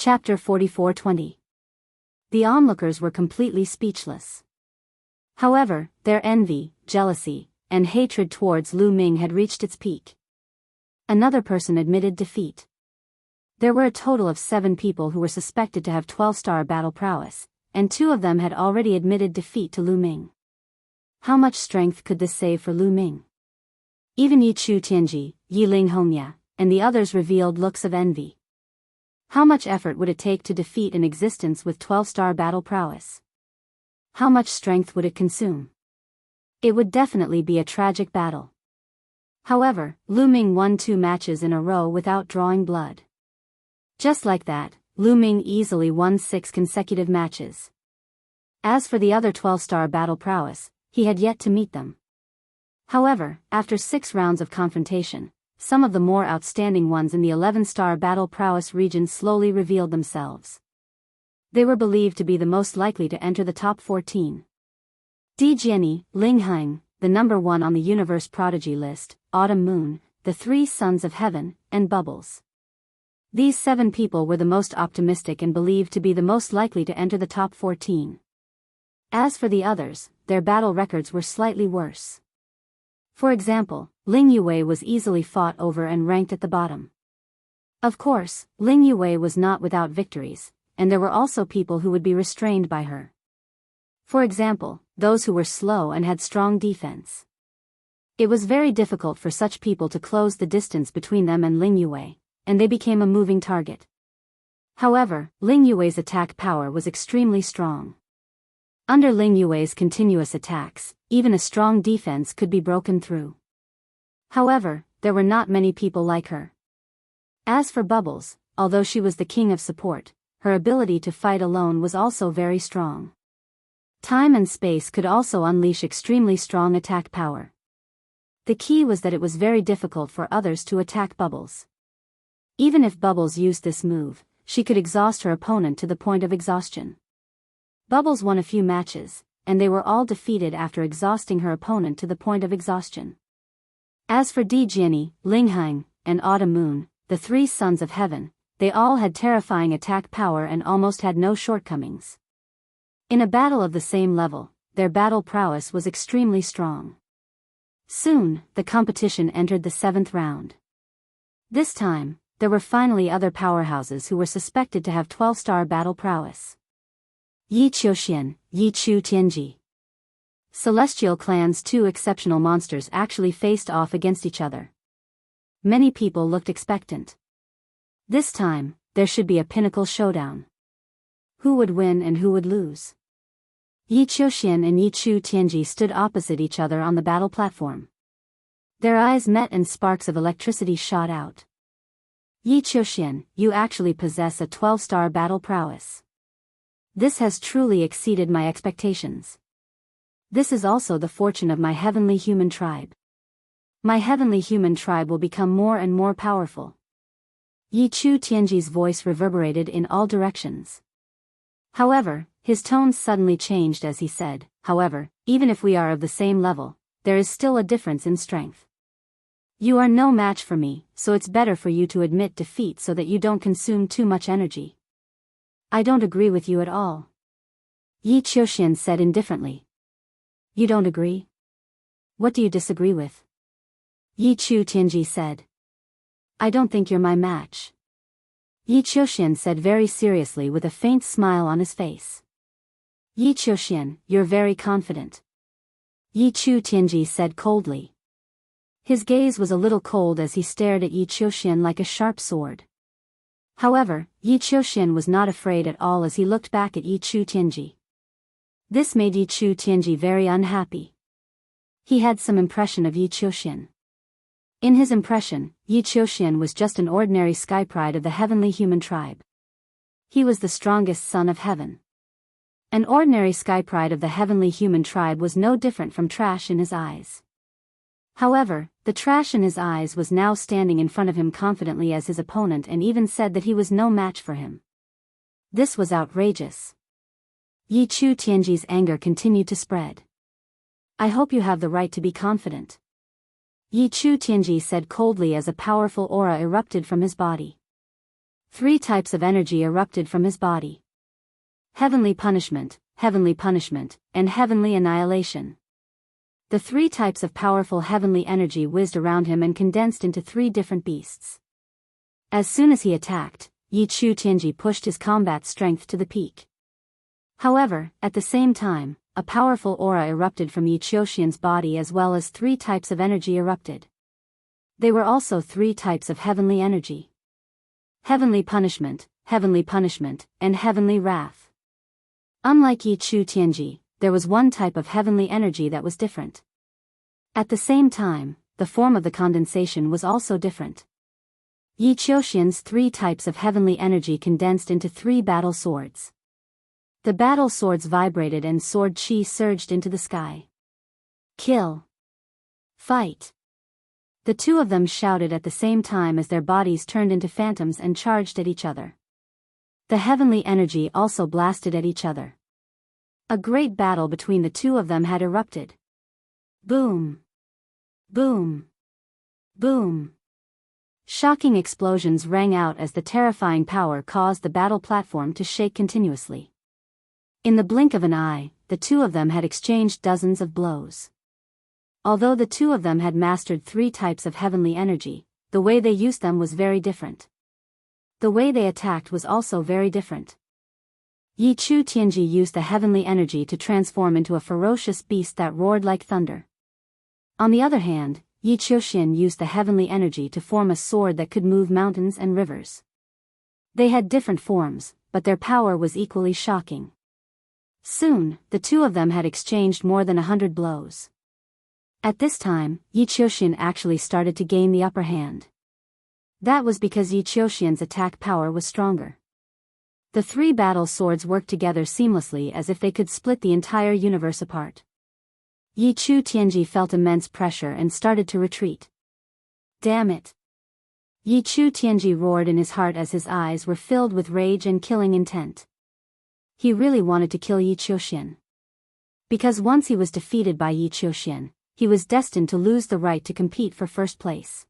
Chapter 44-20. The onlookers were completely speechless. However, their envy, jealousy, and hatred towards Lu Ming had reached its peak. Another person admitted defeat. There were a total of 7 people who were suspected to have 12-star battle prowess, and 2 of them had already admitted defeat to Lu Ming. How much strength could this save for Lu Ming? Even Yi Chu Tianji, Yi Ling Hongya, and the others revealed looks of envy. How much effort would it take to defeat an existence with 12-star battle prowess? How much strength would it consume? It would definitely be a tragic battle. However, Lu Ming won 2 matches in a row without drawing blood. Just like that, Lu Ming easily won 6 consecutive matches. As for the other 12-star battle prowess, he had yet to meet them. However, after 6 rounds of confrontation, some of the more outstanding ones in the 11-star battle prowess region slowly revealed themselves. They were believed to be the most likely to enter the top 14. Di Jianyi, Ling Hang, the number 1 on the Universe Prodigy list, Autumn Moon, the 3 Sons of Heaven, and Bubbles. These 7 people were the most optimistic and believed to be the most likely to enter the top 14. As for the others, their battle records were slightly worse. For example, Ling Yue was easily fought over and ranked at the bottom. Of course, Ling Yue was not without victories, and there were also people who would be restrained by her. For example, those who were slow and had strong defense. It was very difficult for such people to close the distance between them and Ling Yue, and they became a moving target. However, Ling Yue's attack power was extremely strong. Under Ling Yue's continuous attacks, even a strong defense could be broken through. However, there were not many people like her. As for Bubbles, although she was the king of support, her ability to fight alone was also very strong. Time and space could also unleash extremely strong attack power. The key was that it was very difficult for others to attack Bubbles. Even if Bubbles used this move, she could exhaust her opponent to the point of exhaustion. Bubbles won a few matches, and they were all defeated after exhausting her opponent to the point of exhaustion. As for Di Jianyi, Ling Hang, and Autumn Moon, the 3 Sons of Heaven, they all had terrifying attack power and almost had no shortcomings. In a battle of the same level, their battle prowess was extremely strong. Soon, the competition entered the 7th round. This time, there were finally other powerhouses who were suspected to have 12-star battle prowess. Yi Qiuxian, Yi Chu Tianji. Celestial Clan's 2 exceptional monsters actually faced off against each other. Many people looked expectant. This time, there should be a pinnacle showdown. Who would win and who would lose? Yi Qiuxian and Yi Chu Tianji stood opposite each other on the battle platform. Their eyes met and sparks of electricity shot out. Yi Qiuxian, you actually possess a 12-star battle prowess. This has truly exceeded my expectations. This is also the fortune of my heavenly human tribe. My heavenly human tribe will become more and more powerful. Yi Chu Tianji's voice reverberated in all directions. However, his tone suddenly changed as he said, however, even if we are of the same level, there is still a difference in strength. You are no match for me, so it's better for you to admit defeat so that you don't consume too much energy. I don't agree with you at all. Yi Qiuxian said indifferently. You don't agree? What do you disagree with? Yi Chu Tianji said. I don't think you're my match. Yi Qiuxian said very seriously with a faint smile on his face. Yi Qiuxian, you're very confident. Yi Chu Tianji said coldly. His gaze was a little cold as he stared at Yi Qiuxian like a sharp sword. However, Yi Qiuxian was not afraid at all as he looked back at Yi Chu Tianji. This made Yi Chu Tianji very unhappy. He had some impression of Yi Qiuxian. In his impression, Yi Qiuxian was just an ordinary sky pride of the heavenly human tribe. He was the strongest son of heaven. An ordinary sky pride of the heavenly human tribe was no different from trash in his eyes. However, the trash in his eyes was now standing in front of him confidently as his opponent and even said that he was no match for him. This was outrageous. Yi Chu Tianji's anger continued to spread. I hope you have the right to be confident. Yi Chu Tianji said coldly as a powerful aura erupted from his body. Three types of energy erupted from his body: heavenly punishment, and heavenly annihilation. The three types of powerful heavenly energy whizzed around him and condensed into three different beasts. As soon as he attacked, Yi Chu Tianji pushed his combat strength to the peak. However, at the same time, a powerful aura erupted from Yi Qiuxian's body, as well as three types of energy erupted. They were also three types of heavenly energy: heavenly punishment, and heavenly wrath. Unlike Yi Chu Tianji, there was one type of heavenly energy that was different. At the same time, the form of the condensation was also different. Yi Qiuxian's three types of heavenly energy condensed into three battle swords. The battle swords vibrated and sword chi surged into the sky. Kill! Fight! The two of them shouted at the same time as their bodies turned into phantoms and charged at each other. The heavenly energy also blasted at each other. A great battle between the two of them had erupted. Boom! Boom! Boom! Shocking explosions rang out as the terrifying power caused the battle platform to shake continuously. In the blink of an eye, the two of them had exchanged dozens of blows. Although the two of them had mastered three types of heavenly energy, the way they used them was very different. The way they attacked was also very different. Yi Chu Tianji used the heavenly energy to transform into a ferocious beast that roared like thunder. On the other hand, Yi Qiuxian used the heavenly energy to form a sword that could move mountains and rivers. They had different forms, but their power was equally shocking. Soon, the two of them had exchanged more than 100 blows. At this time, Yi Qiuxian actually started to gain the upper hand. That was because Yi Qiuxian's attack power was stronger. The three battle swords worked together seamlessly as if they could split the entire universe apart. Yi Chu Tianji felt immense pressure and started to retreat. Damn it! Yi Chu Tianji roared in his heart as his eyes were filled with rage and killing intent. He really wanted to kill Yi Qiuxian. Because once he was defeated by Yi Qiuxian, he was destined to lose the right to compete for first place.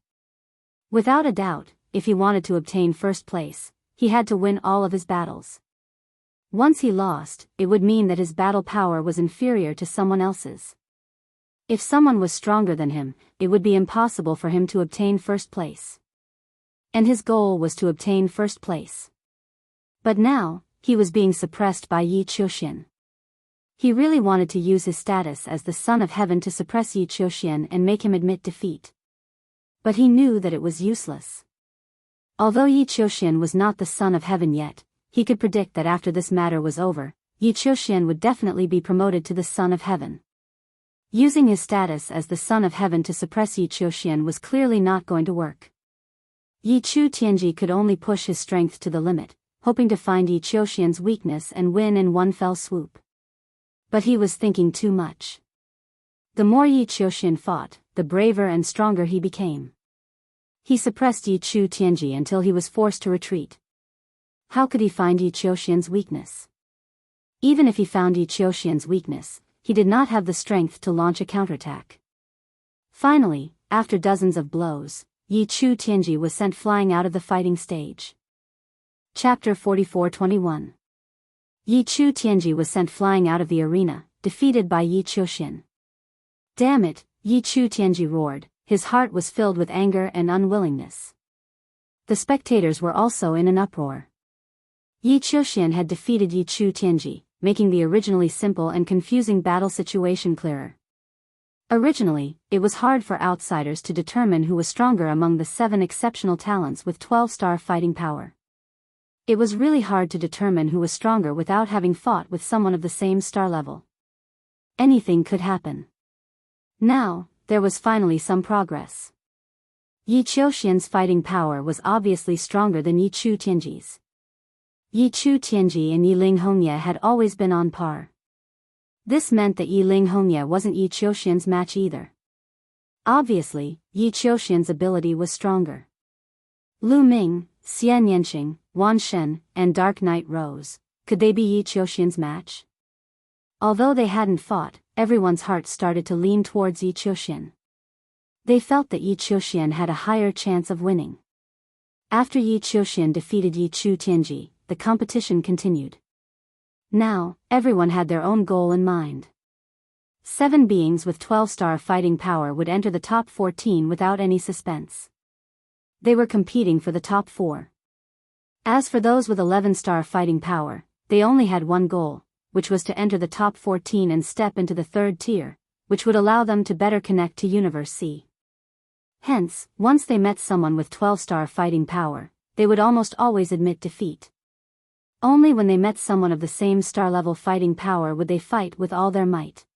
Without a doubt, if he wanted to obtain first place, he had to win all of his battles. Once he lost, it would mean that his battle power was inferior to someone else's. If someone was stronger than him, it would be impossible for him to obtain first place. And his goal was to obtain first place. But now, he was being suppressed by Yi Qiuxian. He really wanted to use his status as the son of heaven to suppress Yi Qiuxian and make him admit defeat. But he knew that it was useless. Although Yi Qiuxian was not the son of heaven yet, he could predict that after this matter was over, Yi Qiuxian would definitely be promoted to the son of heaven. Using his status as the son of heaven to suppress Yi Qiuxian was clearly not going to work. Yi Chu Tianji could only push his strength to the limit, hoping to find Yi Qiuxian's weakness and win in one fell swoop. But he was thinking too much. The more Yi Qiuxian fought, the braver and stronger he became. He suppressed Yi Chu Tianji until he was forced to retreat. How could he find Yi Qiuxian's weakness? Even if he found Yi Qiuxian's weakness, he did not have the strength to launch a counterattack. Finally, after dozens of blows, Yi Chu Tianji was sent flying out of the fighting stage. Chapter 44-21. Yi Chu Tianji was sent flying out of the arena, defeated by Yi Qiuxian. Damn it, Yi Chu Tianji roared. His heart was filled with anger and unwillingness. The spectators were also in an uproar. Yi Qiuxian had defeated Yi Chu Tianji, making the originally simple and confusing battle situation clearer. Originally, it was hard for outsiders to determine who was stronger among the 7 exceptional talents with 12-star fighting power. It was really hard to determine who was stronger without having fought with someone of the same star level. Anything could happen. Now, there was finally some progress. Yi Qiuxian's fighting power was obviously stronger than Yi Chu Tianji's. Yi Chu Tianji and Yi Ling Hongye had always been on par. This meant that Yi Ling Hongye wasn't Yi Qiuxian's match either. Obviously, Yi Qiuxian's ability was stronger. Lu Ming, Xian Yanqing, Wan Shen, and Dark Knight Rose, could they be Yi Qiuxian's match? Although they hadn't fought, everyone's heart started to lean towards Yi Qiuxian. They felt that Yi Qiuxian had a higher chance of winning. After Yi Qiuxian defeated Yi Chu Tianji, the competition continued. Now, everyone had their own goal in mind. 7 beings with 12-star fighting power would enter the top 14 without any suspense. They were competing for the top 4. As for those with 11-star fighting power, they only had one goal, which was to enter the top 14 and step into the 3rd tier, which would allow them to better connect to Universe C. Hence, once they met someone with 12-star fighting power, they would almost always admit defeat. Only when they met someone of the same star-level fighting power would they fight with all their might.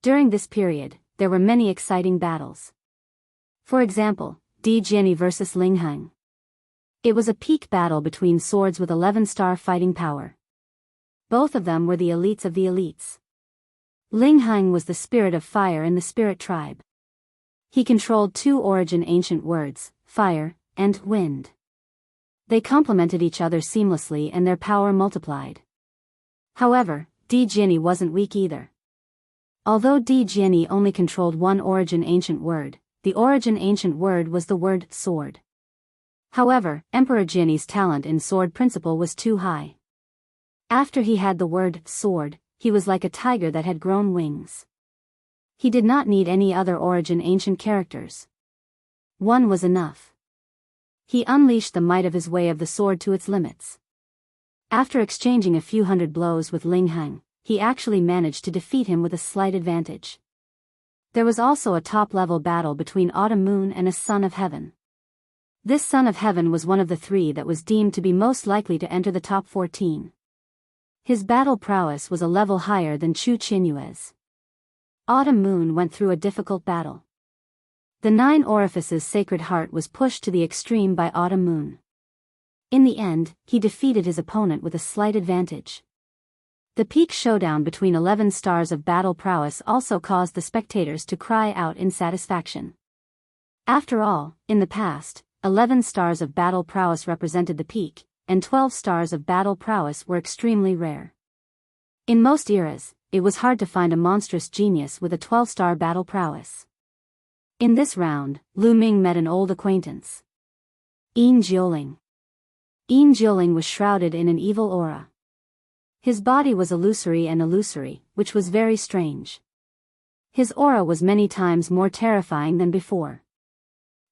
During this period, there were many exciting battles. For example, Di Jiani vs Ling Heng. It was a peak battle between swords with 11-star fighting power. Both of them were the elites of the elites. Ling Heng was the spirit of fire in the spirit tribe. He controlled 2 origin ancient words, fire and wind. They complemented each other seamlessly and their power multiplied. However, Di Jiani wasn't weak either. Although Di Jiani only controlled 1 origin ancient word, the origin ancient word was the word sword. However, Emperor Jiani's talent in sword principle was too high. After he had the word sword, he was like a tiger that had grown wings. He did not need any other origin ancient characters. 1 was enough. He unleashed the might of his way of the sword to its limits. After exchanging a few hundred blows with Ling Heng, he actually managed to defeat him with a slight advantage. There was also a top-level battle between Autumn Moon and a Son of Heaven. This Son of Heaven was one of the 3 that was deemed to be most likely to enter the top 14. His battle prowess was a level higher than Chu Qianyue's. Autumn Moon went through a difficult battle. The 9 Orifices' sacred heart was pushed to the extreme by Autumn Moon. In the end, he defeated his opponent with a slight advantage. The peak showdown between 11 stars of battle prowess also caused the spectators to cry out in satisfaction. After all, in the past, 11 stars of battle prowess represented the peak, and 12 stars of battle prowess were extremely rare. In most eras, it was hard to find a monstrous genius with a 12-star battle prowess. In this round, Lu Ming met an old acquaintance. Yin Jiuling. Yin Jiuling was shrouded in an evil aura. His body was illusory, which was very strange. His aura was many times more terrifying than before.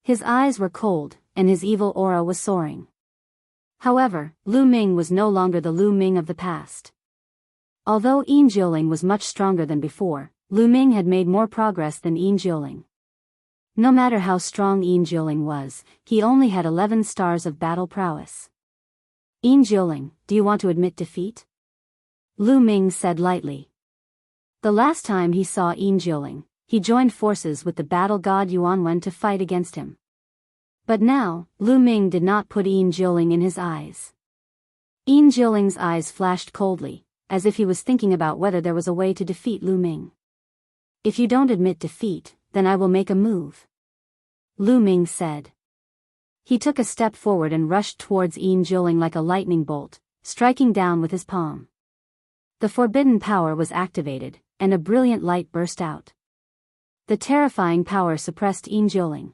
His eyes were cold, and his evil aura was soaring. However, Lu Ming was no longer the Lu Ming of the past. Although Yin Jiuling was much stronger than before, Lu Ming had made more progress than Yin Jiuling. No matter how strong Yin Jiuling was, he only had 11 stars of battle prowess. Yin Jiuling, do you want to admit defeat? Lu Ming said lightly. The last time he saw Yin Jiuling, he joined forces with the battle god Yuanwen to fight against him. But now, Lu Ming did not put Yin Jiuling in his eyes. Yin Jiuling's eyes flashed coldly, as if he was thinking about whether there was a way to defeat Lu Ming. If you don't admit defeat, then I will make a move. Lu Ming said. He took a step forward and rushed towards Yin Jiuling like a lightning bolt, striking down with his palm. The forbidden power was activated, and a brilliant light burst out. The terrifying power suppressed Yin Jiuling.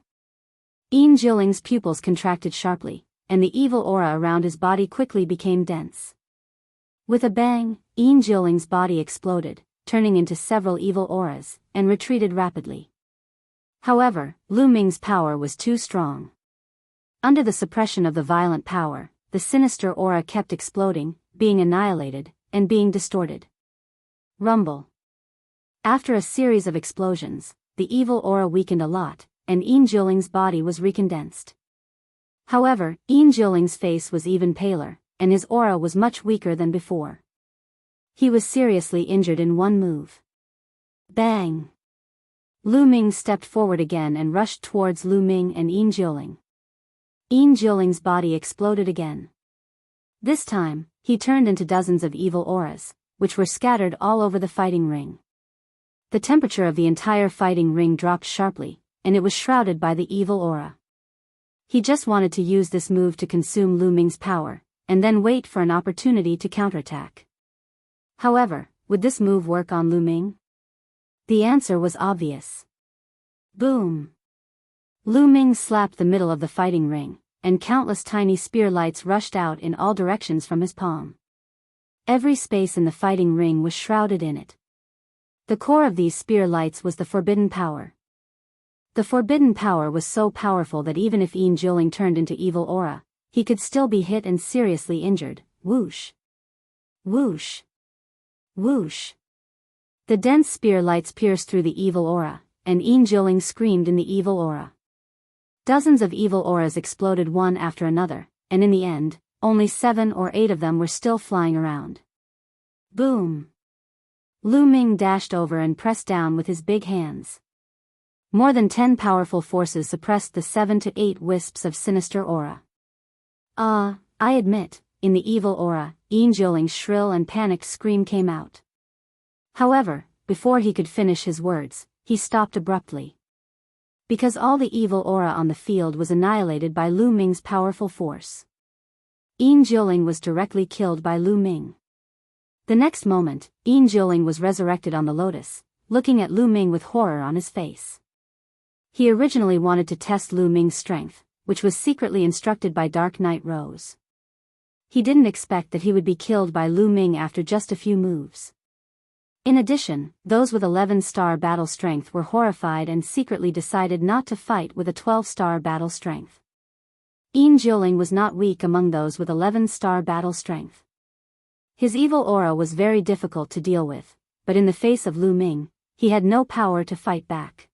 Yin Jiuling's pupils contracted sharply, and the evil aura around his body quickly became dense. With a bang, Yin Jiuling's body exploded, turning into several evil auras, and retreated rapidly. However, Lu Ming's power was too strong. Under the suppression of the violent power, the sinister aura kept exploding, being annihilated, and being distorted. Rumble. After a series of explosions, the evil aura weakened a lot, and Yin Jiuling's body was recondensed. However, Yin Jiuling's face was even paler, and his aura was much weaker than before. He was seriously injured in one move. Bang! Lu Ming stepped forward again and rushed towards Lu Ming and Yin Jiuling. Yin Jiuling's body exploded again. This time, he turned into dozens of evil auras, which were scattered all over the fighting ring. The temperature of the entire fighting ring dropped sharply, and it was shrouded by the evil aura. He just wanted to use this move to consume Lu Ming's power, and then wait for an opportunity to counterattack. However, would this move work on Lu Ming? The answer was obvious. Boom! Lu Ming slapped the middle of the fighting ring, and countless tiny spear lights rushed out in all directions from his palm. Every space in the fighting ring was shrouded in it. The core of these spear lights was the forbidden power. The forbidden power was so powerful that even if Enchanting turned into evil aura, he could still be hit and seriously injured. Whoosh! Whoosh! Whoosh! The dense spear lights pierced through the evil aura, and Enchanting screamed in the evil aura. Dozens of evil auras exploded one after another, and in the end, only 7 or 8 of them were still flying around. Boom! Lu Ming dashed over and pressed down with his big hands. More than 10 powerful forces suppressed the 7 to 8 wisps of sinister aura. I admit, in the evil aura, Enchanting's shrill and panicked scream came out. However, before he could finish his words, he stopped abruptly. Because all the evil aura on the field was annihilated by Lu Ming's powerful force. Enchanting was directly killed by Lu Ming. The next moment, Enchanting was resurrected on the lotus, looking at Lu Ming with horror on his face. He originally wanted to test Lu Ming's strength, which was secretly instructed by Dark Knight Rose. He didn't expect that he would be killed by Lu Ming after just a few moves. In addition, those with 11-star battle strength were horrified and secretly decided not to fight with a 12-star battle strength. Enchanting was not weak among those with 11-star battle strength. His evil aura was very difficult to deal with, but in the face of Lu Ming, he had no power to fight back.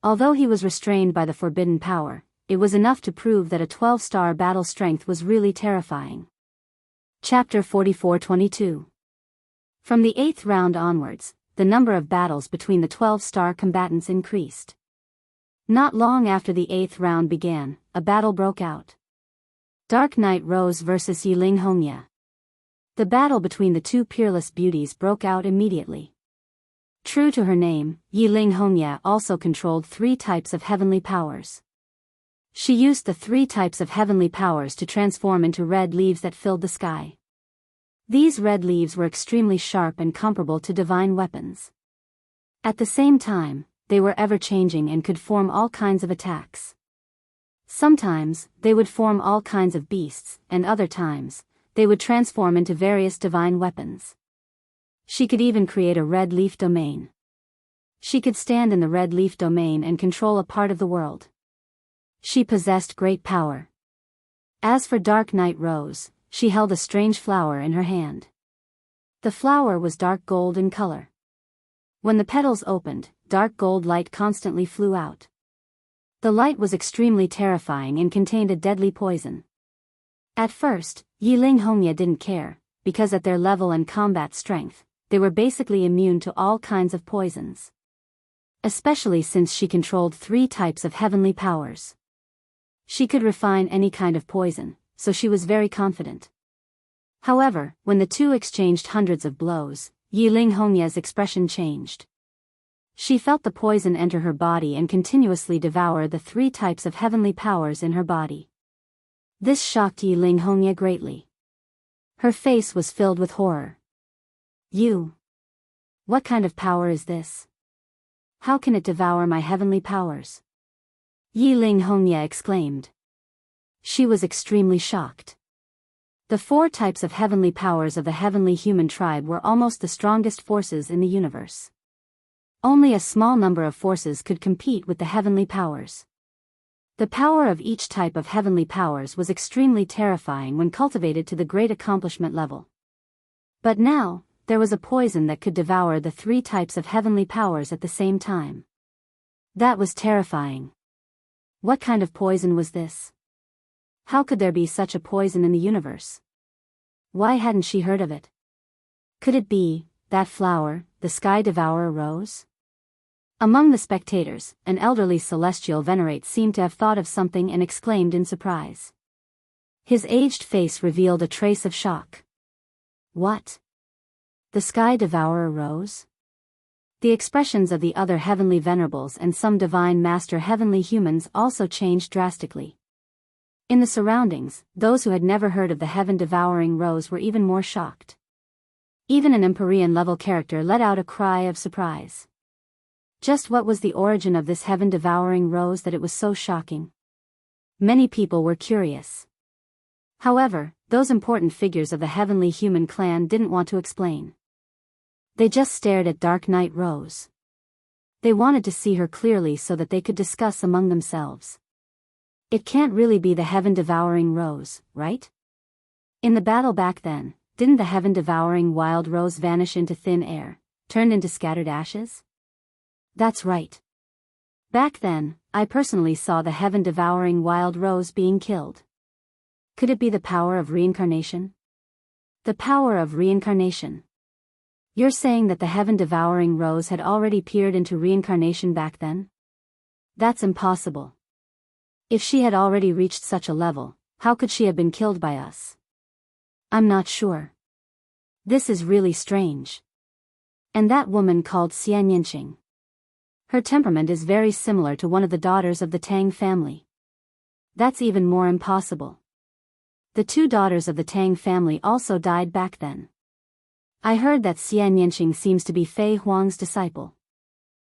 Although he was restrained by the forbidden power, it was enough to prove that a 12-star battle strength was really terrifying. Chapter 44-22. From the 8th round onwards, the number of battles between the 12-star combatants increased. Not long after the 8th round began, a battle broke out. Dark Knight Rose vs. Yiling Hongya. The battle between the two peerless beauties broke out immediately. True to her name, Yiling Hongya also controlled 3 types of heavenly powers. She used the 3 types of heavenly powers to transform into red leaves that filled the sky. These red leaves were extremely sharp and comparable to divine weapons. At the same time, they were ever-changing and could form all kinds of attacks. Sometimes, they would form all kinds of beasts, and other times, they would transform into various divine weapons. She could even create a red leaf domain. She could stand in the red leaf domain and control a part of the world. She possessed great power. As for Dark Knight Rose, she held a strange flower in her hand. The flower was dark gold in color. When the petals opened, dark gold light constantly flew out. The light was extremely terrifying and contained a deadly poison. At first, Yiling Hongya didn't care, because at their level and combat strength, they were basically immune to all kinds of poisons. Especially since she controlled 3 types of heavenly powers. She could refine any kind of poison, so she was very confident. However, when the two exchanged hundreds of blows, Yiling Hongya's expression changed. She felt the poison enter her body and continuously devour the 3 types of heavenly powers in her body. This shocked Yiling Hongya greatly. Her face was filled with horror. What kind of power is this? How can it devour my heavenly powers? Yiling Hongya exclaimed. She was extremely shocked. The 4 types of heavenly powers of the heavenly human tribe were almost the strongest forces in the universe. Only a small number of forces could compete with the heavenly powers. The power of each type of heavenly powers was extremely terrifying when cultivated to the great accomplishment level. But now, there was a poison that could devour the 3 types of heavenly powers at the same time. That was terrifying. What kind of poison was this? How could there be such a poison in the universe? Why hadn't she heard of it? Could it be that flower, the sky devourer rose? Among the spectators, an elderly celestial venerate seemed to have thought of something and exclaimed in surprise. His aged face revealed a trace of shock. What? The sky devourer rose? The expressions of the other heavenly venerables and some divine master heavenly humans also changed drastically. In the surroundings, those who had never heard of the heaven-devouring rose were even more shocked. Even an Empyrean-level character let out a cry of surprise. Just what was the origin of this heaven-devouring rose that it was so shocking? Many people were curious. However, those important figures of the heavenly human clan didn't want to explain. They just stared at Dark Knight Rose. They wanted to see her clearly so that they could discuss among themselves. It can't really be the heaven-devouring Rose, right? In the battle back then, didn't the heaven-devouring wild rose vanish into thin air, turned into scattered ashes? That's right. Back then, I personally saw the heaven-devouring wild rose being killed. Could it be the power of reincarnation? The power of reincarnation. You're saying that the heaven-devouring rose had already peered into reincarnation back then? That's impossible. If she had already reached such a level, how could she have been killed by us? I'm not sure. This is really strange. And that woman called Xianyinqing. Her temperament is very similar to one of the daughters of the Tang family. That's even more impossible. The two daughters of the Tang family also died back then. I heard that Xianyinqing seems to be Fei Huang's disciple.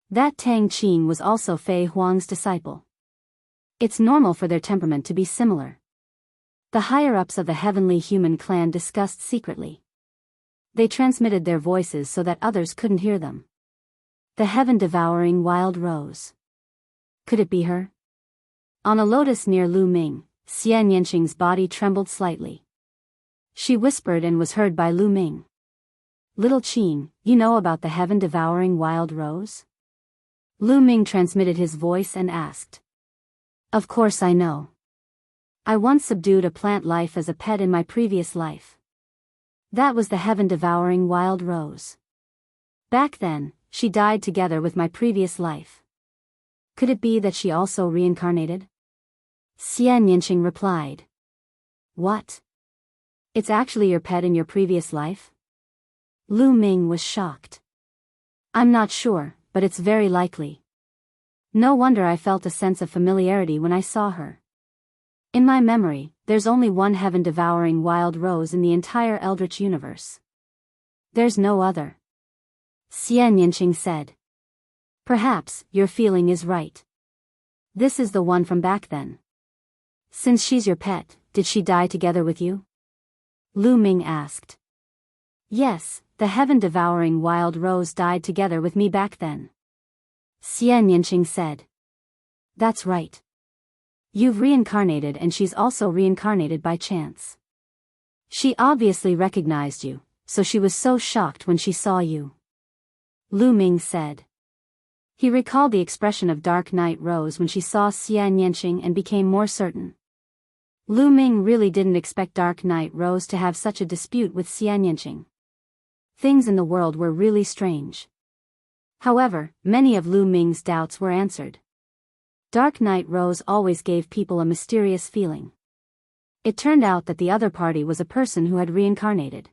That Tang Qing was also Fei Huang's disciple. It's normal for their temperament to be similar. The higher-ups of the heavenly human clan discussed secretly. They transmitted their voices so that others couldn't hear them. The heaven-devouring wild rose. Could it be her? On a lotus near Lu Ming, Xianyinqing's body trembled slightly. She whispered and was heard by Lu Ming. Little Qing, you know about the heaven-devouring wild rose? Lu Ming transmitted his voice and asked. Of course I know. I once subdued a plant life as a pet in my previous life. That was the heaven-devouring wild rose. Back then, she died together with my previous life. Could it be that she also reincarnated? Xianyinqing replied. What? It's actually your pet in your previous life? Lu Ming was shocked. I'm not sure, but it's very likely. No wonder I felt a sense of familiarity when I saw her. In my memory, there's only one heaven-devouring wild rose in the entire Eldritch universe. There's no other. Xianyinqing said. Perhaps your feeling is right. This is the one from back then. Since she's your pet, did she die together with you? Lu Ming asked. Yes, the heaven-devouring wild rose died together with me back then. Xianyinqing said. That's right. You've reincarnated and she's also reincarnated by chance. She obviously recognized you, so she was so shocked when she saw you. Lu Ming said. He recalled the expression of Dark Knight Rose when she saw Xianyinqing and became more certain. Lu Ming really didn't expect Dark Knight Rose to have such a dispute with Xianyinqing. Things in the world were really strange. However, many of Lu Ming's doubts were answered. Dark Knight Rose always gave people a mysterious feeling. It turned out that the other party was a person who had reincarnated.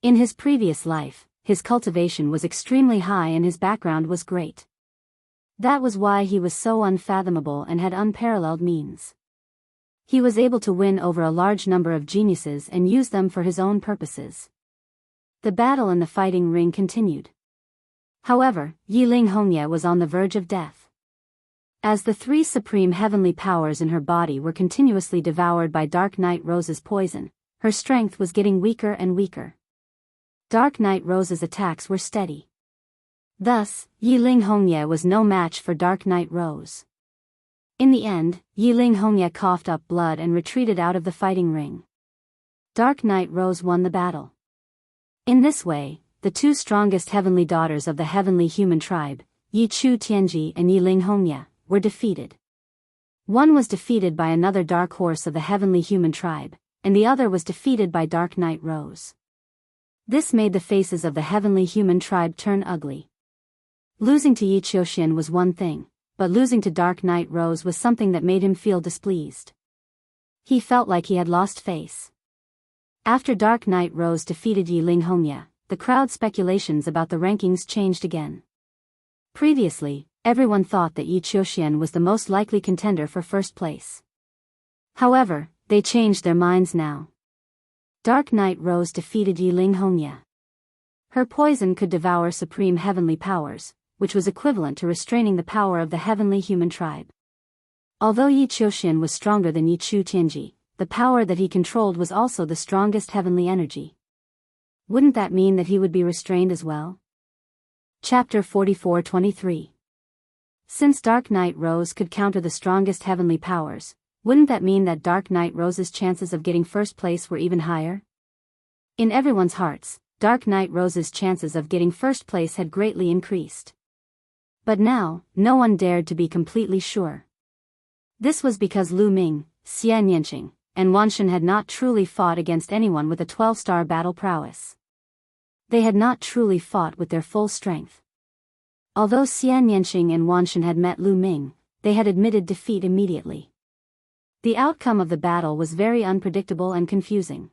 In his previous life, his cultivation was extremely high and his background was great. That was why he was so unfathomable and had unparalleled means. He was able to win over a large number of geniuses and use them for his own purposes. The battle in the fighting ring continued. However, Yiling Hongye was on the verge of death. As the three supreme heavenly powers in her body were continuously devoured by Dark Knight Rose's poison, her strength was getting weaker and weaker. Dark Knight Rose's attacks were steady. Thus, Yiling Hongye was no match for Dark Knight Rose. In the end, Yiling Hongye coughed up blood and retreated out of the fighting ring. Dark Knight Rose won the battle. In this way, the two strongest heavenly daughters of the heavenly human tribe, Yi Chu Tianji and Yiling Hongye, were defeated. One was defeated by another dark horse of the heavenly human tribe, and the other was defeated by Dark Knight Rose. This made the faces of the heavenly human tribe turn ugly. Losing to Yi Qiuxian was one thing, but losing to Dark Knight Rose was something that made him feel displeased. He felt like he had lost face. After Dark Knight Rose defeated Yiling Hongye, the crowd's speculations about the rankings changed again. Previously, everyone thought that Yi Qiuxian was the most likely contender for first place. However, they changed their minds now. Dark Knight Rose defeated Yiling Hongye. Her poison could devour supreme heavenly powers, which was equivalent to restraining the power of the heavenly human tribe. Although Yi Qiuxian was stronger than Yi Chu Tianji, the power that he controlled was also the strongest heavenly energy. Wouldn't that mean that he would be restrained as well? Chapter 44-23. Since Dark Knight Rose could counter the strongest heavenly powers, wouldn't that mean that Dark Knight Rose's chances of getting first place were even higher? In everyone's hearts, Dark Knight Rose's chances of getting first place had greatly increased. But now, no one dared to be completely sure. This was because Lu Ming, Xian Yanqing, and Wan Shen had not truly fought against anyone with a 12-star battle prowess. They had not truly fought with their full strength. Although Xian Yanqing and Wan Shen had met Lu Ming, they had admitted defeat immediately. The outcome of the battle was very unpredictable and confusing.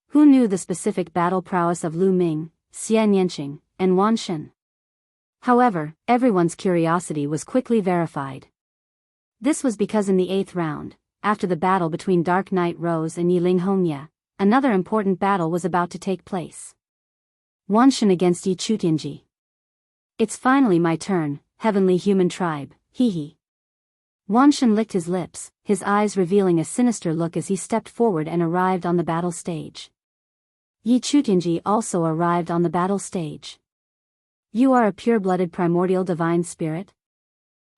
Who knew the specific battle prowess of Lu Ming, Xian Yanqing, and Wan Shen? However, everyone's curiosity was quickly verified. This was because in the 8th round, after the battle between Dark Knight Rose and Yiling Hongye, another important battle was about to take place. Wan Shen against Yi Chu Tianji. It's finally my turn, heavenly human tribe, hee. Wan Shen licked his lips, his eyes revealing a sinister look as he stepped forward and arrived on the battle stage. Yi Chu Tianji also arrived on the battle stage. You are a pure-blooded primordial divine spirit?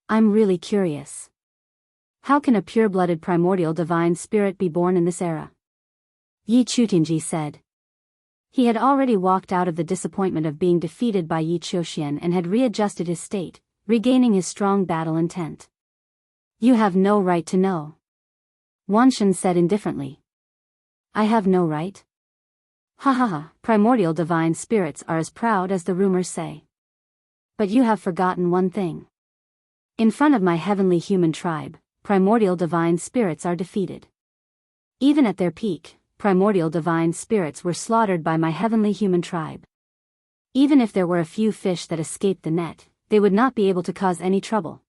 I'm really curious. How can a pure-blooded primordial divine spirit be born in this era? Yi Chu Tianji said. He had already walked out of the disappointment of being defeated by Yi Qiuxian and had readjusted his state, regaining his strong battle intent. You have no right to know. Wan Shen said indifferently. I have no right? Ha ha ha, primordial divine spirits are as proud as the rumors say. But you have forgotten one thing. In front of my heavenly human tribe, primordial divine spirits are defeated. Even at their peak, primordial divine spirits were slaughtered by my heavenly human tribe. Even if there were a few fish that escaped the net, they would not be able to cause any trouble.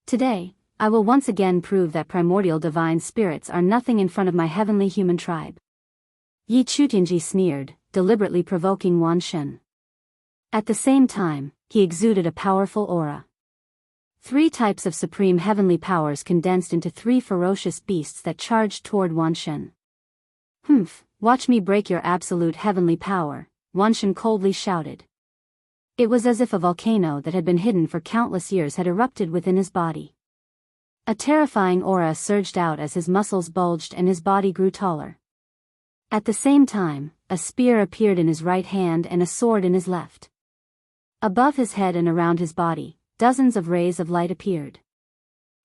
Today, I will once again prove that primordial divine spirits are nothing in front of my heavenly human tribe. Yi Chu Tianji sneered, deliberately provoking Wan Shen. At the same time, he exuded a powerful aura. 3 types of supreme heavenly powers condensed into 3 ferocious beasts that charged toward Wan Shen. Humph, watch me break your absolute heavenly power, Wan Shen coldly shouted. It was as if a volcano that had been hidden for countless years had erupted within his body. A terrifying aura surged out as his muscles bulged and his body grew taller. At the same time, a spear appeared in his right hand and a sword in his left. Above his head and around his body, dozens of rays of light appeared.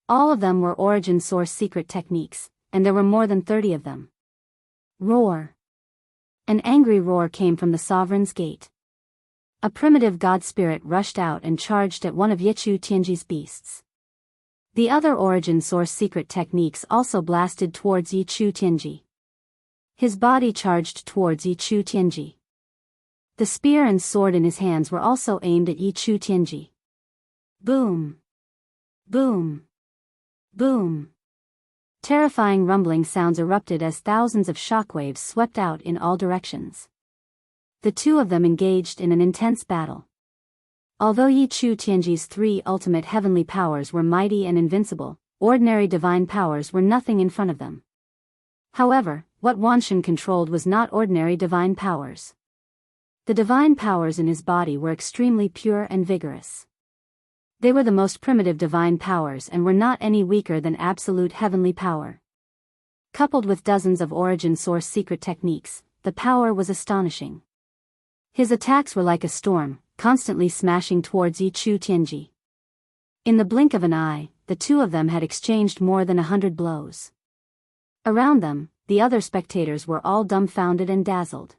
All of them were origin source secret techniques, and there were more than 30 of them. Roar! An angry roar came from the Sovereign's gate. A primitive god spirit rushed out and charged at one of Yi Chu Tianji's beasts. The other origin source secret techniques also blasted towards Yi Chu Tianji. His body charged towards Yi Chu Tianji. The spear and sword in his hands were also aimed at Yi Chu Tianji. Boom! Boom! Boom! Terrifying rumbling sounds erupted as thousands of shockwaves swept out in all directions. The 2 of them engaged in an intense battle. Although Yi Chu Tianji's 3 ultimate heavenly powers were mighty and invincible, ordinary divine powers were nothing in front of them. However, what Wan Shen controlled was not ordinary divine powers. The divine powers in his body were extremely pure and vigorous. They were the most primitive divine powers and were not any weaker than absolute heavenly power. Coupled with dozens of origin source secret techniques, the power was astonishing. His attacks were like a storm, constantly smashing towards Yi Chu Tianji. In the blink of an eye, the 2 of them had exchanged more than 100 blows. Around them, the other spectators were all dumbfounded and dazzled.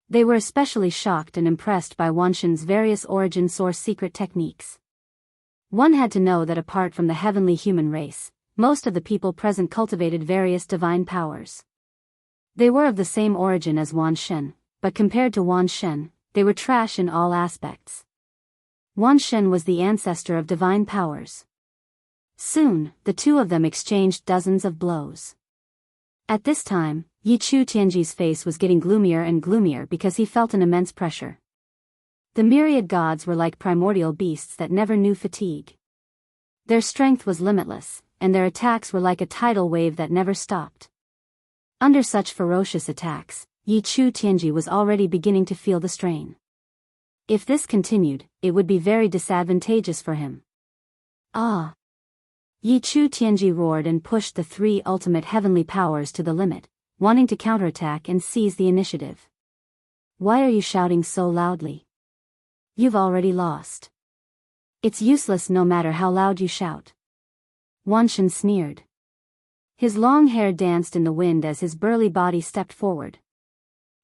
They were especially shocked and impressed by Wan Shen's various origin source secret techniques. One had to know that apart from the heavenly human race, most of the people present cultivated various divine powers. They were of the same origin as Wan Shen, but compared to Wan Shen, they were trash in all aspects. Wan Shen was the ancestor of divine powers. Soon, the 2 of them exchanged dozens of blows. At this time, Yi Chu Tianji's face was getting gloomier and gloomier because he felt an immense pressure. The myriad gods were like primordial beasts that never knew fatigue. Their strength was limitless, and their attacks were like a tidal wave that never stopped. Under such ferocious attacks, Yi Chu Tianji was already beginning to feel the strain. If this continued, it would be very disadvantageous for him. Ah! Yi Chu Tianji roared and pushed the three ultimate heavenly powers to the limit, wanting to counterattack and seize the initiative. Why are you shouting so loudly? You've already lost. It's useless no matter how loud you shout. Wanshan sneered. His long hair danced in the wind as his burly body stepped forward.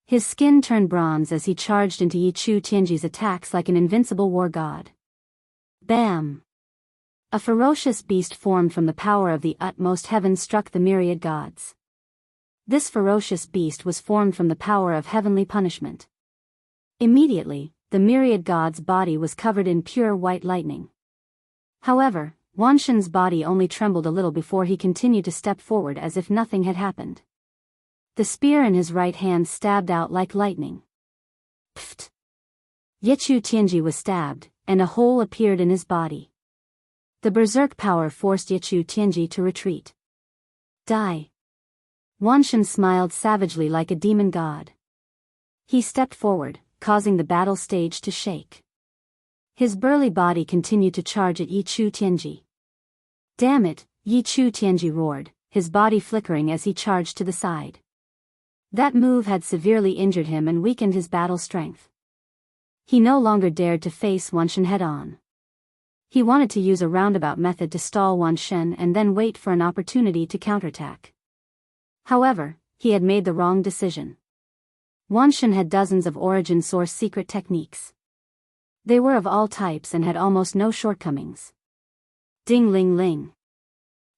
His skin turned bronze as he charged into Yi Chu Tianji's attacks like an invincible war god. Bam! A ferocious beast formed from the power of the utmost heaven struck the myriad gods. This ferocious beast was formed from the power of heavenly punishment. Immediately, the myriad god's body was covered in pure white lightning. However, Wanshan's body only trembled a little before he continued to step forward as if nothing had happened. The spear in his right hand stabbed out like lightning. Pfft! Yi Chu Tianji was stabbed, and a hole appeared in his body. The berserk power forced Yi Chu Tianji to retreat. Die! Wanshan smiled savagely like a demon god. He stepped forward, causing the battle stage to shake. His burly body continued to charge at Yi Chu Tianji. Damn it, Yi Chu Tianji roared, his body flickering as he charged to the side. That move had severely injured him and weakened his battle strength. He no longer dared to face Wanshan head-on. He wanted to use a roundabout method to stall Wanshan and then wait for an opportunity to counterattack. However, he had made the wrong decision. Wanshan had dozens of origin source secret techniques. They were of all types and had almost no shortcomings. Ding-ling-ling.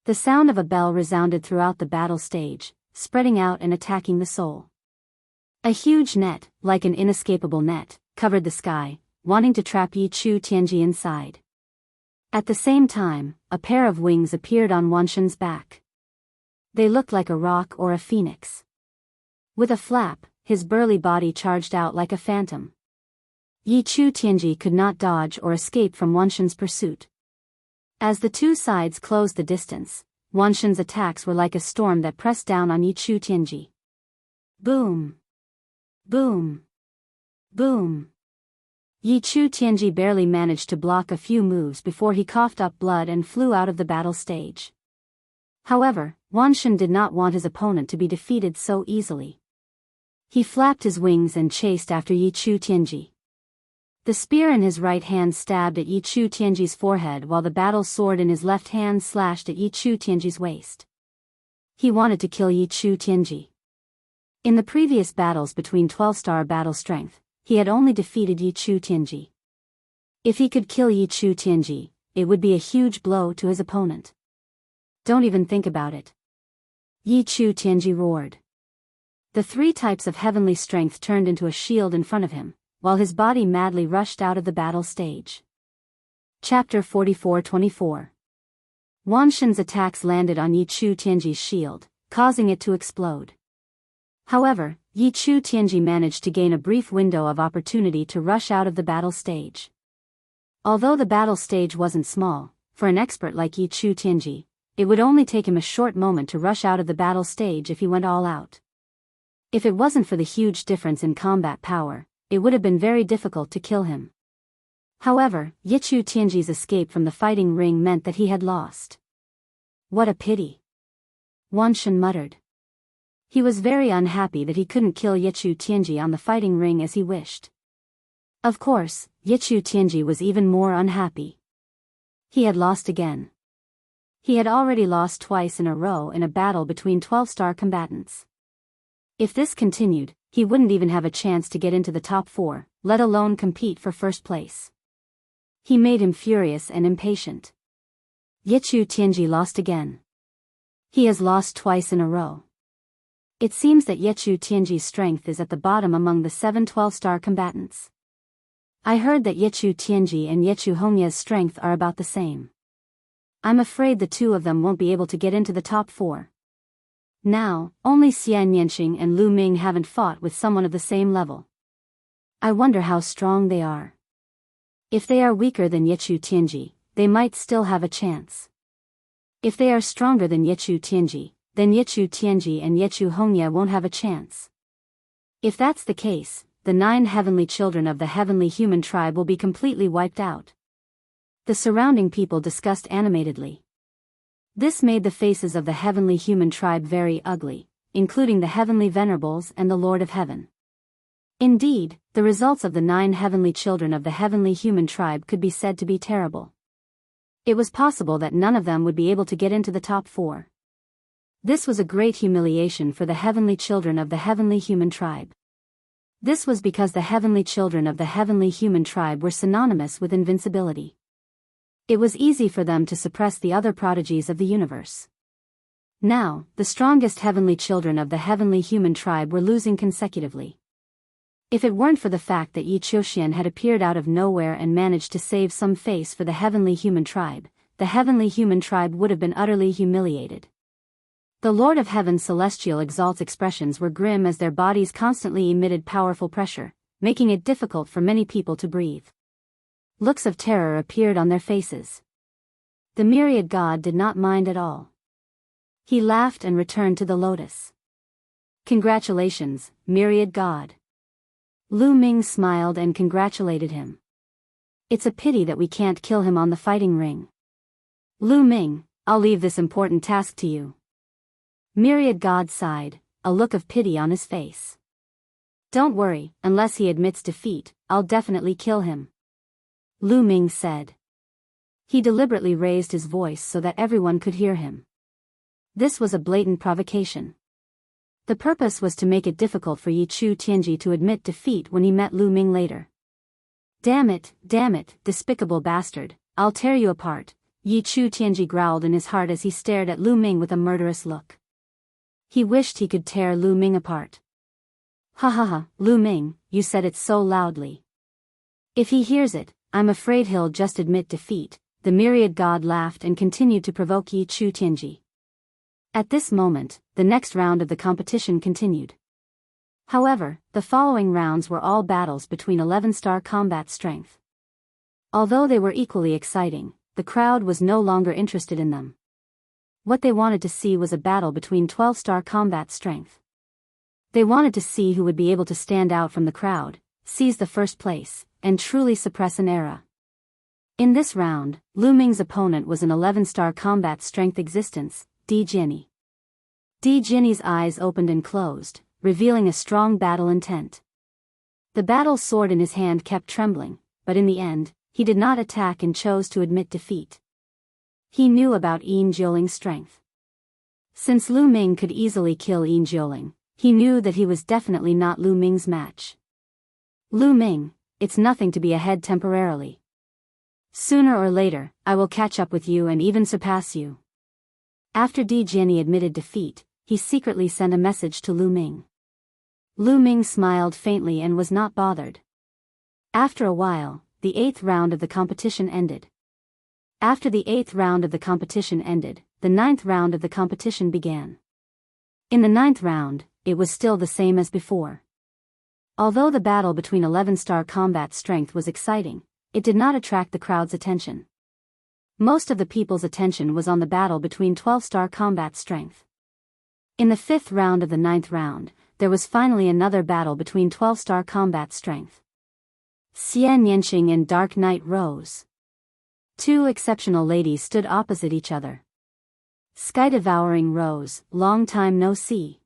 The sound of a bell resounded throughout the battle stage, spreading out and attacking the soul. A huge net, like an inescapable net, covered the sky, wanting to trap Yi Chu Tianji inside. At the same time, a pair of wings appeared on Wanshan's back. They looked like a rock or a phoenix. With a flap, his burly body charged out like a phantom. Yi Chu Tianji could not dodge or escape from Wanshan's pursuit. As the two sides closed the distance, Wanshan's attacks were like a storm that pressed down on Yi Chu Tianji. Boom! Boom! Boom! Yi Chu Tianji barely managed to block a few moves before he coughed up blood and flew out of the battle stage. However, Wanshan did not want his opponent to be defeated so easily. He flapped his wings and chased after Yi Chu Tianji. The spear in his right hand stabbed at Yi Chu Tianji's forehead while the battle sword in his left hand slashed at Yi Chu Tianji's waist. He wanted to kill Yi Chu Tianji. In the previous battles between 12-star battle strength, he had only defeated Yi Chu Tianji. If he could kill Yi Chu Tianji, it would be a huge blow to his opponent. Don't even think about it. Yi Chu Tianji roared. The three types of heavenly strength turned into a shield in front of him, while his body madly rushed out of the battle stage. Chapter 44-24. Wanshan's attacks landed on Yi Chu Tianji's shield, causing it to explode. However, Yi Chu Tianji managed to gain a brief window of opportunity to rush out of the battle stage. Although the battle stage wasn't small, for an expert like Yi Chu Tianji, it would only take him a short moment to rush out of the battle stage if he went all out. If it wasn't for the huge difference in combat power, it would have been very difficult to kill him. However, Yi Chu Tianji's escape from the fighting ring meant that he had lost. What a pity! Wanshan muttered. He was very unhappy that he couldn't kill Yi Chu Tianji on the fighting ring as he wished. Of course, Yi Chu Tianji was even more unhappy. He had lost again. He had already lost twice in a row in a battle between 12-star combatants. If this continued, he wouldn't even have a chance to get into the top 4, let alone compete for first place. He made him furious and impatient. Yi Chu Tianji lost again. He has lost twice in a row. It seems that Yi Chu Tianji's strength is at the bottom among the 7 12-star combatants. I heard that Yi Chu Tianji and Yi Chu Hongya's strength are about the same. I'm afraid the two of them won't be able to get into the top 4. Now, only Xian Yanqing and Lu Ming haven't fought with someone of the same level. I wonder how strong they are. If they are weaker than Yi Chu Tianji, they might still have a chance. If they are stronger than Yechu Tianji, then Yechu Tianji and Yechu Hongye won't have a chance. If that's the case, the 9 heavenly children of the heavenly human tribe will be completely wiped out. The surrounding people discussed animatedly. This made the faces of the heavenly human tribe very ugly, including the heavenly venerables and the Lord of Heaven. Indeed, the results of the 9 heavenly children of the heavenly human tribe could be said to be terrible. It was possible that none of them would be able to get into the top 4. This was a great humiliation for the heavenly children of the heavenly human tribe. This was because the heavenly children of the heavenly human tribe were synonymous with invincibility. It was easy for them to suppress the other prodigies of the universe. Now, the strongest heavenly children of the heavenly human tribe were losing consecutively. If it weren't for the fact that Yi Qiuxian had appeared out of nowhere and managed to save some face for the heavenly human tribe, the heavenly human tribe would have been utterly humiliated. The Lord of Heaven's celestial exalt's expressions were grim as their bodies constantly emitted powerful pressure, making it difficult for many people to breathe. Looks of terror appeared on their faces. The myriad god did not mind at all. He laughed and returned to the lotus. Congratulations, myriad god. Lu Ming smiled and congratulated him. It's a pity that we can't kill him on the fighting ring. Lu Ming, I'll leave this important task to you. Myriad god sighed, a look of pity on his face. Don't worry, unless he admits defeat, I'll definitely kill him. Lu Ming said. He deliberately raised his voice so that everyone could hear him. This was a blatant provocation. The purpose was to make it difficult for Yi Chu Tianji to admit defeat when he met Lu Ming later. Damn it, despicable bastard, I'll tear you apart, Yi Chu Tianji growled in his heart as he stared at Lu Ming with a murderous look. He wished he could tear Lu Ming apart. Ha ha ha, Lu Ming, you said it so loudly. If he hears it, I'm afraid he'll just admit defeat. The myriad god laughed and continued to provoke Yi Chu Tianji. At this moment, the next round of the competition continued. However, the following rounds were all battles between 11-star combat strength. Although they were equally exciting, the crowd was no longer interested in them. What they wanted to see was a battle between 12-star combat strength. They wanted to see who would be able to stand out from the crowd, seize the first place, and truly suppress an era. In this round, Lu Ming's opponent was an 11-star combat strength existence, Di Jinni. Di Jinni's eyes opened and closed, revealing a strong battle intent. The battle sword in his hand kept trembling, but in the end, he did not attack and chose to admit defeat. He knew about Yin Jioling's strength. Since Lu Ming could easily kill Yin Jioling, he knew that he was definitely not Lu Ming's match. Lu Ming, it's nothing to be ahead temporarily. Sooner or later, I will catch up with you and even surpass you. After Di Jinni admitted defeat, he secretly sent a message to Lu Ming. Lu Ming smiled faintly and was not bothered. After a while, the 8th round of the competition ended. After the 8th round of the competition ended, the 9th round of the competition began. In the 9th round, it was still the same as before. Although the battle between 11-star combat strength was exciting, it did not attract the crowd's attention. Most of the people's attention was on the battle between 12-star combat strength. In the 5th round of the 9th round, there was finally another battle between 12-star combat strength. Xian Yanqing and Dark Knight Rose. Two exceptional ladies stood opposite each other. Sky-devouring Rose, long time no see.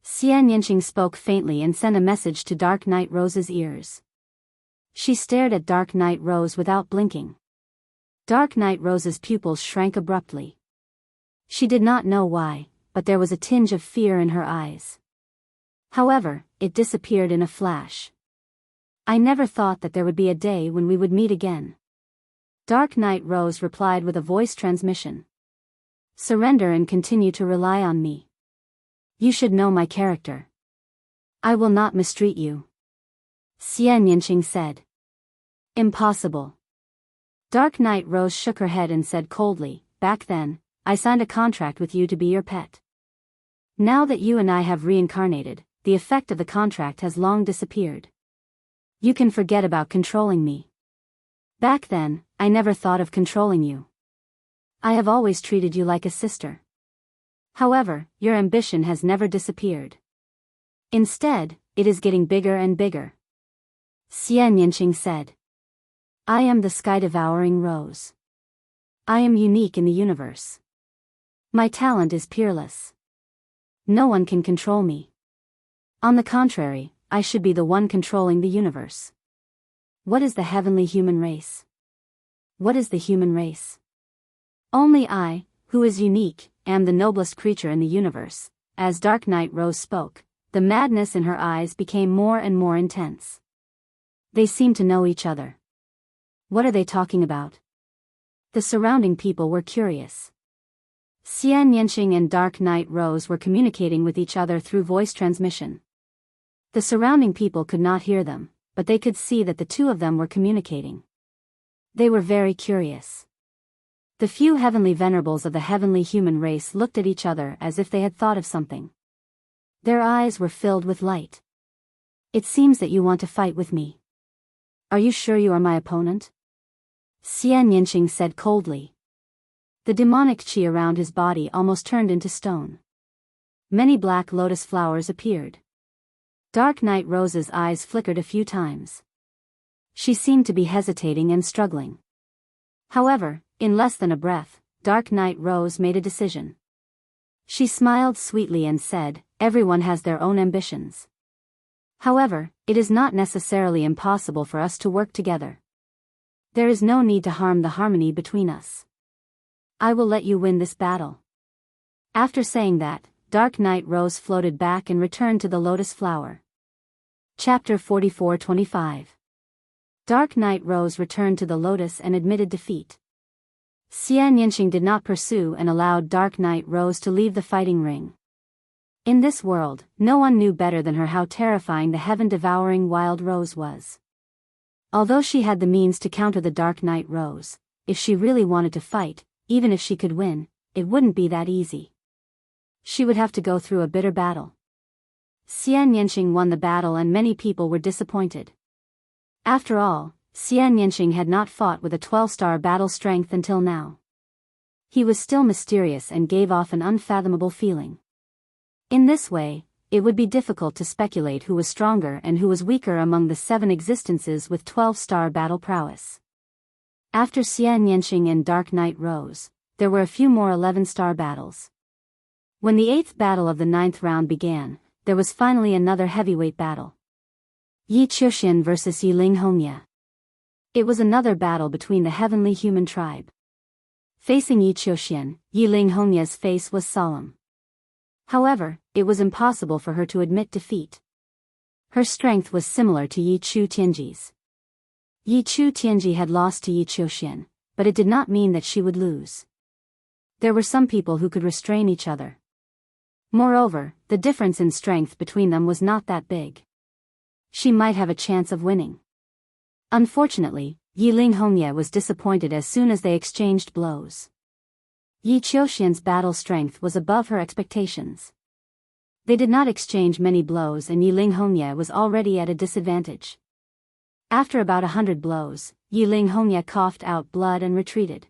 Xian Yanqing spoke faintly and sent a message to Dark Knight Rose's ears. She stared at Dark Knight Rose without blinking. Dark Knight Rose's pupils shrank abruptly. She did not know why, but there was a tinge of fear in her eyes. However, it disappeared in a flash. I never thought that there would be a day when we would meet again. Dark Knight Rose replied with a voice transmission. Surrender and continue to rely on me. You should know my character. I will not mistreat you. Xian Yanqing said. Impossible. Dark Knight Rose shook her head and said coldly, back then, I signed a contract with you to be your pet. Now that you and I have reincarnated, the effect of the contract has long disappeared. You can forget about controlling me. Back then, I never thought of controlling you. I have always treated you like a sister. However, your ambition has never disappeared. Instead, it is getting bigger and bigger. Enchanting said. I am the sky-devouring rose. I am unique in the universe. My talent is peerless. No one can control me. On the contrary, I should be the one controlling the universe. What is the heavenly human race? What is the human race? Only I, who is unique, am the noblest creature in the universe. As Dark Knight Rose spoke, the madness in her eyes became more and more intense. They seemed to know each other. What are they talking about? The surrounding people were curious. Enchanting and Dark Knight Rose were communicating with each other through voice transmission. The surrounding people could not hear them, but they could see that the two of them were communicating. They were very curious. The few heavenly venerables of the heavenly human race looked at each other as if they had thought of something. Their eyes were filled with light. It seems that you want to fight with me. Are you sure you are my opponent? Enchanting said coldly. The demonic chi around his body almost turned into stone. Many black lotus flowers appeared. Dark Knight Rose's eyes flickered a few times. She seemed to be hesitating and struggling. However, in less than a breath, Dark Knight Rose made a decision. She smiled sweetly and said, everyone has their own ambitions. However, it is not necessarily impossible for us to work together. There is no need to harm the harmony between us. I will let you win this battle. After saying that, Dark Knight Rose floated back and returned to the lotus flower. Chapter 44-25. Dark Knight Rose returned to the lotus and admitted defeat. Enchanting did not pursue and allowed Dark Knight Rose to leave the fighting ring. In this world, no one knew better than her how terrifying the heaven-devouring wild rose was. Although she had the means to counter the Dark Knight Rose, if she really wanted to fight, even if she could win, it wouldn't be that easy. She would have to go through a bitter battle. Enchanting won the battle and many people were disappointed. After all, Enchanting had not fought with a 12-star battle strength until now. He was still mysterious and gave off an unfathomable feeling. In this way, it would be difficult to speculate who was stronger and who was weaker among the 7 existences with 12-star battle prowess. After Enchanting and Dark Knight Rose, there were a few more 11-star battles. When the 8th battle of the 9th round began, there was finally another heavyweight battle. Yi Qiuxian vs. Yiling Hongye. It was another battle between the heavenly human tribe. Facing Yi Qiuxian, Yiling Hongye's face was solemn. However, it was impossible for her to admit defeat. Her strength was similar to Yi Qiuxian's. Yi Qiuxian had lost to Yi Qiuxian, but it did not mean that she would lose. There were some people who could restrain each other. Moreover, the difference in strength between them was not that big. She might have a chance of winning. Unfortunately, Yiling Hongye was disappointed as soon as they exchanged blows. Yi Qiuxian's battle strength was above her expectations. They did not exchange many blows and Yiling Hongye was already at a disadvantage. After about 100 blows, Yiling Hongye coughed out blood and retreated.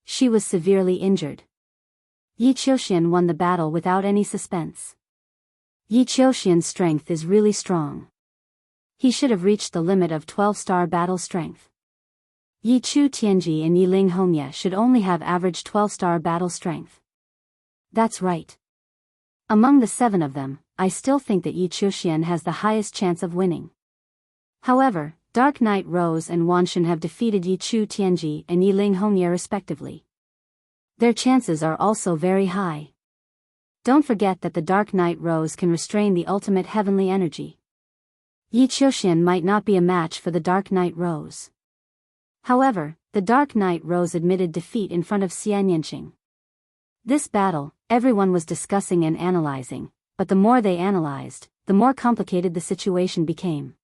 She was severely injured. Yi Qiuxian won the battle without any suspense. Yi Qiuxian's strength is really strong. He should have reached the limit of 12-star battle strength. Yi Qiuxian and Yiling Hongye should only have average 12-star battle strength. That's right. Among the 7 of them, I still think that Yi Qiuxian has the highest chance of winning. However, Dark Knight Rose and Wanshan have defeated Yi Qiuxian and Yiling Hongye respectively. Their chances are also very high. Don't forget that the Dark Knight Rose can restrain the ultimate heavenly energy. Yi Qiuxian might not be a match for the Dark Knight Rose. However, the Dark Knight Rose admitted defeat in front of Enchanting. This battle, everyone was discussing and analyzing, but the more they analyzed, the more complicated the situation became.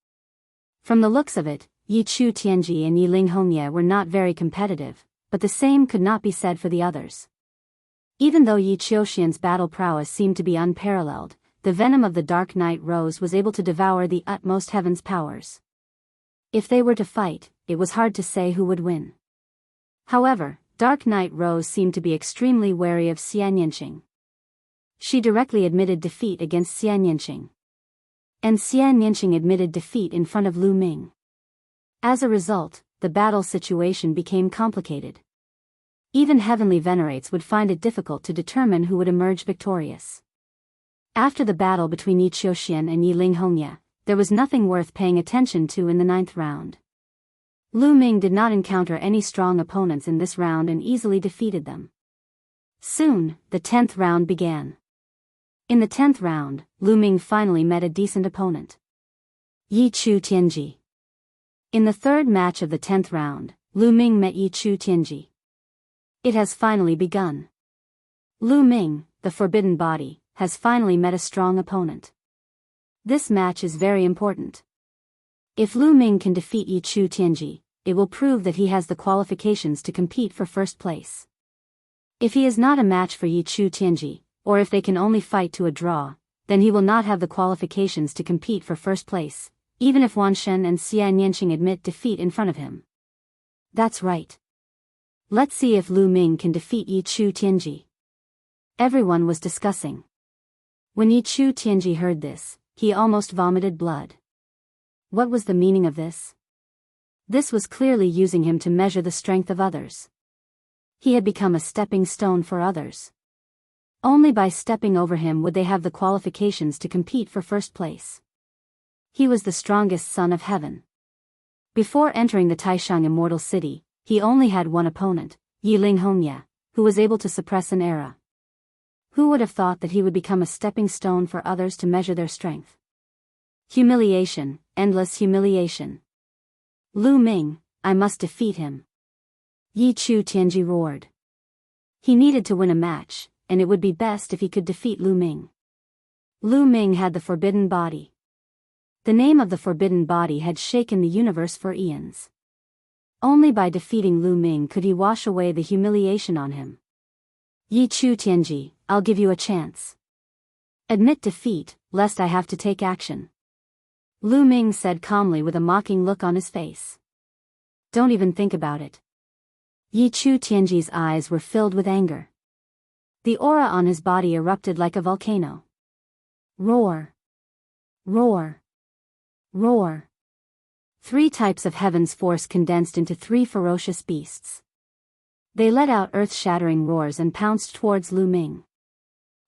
From the looks of it, Yi Qiuxian and Yiling Hongye were not very competitive, but the same could not be said for the others. Even though Yi Qiuxian's battle prowess seemed to be unparalleled, the venom of the Dark Knight Rose was able to devour the utmost heaven's powers. If they were to fight, it was hard to say who would win. However, Dark Knight Rose seemed to be extremely wary of Xianyinqing. She directly admitted defeat against Xianyinqing. And Xianyinqing admitted defeat in front of Lu Ming. As a result, the battle situation became complicated. Even heavenly venerates would find it difficult to determine who would emerge victorious. After the battle between Yi Qiuxian and Yi Linghongye, there was nothing worth paying attention to in the 9th round. Lu Ming did not encounter any strong opponents in this round and easily defeated them. Soon, the 10th round began. In the 10th round, Lu Ming finally met a decent opponent. Yi Chu Tianji. In the 3rd match of the 10th round, Lu Ming met Yi Chu Tianji. It has finally begun. Lu Ming, the Forbidden Body, has finally met a strong opponent. This match is very important. If Lu Ming can defeat Yi Chu Tianji, it will prove that he has the qualifications to compete for first place. If he is not a match for Yi Chu Tianji, or if they can only fight to a draw, then he will not have the qualifications to compete for first place, even if Wan Shen and Xianyinqing admit defeat in front of him. That's right. Let's see if Lu Ming can defeat Yi Chu Tianji. Everyone was discussing. When Yi Chu Tianji heard this, he almost vomited blood. What was the meaning of this? This was clearly using him to measure the strength of others. He had become a stepping stone for others. Only by stepping over him would they have the qualifications to compete for first place. He was the strongest son of heaven. Before entering the Taishang Immortal City, he only had one opponent, Yi Linghongye, who was able to suppress an era. Who would have thought that he would become a stepping stone for others to measure their strength? Humiliation, endless humiliation. Lu Ming, I must defeat him. Yi Chu Tianji roared. He needed to win a match, and it would be best if he could defeat Lu Ming. Lu Ming had the Forbidden Body. The name of the Forbidden Body had shaken the universe for eons. Only by defeating Lu Ming could he wash away the humiliation on him. Yi Chu Tianji, I'll give you a chance. Admit defeat, lest I have to take action. Lu Ming said calmly with a mocking look on his face. Don't even think about it. Yi Chu Tianji's eyes were filled with anger. The aura on his body erupted like a volcano. Roar! Roar! Roar! 3 types of heaven's force condensed into 3 ferocious beasts. They let out earth-shattering roars and pounced towards Lu Ming.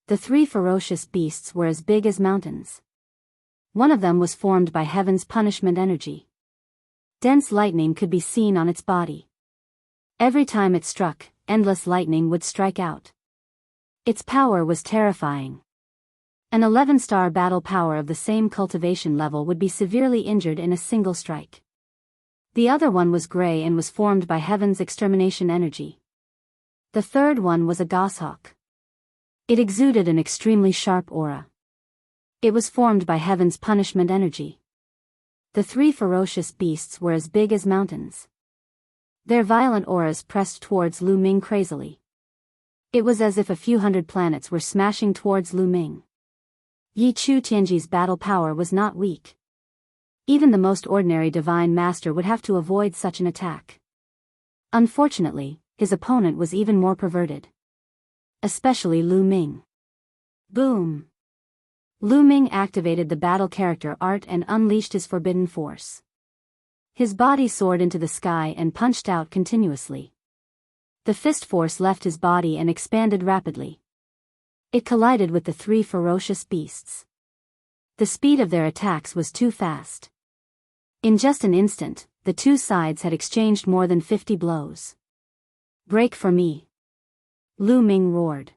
The 3 ferocious beasts were as big as mountains. One of them was formed by heaven's punishment energy. Dense lightning could be seen on its body. Every time it struck, endless lightning would strike out. Its power was terrifying. An 11-star battle power of the same cultivation level would be severely injured in a single strike. The other one was gray and was formed by heaven's extermination energy. The third one was a goshawk. It exuded an extremely sharp aura. It was formed by heaven's punishment energy. The 3 ferocious beasts were as big as mountains. Their violent auras pressed towards Lu Ming crazily. It was as if a few hundred planets were smashing towards Lu Ming. Yi Chu Tianji's battle power was not weak. Even the most ordinary divine master would have to avoid such an attack. Unfortunately, his opponent was even more perverted. Especially Lu Ming. Boom! Lu Ming activated the battle character art and unleashed his forbidden force. His body soared into the sky and punched out continuously. The fist force left his body and expanded rapidly. It collided with the 3 ferocious beasts. The speed of their attacks was too fast. In just an instant, the 2 sides had exchanged more than 50 blows. Break for me! Lu Ming roared.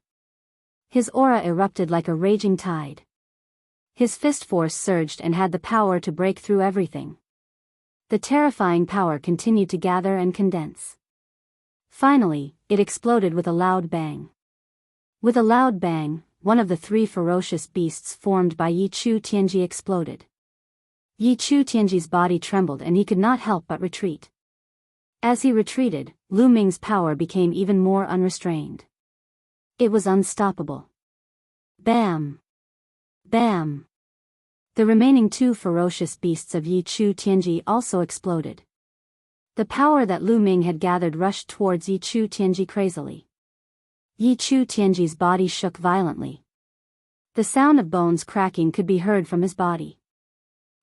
His aura erupted like a raging tide. His fist force surged and had the power to break through everything. The terrifying power continued to gather and condense. Finally, it exploded with a loud bang. With a loud bang, one of the 3 ferocious beasts formed by Yi Chu Tianji exploded. Yi Chu Tianji's body trembled and he could not help but retreat. As he retreated, Lu Ming's power became even more unrestrained. It was unstoppable. Bam! Bam! The remaining 2 ferocious beasts of Yi Chu Tianji also exploded. The power that Lu Ming had gathered rushed towards Yi Chu Tianji crazily. Yi Chu Tianji's body shook violently. The sound of bones cracking could be heard from his body.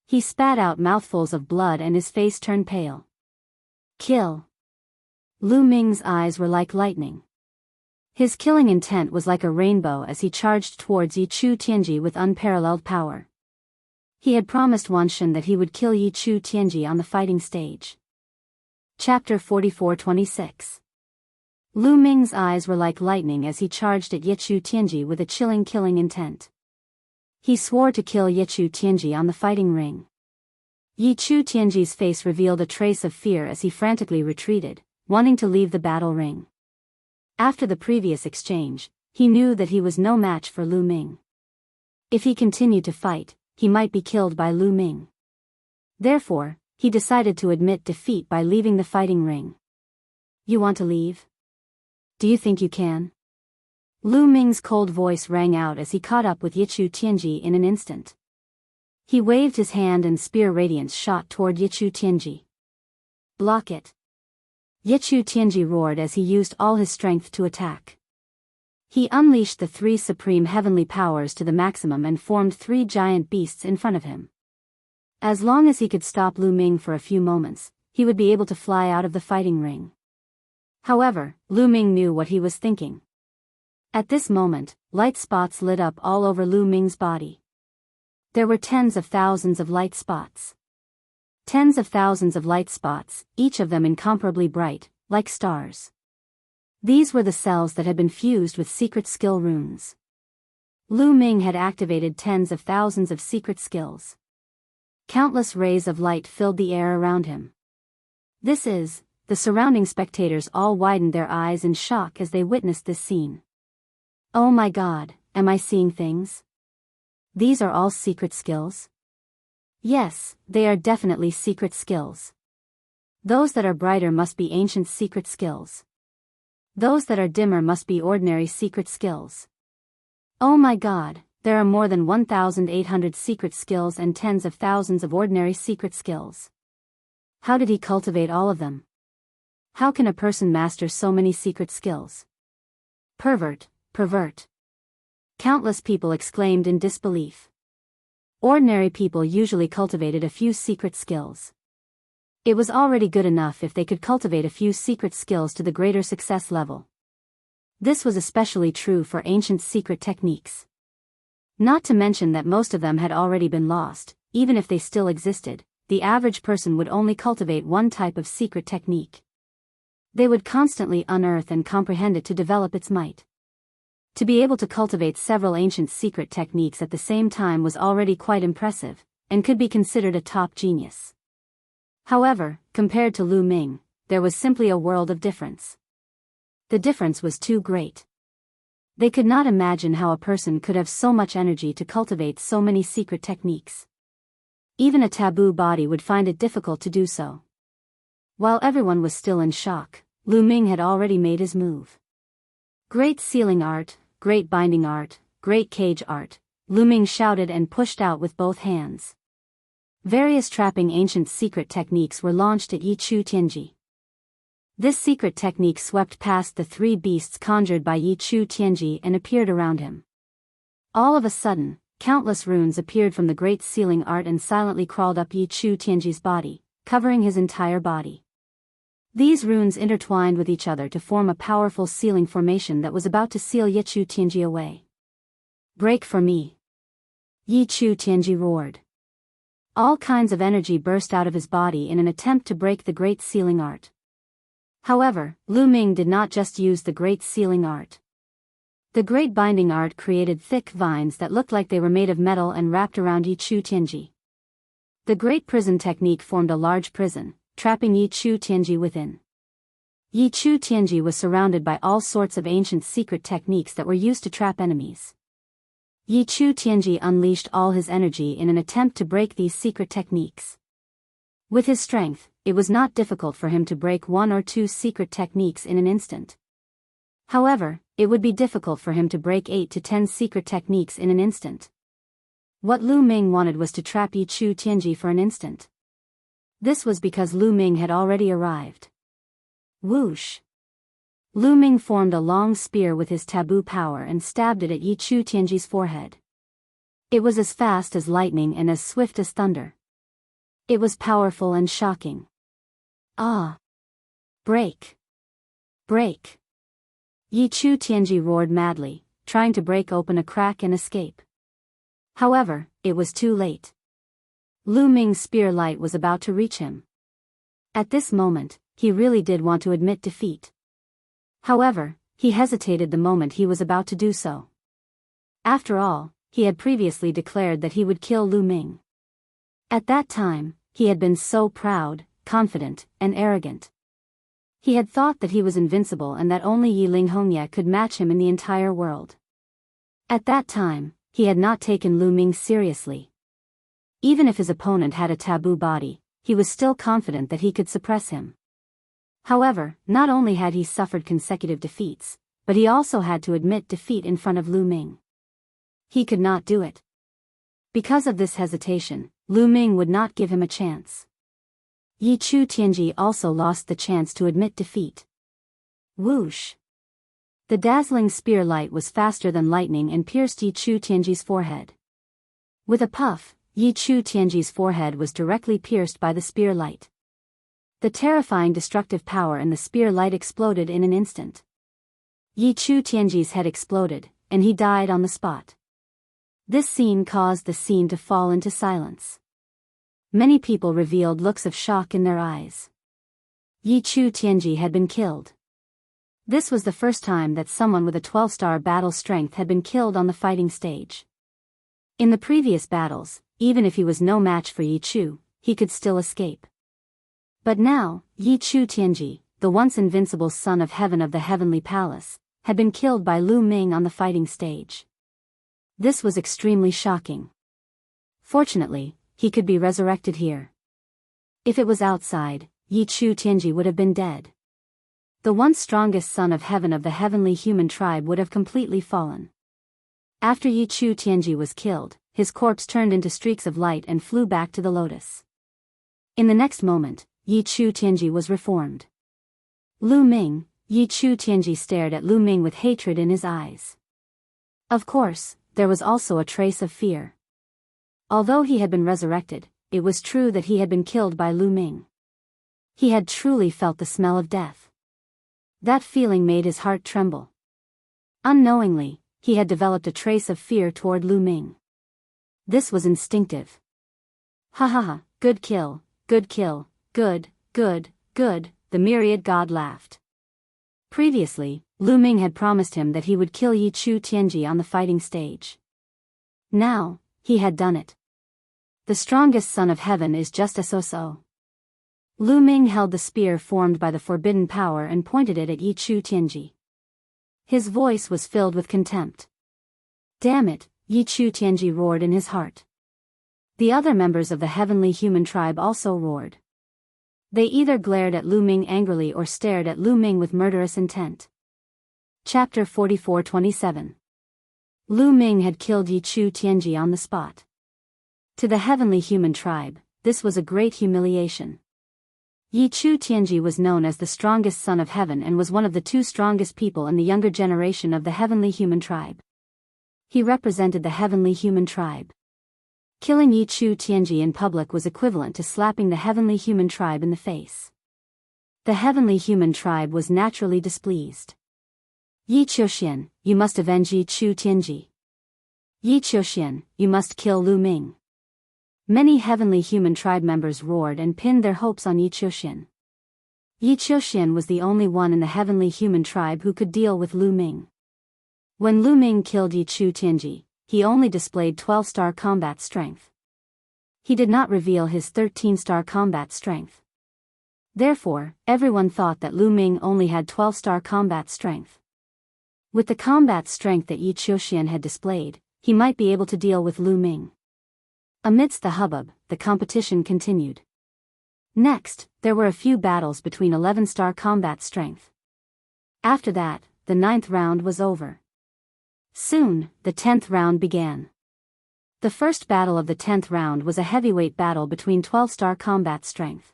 He spat out mouthfuls of blood and his face turned pale. Kill. Lu Ming's eyes were like lightning. His killing intent was like a rainbow as he charged towards Yi Chu Tianji with unparalleled power. He had promised Wanshan that he would kill Yi Chu Tianji on the fighting stage. Chapter 44-26. Lu Ming's eyes were like lightning as he charged at Yi Chu Tianji with a chilling killing intent. He swore to kill Yi Chu Tianji on the fighting ring. Yi Chu Tianji's face revealed a trace of fear as he frantically retreated, wanting to leave the battle ring. After the previous exchange, he knew that he was no match for Lu Ming. If he continued to fight, he might be killed by Lu Ming. Therefore, he decided to admit defeat by leaving the fighting ring. You want to leave? Do you think you can? Lu Ming's cold voice rang out as he caught up with Yi Chu Tianji in an instant. He waved his hand and spear radiance shot toward Yi Chu Tianji. Block it. Yi Chu Tianji roared as he used all his strength to attack. He unleashed the three supreme heavenly powers to the maximum and formed three giant beasts in front of him. As long as he could stop Lu Ming for a few moments, he would be able to fly out of the fighting ring. However, Lu Ming knew what he was thinking. At this moment, light spots lit up all over Lu Ming's body. There were tens of thousands of light spots. Tens of thousands of light spots, each of them incomparably bright, like stars. These were the cells that had been fused with secret skill runes. Lu Ming had activated tens of thousands of secret skills. Countless rays of light filled the air around him. The surrounding spectators all widened their eyes in shock as they witnessed this scene. Oh my God, am I seeing things? These are all secret skills? Yes, they are definitely secret skills. Those that are brighter must be ancient secret skills. Those that are dimmer must be ordinary secret skills. Oh my God, there are more than 1,800 secret skills and tens of thousands of ordinary secret skills. How did he cultivate all of them? How can a person master so many secret skills? Pervert. Countless people exclaimed in disbelief. Ordinary people usually cultivated a few secret skills. It was already good enough if they could cultivate a few secret skills to the greater success level. This was especially true for ancient secret techniques. Not to mention that most of them had already been lost. Even if they still existed, the average person would only cultivate one type of secret technique. They would constantly unearth and comprehend it to develop its might. To be able to cultivate several ancient secret techniques at the same time was already quite impressive, and could be considered a top genius. However, compared to Lu Ming, there was simply a world of difference. The difference was too great. They could not imagine how a person could have so much energy to cultivate so many secret techniques. Even a taboo body would find it difficult to do so. While everyone was still in shock, Lu Ming had already made his move. Great sealing art, great binding art, great cage art, Lu Ming shouted and pushed out with both hands. Various trapping ancient secret techniques were launched at Yi Chu Tianji. This secret technique swept past the three beasts conjured by Yi Chu Tianji and appeared around him. All of a sudden, countless runes appeared from the great sealing art and silently crawled up Yi Chu Tianji's body, covering his entire body. These runes intertwined with each other to form a powerful sealing formation that was about to seal Yi Chu Tianji away. Break for me! Yi Chu Tianji roared. All kinds of energy burst out of his body in an attempt to break the great sealing art. However, Lu Ming did not just use the great sealing art. The great binding art created thick vines that looked like they were made of metal and wrapped around Yi Chu Tianji. The great prison technique formed a large prison, trapping Yi Chu Tianji within. Yi Chu Tianji was surrounded by all sorts of ancient secret techniques that were used to trap enemies. Yi Chu Tianji unleashed all his energy in an attempt to break these secret techniques. With his strength, it was not difficult for him to break one or two secret techniques in an instant. However, it would be difficult for him to break 8 to 10 secret techniques in an instant. What Lu Ming wanted was to trap Yi Chu Tianji for an instant. This was because Lu Ming had already arrived. Whoosh! Lu Ming formed a long spear with his taboo power and stabbed it at Yi Chu Tianji's forehead. It was as fast as lightning and as swift as thunder. It was powerful and shocking. Ah! Break! Break! Yi Chu Tianji roared madly, trying to break open a crack and escape. However, it was too late. Lu Ming's spear light was about to reach him. At this moment, he really did want to admit defeat. However, he hesitated the moment he was about to do so. After all, he had previously declared that he would kill Lu Ming. At that time, he had been so proud, confident, and arrogant. He had thought that he was invincible and that only Yi Ling Hongye could match him in the entire world. At that time, he had not taken Lu Ming seriously. Even if his opponent had a taboo body, he was still confident that he could suppress him. However, not only had he suffered consecutive defeats, but he also had to admit defeat in front of Lu Ming. He could not do it. Because of this hesitation, Lu Ming would not give him a chance. Yi Chu Tianji also lost the chance to admit defeat. Whoosh! The dazzling spear light was faster than lightning and pierced Yi Chu Tianji's forehead. With a puff, Yi Chu Tianji's forehead was directly pierced by the spear light. The terrifying destructive power in the spear light exploded in an instant. Yi Chu Tianji's head exploded, and he died on the spot. This scene caused the scene to fall into silence. Many people revealed looks of shock in their eyes. Yi Chu Tianji had been killed. This was the first time that someone with a 12-star battle strength had been killed on the fighting stage. In the previous battles, even if he was no match for Yi Chu, he could still escape. But now, Yi Chu Tianji, the once invincible son of heaven of the heavenly palace, had been killed by Lu Ming on the fighting stage. This was extremely shocking. Fortunately, he could be resurrected here. If it was outside, Yi Chu Tianji would have been dead. The once strongest son of heaven of the heavenly human tribe would have completely fallen. After Yi Chu Tianji was killed, his corpse turned into streaks of light and flew back to the lotus. In the next moment, Yi Chu Tianji was reformed. Lu Ming, Yi Chu Tianji stared at Lu Ming with hatred in his eyes. Of course, there was also a trace of fear. Although he had been resurrected, it was true that he had been killed by Lu Ming. He had truly felt the smell of death. That feeling made his heart tremble. Unknowingly, he had developed a trace of fear toward Lu Ming. This was instinctive. Ha ha ha, good kill, good kill, good, good, good, the myriad god laughed. Previously, Lu Ming had promised him that he would kill Yi Chu Tianji on the fighting stage. Now, he had done it. The strongest son of heaven is just a so-so. Lu Ming held the spear formed by the forbidden power and pointed it at Yi Chu Tianji. His voice was filled with contempt. Damn it, Yi Chu Tianji roared in his heart. The other members of the heavenly human tribe also roared. They either glared at Lu Ming angrily or stared at Lu Ming with murderous intent. Chapter 44-27. Lu Ming had killed Yi Chu Tianji on the spot. To the heavenly human tribe, this was a great humiliation. Yi Chu Tianji was known as the strongest son of heaven and was one of the two strongest people in the younger generation of the heavenly human tribe. He represented the heavenly human tribe. Killing Yi Chu Tianji in public was equivalent to slapping the heavenly human tribe in the face. The heavenly human tribe was naturally displeased. Yi Qiuxian, you must avenge Yi Chu Tianji. Yi Qiuxian, you must kill Lu Ming. Many heavenly human tribe members roared and pinned their hopes on Yi Qiuxian. Yi Qiuxian was the only one in the heavenly human tribe who could deal with Lu Ming. When Lu Ming killed Yi Chu Tianji, he only displayed 12-star combat strength. He did not reveal his 13-star combat strength. Therefore, everyone thought that Lu Ming only had 12-star combat strength. With the combat strength that Yi Qiuxian had displayed, he might be able to deal with Lu Ming. Amidst the hubbub, the competition continued. Next, there were a few battles between 11-star combat strength. After that, the 9th round was over. Soon, the 10th round began. The first battle of the 10th round was a heavyweight battle between 12-star combat strength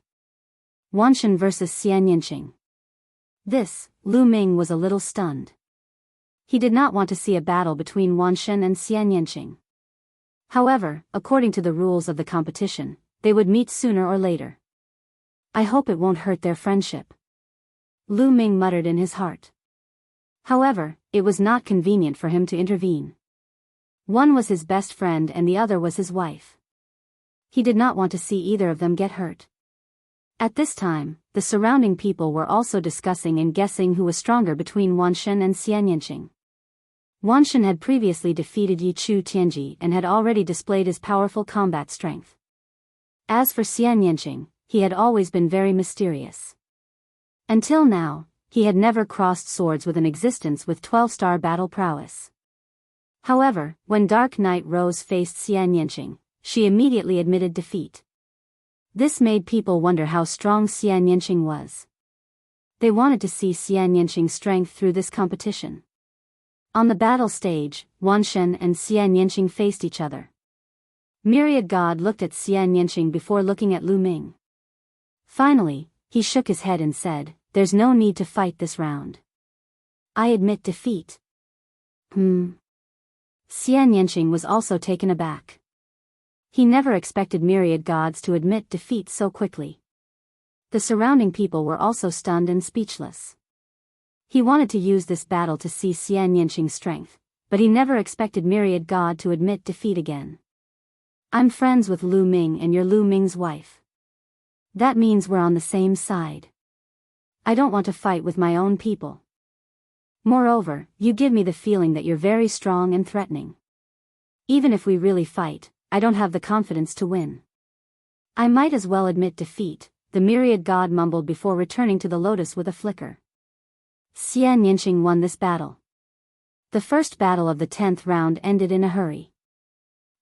Wanshan versus Xianyinqing. This, Lu Ming was a little stunned. He did not want to see a battle between Wanshan and Xianyinqing. However, according to the rules of the competition, they would meet sooner or later. I hope it won't hurt their friendship, Lu Ming muttered in his heart. However, it was not convenient for him to intervene. One was his best friend and the other was his wife. He did not want to see either of them get hurt. At this time, the surrounding people were also discussing and guessing who was stronger between Wanshan and Xianyinqing. Wanshan had previously defeated Yichu Tianji and had already displayed his powerful combat strength. As for Xianyinqing, he had always been very mysterious. Until now, he had never crossed swords with an existence with 12-star battle prowess. However, when Dark Knight Rose faced Xianyinqing, she immediately admitted defeat. This made people wonder how strong Xianyinqing was. They wanted to see Xianyinqing's strength through this competition. On the battle stage, Wanshan and Xianyinqing faced each other. Myriad God looked at Xianyinqing before looking at Lu Ming. Finally, he shook his head and said, "There's no need to fight this round. I admit defeat." Xianyinqing was also taken aback. He never expected Myriad Gods to admit defeat so quickly. The surrounding people were also stunned and speechless. He wanted to use this battle to see Xianyinqing's strength, but he never expected Myriad God to admit defeat again. "I'm friends with Lu Ming and you're Lu Ming's wife. That means we're on the same side. I don't want to fight with my own people. Moreover, you give me the feeling that you're very strong and threatening. Even if we really fight, I don't have the confidence to win. I might as well admit defeat," the Myriad God mumbled before returning to the lotus with a flicker. Xianyinqing won this battle. The first battle of the 10th round ended in a hurry.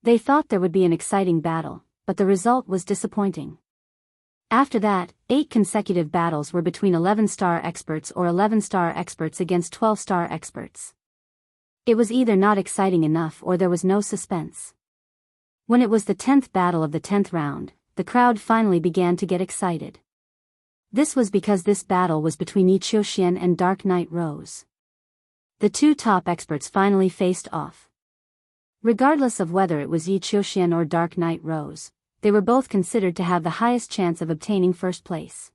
They thought there would be an exciting battle, but the result was disappointing. After that, 8 consecutive battles were between 11-star experts or 11-star experts against 12-star experts. It was either not exciting enough or there was no suspense. When it was the 10th battle of the 10th round, the crowd finally began to get excited. This was because this battle was between Yi Qiuxian and Dark Knight Rose. The two top experts finally faced off. Regardless of whether it was Yi Qiuxian or Dark Knight Rose, they were both considered to have the highest chance of obtaining first place.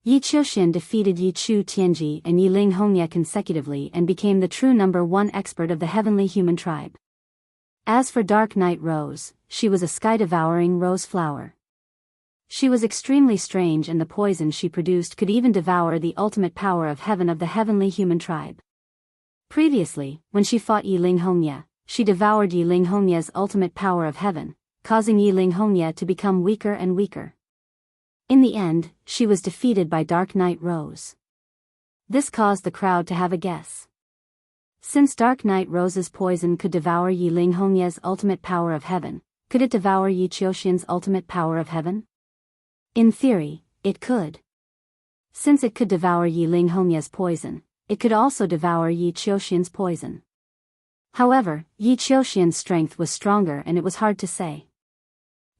Yi Qiuxian defeated Yichu Tianji and Yi Ling Hongye consecutively and became the true number 1 expert of the heavenly human tribe. As for Dark Knight Rose, she was a sky-devouring rose flower. She was extremely strange and the poison she produced could even devour the ultimate power of heaven of the heavenly human tribe. Previously, when she fought Yi Ling Hongye, she devoured Yi Ling Hongye's ultimate power of heaven, causing Yi Ling Hongye to become weaker and weaker. In the end, she was defeated by Dark Knight Rose. This caused the crowd to have a guess. Since Dark Knight Rose's poison could devour Yi Ling Hongye's ultimate power of heaven, could it devour Yi Qiuxian's ultimate power of heaven? In theory, it could. Since it could devour Yi Ling Hongye's poison, it could also devour Yi Qiuxian's poison. However, Yi Qiuxian's strength was stronger and it was hard to say.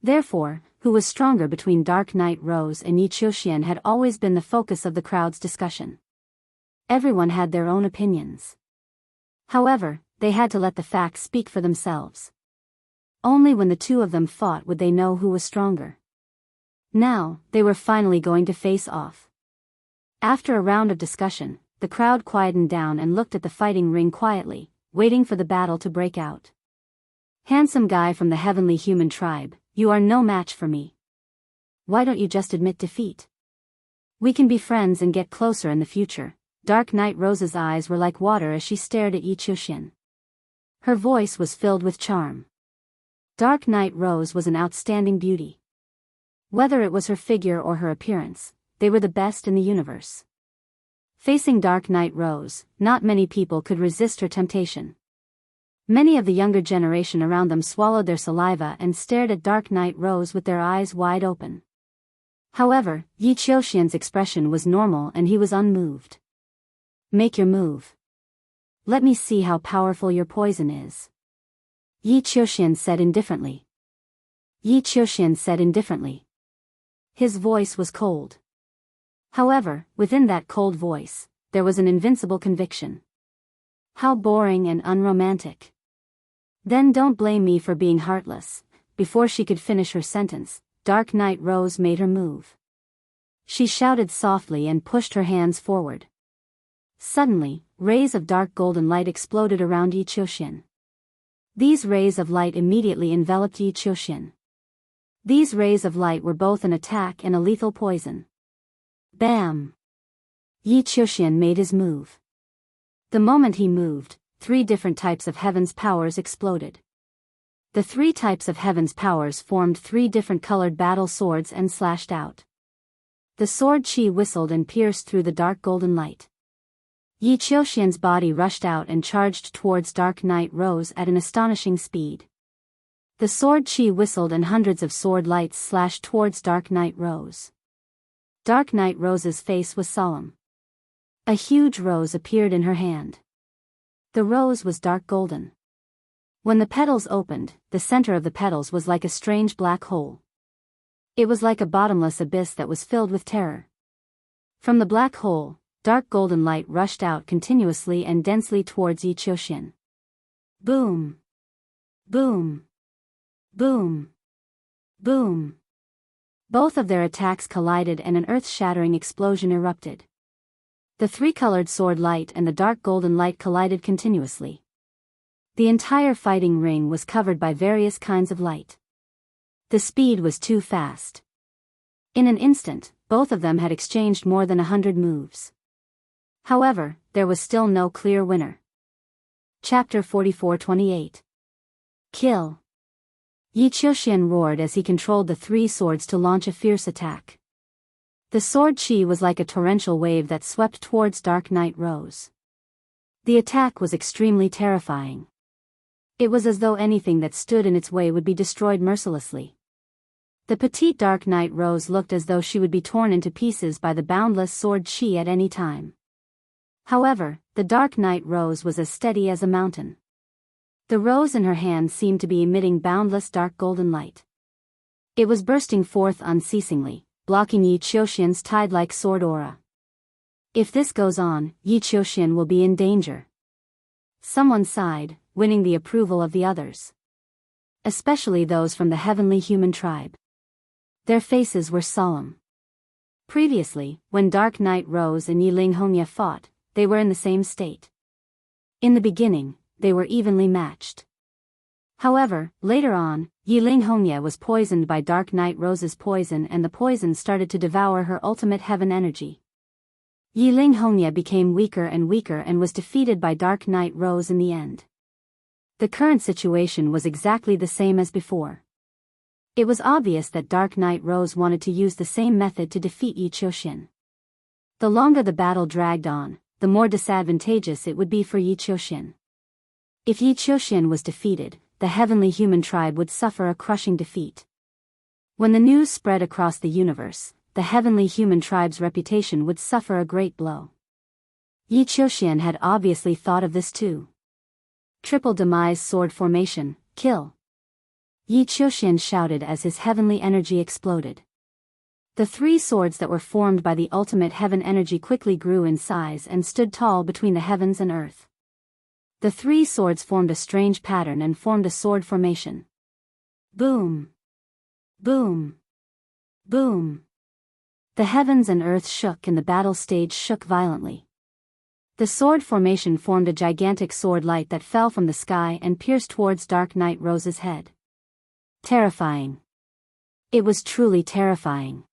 Therefore, who was stronger between Dark Knight Rose and Yi Qiuxian had always been the focus of the crowd's discussion. Everyone had their own opinions. However, they had to let the facts speak for themselves. Only when the two of them fought would they know who was stronger. Now, they were finally going to face off. After a round of discussion, the crowd quietened down and looked at the fighting ring quietly, waiting for the battle to break out. "Handsome guy from the heavenly human tribe, you are no match for me. Why don't you just admit defeat? We can be friends and get closer in the future." Dark Knight Rose's eyes were like water as she stared at Yi Qiuxian. Her voice was filled with charm. Dark Knight Rose was an outstanding beauty. Whether it was her figure or her appearance, they were the best in the universe. Facing Dark Knight Rose, not many people could resist her temptation. Many of the younger generation around them swallowed their saliva and stared at Dark Knight Rose with their eyes wide open. However, Yi Qiuxian's expression was normal and he was unmoved. "Make your move. Let me see how powerful your poison is." Yi Qiuxian said indifferently. Yi Qiuxian said indifferently. His voice was cold. However, within that cold voice, there was an invincible conviction. How boring and unromantic. Then don't blame me for being heartless. Before she could finish her sentence, Dark Knight Rose made her move. She shouted softly and pushed her hands forward. Suddenly, rays of dark golden light exploded around Yi Qiuxian. These rays of light immediately enveloped Yi Qiuxian. These rays of light were both an attack and a lethal poison. Bam! Yi Qiuxian made his move. The moment he moved, 3 different types of heaven's powers exploded. The 3 types of heaven's powers formed 3 different colored battle swords and slashed out. The sword chi whistled and pierced through the dark golden light. Yi Qiuxian's body rushed out and charged towards Dark Knight Rose at an astonishing speed. The sword chi whistled and hundreds of sword lights slashed towards Dark Knight Rose. Dark Knight Rose's face was solemn. A huge rose appeared in her hand. The rose was dark golden. When the petals opened, the center of the petals was like a strange black hole. It was like a bottomless abyss that was filled with terror. From the black hole, dark golden light rushed out continuously and densely towards Yi Qiuxian. Boom! Boom! Boom! Boom! Both of their attacks collided and an earth-shattering explosion erupted. The 3-colored sword light and the dark golden light collided continuously. The entire fighting ring was covered by various kinds of light. The speed was too fast. In an instant, both of them had exchanged more than 100 moves. However, there was still no clear winner. Chapter 44-28. Kill. Yi Qiuxian roared as he controlled the 3 swords to launch a fierce attack. The sword chi was like a torrential wave that swept towards Dark Knight Rose. The attack was extremely terrifying. It was as though anything that stood in its way would be destroyed mercilessly. The petite Dark Knight Rose looked as though she would be torn into pieces by the boundless sword chi at any time. However, the Dark Knight Rose was as steady as a mountain. The rose in her hand seemed to be emitting boundless dark golden light. It was bursting forth unceasingly, blocking Yi Qiuxian's tide-like sword aura. If this goes on, Yi Qiuxian will be in danger. Someone sighed, winning the approval of the others. Especially those from the heavenly human tribe. Their faces were solemn. Previously, when Dark Knight Rose and Yi Linghongye fought, they were in the same state. In the beginning, they were evenly matched. However, later on, Yi Linghongye was poisoned by Dark Knight Rose's poison and the poison started to devour her ultimate heaven energy. Yi Linghongye became weaker and was defeated by Dark Knight Rose in the end. The current situation was exactly the same as before. It was obvious that Dark Knight Rose wanted to use the same method to defeat Yi Qiuxian. The longer the battle dragged on, the more disadvantageous it would be for Yi Qiuxian. If Yi Qiuxian was defeated, the heavenly human tribe would suffer a crushing defeat. When the news spread across the universe, the heavenly human tribe's reputation would suffer a great blow. Yi Qiuxian had obviously thought of this too. Triple demise sword formation, kill. Yi Qiuxian shouted as his heavenly energy exploded. The 3 swords that were formed by the ultimate heaven energy quickly grew in size and stood tall between the heavens and earth. The 3 swords formed a strange pattern and formed a sword formation. Boom! Boom! Boom! The heavens and earth shook and the battle stage shook violently. The sword formation formed a gigantic sword light that fell from the sky and pierced towards Dark Knight Rose's head. Terrifying. It was truly terrifying.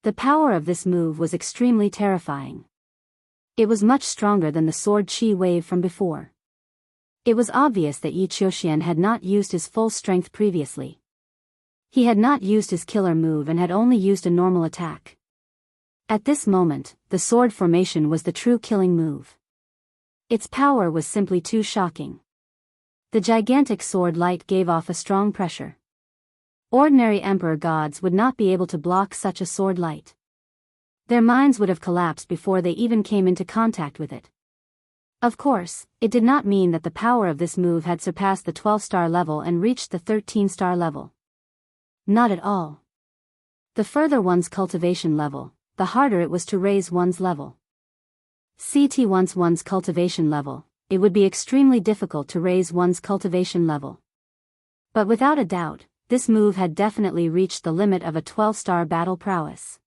The power of this move was extremely terrifying. It was much stronger than the sword chi wave from before. It was obvious that Yi Qiuxian had not used his full strength previously. He had not used his killer move and had only used a normal attack. At this moment, the sword formation was the true killing move. Its power was simply too shocking. The gigantic sword light gave off a strong pressure. Ordinary emperor gods would not be able to block such a sword light. Their minds would have collapsed before they even came into contact with it. Of course, it did not mean that the power of this move had surpassed the 12-star level and reached the 13-star level. Not at all. The further one's cultivation level, the harder it was to raise one's level. Once one's cultivation level, it would be extremely difficult to raise one's cultivation level. But without a doubt, this move had definitely reached the limit of a 12-star battle prowess.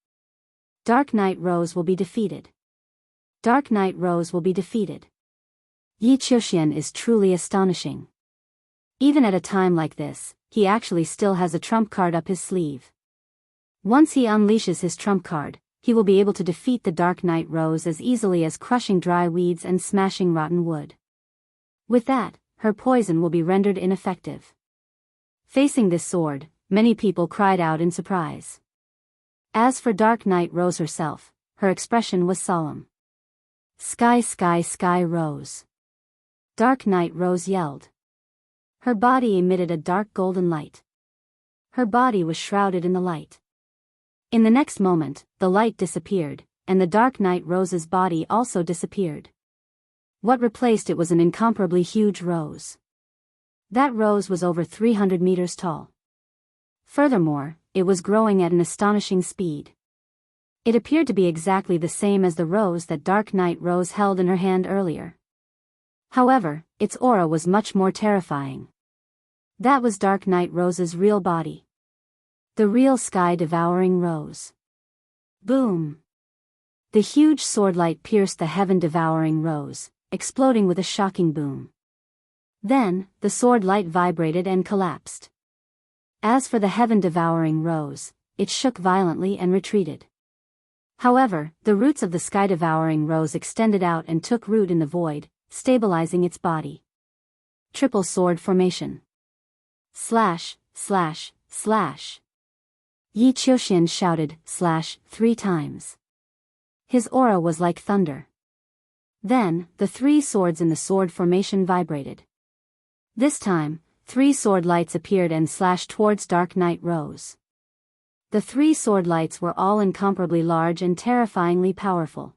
Dark Knight Rose will be defeated. Dark Knight Rose will be defeated. Yi Qiuxian is truly astonishing. Even at a time like this, he actually still has a trump card up his sleeve. Once he unleashes his trump card, he will be able to defeat the Dark Knight Rose as easily as crushing dry weeds and smashing rotten wood. With that, her poison will be rendered ineffective. Facing this sword, many people cried out in surprise. As for Dark Knight Rose herself, her expression was solemn. Sky, sky, sky Rose. Dark Knight Rose yelled. Her body emitted a dark golden light. Her body was shrouded in the light. In the next moment, the light disappeared, and the Dark Knight Rose's body also disappeared. What replaced it was an incomparably huge rose. That rose was over 300 meters tall. Furthermore, it was growing at an astonishing speed. It appeared to be exactly the same as the rose that Dark Knight Rose held in her hand earlier. However, its aura was much more terrifying. That was Dark Knight Rose's real body. The real sky-devouring rose. Boom! The huge swordlight pierced the heaven-devouring rose, exploding with a shocking boom. Then, the swordlight vibrated and collapsed. As for the heaven-devouring rose, it shook violently and retreated. However, the roots of the sky-devouring rose extended out and took root in the void, stabilizing its body. Triple sword formation. Slash, slash, slash. Yi Qiuxian shouted, slash, 3 times. His aura was like thunder. Then, the 3 swords in the sword formation vibrated. This time, 3 sword lights appeared and slashed towards Dark Knight Rose. The 3 sword lights were all incomparably large and terrifyingly powerful.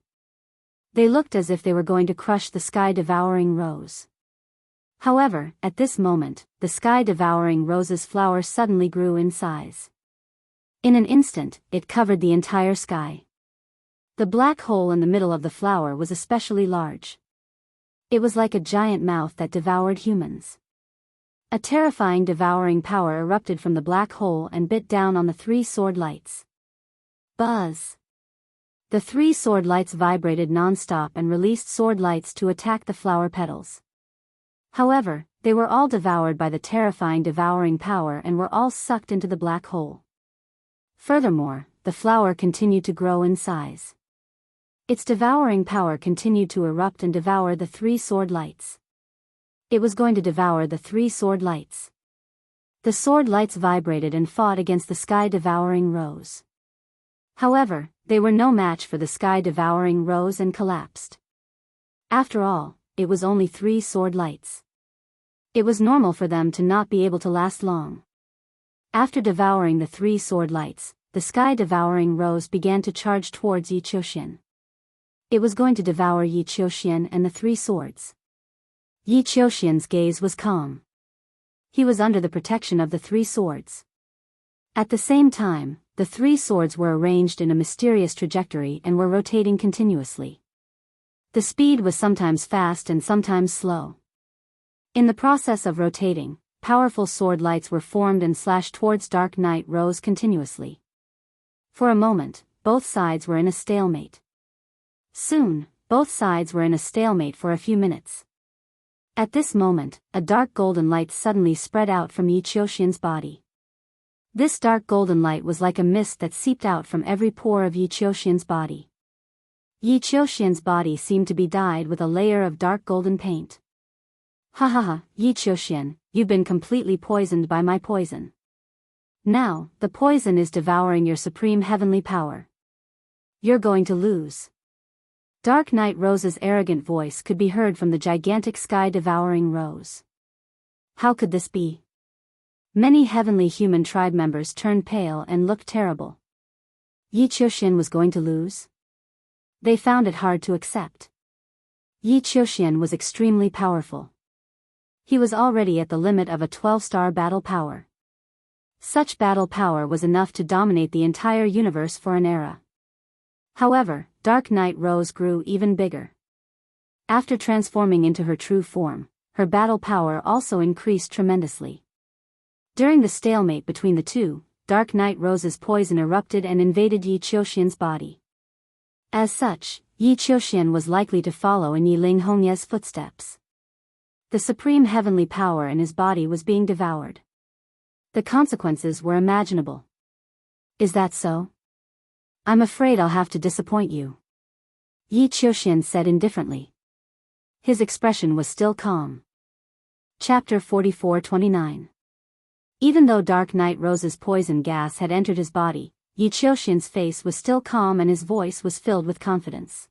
They looked as if they were going to crush the sky-devouring rose. However, at this moment, the sky-devouring rose's flower suddenly grew in size. In an instant, it covered the entire sky. The black hole in the middle of the flower was especially large. It was like a giant mouth that devoured humans. A terrifying devouring power erupted from the black hole and bit down on the 3 sword lights. Buzz! The 3 sword lights vibrated non-stop and released sword lights to attack the flower petals. However, they were all devoured by the terrifying devouring power and were all sucked into the black hole. Furthermore, the flower continued to grow in size. Its devouring power continued to erupt and devour the 3 sword lights. It was going to devour the 3 sword lights. The sword lights vibrated and fought against the sky-devouring rose. However, they were no match for the sky-devouring rose and collapsed. After all, it was only 3 sword lights. It was normal for them to not be able to last long. After devouring the 3 sword lights, the sky-devouring rose began to charge towards Yi Qiuxian. It was going to devour Yi Qiuxian and the 3 swords. Yi Qiuxian's gaze was calm. He was under the protection of the 3 swords. At the same time, the 3 swords were arranged in a mysterious trajectory and were rotating continuously. The speed was sometimes fast and sometimes slow. In the process of rotating, powerful sword lights were formed and slashed towards Dark Knight Rose continuously. For a moment, both sides were in a stalemate. Soon, both sides were in a stalemate for a few minutes. At this moment, a dark golden light suddenly spread out from Yi Qiuxian's body. This dark golden light was like a mist that seeped out from every pore of Yi Qiuxian's body. Yi Qiuxian's body seemed to be dyed with a layer of dark golden paint. Ha ha ha, Yi Qiuxian, you've been completely poisoned by my poison. Now, the poison is devouring your supreme heavenly power. You're going to lose. Dark Knight Rose's arrogant voice could be heard from the gigantic sky-devouring rose. How could this be? Many heavenly human tribe members turned pale and looked terrible. Yi Qiuxian was going to lose? They found it hard to accept. Yi Qiuxian was extremely powerful. He was already at the limit of a 12-star battle power. Such battle power was enough to dominate the entire universe for an era. However, Dark Knight Rose grew even bigger. After transforming into her true form, her battle power also increased tremendously. During the stalemate between the two, Dark Knight Rose's poison erupted and invaded Yi Qiuxian's body. As such, Yi Qiuxian was likely to follow in Yi Ling Hongye's footsteps. The supreme heavenly power in his body was being devoured. The consequences were imaginable. Is that so? I'm afraid I'll have to disappoint you, Yi Qiuxian said indifferently. His expression was still calm. Chapter 44-29. Even though Dark Knight Rose's poison gas had entered his body, Yi Qiuxian's face was still calm and his voice was filled with confidence.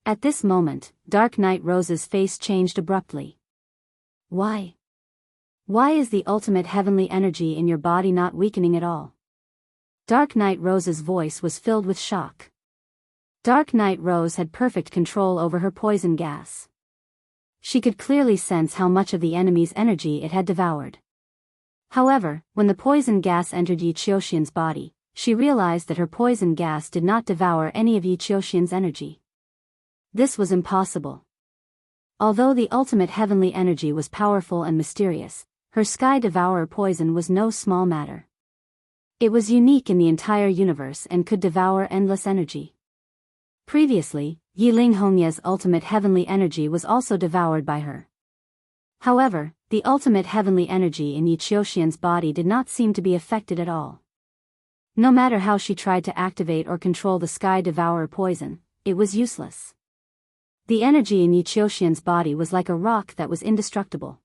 At this moment, Dark Knight Rose's face changed abruptly. Why? Why is the ultimate heavenly energy in your body not weakening at all? Dark Knight Rose's voice was filled with shock. Dark Knight Rose had perfect control over her poison gas. She could clearly sense how much of the enemy's energy it had devoured. However, when the poison gas entered Yi Qiuxian's body, she realized that her poison gas did not devour any of Yi Qiuxian's energy. This was impossible. Although the ultimate heavenly energy was powerful and mysterious, her Sky Devourer poison was no small matter. It was unique in the entire universe and could devour endless energy. Previously, Yi Ling Hongye's ultimate heavenly energy was also devoured by her. However, the ultimate heavenly energy in Yi Qiuxian's body did not seem to be affected at all. No matter how she tried to activate or control the Sky Devourer poison, it was useless. The energy in Yi Qiuxian's body was like a rock that was indestructible.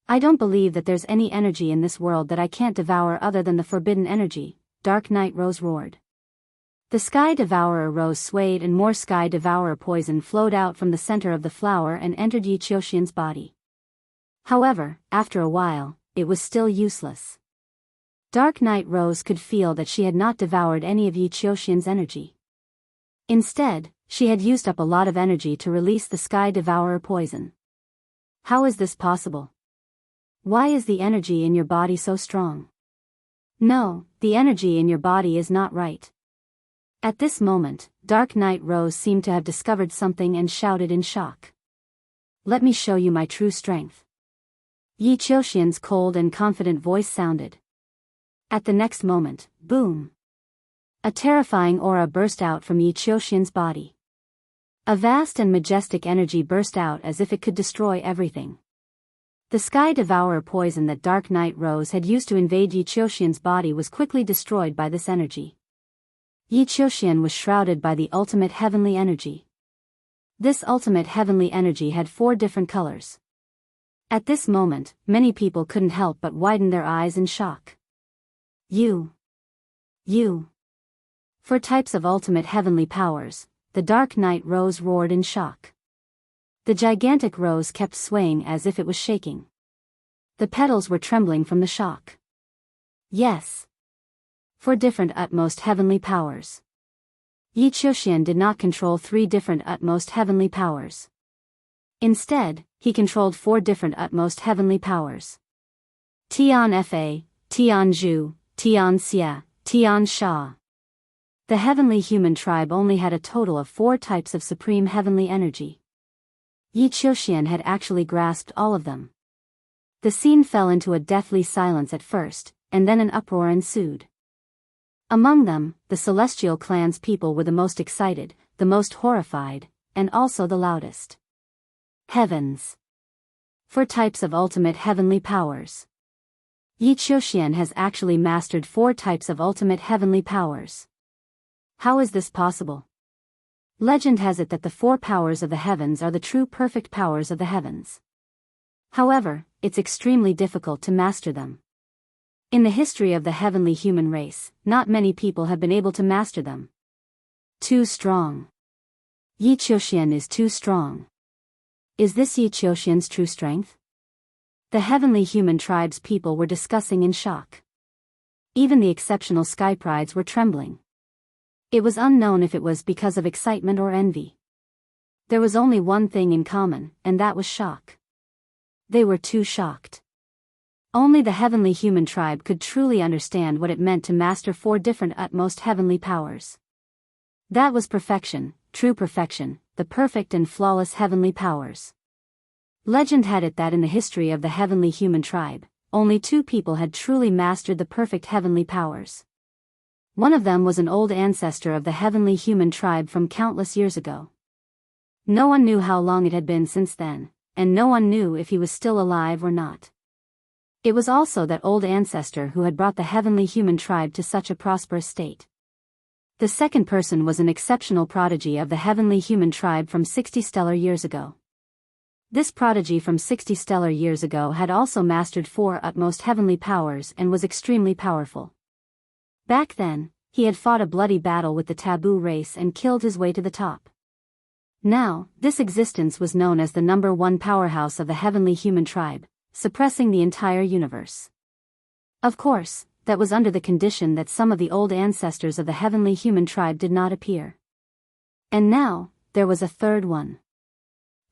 I don't believe that there's any energy in this world that I can't devour other than the forbidden energy, Dark Knight Rose roared. The Sky Devourer rose swayed and more Sky Devourer poison flowed out from the center of the flower and entered Yi Qiuxian's body. However, after a while, it was still useless. Dark Knight Rose could feel that she had not devoured any of Yi Qiuxian's energy. Instead, she had used up a lot of energy to release the Sky Devourer poison. How is this possible? Why is the energy in your body so strong? No, the energy in your body is not right. At this moment, Dark Knight Rose seemed to have discovered something and shouted in shock. Let me show you my true strength. Yi Qiuxian's cold and confident voice sounded. At the next moment, boom! A terrifying aura burst out from Yi Qiuxian's body. A vast and majestic energy burst out as if it could destroy everything. The Sky Devourer poison that Dark Knight Rose had used to invade Yi Qiuxian's body was quickly destroyed by this energy. Yi Qiuxian was shrouded by the ultimate heavenly energy. This ultimate heavenly energy had 4 different colors. At this moment, many people couldn't help but widen their eyes in shock. You. 4 types of ultimate heavenly powers, the Dark Knight Rose roared in shock. The gigantic rose kept swaying as if it was shaking. The petals were trembling from the shock. Yes. 4 different utmost heavenly powers. Yi Qiuxian did not control 3 different utmost heavenly powers. Instead, he controlled 4 different utmost heavenly powers. Tian Fa, Tian Zhu, Tian Xia, Tian Sha. The heavenly human tribe only had a total of 4 types of supreme heavenly energy. Yi Qiuxian had actually grasped all of them. The scene fell into a deathly silence at first, and then an uproar ensued. Among them, the Celestial Clan's people were the most excited, the most horrified, and also the loudest. Heavens! 4 types of ultimate heavenly powers. Yi Qiuxian has actually mastered 4 types of ultimate heavenly powers. How is this possible? Legend has it that the 4 powers of the heavens are the true perfect powers of the heavens. However, it's extremely difficult to master them. In the history of the heavenly human race, not many people have been able to master them. Too strong. Yi Qiuxian is too strong. Is this Yi Qiuxian's true strength? The heavenly human tribe's people were discussing in shock. Even the exceptional sky prides were trembling. It was unknown if it was because of excitement or envy. There was only one thing in common, and that was shock. They were too shocked. Only the heavenly human tribe could truly understand what it meant to master 4 different utmost heavenly powers. That was perfection, true perfection, the perfect and flawless heavenly powers. Legend had it that in the history of the heavenly human tribe, only 2 people had truly mastered the perfect heavenly powers. One of them was an old ancestor of the heavenly human tribe from countless years ago. No one knew how long it had been since then, and no one knew if he was still alive or not. It was also that old ancestor who had brought the heavenly human tribe to such a prosperous state. The second person was an exceptional prodigy of the heavenly human tribe from 60 stellar years ago. This prodigy from 60 stellar years ago had also mastered 4 utmost heavenly powers and was extremely powerful. Back then, he had fought a bloody battle with the taboo race and killed his way to the top. Now, this existence was known as the number 1 powerhouse of the heavenly human tribe, suppressing the entire universe. Of course, that was under the condition that some of the old ancestors of the heavenly human tribe did not appear. And now, there was a third one.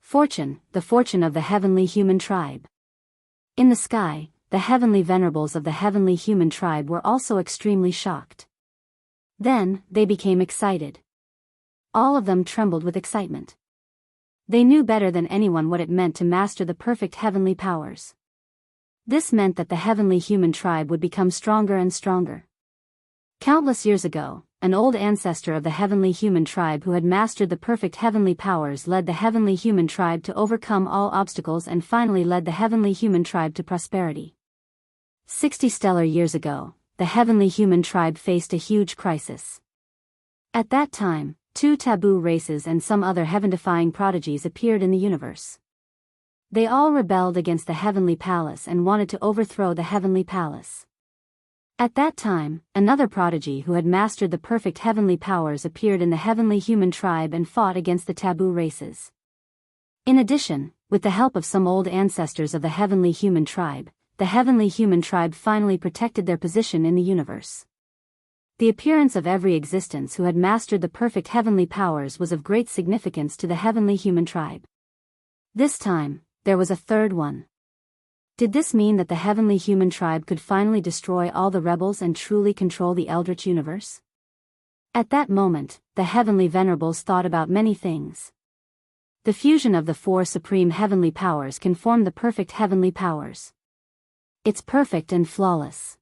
Fortune, the fortune of the heavenly human tribe. In the sky, the heavenly venerables of the heavenly human tribe were also extremely shocked. Then, they became excited. All of them trembled with excitement. They knew better than anyone what it meant to master the perfect heavenly powers. This meant that the heavenly human tribe would become stronger and stronger. Countless years ago, an old ancestor of the heavenly human tribe who had mastered the perfect heavenly powers led the heavenly human tribe to overcome all obstacles and finally led the heavenly human tribe to prosperity. 60 stellar years ago, the heavenly human tribe faced a huge crisis. At that time, 2 taboo races and some other heaven-defying prodigies appeared in the universe. They all rebelled against the heavenly palace and wanted to overthrow the heavenly palace. At that time, another prodigy who had mastered the perfect heavenly powers appeared in the heavenly human tribe and fought against the taboo races. In addition, with the help of some old ancestors of the heavenly human tribe, the heavenly human tribe finally protected their position in the universe. The appearance of every existence who had mastered the perfect heavenly powers was of great significance to the heavenly human tribe. This time, there was a third one. Did this mean that the heavenly human tribe could finally destroy all the rebels and truly control the eldritch universe? At that moment, the heavenly venerables thought about many things. The fusion of the 4 supreme heavenly powers can form the perfect heavenly powers. It's perfect and flawless.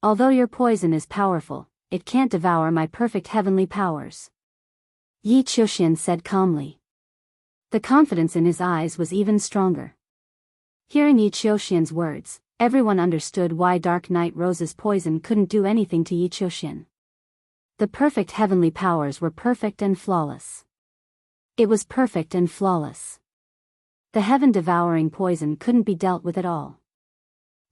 Although your poison is powerful, it can't devour my perfect heavenly powers. Yi Qiuxian said calmly. The confidence in his eyes was even stronger. Hearing Yi Qiuxian's words, everyone understood why Dark Knight Rose's poison couldn't do anything to Yi Qiuxian. The perfect heavenly powers were perfect and flawless. It was perfect and flawless. The heaven-devouring poison couldn't be dealt with at all.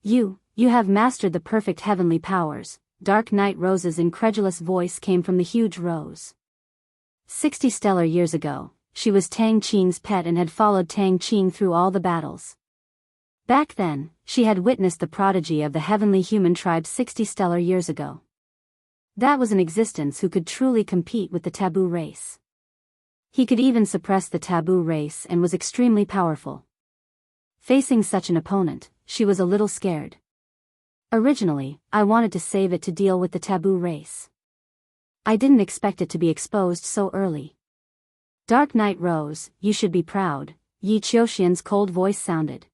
You have mastered the perfect heavenly powers, Dark Knight Rose's incredulous voice came from the huge rose. 60 stellar years ago, she was Tang Qing's pet and had followed Tang Qing through all the battles. Back then, she had witnessed the prodigy of the heavenly human tribe 60 stellar years ago. That was an existence who could truly compete with the taboo race. He could even suppress the taboo race and was extremely powerful. Facing such an opponent, she was a little scared. Originally, I wanted to save it to deal with the taboo race. I didn't expect it to be exposed so early. Dark Knight Rose, you should be proud, Yi Qiuxian's cold voice sounded.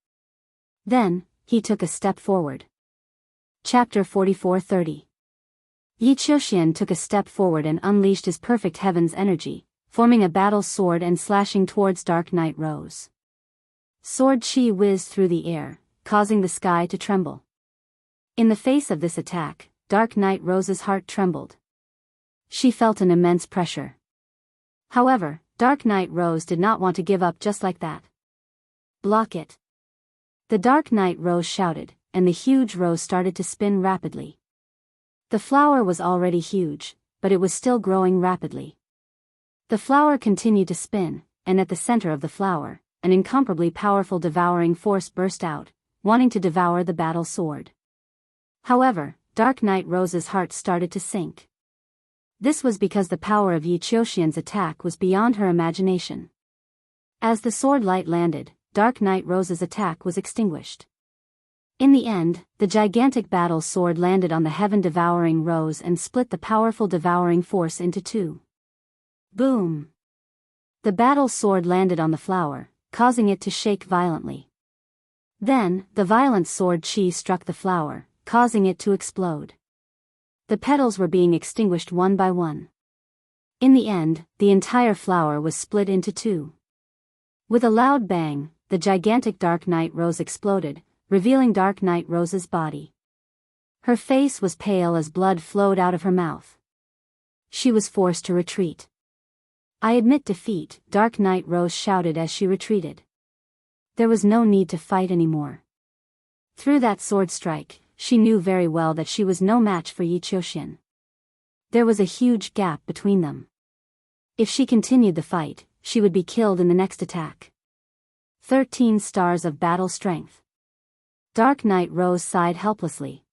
Then, he took a step forward. Chapter 44:30. Yi Qiuxian took a step forward and unleashed his perfect heaven's energy, forming a battle sword and slashing towards Dark Knight Rose. Sword chi whizzed through the air, causing the sky to tremble. In the face of this attack, Dark Knight Rose's heart trembled. She felt an immense pressure. However, Dark Knight Rose did not want to give up just like that. Block it. The Dark Knight Rose shouted, and the huge rose started to spin rapidly. The flower was already huge, but it was still growing rapidly. The flower continued to spin, and at the center of the flower, an incomparably powerful devouring force burst out, wanting to devour the battle sword. However, Dark Knight Rose's heart started to sink. This was because the power of Yi Qiuxian's attack was beyond her imagination. As the sword light landed, Dark Knight Rose's attack was extinguished. In the end, the gigantic battle sword landed on the heaven-devouring rose and split the powerful devouring force into two. Boom! The battle sword landed on the flower, causing it to shake violently. Then, the violent sword chi struck the flower, causing it to explode. The petals were being extinguished one by one. In the end, the entire flower was split into two. With a loud bang, the gigantic Dark Knight Rose exploded, revealing Dark Knight Rose's body. Her face was pale as blood flowed out of her mouth. She was forced to retreat. "I admit defeat," Dark Knight Rose shouted as she retreated. There was no need to fight anymore. Through that sword strike, she knew very well that she was no match for Yi Qiuxian. There was a huge gap between them. If she continued the fight, she would be killed in the next attack. 13 stars of battle strength. Dark Knight Rose sighed helplessly.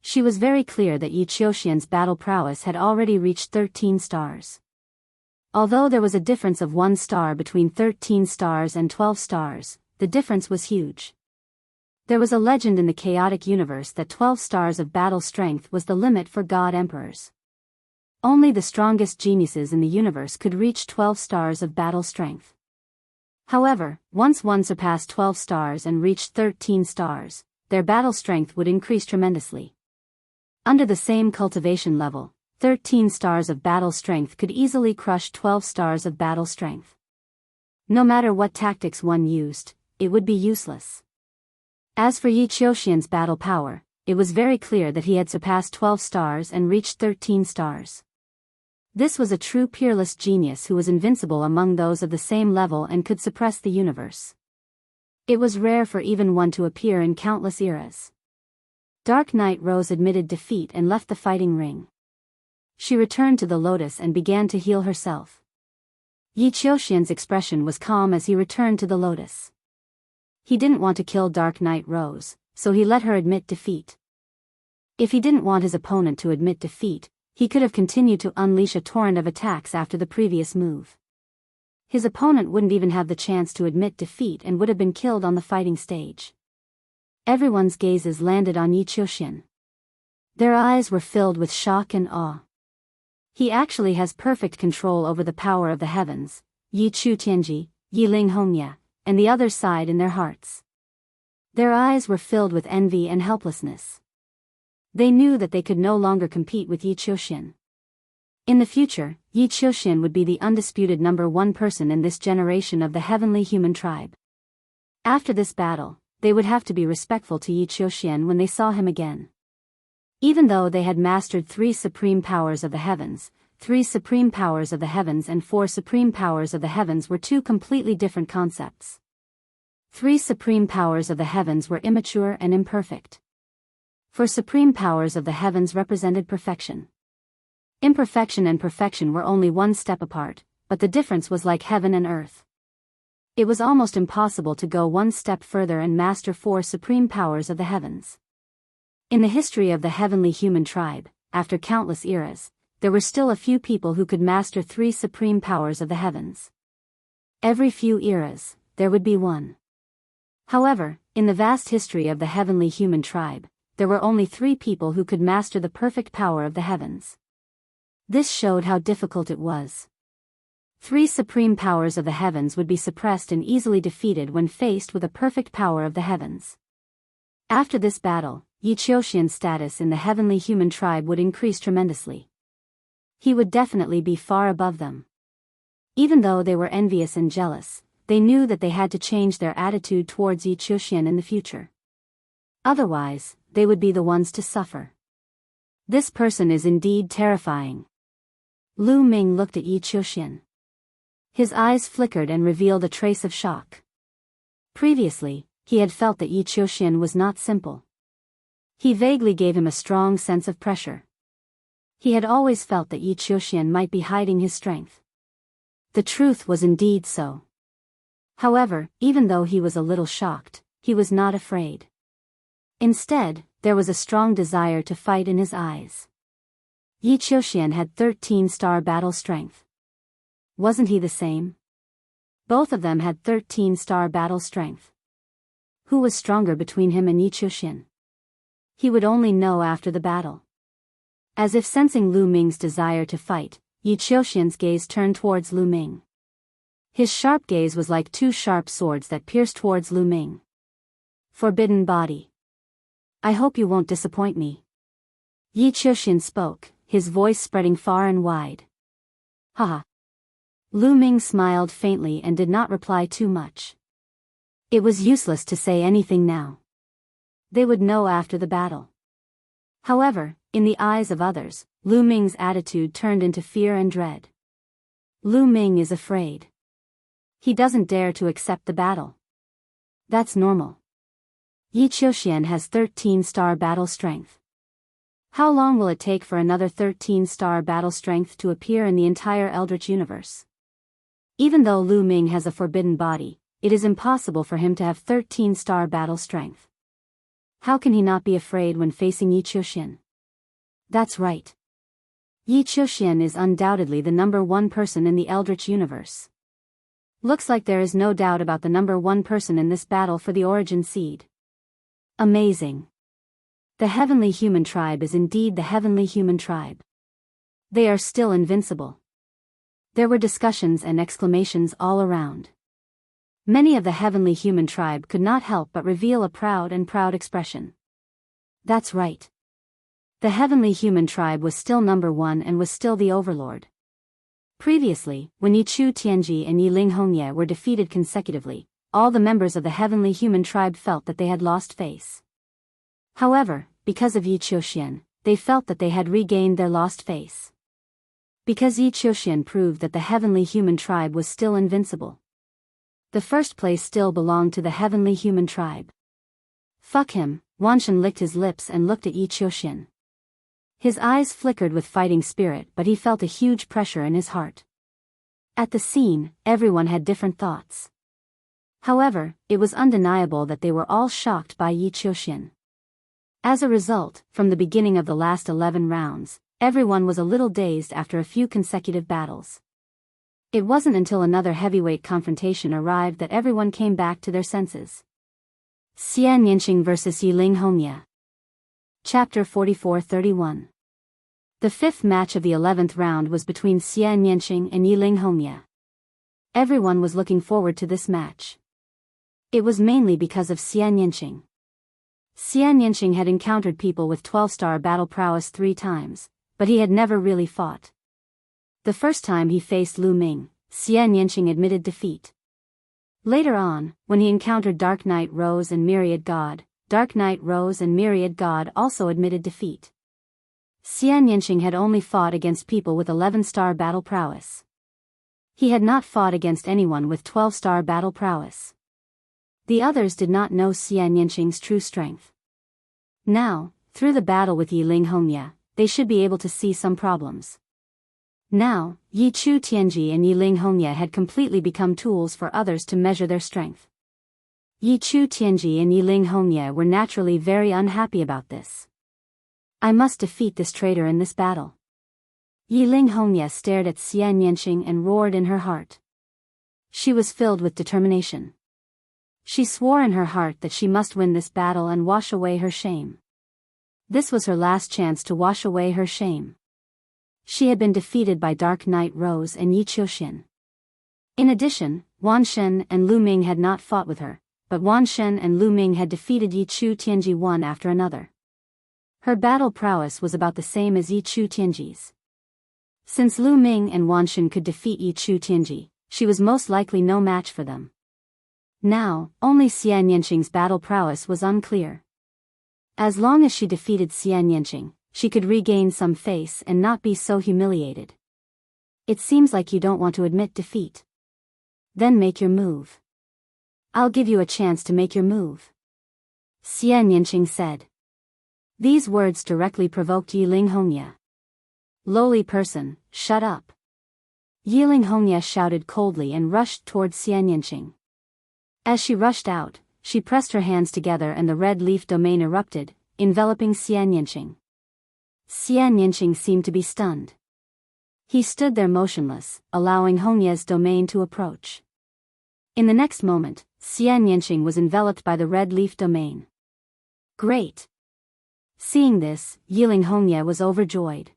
She was very clear that Yi Qiuxian's battle prowess had already reached 13 stars. Although there was a difference of 1 star between 13 stars and 12 stars, the difference was huge. There was a legend in the chaotic universe that 12 stars of battle strength was the limit for god emperors. Only the strongest geniuses in the universe could reach 12 stars of battle strength. However, once one surpassed 12 stars and reached 13 stars, their battle strength would increase tremendously. Under the same cultivation level, 13 stars of battle strength could easily crush 12 stars of battle strength. No matter what tactics one used, it would be useless. As for Yi Qiuxian's battle power, it was very clear that he had surpassed 12 stars and reached 13 stars. This was a true peerless genius who was invincible among those of the same level and could suppress the universe. It was rare for even one to appear in countless eras. Dark Knight Rose admitted defeat and left the fighting ring. She returned to the lotus and began to heal herself. Yi Qiuxian's expression was calm as he returned to the lotus. He didn't want to kill Dark Knight Rose, so he let her admit defeat. If he didn't want his opponent to admit defeat, he could have continued to unleash a torrent of attacks after the previous move. His opponent wouldn't even have the chance to admit defeat and would have been killed on the fighting stage. Everyone's gazes landed on Yi Qiuxian. Their eyes were filled with shock and awe. He actually has perfect control over the power of the heavens, Yi Chu Tianji, Yi Ling Hongya, and the other side in their hearts. Their eyes were filled with envy and helplessness. They knew that they could no longer compete with Yi Qiuxian. In the future, Yi Qiuxian would be the undisputed #1 person in this generation of the heavenly human tribe. After this battle, they would have to be respectful to Yi Qiuxian when they saw him again. Even though they had mastered 3 supreme powers of the heavens, 3 supreme powers of the heavens and 4 supreme powers of the heavens were 2 completely different concepts. 3 supreme powers of the heavens were immature and imperfect. 4 supreme powers of the heavens represented perfection. Imperfection and perfection were only 1 step apart, but the difference was like heaven and earth. It was almost impossible to go 1 step further and master 4 supreme powers of the heavens. In the history of the heavenly human tribe, after countless eras, there were still a few people who could master 3 supreme powers of the heavens. Every few eras, there would be one. However, in the vast history of the heavenly human tribe, there were only 3 people who could master the perfect power of the heavens. This showed how difficult it was. 3 supreme powers of the heavens would be suppressed and easily defeated when faced with a perfect power of the heavens. After this battle, Yi Qiuxian's status in the heavenly human tribe would increase tremendously. He would definitely be far above them. Even though they were envious and jealous, they knew that they had to change their attitude towards Yi Qiuxian in the future. Otherwise, they would be the ones to suffer. This person is indeed terrifying. Lu Ming looked at Yi Qiuxian. His eyes flickered and revealed a trace of shock. Previously, he had felt that Yi Qiuxian was not simple. He vaguely gave him a strong sense of pressure. He had always felt that Yi Qiuxian might be hiding his strength. The truth was indeed so. However, even though he was a little shocked, he was not afraid. Instead, there was a strong desire to fight in his eyes. Yi Qiuxian had 13-star battle strength. Wasn't he the same? Both of them had 13-star battle strength. Who was stronger between him and Yi Qiuxian? He would only know after the battle. As if sensing Lu Ming's desire to fight, Yi Qiuxian's gaze turned towards Lu Ming. His sharp gaze was like two sharp swords that pierced towards Lu Ming. Forbidden body. I hope you won't disappoint me. Yi Qiuxian spoke, his voice spreading far and wide. Haha. Lu Ming smiled faintly and did not reply too much. It was useless to say anything now. They would know after the battle. However, in the eyes of others, Lu Ming's attitude turned into fear and dread. Lu Ming is afraid. He doesn't dare to accept the battle. That's normal. Yi Qiuxian has 13-star battle strength. How long will it take for another 13-star battle strength to appear in the entire Eldritch universe? Even though Lu Ming has a forbidden body, it is impossible for him to have 13-star battle strength. How can he not be afraid when facing Yi Qiuxian? That's right. Yi Qiuxian is undoubtedly the number one person in the Eldritch universe. Looks like there is no doubt about the number one person in this battle for the origin seed. Amazing. The heavenly human tribe is indeed the heavenly human tribe. They are still invincible. There were discussions and exclamations all around. Many of the heavenly human tribe could not help but reveal a proud expression. That's right. The heavenly human tribe was still number one and was still the overlord. Previously, when Yi Chu Tianji and Yi Ling Hongye were defeated consecutively, all the members of the heavenly human tribe felt that they had lost face. However, because of Yi Qiuxian, they felt that they had regained their lost face. Because Yi Qiuxian proved that the heavenly human tribe was still invincible. The first place still belonged to the heavenly human tribe. Fuck him, Wanshan licked his lips and looked at Yi Qiuxian. His eyes flickered with fighting spirit, but he felt a huge pressure in his heart. At the scene, everyone had different thoughts. However, it was undeniable that they were all shocked by Yi Qiuxian. As a result, from the beginning of the last 11 rounds, everyone was a little dazed after a few consecutive battles. It wasn't until another heavyweight confrontation arrived that everyone came back to their senses. Xian Yinqing vs Yi Ling Hongye. Chapter 44-31. The fifth match of the 11th round was between Xian Yinqing and Yi Ling Hongye. Everyone was looking forward to this match. It was mainly because of Xian Yinqing. Xian Yinqing had encountered people with 12-star battle prowess 3 times, but he had never really fought. The first time he faced Lu Ming, Xian Yinqing admitted defeat. Later on, when he encountered Dark Knight Rose and Myriad God, Dark Knight Rose and Myriad God also admitted defeat. Xian Yinqing had only fought against people with 11-star battle prowess. He had not fought against anyone with 12-star battle prowess. The others did not know Xian Yinqing's true strength. Now, through the battle with Yi Ling Hongye, they should be able to see some problems. Now, Yi Chu Tianji and Yi Ling Hongye had completely become tools for others to measure their strength. Yi Chu Tianji and Yi Ling Hongye were naturally very unhappy about this. I must defeat this traitor in this battle. Yi Ling Hongye stared at Xian Yinqing and roared in her heart. She was filled with determination. She swore in her heart that she must win this battle and wash away her shame. This was her last chance to wash away her shame. She had been defeated by Dark Knight Rose and Yi Qiuxian. In addition, Wan Shen and Lu Ming had not fought with her, but Wan Shen and Lu Ming had defeated Yi Chu Tianji one after another. Her battle prowess was about the same as Yi Chu Tianji's. Since Lu Ming and Wan Shen could defeat Yi Chu Tianji, she was most likely no match for them. Now, only Xian Yinqing's battle prowess was unclear. As long as she defeated Xian Yinqing, she could regain some face and not be so humiliated. It seems like you don't want to admit defeat. Then make your move. I'll give you a chance to make your move. Xian Yinqing said. These words directly provoked Yi Ling Hongye. Lowly person, shut up. Yi Ling Hongye shouted coldly and rushed towards Xian Yinqing. As she rushed out, she pressed her hands together and the red leaf domain erupted, enveloping Xian Yinqing. Xian Yinqing seemed to be stunned. He stood there motionless, allowing Hongye's domain to approach. In the next moment, Xianyinxing was enveloped by the red leaf domain. Great! Seeing this, Yiling Hongye was overjoyed.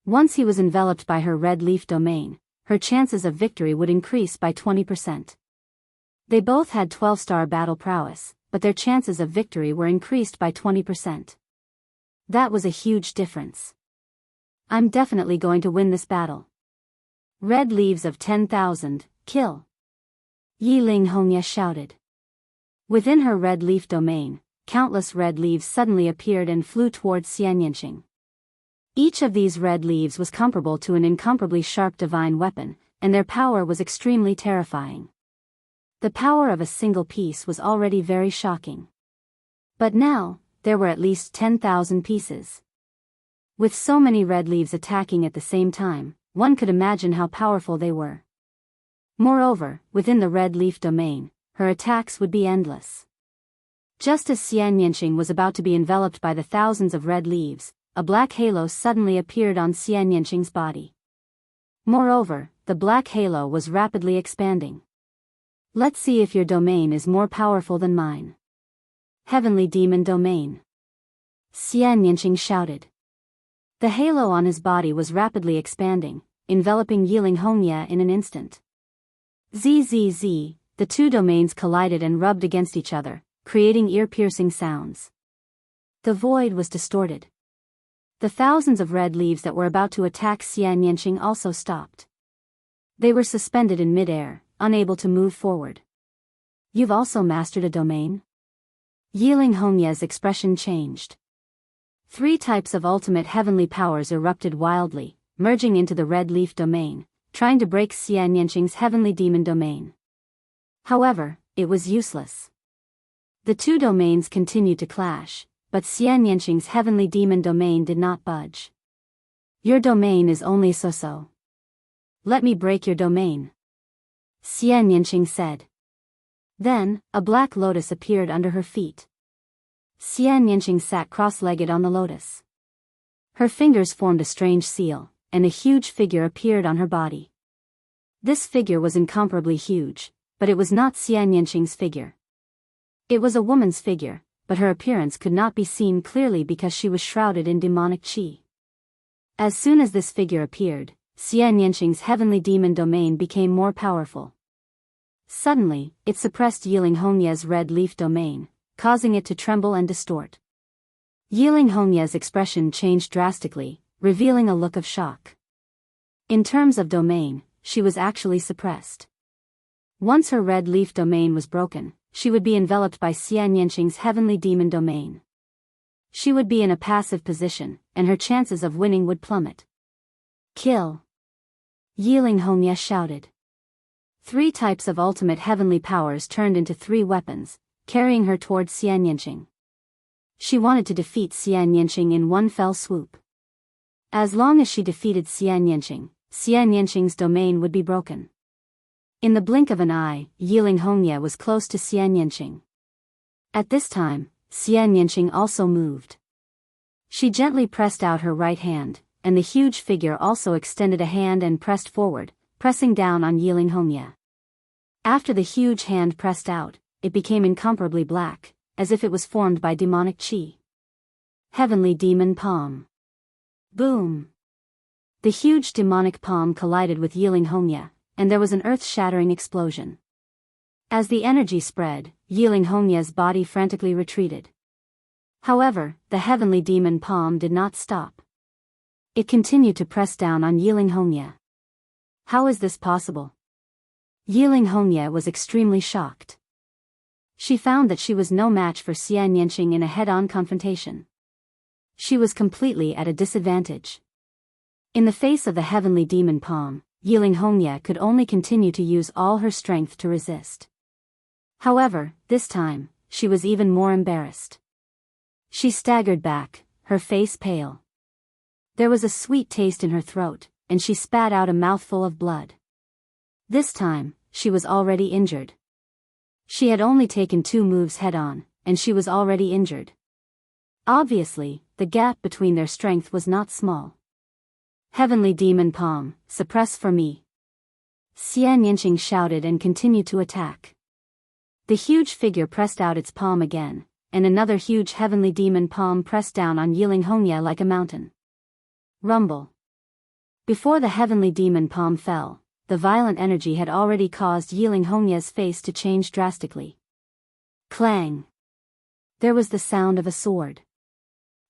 Once he was enveloped by her red leaf domain, her chances of victory would increase by 20%. They both had 12-star battle prowess, but their chances of victory were increased by 20%. That was a huge difference. I'm definitely going to win this battle. Red leaves of 10,000, kill! Yiling Hongye shouted. Within her red leaf domain, countless red leaves suddenly appeared and flew towards Xianyinxing. Each of these red leaves was comparable to an incomparably sharp divine weapon, and their power was extremely terrifying. The power of a single piece was already very shocking. But now, there were at least 10,000 pieces. With so many red leaves attacking at the same time, one could imagine how powerful they were. Moreover, within the red leaf domain, her attacks would be endless. Just as Xianyinxing was about to be enveloped by the thousands of red leaves, a black halo suddenly appeared on Xianyinxing's body. Moreover, the black halo was rapidly expanding. Let's see if your domain is more powerful than mine. Heavenly Demon Domain. Xianyinxing shouted. The halo on his body was rapidly expanding, enveloping Yiling Hongye in an instant. Zzz, the two domains collided and rubbed against each other, creating ear-piercing sounds. The void was distorted. The thousands of red leaves that were about to attack Xianyinxing also stopped. They were suspended in midair, unable to move forward. You've also mastered a domain? Yiling Hongye's expression changed. 3 types of ultimate heavenly powers erupted wildly, merging into the red leaf domain, trying to break Xianyinxing's heavenly demon domain. However, it was useless. The two domains continued to clash, but Xianyinxing's heavenly demon domain did not budge. Your domain is only so-so. Let me break your domain, Xianyinxing said. Then, a black lotus appeared under her feet. Xianyinxing sat cross-legged on the lotus. Her fingers formed a strange seal, and a huge figure appeared on her body. This figure was incomparably huge, but it was not Xianyinxing's figure. It was a woman's figure, but her appearance could not be seen clearly because she was shrouded in demonic qi. As soon as this figure appeared, Xianyinxing's heavenly demon domain became more powerful. Suddenly, it suppressed Yiling Hongye's red leaf domain, causing it to tremble and distort. Yiling Hongye's expression changed drastically, revealing a look of shock. In terms of domain, she was actually suppressed. Once her red leaf domain was broken, she would be enveloped by Xianyinxing's heavenly demon domain. She would be in a passive position, and her chances of winning would plummet. Kill! Yiling Hongye shouted. 3 types of ultimate heavenly powers turned into 3 weapons, carrying her towards Xianyinxing. She wanted to defeat Xianyinxing in one fell swoop. As long as she defeated Xianyinxing, Xianyinxing's domain would be broken. In the blink of an eye, Yiling Hongye was close to Xianyinxing. At this time, Xianyinxing also moved. She gently pressed out her right hand, and the huge figure also extended a hand and pressed forward, pressing down on Yiling Hongye. After the huge hand pressed out, it became incomparably black, as if it was formed by demonic qi. Heavenly Demon Palm. Boom! The huge demonic palm collided with Yiling Hongye, and there was an earth-shattering explosion. As the energy spread, Yiling Hongye's body frantically retreated. However, the heavenly demon palm did not stop. It continued to press down on Yiling Hongye. How is this possible? Yiling Hongye was extremely shocked. She found that she was no match for Xianyinxing in a head-on confrontation. She was completely at a disadvantage. In the face of the heavenly demon palm, Yiling Hongye could only continue to use all her strength to resist. However, this time, she was even more embarrassed. She staggered back, her face pale. There was a sweet taste in her throat, and she spat out a mouthful of blood. This time, she was already injured. She had only taken 2 moves head-on, and she was already injured. Obviously, the gap between their strength was not small. Heavenly Demon Palm, suppress for me. Xian Yinqing shouted and continued to attack. The huge figure pressed out its palm again, and another huge heavenly demon palm pressed down on Yiling Hongye like a mountain. Rumble. Before the heavenly demon palm fell, the violent energy had already caused Yiling Hongye's face to change drastically. Clang. There was the sound of a sword.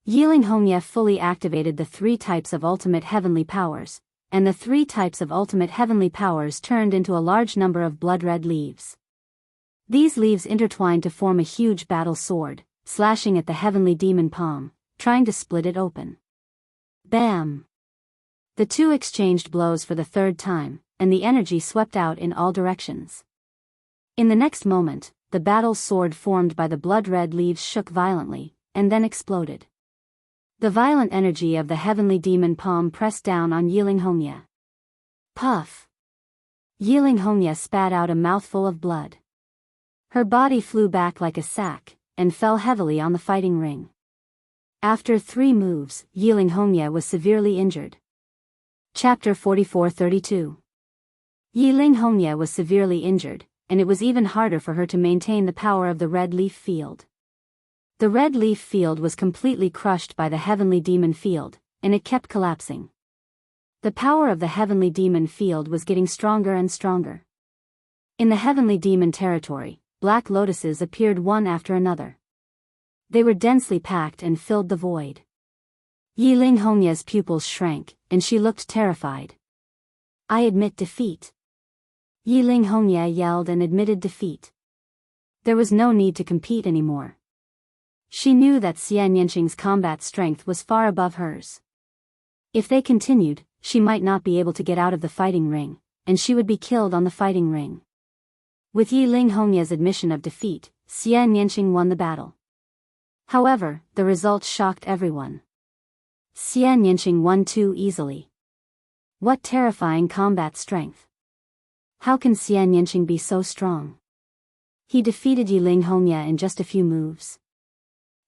Yiling Hongye fully activated the 3 types of ultimate heavenly powers, and the 3 types of ultimate heavenly powers turned into a large number of blood-red leaves. These leaves intertwined to form a huge battle sword, slashing at the heavenly demon palm, trying to split it open. Bam! The two exchanged blows for the 3rd time, and the energy swept out in all directions. In the next moment, the battle sword formed by the blood-red leaves shook violently, and then exploded. The violent energy of the heavenly demon palm pressed down on Yiling Hongye. Puff! Yiling Hongye spat out a mouthful of blood. Her body flew back like a sack, and fell heavily on the fighting ring. After 3 moves, Yiling Hongye was severely injured. Chapter 44-32. Yiling Hongye was severely injured, and it was even harder for her to maintain the power of the red leaf field. The red leaf field was completely crushed by the heavenly demon field, and it kept collapsing. The power of the heavenly demon field was getting stronger and stronger. In the heavenly demon territory, black lotuses appeared one after another. They were densely packed and filled the void. Yiling Hongye's pupils shrank, and she looked terrified. I admit defeat. Yiling Hongye yelled and admitted defeat. There was no need to compete anymore. She knew that Xian Yinqing's combat strength was far above hers. If they continued, she might not be able to get out of the fighting ring, and she would be killed on the fighting ring. With Yiling Hongye's admission of defeat, Xian Yinqing won the battle. However, the results shocked everyone. Xian Yinqing won too easily. What terrifying combat strength! How can Xian Yinqing be so strong? He defeated Yiling Hongye in just a few moves.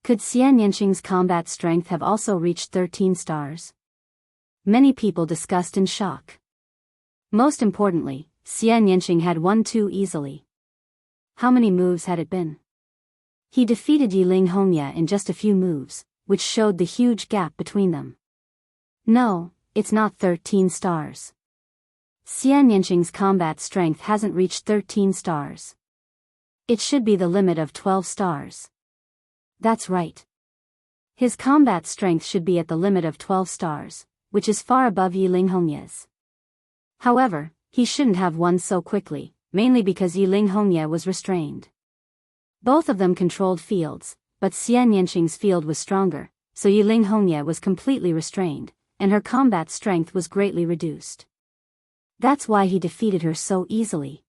Could Xian Yinqing's combat strength have also reached 13 stars? Many people discussed in shock. Most importantly, Xian Yinqing had won too easily. How many moves had it been? He defeated Yiling Hongye in just a few moves, which showed the huge gap between them. No, it's not 13 stars. Xian Yinqing's combat strength hasn't reached 13 stars. It should be the limit of 12 stars. That's right. His combat strength should be at the limit of 12 stars, which is far above Yiling Hongye's. However, he shouldn't have won so quickly, mainly because Yiling Hongye was restrained. Both of them controlled fields, but Xian Yinqing's field was stronger, so Yiling Hongye was completely restrained, and her combat strength was greatly reduced. That's why he defeated her so easily.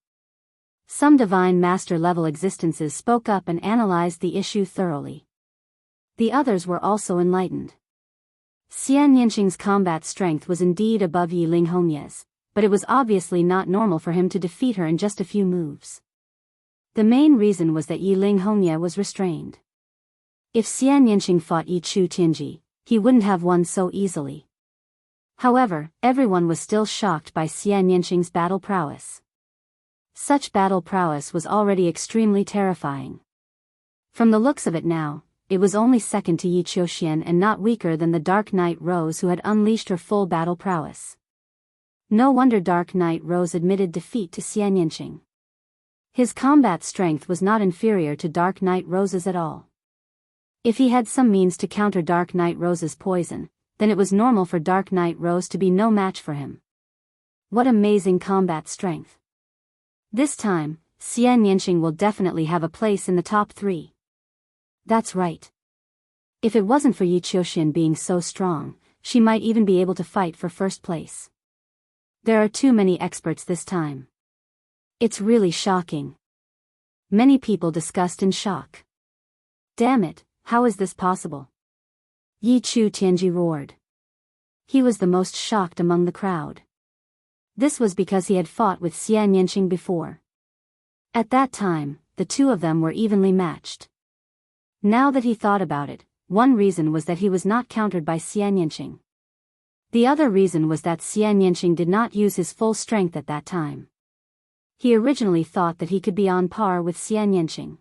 Some divine master-level existences spoke up and analyzed the issue thoroughly. The others were also enlightened. Xian Yinqing's combat strength was indeed above Yiling Hongye's, but it was obviously not normal for him to defeat her in just a few moves. The main reason was that Yiling Hongye was restrained. If Xian Yinqing fought Yi Chu Tianji, he wouldn't have won so easily. However, everyone was still shocked by Xian Yinqing's battle prowess. Such battle prowess was already extremely terrifying. From the looks of it now, it was only second to Yi Qiuxian and not weaker than the Dark Knight Rose who had unleashed her full battle prowess. No wonder Dark Knight Rose admitted defeat to Xian Yinqing. His combat strength was not inferior to Dark Knight Rose's at all. If he had some means to counter Dark Knight Rose's poison, then it was normal for Dark Knight Rose to be no match for him. What amazing combat strength! This time, Xian Yinqing will definitely have a place in the top 3. That's right. If it wasn't for Yi Qiuxian being so strong, she might even be able to fight for first place. There are too many experts this time. It's really shocking. Many people discussed in shock. Damn it, how is this possible? Yi Chu Tianji roared. He was the most shocked among the crowd. This was because he had fought with Xian Yinqing before. At that time, the two of them were evenly matched. Now that he thought about it, one reason was that he was not countered by Xian Yinqing. The other reason was that Xian Yinqing did not use his full strength at that time. he originally thought that he could be on par with Enchanting.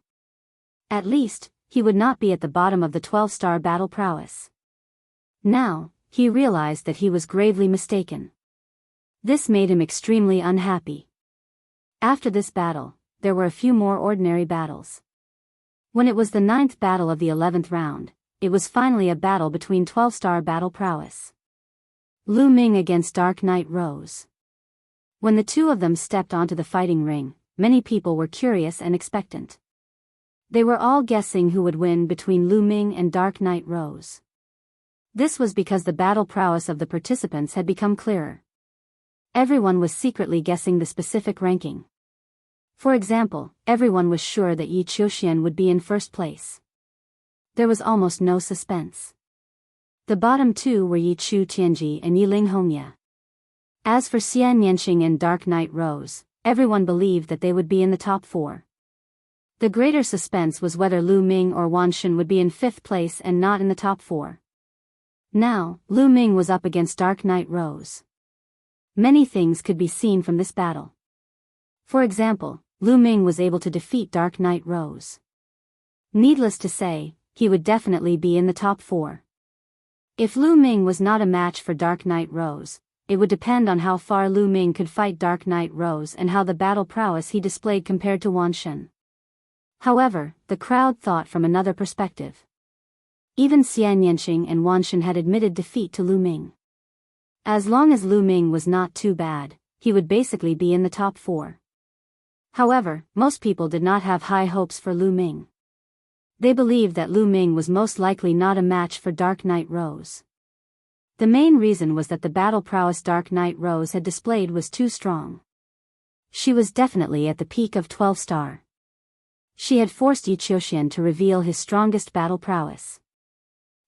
At least, he would not be at the bottom of the 12-star battle prowess. Now, he realized that he was gravely mistaken. This made him extremely unhappy. After this battle, there were a few more ordinary battles. When it was the 9th battle of the 11th round, it was finally a battle between 12-star battle prowess. Lu Ming against Dark Knight Rose. When the two of them stepped onto the fighting ring, many people were curious and expectant. They were all guessing who would win between Lu Ming and Dark Knight Rose. This was because the battle prowess of the participants had become clearer. Everyone was secretly guessing the specific ranking. For example, everyone was sure that Yi Qiuxian would be in first place. There was almost no suspense. The bottom two were Yi Chu Tianji and Yi Ling Hongya. As for Enchanting and Dark Knight Rose, everyone believed that they would be in the top 4. The greater suspense was whether Lu Ming or Wan Shen would be in 5th place and not in the top 4. Now, Lu Ming was up against Dark Knight Rose. Many things could be seen from this battle. For example, Lu Ming was able to defeat Dark Knight Rose. Needless to say, he would definitely be in the top 4. If Lu Ming was not a match for Dark Knight Rose, it would depend on how far Lu Ming could fight Dark Knight Rose and how the battle prowess he displayed compared to Wan Shen. However, the crowd thought from another perspective. Even Enchanting and Wan Shen had admitted defeat to Lu Ming. As long as Lu Ming was not too bad, he would basically be in the top 4. However, most people did not have high hopes for Lu Ming. They believed that Lu Ming was most likely not a match for Dark Knight Rose. The main reason was that the battle prowess Dark Knight Rose had displayed was too strong. She was definitely at the peak of 12-star. She had forced Yi Qiuxian to reveal his strongest battle prowess.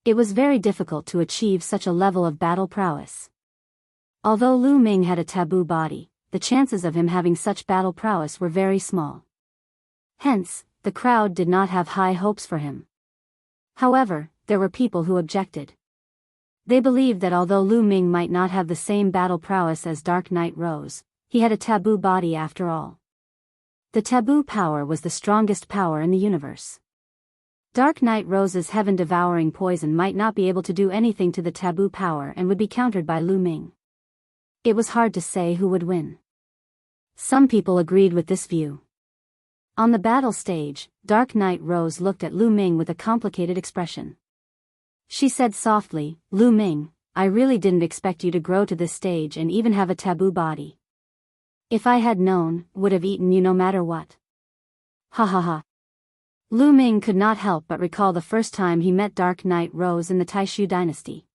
It was very difficult to achieve such a level of battle prowess. Although Lu Ming had a taboo body, the chances of him having such battle prowess were very small. Hence, the crowd did not have high hopes for him. However, there were people who objected. They believed that although Lu Ming might not have the same battle prowess as Dark Knight Rose, he had a taboo body after all. The taboo power was the strongest power in the universe. Dark Knight Rose's heaven-devouring poison might not be able to do anything to the taboo power and would be countered by Lu Ming. It was hard to say who would win. Some people agreed with this view. On the battle stage, Dark Knight Rose looked at Lu Ming with a complicated expression. She said softly, "Lu Ming, I really didn't expect you to grow to this stage and even have a taboo body. If I had known, would have eaten you no matter what." Ha ha ha. Lu Ming could not help but recall the first time he met Dark Knight Rose in the Taishu dynasty.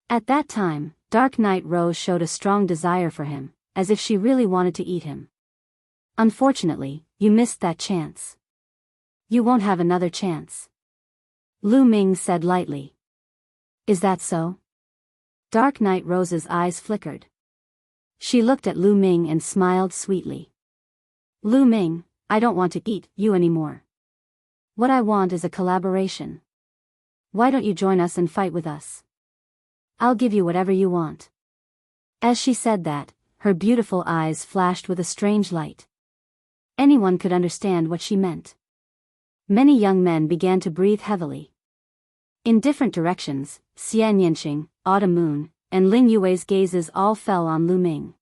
At that time, Dark Knight Rose showed a strong desire for him, as if she really wanted to eat him. Unfortunately, you missed that chance. You won't have another chance. Lu Ming said lightly. Is that so? Dark Knight Rose's eyes flickered. She looked at Lu Ming and smiled sweetly. Lu Ming, I don't want to eat you anymore. What I want is a collaboration. Why don't you join us and fight with us? I'll give you whatever you want. As she said that, her beautiful eyes flashed with a strange light. Anyone could understand what she meant. Many young men began to breathe heavily. In different directions, Enchanting, Autumn Moon, and Ling Yue's gazes all fell on Lu Ming.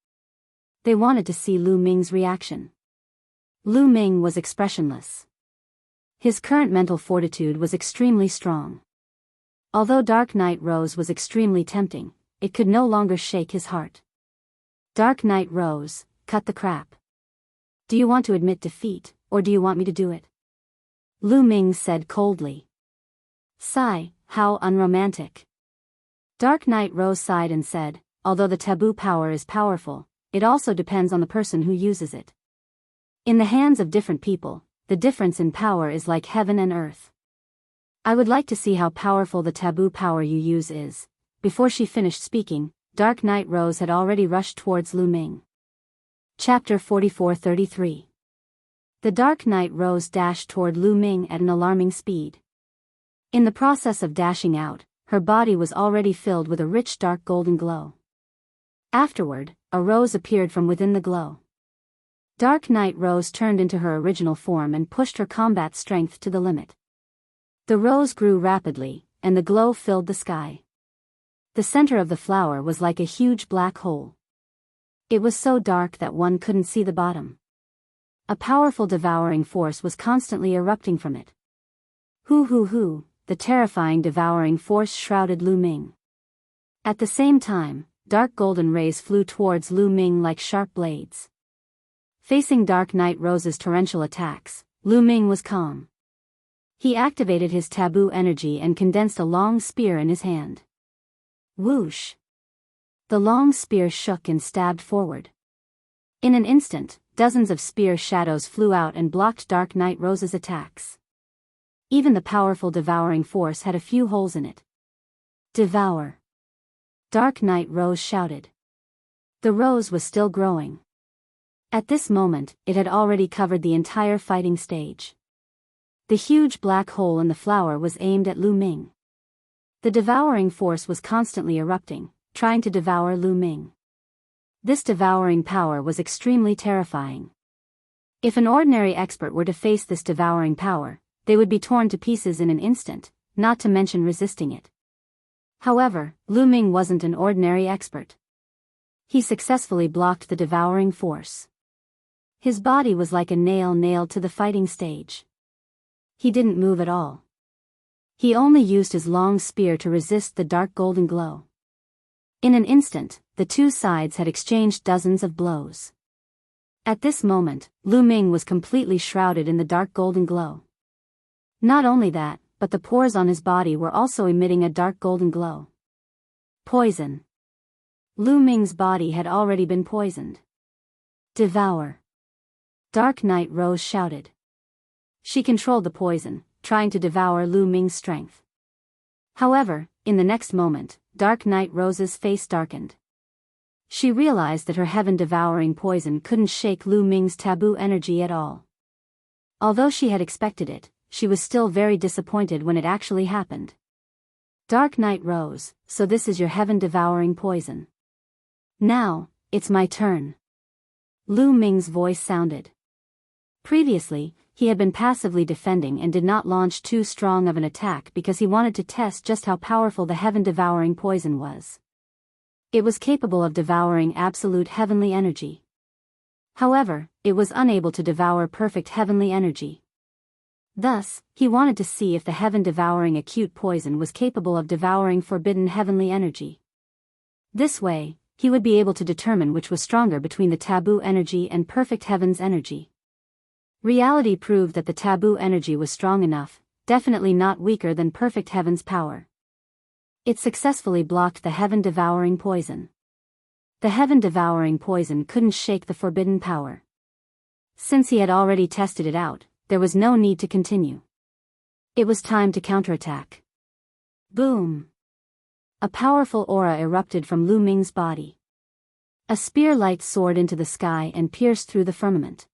They wanted to see Lu Ming's reaction. Lu Ming was expressionless. His current mental fortitude was extremely strong. Although Dark Knight Rose was extremely tempting, it could no longer shake his heart. Dark Knight Rose, cut the crap. Do you want to admit defeat, or do you want me to do it? Lu Ming said coldly. Sigh, how unromantic. Dark Knight Rose sighed and said, although the taboo power is powerful, it also depends on the person who uses it. In the hands of different people, the difference in power is like heaven and earth. I would like to see how powerful the taboo power you use is. Before she finished speaking, Dark Knight Rose had already rushed towards Lu Ming. Chapter 44-33. The Dark Knight Rose dashed toward Lu Ming at an alarming speed. In the process of dashing out, her body was already filled with a rich dark golden glow. Afterward, a rose appeared from within the glow. Dark Night Rose turned into her original form and pushed her combat strength to the limit. The rose grew rapidly, and the glow filled the sky. The center of the flower was like a huge black hole. It was so dark that one couldn't see the bottom. A powerful devouring force was constantly erupting from it. Hoo, the terrifying devouring force shrouded Lu Ming. At the same time, dark golden rays flew towards Lu Ming like sharp blades. Facing Dark Night Rose's torrential attacks, Lu Ming was calm. He activated his taboo energy and condensed a long spear in his hand. Whoosh! The long spear shook and stabbed forward. In an instant, dozens of spear shadows flew out and blocked Dark Night Rose's attacks. Even the powerful devouring force had a few holes in it. Devour! Dark Night Rose shouted. The rose was still growing. At this moment, it had already covered the entire fighting stage. The huge black hole in the flower was aimed at Lu Ming. The devouring force was constantly erupting, trying to devour Lu Ming. This devouring power was extremely terrifying. If an ordinary expert were to face this devouring power, they would be torn to pieces in an instant, not to mention resisting it. However, Lu Ming wasn't an ordinary expert. He successfully blocked the devouring force. His body was like a nail nailed to the fighting stage. He didn't move at all. He only used his long spear to resist the dark golden glow. In an instant, the two sides had exchanged dozens of blows. At this moment, Lu Ming was completely shrouded in the dark golden glow. Not only that, but the pores on his body were also emitting a dark golden glow. Poison. Lu Ming's body had already been poisoned. Devour! Dark Night Rose shouted. She controlled the poison, trying to devour Lu Ming's strength. However, in the next moment, Dark Night Rose's face darkened. She realized that her heaven-devouring poison couldn't shake Lu Ming's taboo energy at all. Although she had expected it, she was still very disappointed when it actually happened. Dark Night Rose, so this is your heaven-devouring poison. Now, it's my turn. Lu Ming's voice sounded. Previously, he had been passively defending and did not launch too strong of an attack because he wanted to test just how powerful the heaven-devouring poison was. It was capable of devouring absolute heavenly energy. However, it was unable to devour perfect heavenly energy. Thus, he wanted to see if the heaven-devouring acute poison was capable of devouring forbidden heavenly energy. This way, he would be able to determine which was stronger between the taboo energy and perfect heaven's energy. Reality proved that the taboo energy was strong enough, definitely not weaker than perfect heaven's power. It successfully blocked the heaven-devouring poison. The heaven-devouring poison couldn't shake the forbidden power. Since he had already tested it out, there was no need to continue. It was time to counterattack. Boom! A powerful aura erupted from Lu Ming's body. A spear light soared into the sky and pierced through the firmament.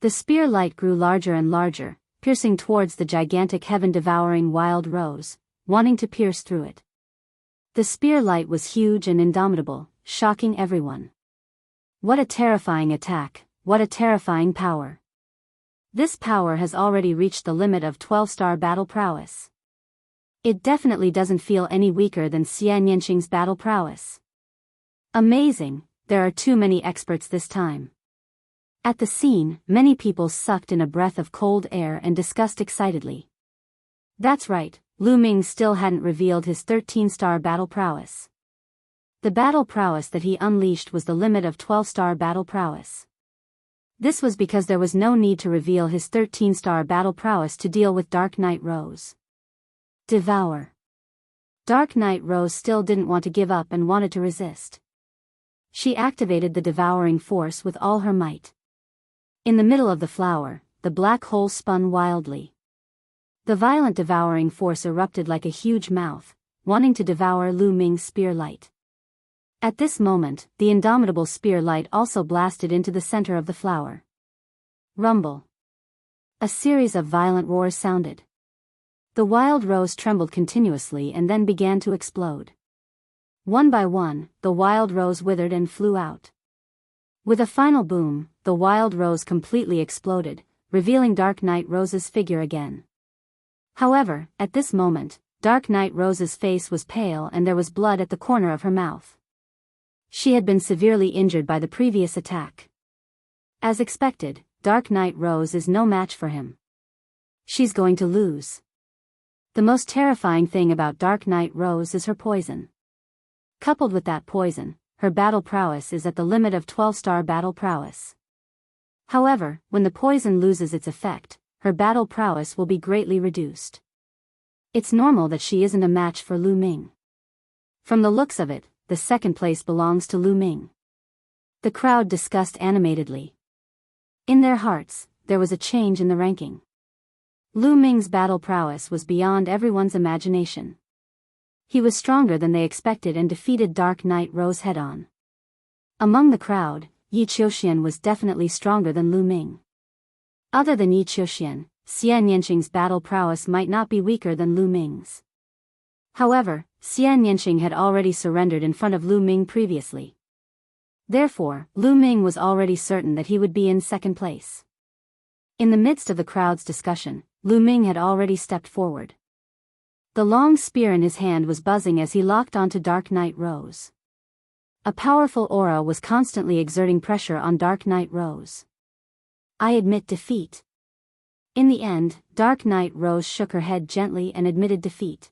The spear light grew larger and larger, piercing towards the gigantic heaven-devouring wild rose, wanting to pierce through it. The spear light was huge and indomitable, shocking everyone. What a terrifying attack, what a terrifying power. This power has already reached the limit of 12-star battle prowess. It definitely doesn't feel any weaker than Xian Yanqing's battle prowess. Amazing, there are too many experts this time. At the scene, many people sucked in a breath of cold air and discussed excitedly. That's right, Lu Ming still hadn't revealed his 13-star battle prowess. The battle prowess that he unleashed was the limit of 12-star battle prowess. This was because there was no need to reveal his 13-star battle prowess to deal with Dark Night Rose. Devour. Dark Night Rose still didn't want to give up and wanted to resist. She activated the devouring force with all her might. In the middle of the flower, the black hole spun wildly. The violent devouring force erupted like a huge mouth, wanting to devour Lu Ming's spear light. At this moment, the indomitable spear light also blasted into the center of the flower. Rumble. A series of violent roars sounded. The wild rose trembled continuously and then began to explode. One by one, the wild rose withered and flew out. With a final boom, the Wild Rose completely exploded, revealing Dark Knight Rose's figure again. However, at this moment, Dark Knight Rose's face was pale and there was blood at the corner of her mouth. She had been severely injured by the previous attack. As expected, Dark Knight Rose is no match for him. She's going to lose. The most terrifying thing about Dark Knight Rose is her poison. Coupled with that poison, her battle prowess is at the limit of 12-star battle prowess. However, when the poison loses its effect, her battle prowess will be greatly reduced. It's normal that she isn't a match for Lu Ming. From the looks of it, the second place belongs to Lu Ming. The crowd discussed animatedly. In their hearts, there was a change in the ranking. Lu Ming's battle prowess was beyond everyone's imagination. He was stronger than they expected and defeated Dark Knight Rose head-on. Among the crowd, Yi Qiuxian was definitely stronger than Lu Ming. Other than Yi Qiuxian, Xian Yanqing's battle prowess might not be weaker than Lu Ming's. However, Xian Yanqing had already surrendered in front of Lu Ming previously. Therefore, Lu Ming was already certain that he would be in second place. In the midst of the crowd's discussion, Lu Ming had already stepped forward. The long spear in his hand was buzzing as he locked onto Dark Knight Rose. A powerful aura was constantly exerting pressure on Dark Knight Rose. I admit defeat. In the end, Dark Knight Rose shook her head gently and admitted defeat.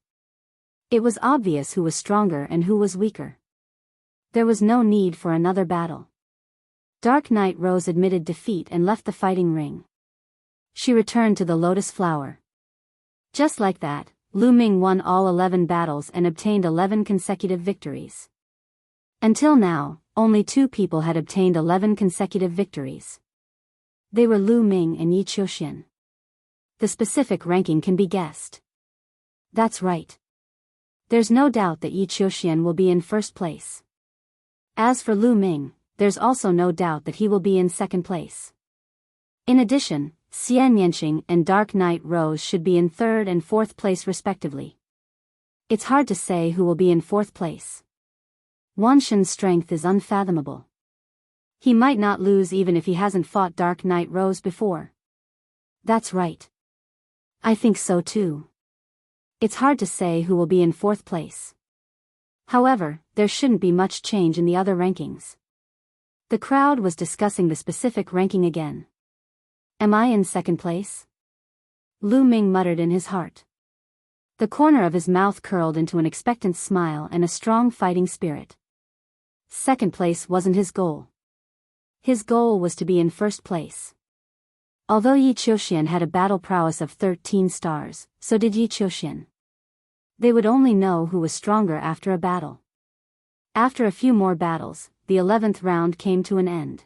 It was obvious who was stronger and who was weaker. There was no need for another battle. Dark Knight Rose admitted defeat and left the fighting ring. She returned to the Lotus Flower. Just like that, Lu Ming won all 11 battles and obtained 11 consecutive victories. Until now, only 2 people had obtained 11 consecutive victories. They were Lu Ming and Yi Qiuxian. The specific ranking can be guessed. That's right. There's no doubt that Yi Qiuxian will be in first place. As for Lu Ming, there's also no doubt that he will be in second place. In addition, Xian Yanqing and Dark Knight Rose should be in third and fourth place respectively. It's hard to say who will be in fourth place. Wan Shen's strength is unfathomable. He might not lose even if he hasn't fought Dark Knight Rose before. That's right. I think so too. It's hard to say who will be in fourth place. However, there shouldn't be much change in the other rankings. The crowd was discussing the specific ranking again. Am I in second place? Lu Ming muttered in his heart. The corner of his mouth curled into an expectant smile and a strong fighting spirit. Second place wasn't his goal. His goal was to be in first place. Although Yi Qiuxian had a battle prowess of 13 stars, so did Yi Qiuxian. They would only know who was stronger after a battle. After a few more battles, the 11th round came to an end.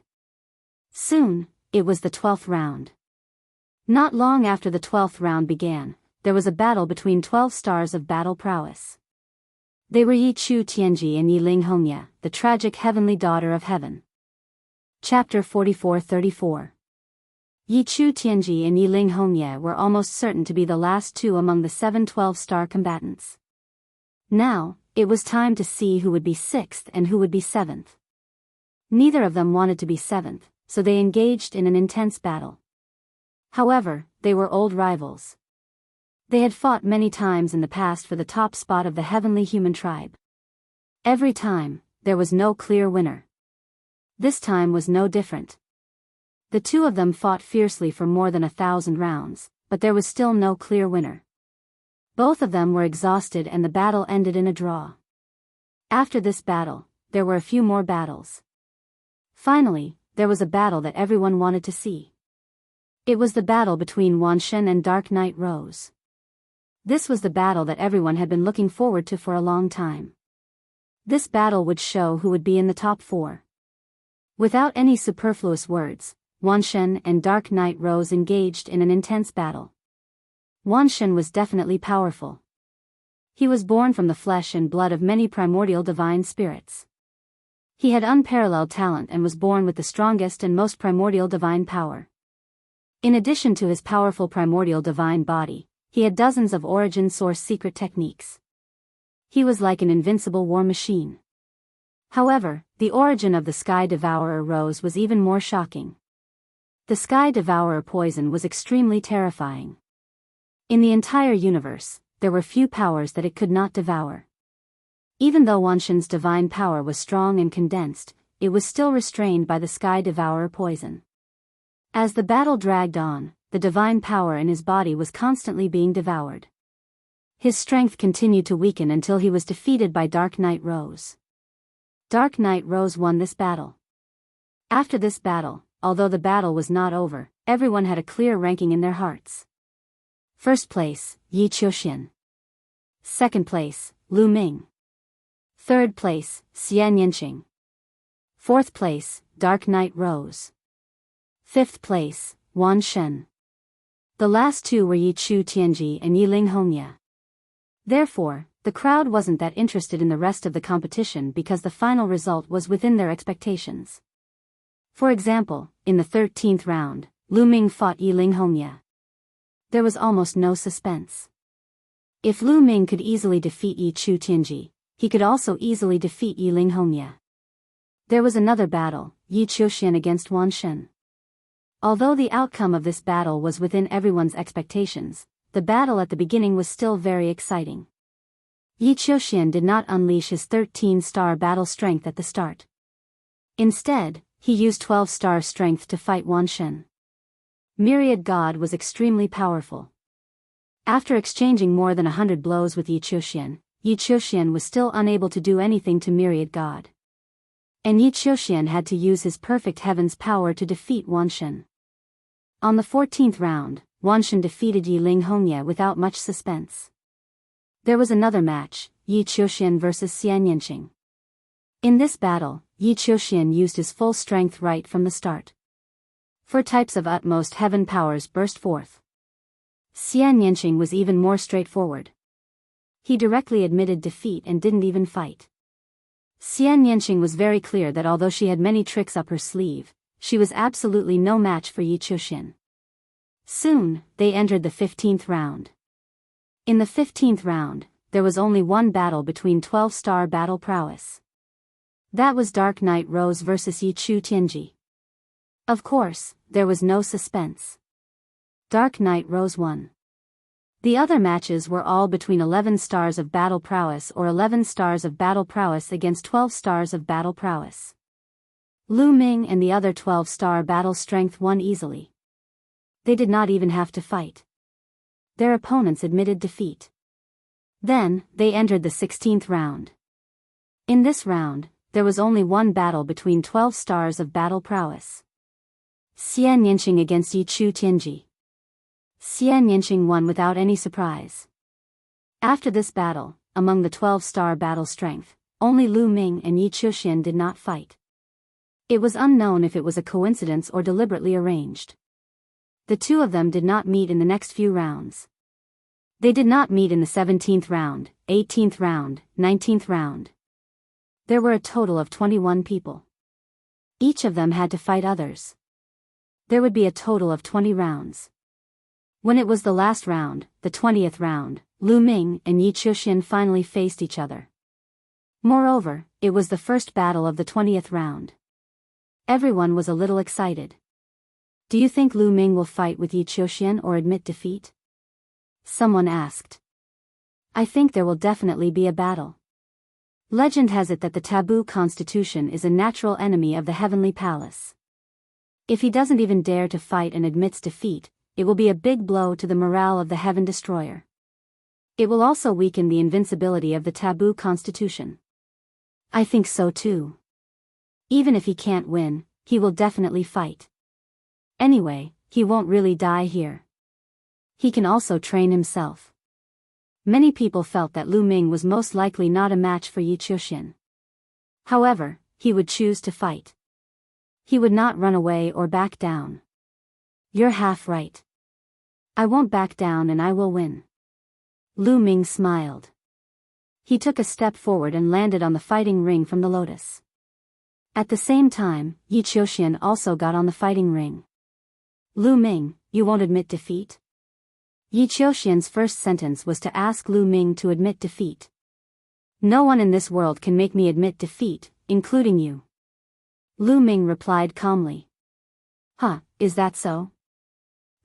Soon, it was the 12th round. Not long after the 12th round began, there was a battle between 12 stars of battle prowess. They were Yi Chu Tianji and Yi Ling Hongye, the tragic heavenly daughter of heaven. Chapter 44-34. Yi Chu Tianji and Yi Ling Hongye were almost certain to be the last 2 among the 7 12-star combatants. Now, it was time to see who would be 6th and who would be 7th. Neither of them wanted to be 7th, so they engaged in an intense battle. However, they were old rivals. They had fought many times in the past for the top spot of the heavenly human tribe. Every time, there was no clear winner. This time was no different. The 2 of them fought fiercely for more than 1,000 rounds, but there was still no clear winner. Both of them were exhausted and the battle ended in a draw. After this battle, there were a few more battles. Finally, there was a battle that everyone wanted to see. It was the battle between Wan Shen and Dark Knight Rose. This was the battle that everyone had been looking forward to for a long time. This battle would show who would be in the top 4. Without any superfluous words, Wan Shen and Dark Knight Rose engaged in an intense battle. Wan Shen was definitely powerful. He was born from the flesh and blood of many primordial divine spirits. He had unparalleled talent and was born with the strongest and most primordial divine power. In addition to his powerful primordial divine body, he had dozens of origin source secret techniques. He was like an invincible war machine. However, the origin of the Sky Devourer Rose was even more shocking. The Sky Devourer poison was extremely terrifying. In the entire universe, there were few powers that it could not devour. Even though Wanshan's divine power was strong and condensed, it was still restrained by the Sky Devourer poison. As the battle dragged on, the divine power in his body was constantly being devoured. His strength continued to weaken until he was defeated by Dark Knight Rose. Dark Knight Rose won this battle. After this battle, although the battle was not over, everyone had a clear ranking in their hearts. First place, Yi Qiuxian. Second place, Lu Ming. Third place, Xian Yanqing. Fourth place, Dark Knight Rose. Fifth place, Wan Shen. The last two were Yi Chu Tianji and Yi Ling Hongya. Therefore, the crowd wasn't that interested in the rest of the competition because the final result was within their expectations. For example, in the 13th round, Lu Ming fought Yi Ling Hongya. There was almost no suspense. If Lu Ming could easily defeat Yi Chu Tianji, he could also easily defeat Yi Ling Hongya. There was another battle, Yi Qiuxian against Wan Shen. Although the outcome of this battle was within everyone's expectations, the battle at the beginning was still very exciting. Yi Qiuxian did not unleash his 13-star battle strength at the start. Instead, he used 12-star strength to fight Wan Shen. Myriad God was extremely powerful. After exchanging more than 100 blows with Yi Qiuxian was still unable to do anything to Myriad God. And Yi Qiuxian had to use his perfect heaven's power to defeat Wan Shen. On the 14th round, Wan Shen defeated Yi Ling Hongya without much suspense. There was another match, Yi Qiuxian vs Xian Yanqing. In this battle, Yi Qiuxian used his full strength right from the start. 4 types of utmost heaven powers burst forth. Xian Yanqing was even more straightforward. He directly admitted defeat and didn't even fight. Xian Yanqing was very clear that although she had many tricks up her sleeve, she was absolutely no match for Yi Qiuxian. Soon, they entered the 15th round. In the 15th round, there was only one battle between 12-star battle prowess. That was Dark Knight Rose vs Yi Chu Tianji. Of course, there was no suspense. Dark Knight Rose won. The other matches were all between 11 stars of battle prowess or 11 stars of battle prowess against 12 stars of battle prowess. Lu Ming and the other 12-star battle strength won easily. They did not even have to fight. Their opponents admitted defeat. Then, they entered the 16th round. In this round, there was only one battle between 12 stars of battle prowess. Xian Yanqing against Yi Chu Tianji. Xian Yanqing won without any surprise. After this battle, among the 12-star battle strength, only Lu Ming and Yi Qiuxian did not fight. It was unknown if it was a coincidence or deliberately arranged. The two of them did not meet in the next few rounds. They did not meet in the 17th round, 18th round, 19th round. There were a total of 21 people. Each of them had to fight others. There would be a total of 20 rounds. When it was the last round, the 20th round, Lu Ming and Yi Qiuxian finally faced each other. Moreover, it was the first battle of the 20th round. Everyone was a little excited. Do you think Lu Ming will fight with Yi Qiuxian or admit defeat? Someone asked. I think there will definitely be a battle. Legend has it that the taboo constitution is a natural enemy of the heavenly palace. If he doesn't even dare to fight and admits defeat, it will be a big blow to the morale of the Heaven Destroyer. It will also weaken the invincibility of the taboo constitution. I think so too. Even if he can't win, he will definitely fight. Anyway, he won't really die here. He can also train himself. Many people felt that Lu Ming was most likely not a match for Yi Qiuxian. However, he would choose to fight. He would not run away or back down. You're half right. I won't back down and I will win. Lu Ming smiled. He took a step forward and landed on the fighting ring from the lotus. At the same time, Yi Qiuxian also got on the fighting ring. Lu Ming, you won't admit defeat? Yi Qiuxian's first sentence was to ask Lu Ming to admit defeat. No one in this world can make me admit defeat, including you. Lu Ming replied calmly. Is that so?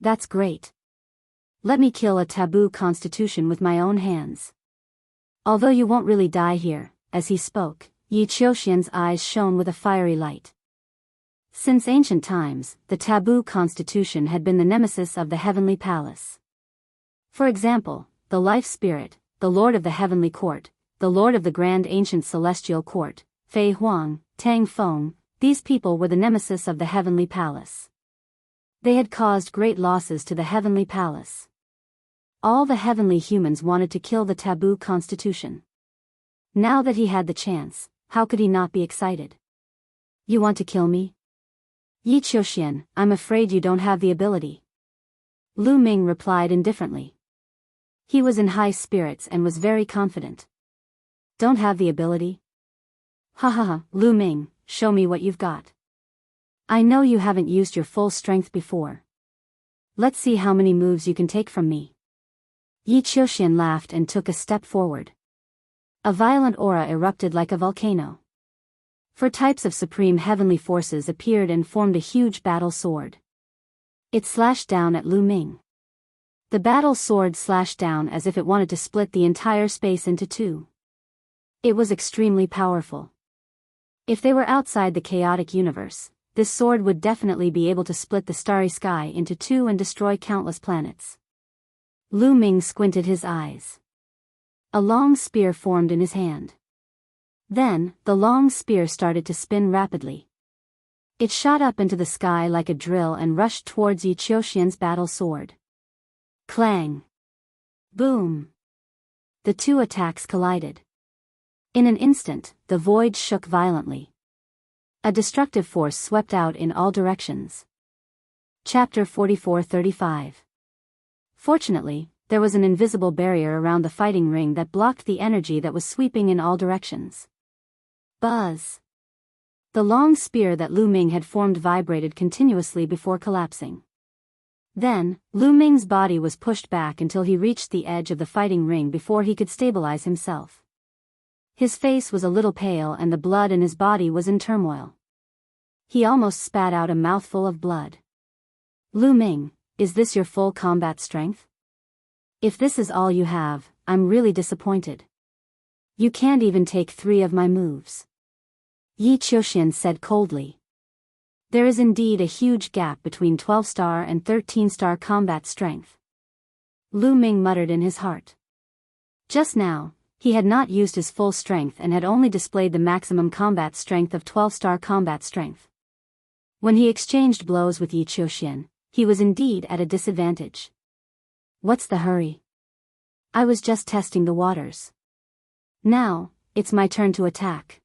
That's great. Let me kill a taboo constitution with my own hands. Although you won't really die here. As he spoke, Yi Qiuxian's eyes shone with a fiery light. Since ancient times, the taboo constitution had been the nemesis of the heavenly palace. For example, the life spirit, the lord of the heavenly court, the lord of the grand ancient celestial court, Fei Huang, Tang Feng, these people were the nemesis of the heavenly palace. They had caused great losses to the heavenly palace. All the heavenly humans wanted to kill the taboo constitution. Now that he had the chance, how could he not be excited? You want to kill me? Yi Qiuxian, I'm afraid you don't have the ability. Lu Ming replied indifferently. He was in high spirits and was very confident. Don't have the ability? Ha ha ha, Lu Ming, show me what you've got. I know you haven't used your full strength before. Let's see how many moves you can take from me. Yi Qiuxian laughed and took a step forward. A violent aura erupted like a volcano. Four types of supreme heavenly forces appeared and formed a huge battle sword. It slashed down at Lu Ming. The battle sword slashed down as if it wanted to split the entire space into two. It was extremely powerful. If they were outside the chaotic universe, this sword would definitely be able to split the starry sky into two and destroy countless planets. Lu Ming squinted his eyes. A long spear formed in his hand. Then, the long spear started to spin rapidly. It shot up into the sky like a drill and rushed towards Yi Qiuxian's battle sword. Clang! Boom! The two attacks collided. In an instant, the void shook violently. A destructive force swept out in all directions. Chapter 44-35. Fortunately, there was an invisible barrier around the fighting ring that blocked the energy that was sweeping in all directions. Buzz! The long spear that Lu Ming had formed vibrated continuously before collapsing. Then, Lu Ming's body was pushed back until he reached the edge of the fighting ring before he could stabilize himself. His face was a little pale and the blood in his body was in turmoil. He almost spat out a mouthful of blood. Lu Ming, is this your full combat strength? If this is all you have, I'm really disappointed. You can't even take 3 of my moves. Yi Qiuxian said coldly. There is indeed a huge gap between 12-star and 13-star combat strength. Lu Ming muttered in his heart. Just now, he had not used his full strength and had only displayed the maximum combat strength of 12-star combat strength. When he exchanged blows with Yi Qiuxian, he was indeed at a disadvantage. What's the hurry? I was just testing the waters. Now, it's my turn to attack.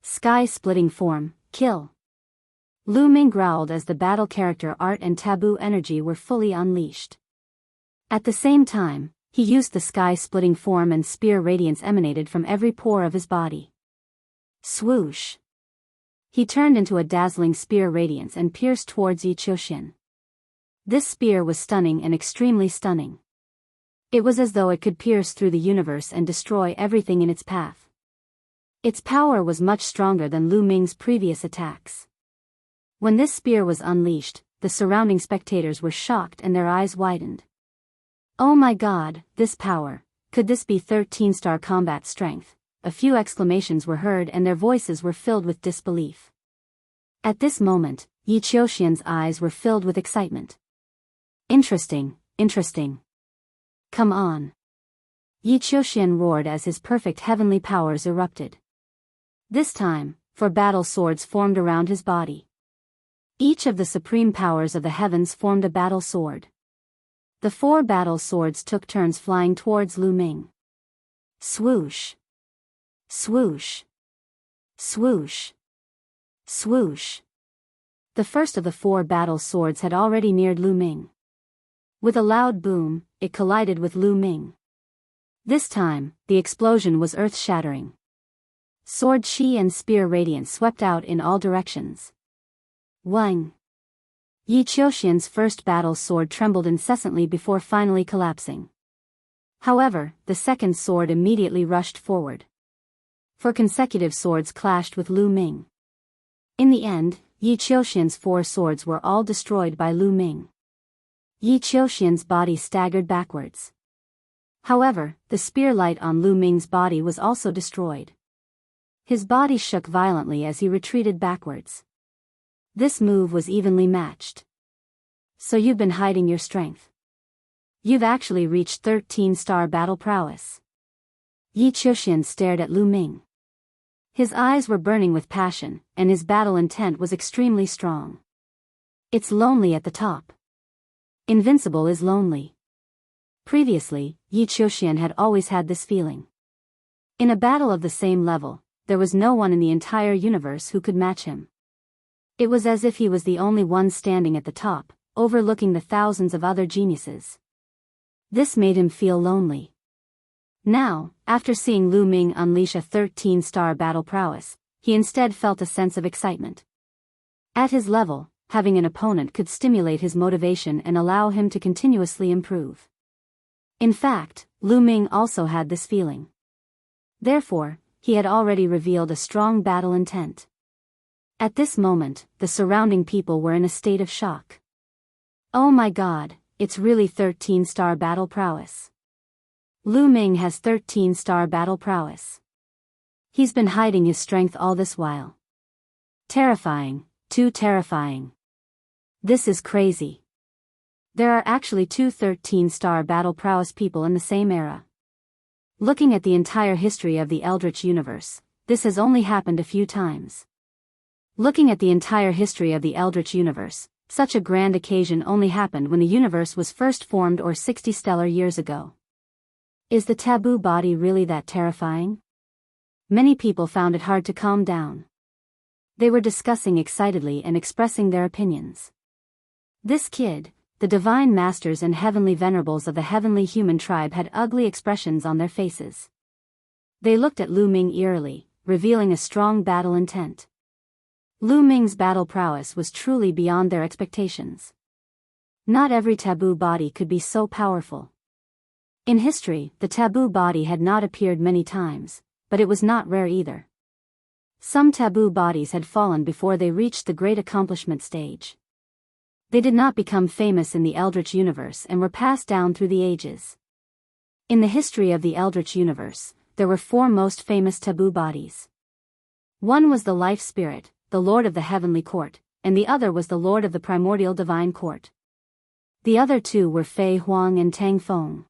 Sky-splitting form, kill. Lu Ming growled as the battle character art and taboo energy were fully unleashed. At the same time, he used the sky-splitting form and spear radiance emanated from every pore of his body. Swoosh! He turned into a dazzling spear radiance and pierced towards Yi Qiuxian. This spear was stunning and extremely stunning. It was as though it could pierce through the universe and destroy everything in its path. Its power was much stronger than Lu Ming's previous attacks. When this spear was unleashed, the surrounding spectators were shocked and their eyes widened. Oh my god, this power, could this be 13-star combat strength? A few exclamations were heard and their voices were filled with disbelief. At this moment, Yi Qiuxian's eyes were filled with excitement. Interesting, interesting. Come on. Yi Qiuxian roared as his perfect heavenly powers erupted. This time, 4 battle swords formed around his body. Each of the supreme powers of the heavens formed a battle sword. The 4 battle swords took turns flying towards Lu Ming. Swoosh! Swoosh! Swoosh! Swoosh! The first of the 4 battle swords had already neared Lu Ming. With a loud boom, it collided with Lu Ming. This time, the explosion was earth-shattering. Sword chi and spear radiance swept out in all directions. Wang! Yi Qiuxian's first battle sword trembled incessantly before finally collapsing. However, the second sword immediately rushed forward. 4 consecutive swords clashed with Lu Ming. In the end, Yi Qiuxian's 4 swords were all destroyed by Lu Ming. Yi Qiuxian's body staggered backwards. However, the spear light on Lu Ming's body was also destroyed. His body shook violently as he retreated backwards. This move was evenly matched. So you've been hiding your strength. You've actually reached 13-star battle prowess. Yi Qiuxian stared at Lu Ming. His eyes were burning with passion, and his battle intent was extremely strong. It's lonely at the top. Invincible is lonely. Previously, Yi Qiuxian had always had this feeling. In a battle of the same level, there was no one in the entire universe who could match him. It was as if he was the only one standing at the top, overlooking the thousands of other geniuses. This made him feel lonely. Now, after seeing Lu Ming unleash a 13-star battle prowess, he instead felt a sense of excitement. At his level, having an opponent could stimulate his motivation and allow him to continuously improve. In fact, Lu Ming also had this feeling. Therefore, he had already revealed a strong battle intent. At this moment, the surrounding people were in a state of shock. Oh my god, it's really 13-star battle prowess. Lu Ming has 13-star battle prowess. He's been hiding his strength all this while. Terrifying, too terrifying. This is crazy. There are actually 2 13-star battle prowess people in the same era. Looking at the entire history of the Eldritch universe, this has only happened a few times. Looking at the entire history of the Eldritch universe, such a grand occasion only happened when the universe was first formed or 60 stellar years ago. Is the taboo body really that terrifying? Many people found it hard to calm down. They were discussing excitedly and expressing their opinions. This kid, the divine masters and heavenly venerables of the heavenly human tribe had ugly expressions on their faces. They looked at Lu Ming eerily, revealing a strong battle intent. Lu Ming's battle prowess was truly beyond their expectations. Not every taboo body could be so powerful. In history, the taboo body had not appeared many times, but it was not rare either. Some taboo bodies had fallen before they reached the great accomplishment stage. They did not become famous in the Eldritch universe and were passed down through the ages. In the history of the Eldritch universe, there were 4 most famous taboo bodies. One was the Life Spirit, the Lord of the Heavenly Court, and the other was the Lord of the Primordial Divine Court. The other 2 were Fei Huang and Tang Feng.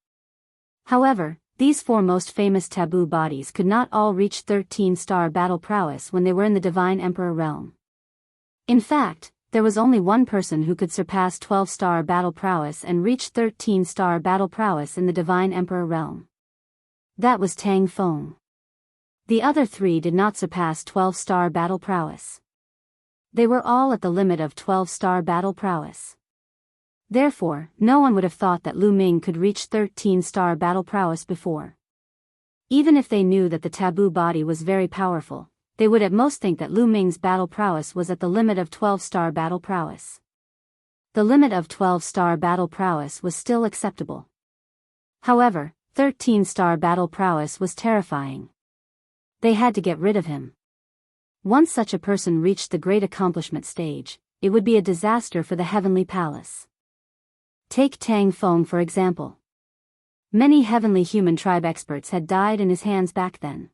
However, these 4 most famous taboo bodies could not all reach 13-star battle prowess when they were in the Divine Emperor realm. In fact, there was only one person who could surpass 12-star battle prowess and reach 13-star battle prowess in the Divine Emperor realm. That was Tang Feng. The other 3 did not surpass 12-star battle prowess. They were all at the limit of 12-star battle prowess. Therefore, no one would have thought that Lu Ming could reach 13-star battle prowess before. Even if they knew that the taboo body was very powerful, they would at most think that Lu Ming's battle prowess was at the limit of 12-star battle prowess. The limit of 12-star battle prowess was still acceptable. However, 13-star battle prowess was terrifying. They had to get rid of him. Once such a person reached the great accomplishment stage, it would be a disaster for the Heavenly Palace. Take Tang Feng for example. Many heavenly human tribe experts had died in his hands back then.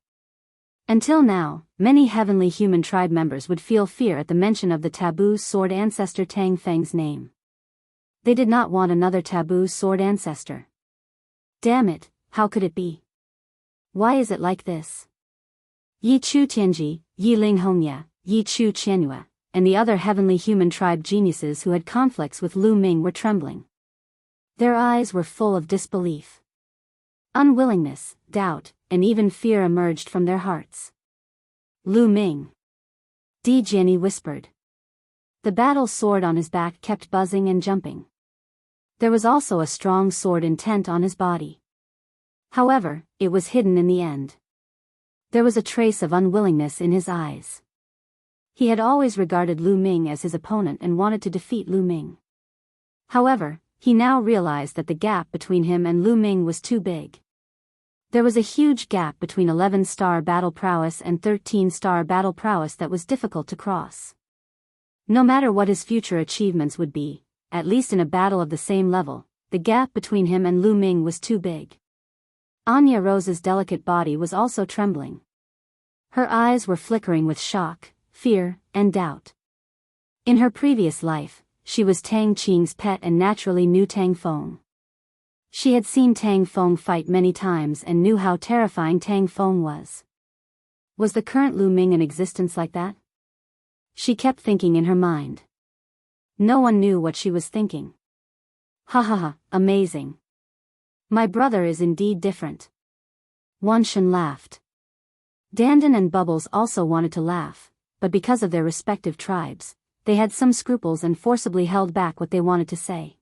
Until now, many heavenly human tribe members would feel fear at the mention of the taboo sword ancestor Tang Feng's name. They did not want another taboo sword ancestor. Damn it, how could it be? Why is it like this? Yi Chu Tianji, Yi Ling Hongya, Yi Chu Qianyue, and the other heavenly human tribe geniuses who had conflicts with Lu Ming were trembling. Their eyes were full of disbelief. Unwillingness, doubt, and even fear emerged from their hearts. Lu Ming. Di Jianyi whispered. The battle sword on his back kept buzzing and jumping. There was also a strong sword intent on his body. However, it was hidden in the end. There was a trace of unwillingness in his eyes. He had always regarded Lu Ming as his opponent and wanted to defeat Lu Ming. However, he now realized that the gap between him and Lu Ming was too big. There was a huge gap between 11-star battle prowess and 13-star battle prowess that was difficult to cross. No matter what his future achievements would be, at least in a battle of the same level, the gap between him and Lu Ming was too big. Anya Rose's delicate body was also trembling. Her eyes were flickering with shock, fear, and doubt. In her previous life, she was Tang Qing's pet and naturally knew Tang Feng. She had seen Tang Feng fight many times and knew how terrifying Tang Feng was. Was the current Lu Ming in existence like that? She kept thinking in her mind. No one knew what she was thinking. Ha ha ha, amazing. My brother is indeed different. Wan Shen laughed. Dandan and Bubbles also wanted to laugh, but because of their respective tribes, they had some scruples and forcibly held back what they wanted to say.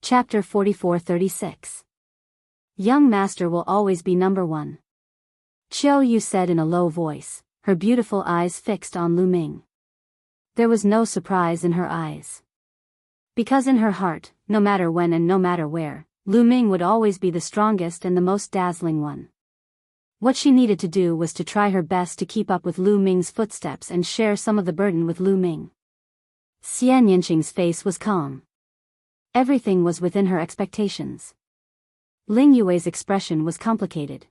Chapter 44-36. Young Master will always be number one. Qiu Yu said in a low voice, her beautiful eyes fixed on Lu Ming. There was no surprise in her eyes. Because in her heart, no matter when and no matter where, Lu Ming would always be the strongest and the most dazzling one. What she needed to do was to try her best to keep up with Lu Ming's footsteps and share some of the burden with Lu Ming. Xian Yinqing's face was calm. Everything was within her expectations. Ling Yue's expression was complicated.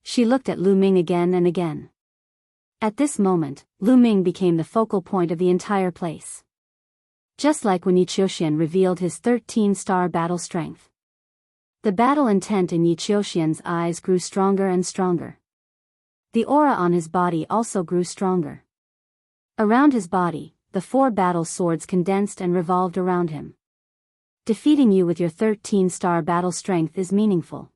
She looked at Lu Ming again and again. At this moment, Lu Ming became the focal point of the entire place. Just like when Yi Qiuxian revealed his 13-star battle strength. The battle intent in Yi Qiuxian's eyes grew stronger and stronger. The aura on his body also grew stronger. Around his body, the 4 battle swords condensed and revolved around him. Defeating you with your 13-star battle strength is meaningful.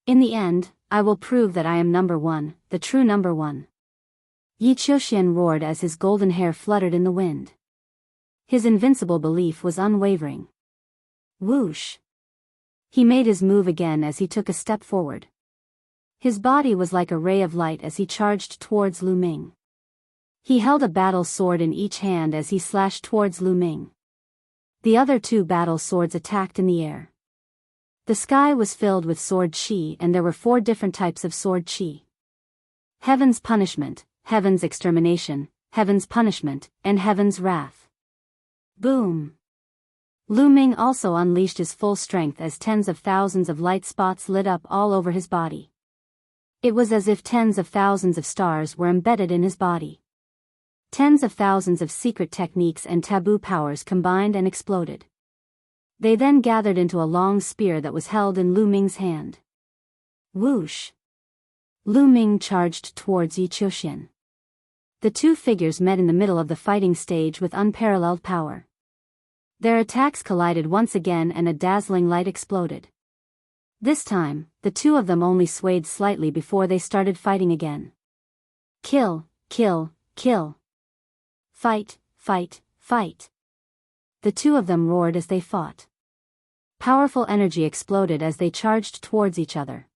In the end, I will prove that I am number one, the true number one. Yi Qiuxian roared as his golden hair fluttered in the wind. His invincible belief was unwavering. Whoosh! He made his move again as he took a step forward. His body was like a ray of light as he charged towards Lu Ming. He held a battle sword in each hand as he slashed towards Lu Ming. The other 2 battle swords attacked in the air. The sky was filled with sword chi and there were 4 different types of sword chi. Heaven's punishment, Heaven's extermination, Heaven's punishment, and Heaven's wrath. Boom! Lu Ming also unleashed his full strength as tens of thousands of light spots lit up all over his body. It was as if tens of thousands of stars were embedded in his body. Tens of thousands of secret techniques and taboo powers combined and exploded. They then gathered into a long spear that was held in Lu Ming's hand. Whoosh! Lu Ming charged towards Yi Qiuxian. The 2 figures met in the middle of the fighting stage with unparalleled power. Their attacks collided once again and a dazzling light exploded. This time, the 2 of them only swayed slightly before they started fighting again. Kill, kill, kill. Fight, fight, fight. The 2 of them roared as they fought. Powerful energy exploded as they charged towards each other.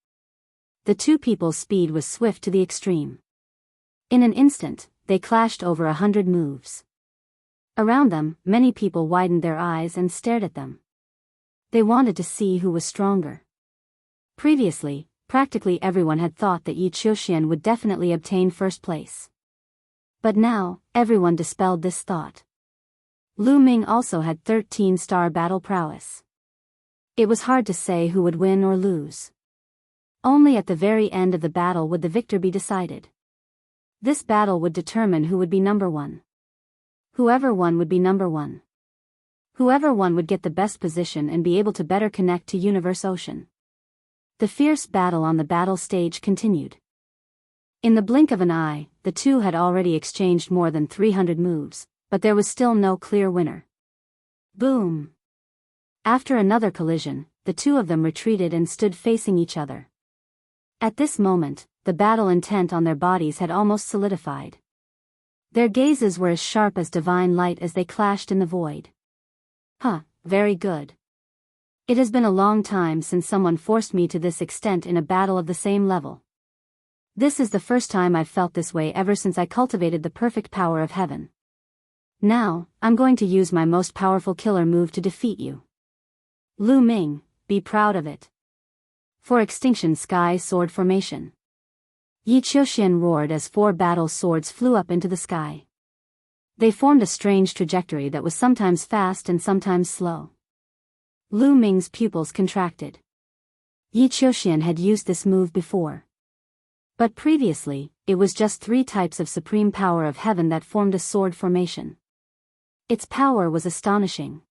The 2 people's speed was swift to the extreme. In an instant, they clashed over 100 moves. Around them, many people widened their eyes and stared at them. They wanted to see who was stronger. Previously, practically everyone had thought that Yi Qiuxian would definitely obtain first place. But now, everyone dispelled this thought. Lu Ming also had 13-star battle prowess. It was hard to say who would win or lose. Only at the very end of the battle would the victor be decided. This battle would determine who would be number one. Whoever won would be number one. Whoever won would get the best position and be able to better connect to Universe Ocean. The fierce battle on the battle stage continued. In the blink of an eye, the 2 had already exchanged more than 300 moves, but there was still no clear winner. Boom! After another collision, the 2 of them retreated and stood facing each other. At this moment, the battle intent on their bodies had almost solidified. Their gazes were as sharp as divine light as they clashed in the void. Very good. It has been a long time since someone forced me to this extent in a battle of the same level. This is the first time I've felt this way ever since I cultivated the perfect power of heaven. Now, I'm going to use my most powerful killer move to defeat you. Lu Ming, be proud of it. For Extinction Sky Sword Formation. Yi Qiuxian roared as 4 battle swords flew up into the sky. They formed a strange trajectory that was sometimes fast and sometimes slow. Lu Ming's pupils contracted. Yi Qiuxian had used this move before. But previously, it was just 3 types of supreme power of heaven that formed a sword formation. Its power was astonishing.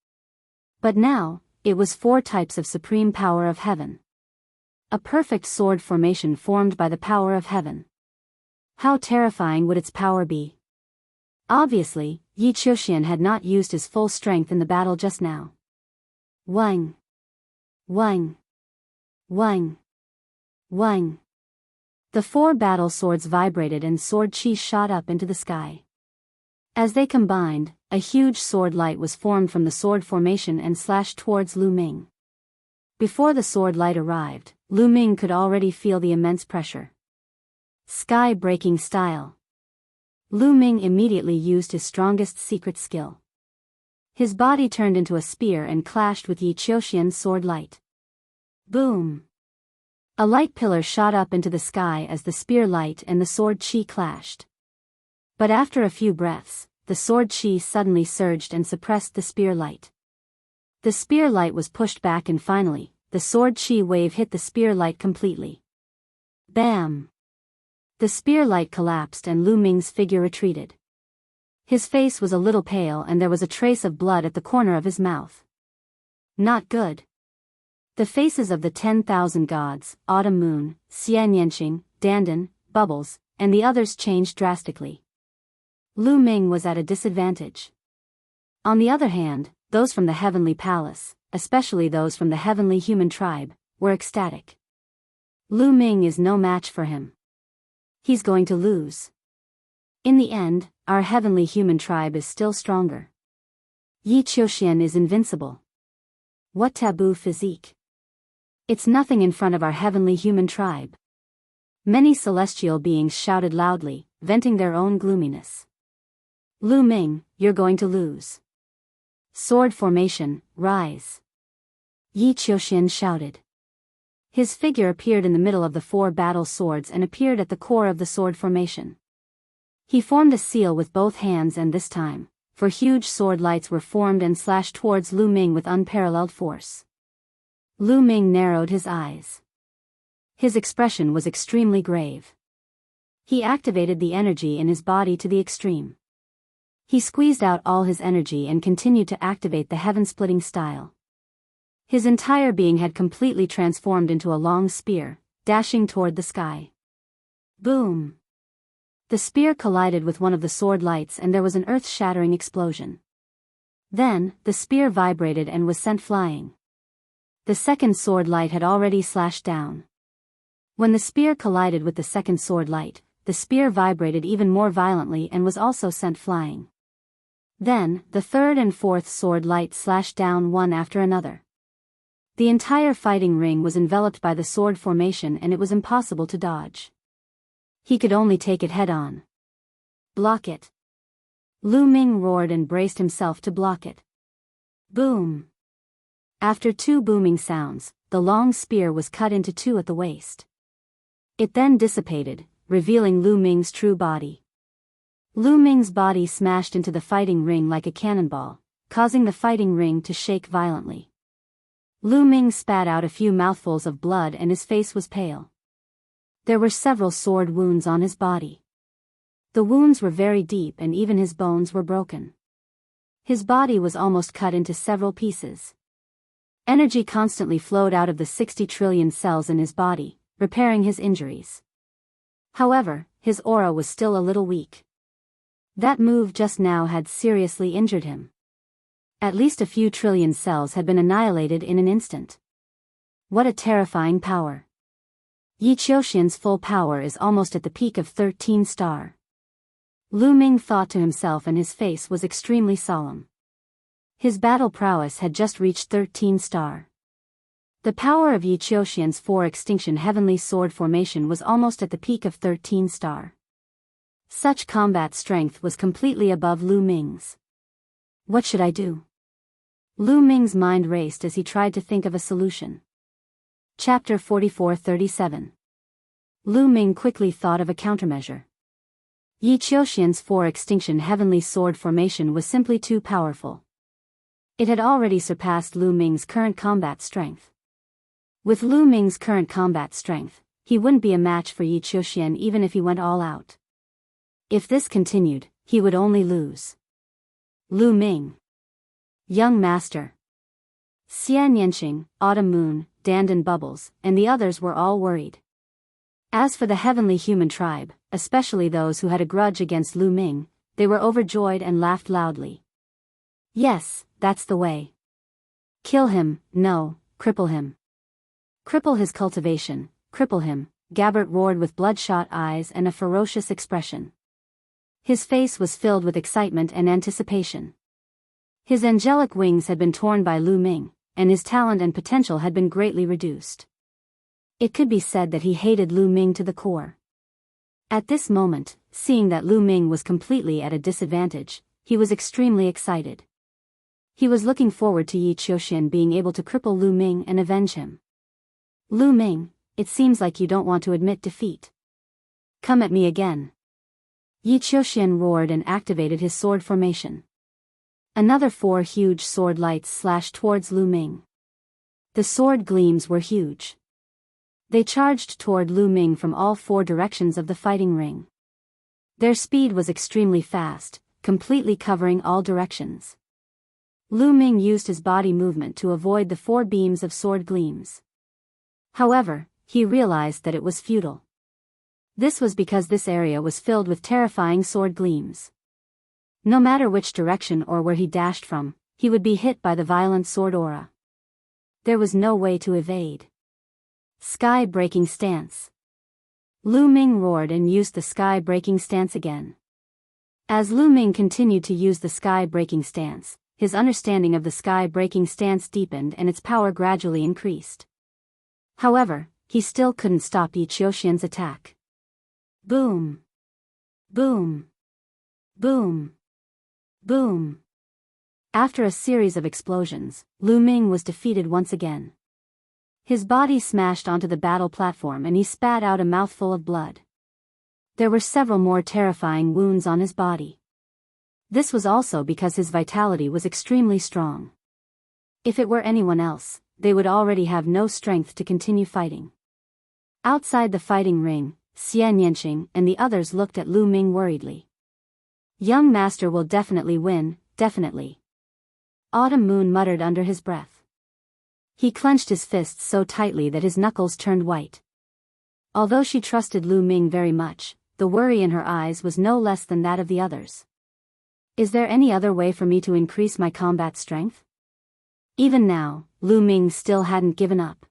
But now, it was 4 types of supreme power of heaven. A perfect sword formation formed by the power of heaven. How terrifying would its power be? Obviously, Yi Qiuxian had not used his full strength in the battle just now. Wang! Wang! Wang! Wang! The 4 battle swords vibrated and sword chi shot up into the sky. As they combined, a huge sword light was formed from the sword formation and slashed towards Lu Ming. Before the sword light arrived, Lu Ming could already feel the immense pressure. Sky-breaking style. Lu Ming immediately used his strongest secret skill. His body turned into a spear and clashed with Yi Qiuxian's sword light. Boom! A light pillar shot up into the sky as the spear light and the sword chi clashed. But after a few breaths, the sword chi suddenly surged and suppressed the spear light. The spear light was pushed back and finally, the sword chi wave hit the spear light completely. Bam! The spear light collapsed and Lu Ming's figure retreated. His face was a little pale and there was a trace of blood at the corner of his mouth. Not good. The faces of the 10,000 gods, Autumn Moon, Xianyanqing, Dandan, Bubbles, and the others changed drastically. Lu Ming was at a disadvantage. On the other hand, those from the Heavenly Palace, especially those from the Heavenly Human Tribe, were ecstatic. Lu Ming is no match for him. He's going to lose. In the end, our Heavenly Human Tribe is still stronger. Yi Qiuxian is invincible. What taboo physique! It's nothing in front of our Heavenly Human Tribe. Many celestial beings shouted loudly, venting their own gloominess. Lu Ming, you're going to lose. Sword formation, rise. Yi Qiuxian shouted. His figure appeared in the middle of the 4 battle swords and appeared at the core of the sword formation. He formed a seal with both hands and this time, 4 huge sword lights were formed and slashed towards Lu Ming with unparalleled force. Lu Ming narrowed his eyes. His expression was extremely grave. He activated the energy in his body to the extreme. He squeezed out all his energy and continued to activate the heaven-splitting style. His entire being had completely transformed into a long spear, dashing toward the sky. Boom! The spear collided with one of the sword lights and there was an earth-shattering explosion. Then, the spear vibrated and was sent flying. The second sword light had already slashed down. When the spear collided with the second sword light, the spear vibrated even more violently and was also sent flying. Then, the third and fourth sword light slashed down one after another. The entire fighting ring was enveloped by the sword formation and it was impossible to dodge. He could only take it head-on. Block it. Lu Ming roared and braced himself to block it. Boom! After 2 booming sounds, the long spear was cut into 2 at the waist. It then dissipated, revealing Lu Ming's true body. Lu Ming's body smashed into the fighting ring like a cannonball, causing the fighting ring to shake violently. Lu Ming spat out a few mouthfuls of blood and his face was pale. There were several sword wounds on his body. The wounds were very deep and even his bones were broken. His body was almost cut into several pieces. Energy constantly flowed out of the 60 trillion cells in his body, repairing his injuries. However, his aura was still a little weak. That move just now had seriously injured him. At least a few trillion cells had been annihilated in an instant. What a terrifying power. Yi Qiuxian's full power is almost at the peak of 13 star. Lu Ming thought to himself and his face was extremely solemn. His battle prowess had just reached 13 star. The power of Yi Qiuxian's 4 extinction heavenly sword formation was almost at the peak of 13 star. Such combat strength was completely above Lu Ming's. What should I do? Lu Ming's mind raced as he tried to think of a solution. Chapter 44-37. Lu Ming quickly thought of a countermeasure. Yi Qiuxian's 4-extinction heavenly sword formation was simply too powerful. It had already surpassed Lu Ming's current combat strength. With Lu Ming's current combat strength, he wouldn't be a match for Yi Qiuxian even if he went all out. If this continued, he would only lose. Lu Ming. Young Master. Xian Yanqing, Autumn Moon, Dandan Bubbles, and the others were all worried. As for the heavenly human tribe, especially those who had a grudge against Lu Ming, they were overjoyed and laughed loudly. Yes, that's the way. Kill him, no, cripple him. Cripple his cultivation, cripple him, Gabbert roared with bloodshot eyes and a ferocious expression. His face was filled with excitement and anticipation. His angelic wings had been torn by Lu Ming, and his talent and potential had been greatly reduced. It could be said that he hated Lu Ming to the core. At this moment, seeing that Lu Ming was completely at a disadvantage, he was extremely excited. He was looking forward to Yi Qiuxian being able to cripple Lu Ming and avenge him. Lu Ming, it seems like you don't want to admit defeat. Come at me again. Yi Qiuxian roared and activated his sword formation. Another 4 huge sword lights slashed towards Lu Ming. The sword gleams were huge. They charged toward Lu Ming from all 4 directions of the fighting ring. Their speed was extremely fast, completely covering all directions. Lu Ming used his body movement to avoid the 4 beams of sword gleams. However, he realized that it was futile. This was because this area was filled with terrifying sword gleams. No matter which direction or where he dashed from, he would be hit by the violent sword aura. There was no way to evade. Sky-breaking stance. Lu Ming roared and used the sky-breaking stance again. As Lu Ming continued to use the sky-breaking stance, his understanding of the sky-breaking stance deepened and its power gradually increased. However, he still couldn't stop Yi Qiuxian's attack. Boom! Boom! Boom! Boom! After a series of explosions, Lu Ming was defeated once again. His body smashed onto the battle platform and he spat out a mouthful of blood. There were several more terrifying wounds on his body. This was also because his vitality was extremely strong. If it were anyone else, they would already have no strength to continue fighting. Outside the fighting ring, Xian Yanqing and the others looked at Lu Ming worriedly. Young Master will definitely win, definitely. Autumn Moon muttered under his breath. He clenched his fists so tightly that his knuckles turned white. Although she trusted Lu Ming very much, the worry in her eyes was no less than that of the others. Is there any other way for me to increase my combat strength? Even now, Lu Ming still hadn't given up.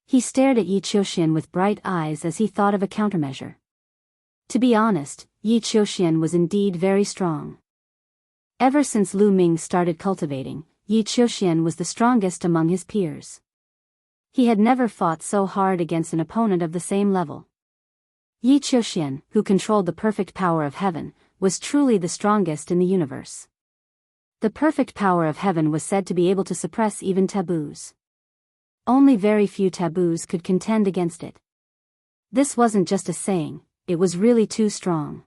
He stared at Yi Qiuxian with bright eyes as he thought of a countermeasure. To be honest, Yi Qiuxian was indeed very strong. Ever since Lu Ming started cultivating, Yi Qiuxian was the strongest among his peers. He had never fought so hard against an opponent of the same level. Yi Qiuxian, who controlled the perfect power of heaven, was truly the strongest in the universe. The perfect power of heaven was said to be able to suppress even taboos. Only very few taboos could contend against it. This wasn't just a saying, it was really too strong.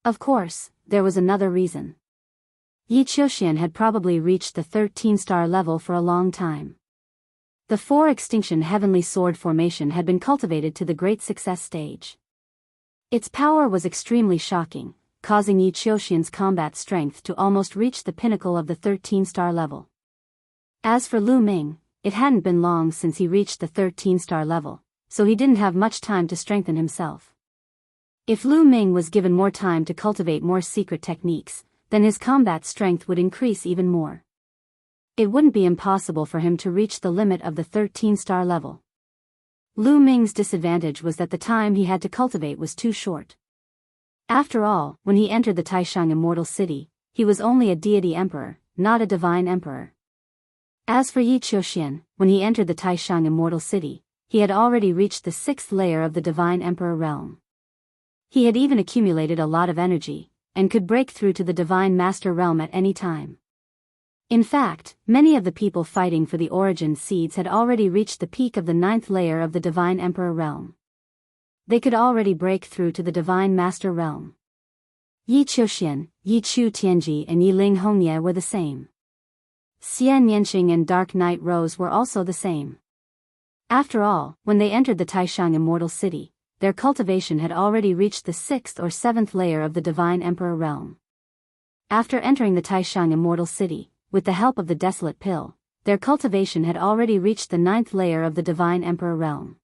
Of course, there was another reason. Yi Qiuxian had probably reached the 13-star level for a long time. The 4-extinction heavenly sword formation had been cultivated to the great success stage. Its power was extremely shocking, causing Yi Qiuxian's combat strength to almost reach the pinnacle of the 13-star level. As for Lu Ming, it hadn't been long since he reached the 13-star level, so he didn't have much time to strengthen himself. If Lu Ming was given more time to cultivate more secret techniques, then his combat strength would increase even more. It wouldn't be impossible for him to reach the limit of the 13-star level. Lu Ming's disadvantage was that the time he had to cultivate was too short. After all, when he entered the Taishang Immortal City, he was only a deity emperor, not a divine emperor. As for Yi Qiuxian, when he entered the Taishang Immortal City, he had already reached the 6th layer of the divine emperor realm. He had even accumulated a lot of energy, and could break through to the divine master realm at any time. In fact, many of the people fighting for the origin seeds had already reached the peak of the 9th layer of the divine emperor realm. They could already break through to the divine master realm. Yi Qiuxian, Yi Chu Tianji and Yi Ling Hongye were the same. Xian Yanqing and Dark Night Rose were also the same. After all, when they entered the Taishang Immortal City, their cultivation had already reached the 6th or 7th layer of the Divine Emperor realm. After entering the Taishang Immortal City, with the help of the Desolate Pill, their cultivation had already reached the 9th layer of the Divine Emperor realm.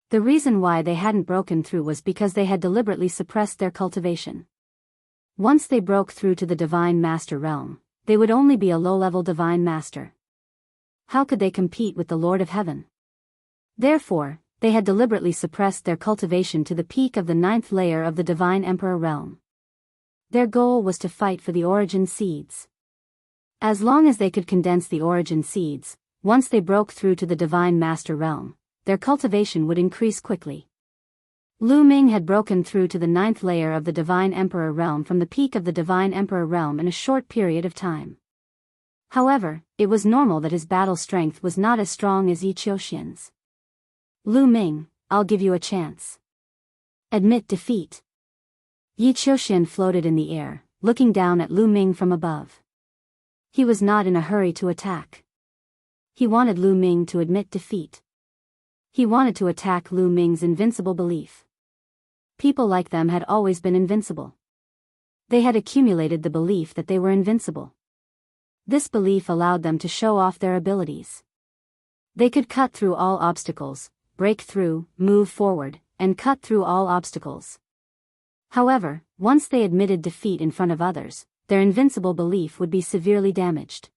The reason why they hadn't broken through was because they had deliberately suppressed their cultivation. Once they broke through to the Divine Master realm, they would only be a low-level Divine Master. How could they compete with the Lord of Heaven? Therefore, they had deliberately suppressed their cultivation to the peak of the 9th layer of the Divine Emperor realm. Their goal was to fight for the origin seeds. As long as they could condense the origin seeds, once they broke through to the Divine Master realm, their cultivation would increase quickly. Lu Ming had broken through to the 9th layer of the Divine Emperor realm from the peak of the Divine Emperor realm in a short period of time. However, it was normal that his battle strength was not as strong as Yi Qiuxian's. Lu Ming, I'll give you a chance. Admit defeat. Yi Qiuxian floated in the air, looking down at Lu Ming from above. He was not in a hurry to attack. He wanted Lu Ming to admit defeat. He wanted to attack Lu Ming's invincible belief. People like them had always been invincible. They had accumulated the belief that they were invincible. This belief allowed them to show off their abilities. They could cut through all obstacles, break through, move forward, and cut through all obstacles. However, once they admitted defeat in front of others, their invincible belief would be severely damaged.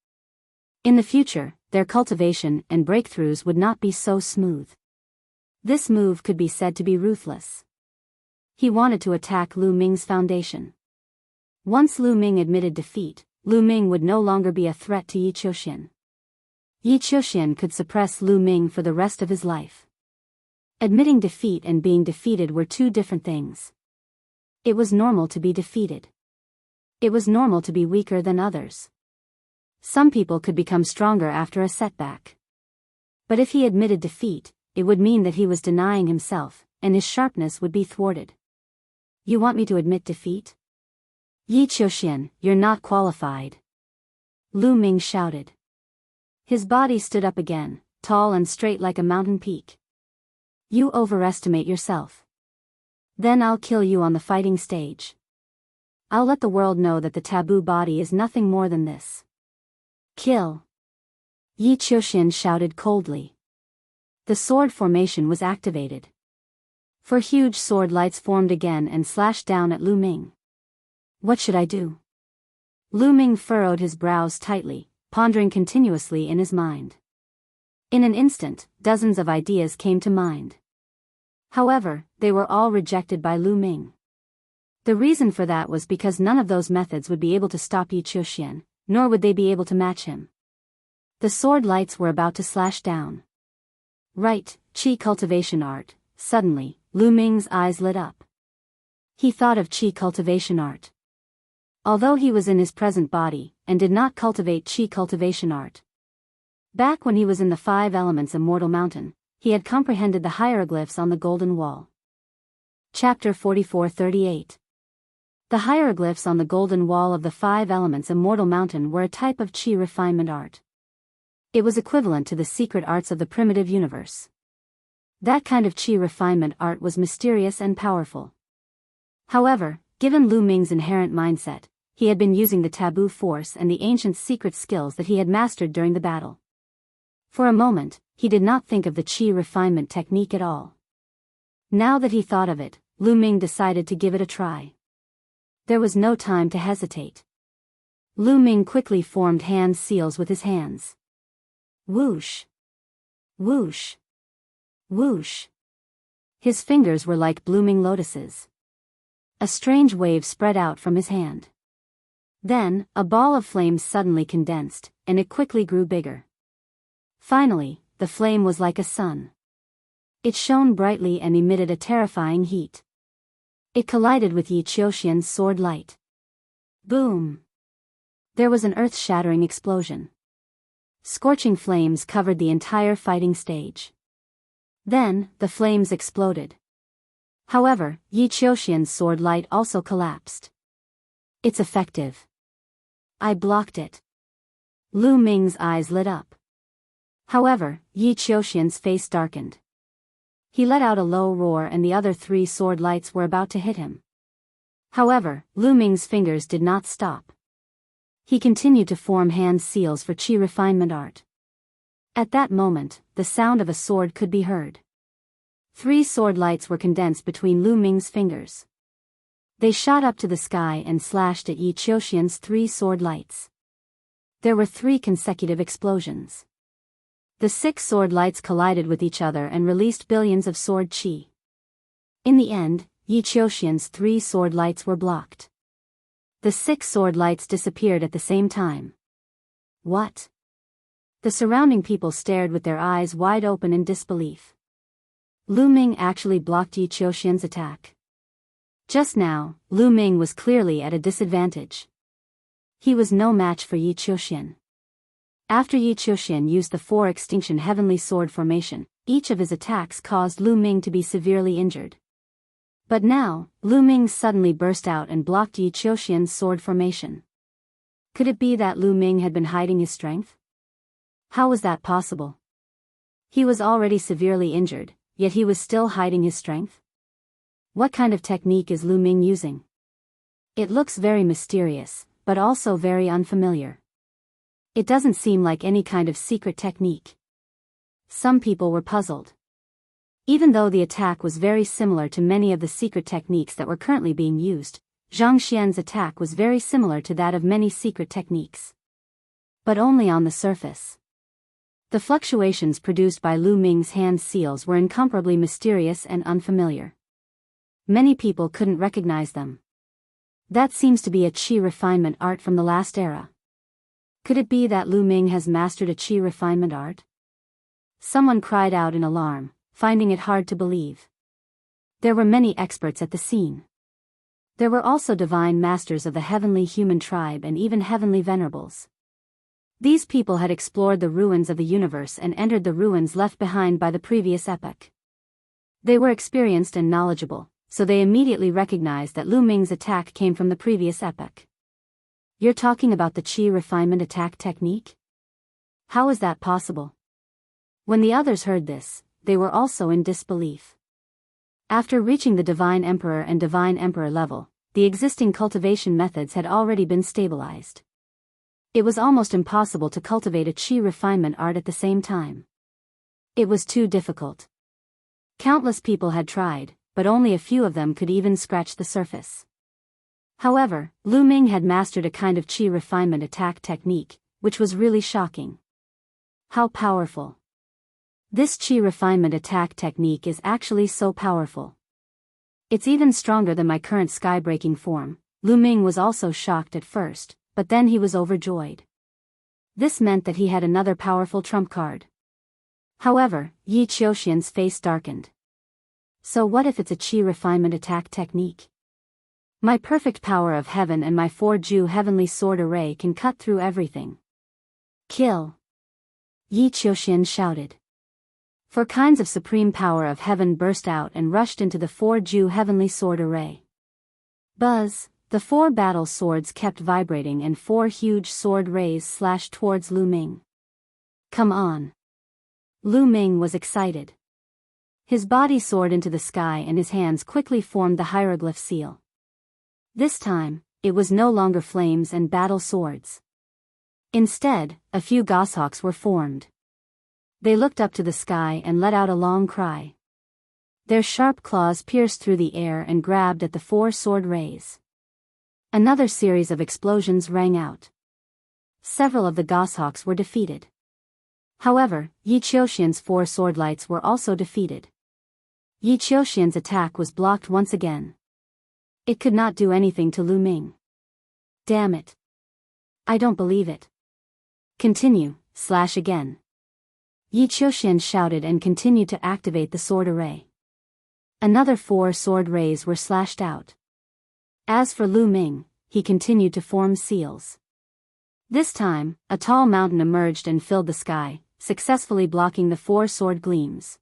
In the future, their cultivation and breakthroughs would not be so smooth. This move could be said to be ruthless. He wanted to attack Lu Ming's foundation. Once Lu Ming admitted defeat, Lu Ming would no longer be a threat to Yi Qiuxian. Yi Qiuxian could suppress Lu Ming for the rest of his life. Admitting defeat and being defeated were two different things. It was normal to be defeated. It was normal to be weaker than others. Some people could become stronger after a setback. But if he admitted defeat, it would mean that he was denying himself, and his sharpness would be thwarted. You want me to admit defeat? Yi Qiuxian, you're not qualified. Lu Ming shouted. His body stood up again, tall and straight like a mountain peak. You overestimate yourself. Then I'll kill you on the fighting stage. I'll let the world know that the taboo body is nothing more than this. Kill. Yi Qiuxian shouted coldly. The sword formation was activated. 4 huge sword lights formed again and slashed down at Lu Ming. What should I do? Lu Ming furrowed his brows tightly, pondering continuously in his mind. In an instant, dozens of ideas came to mind. However, they were all rejected by Lu Ming. The reason for that was because none of those methods would be able to stop Yi Qiuxian, nor would they be able to match him. The sword lights were about to slash down. Right, Qi cultivation art. Suddenly, Lu Ming's eyes lit up. He thought of Qi cultivation art. Although he was in his present body, and did not cultivate Qi cultivation art. Back when he was in the 5 Elements Immortal Mountain, he had comprehended the hieroglyphs on the Golden Wall. Chapter 44-38. The hieroglyphs on the Golden Wall of the 5 Elements Immortal Mountain were a type of Qi refinement art. It was equivalent to the secret arts of the primitive universe. That kind of Qi refinement art was mysterious and powerful. However, given Lu Ming's inherent mindset, he had been using the taboo force and the ancient secret skills that he had mastered during the battle. For a moment, he did not think of the Qi refinement technique at all. Now that he thought of it, Lu Ming decided to give it a try. There was no time to hesitate. Lu Ming quickly formed hand seals with his hands. Whoosh! Whoosh! Whoosh! His fingers were like blooming lotuses. A strange wave spread out from his hand. Then, a ball of flames suddenly condensed, and it quickly grew bigger. Finally, the flame was like a sun. It shone brightly and emitted a terrifying heat. It collided with Yi Qiuxian's sword light. Boom! There was an earth-shattering explosion. Scorching flames covered the entire fighting stage. Then, the flames exploded. However, Yi Qiuxian's sword light also collapsed. It's effective. I blocked it. Lu Ming's eyes lit up. However, Yi Qiuxian's face darkened. He let out a low roar and the other 3 sword lights were about to hit him. However, Lu Ming's fingers did not stop. He continued to form hand seals for qi refinement art. At that moment, the sound of a sword could be heard. 3 sword lights were condensed between Lu Ming's fingers. They shot up to the sky and slashed at Yi Qiuxian's 3 sword lights. There were 3 consecutive explosions. The 6 sword lights collided with each other and released billions of sword qi. In the end, Yi Qiuxian's 3 sword lights were blocked. The 6 sword lights disappeared at the same time. What? The surrounding people stared with their eyes wide open in disbelief. Lu Ming actually blocked Yi Qiuxian's attack. Just now, Lu Ming was clearly at a disadvantage. He was no match for Yi Qiuxian. After Yi Qiuxian used the 4 extinction heavenly sword formation, each of his attacks caused Lu Ming to be severely injured. But now, Lu Ming suddenly burst out and blocked Yi Qiuxian's sword formation. Could it be that Lu Ming had been hiding his strength? How was that possible? He was already severely injured, yet he was still hiding his strength? What kind of technique is Lu Ming using? It looks very mysterious, but also very unfamiliar. It doesn't seem like any kind of secret technique. Some people were puzzled. Even though the attack was very similar to many of the secret techniques that were currently being used, Zhang Xian's attack was very similar to that of many secret techniques. But only on the surface. The fluctuations produced by Lu Ming's hand seals were incomparably mysterious and unfamiliar. Many people couldn't recognize them. That seems to be a qi refinement art from the last era. Could it be that Lu Ming has mastered a qi refinement art? Someone cried out in alarm, finding it hard to believe. There were many experts at the scene. There were also divine masters of the heavenly human tribe and even heavenly venerables. These people had explored the ruins of the universe and entered the ruins left behind by the previous epoch. They were experienced and knowledgeable, so they immediately recognized that Lu Ming's attack came from the previous epoch. You're talking about the qi refinement attack technique? How is that possible? When the others heard this, they were also in disbelief. After reaching the Divine Emperor and Divine Emperor level, the existing cultivation methods had already been stabilized. It was almost impossible to cultivate a qi refinement art at the same time. It was too difficult. Countless people had tried, but only a few of them could even scratch the surface. However, Lu Ming had mastered a kind of qi refinement attack technique, which was really shocking. How powerful! This qi refinement attack technique is actually so powerful. It's even stronger than my current sky-breaking form. Lu Ming was also shocked at first, but then he was overjoyed. This meant that he had another powerful trump card. However, Yi Qiuxian's face darkened. So what if it's a qi refinement attack technique? My perfect power of heaven and my 4-Ju heavenly sword array can cut through everything. Kill! Yi Qiuxian shouted. 4 kinds of supreme power of heaven burst out and rushed into the 4-Ju heavenly sword array. Buzz! The 4 battle swords kept vibrating and 4 huge sword rays slashed towards Lu Ming. Come on! Lu Ming was excited. His body soared into the sky and his hands quickly formed the hieroglyph seal. This time, it was no longer flames and battle swords. Instead, a few goshawks were formed. They looked up to the sky and let out a long cry. Their sharp claws pierced through the air and grabbed at the 4 sword rays. Another series of explosions rang out. Several of the goshawks were defeated. However, Yi Qiuxian's 4 sword lights were also defeated. Yi Qiuxian's attack was blocked once again. It could not do anything to Lu Ming. Damn it. I don't believe it. Continue, slash again. Yi Qiuxian shouted and continued to activate the sword array. Another 4 sword rays were slashed out. As for Lu Ming, he continued to form seals. This time, a tall mountain emerged and filled the sky, successfully blocking the 4 sword gleams.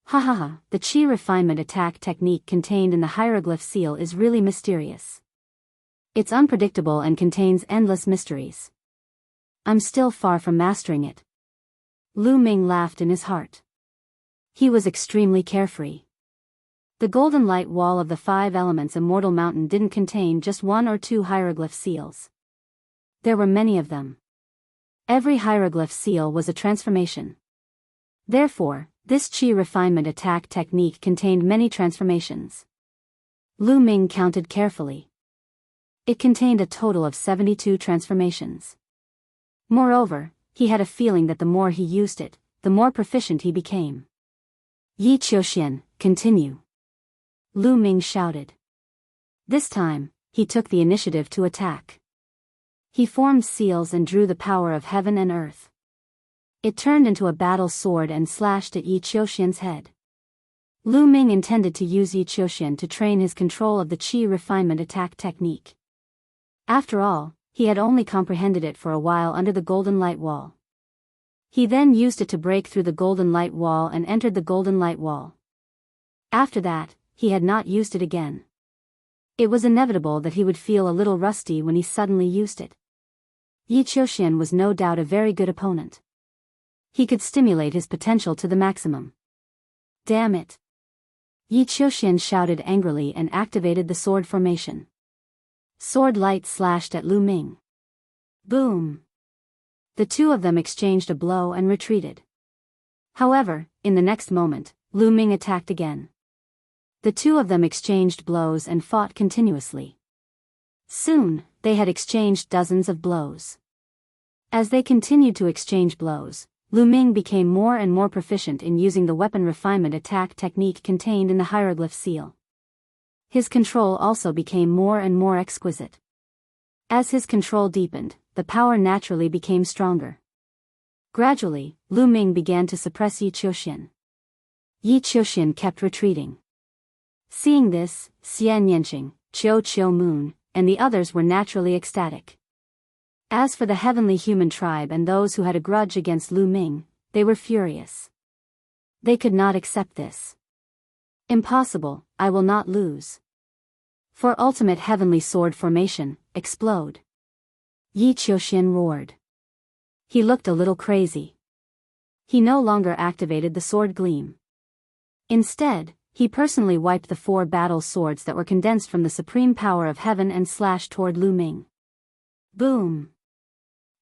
Ha ha ha, the qi refinement attack technique contained in the hieroglyph seal is really mysterious. It's unpredictable and contains endless mysteries. I'm still far from mastering it. Lu Ming laughed in his heart. He was extremely carefree. The golden light wall of the 5 elements Immortal Mountain didn't contain just 1 or 2 hieroglyph seals. There were many of them. Every hieroglyph seal was a transformation. Therefore, this Qi refinement attack technique contained many transformations. Lu Ming counted carefully. It contained a total of 72 transformations. Moreover, he had a feeling that the more he used it, the more proficient he became. Yi Qiuxian, continue. Lu Ming shouted. This time, he took the initiative to attack. He formed seals and drew the power of heaven and earth. It turned into a battle sword and slashed at Yi Qiuxian's head. Lu Ming intended to use Yi Qiuxian to train his control of the Qi refinement attack technique. After all, he had only comprehended it for a while under the golden light wall. He then used it to break through the golden light wall and entered the golden light wall. After that, he had not used it again. It was inevitable that he would feel a little rusty when he suddenly used it. Yi Qiuxian was no doubt a very good opponent. He could stimulate his potential to the maximum. Damn it! Yi Qiuxian shouted angrily and activated the sword formation. Sword light slashed at Lu Ming. Boom! The two of them exchanged a blow and retreated. However, in the next moment, Lu Ming attacked again. The two of them exchanged blows and fought continuously. Soon, they had exchanged dozens of blows. As they continued to exchange blows, Lu Ming became more and more proficient in using the weapon refinement attack technique contained in the hieroglyph seal. His control also became more and more exquisite. As his control deepened, the power naturally became stronger. Gradually, Lu Ming began to suppress Yi Qiuxian. Yi Qiuxian kept retreating. Seeing this, Xian Yanqing, Qiu Moon, and the others were naturally ecstatic. As for the heavenly human tribe and those who had a grudge against Lu Ming, they were furious. They could not accept this. Impossible, I will not lose. For ultimate heavenly sword formation, explode. Yi Qiuxian roared. He looked a little crazy. He no longer activated the sword gleam. Instead, he personally wiped the 4 battle swords that were condensed from the supreme power of heaven and slashed toward Lu Ming. Boom!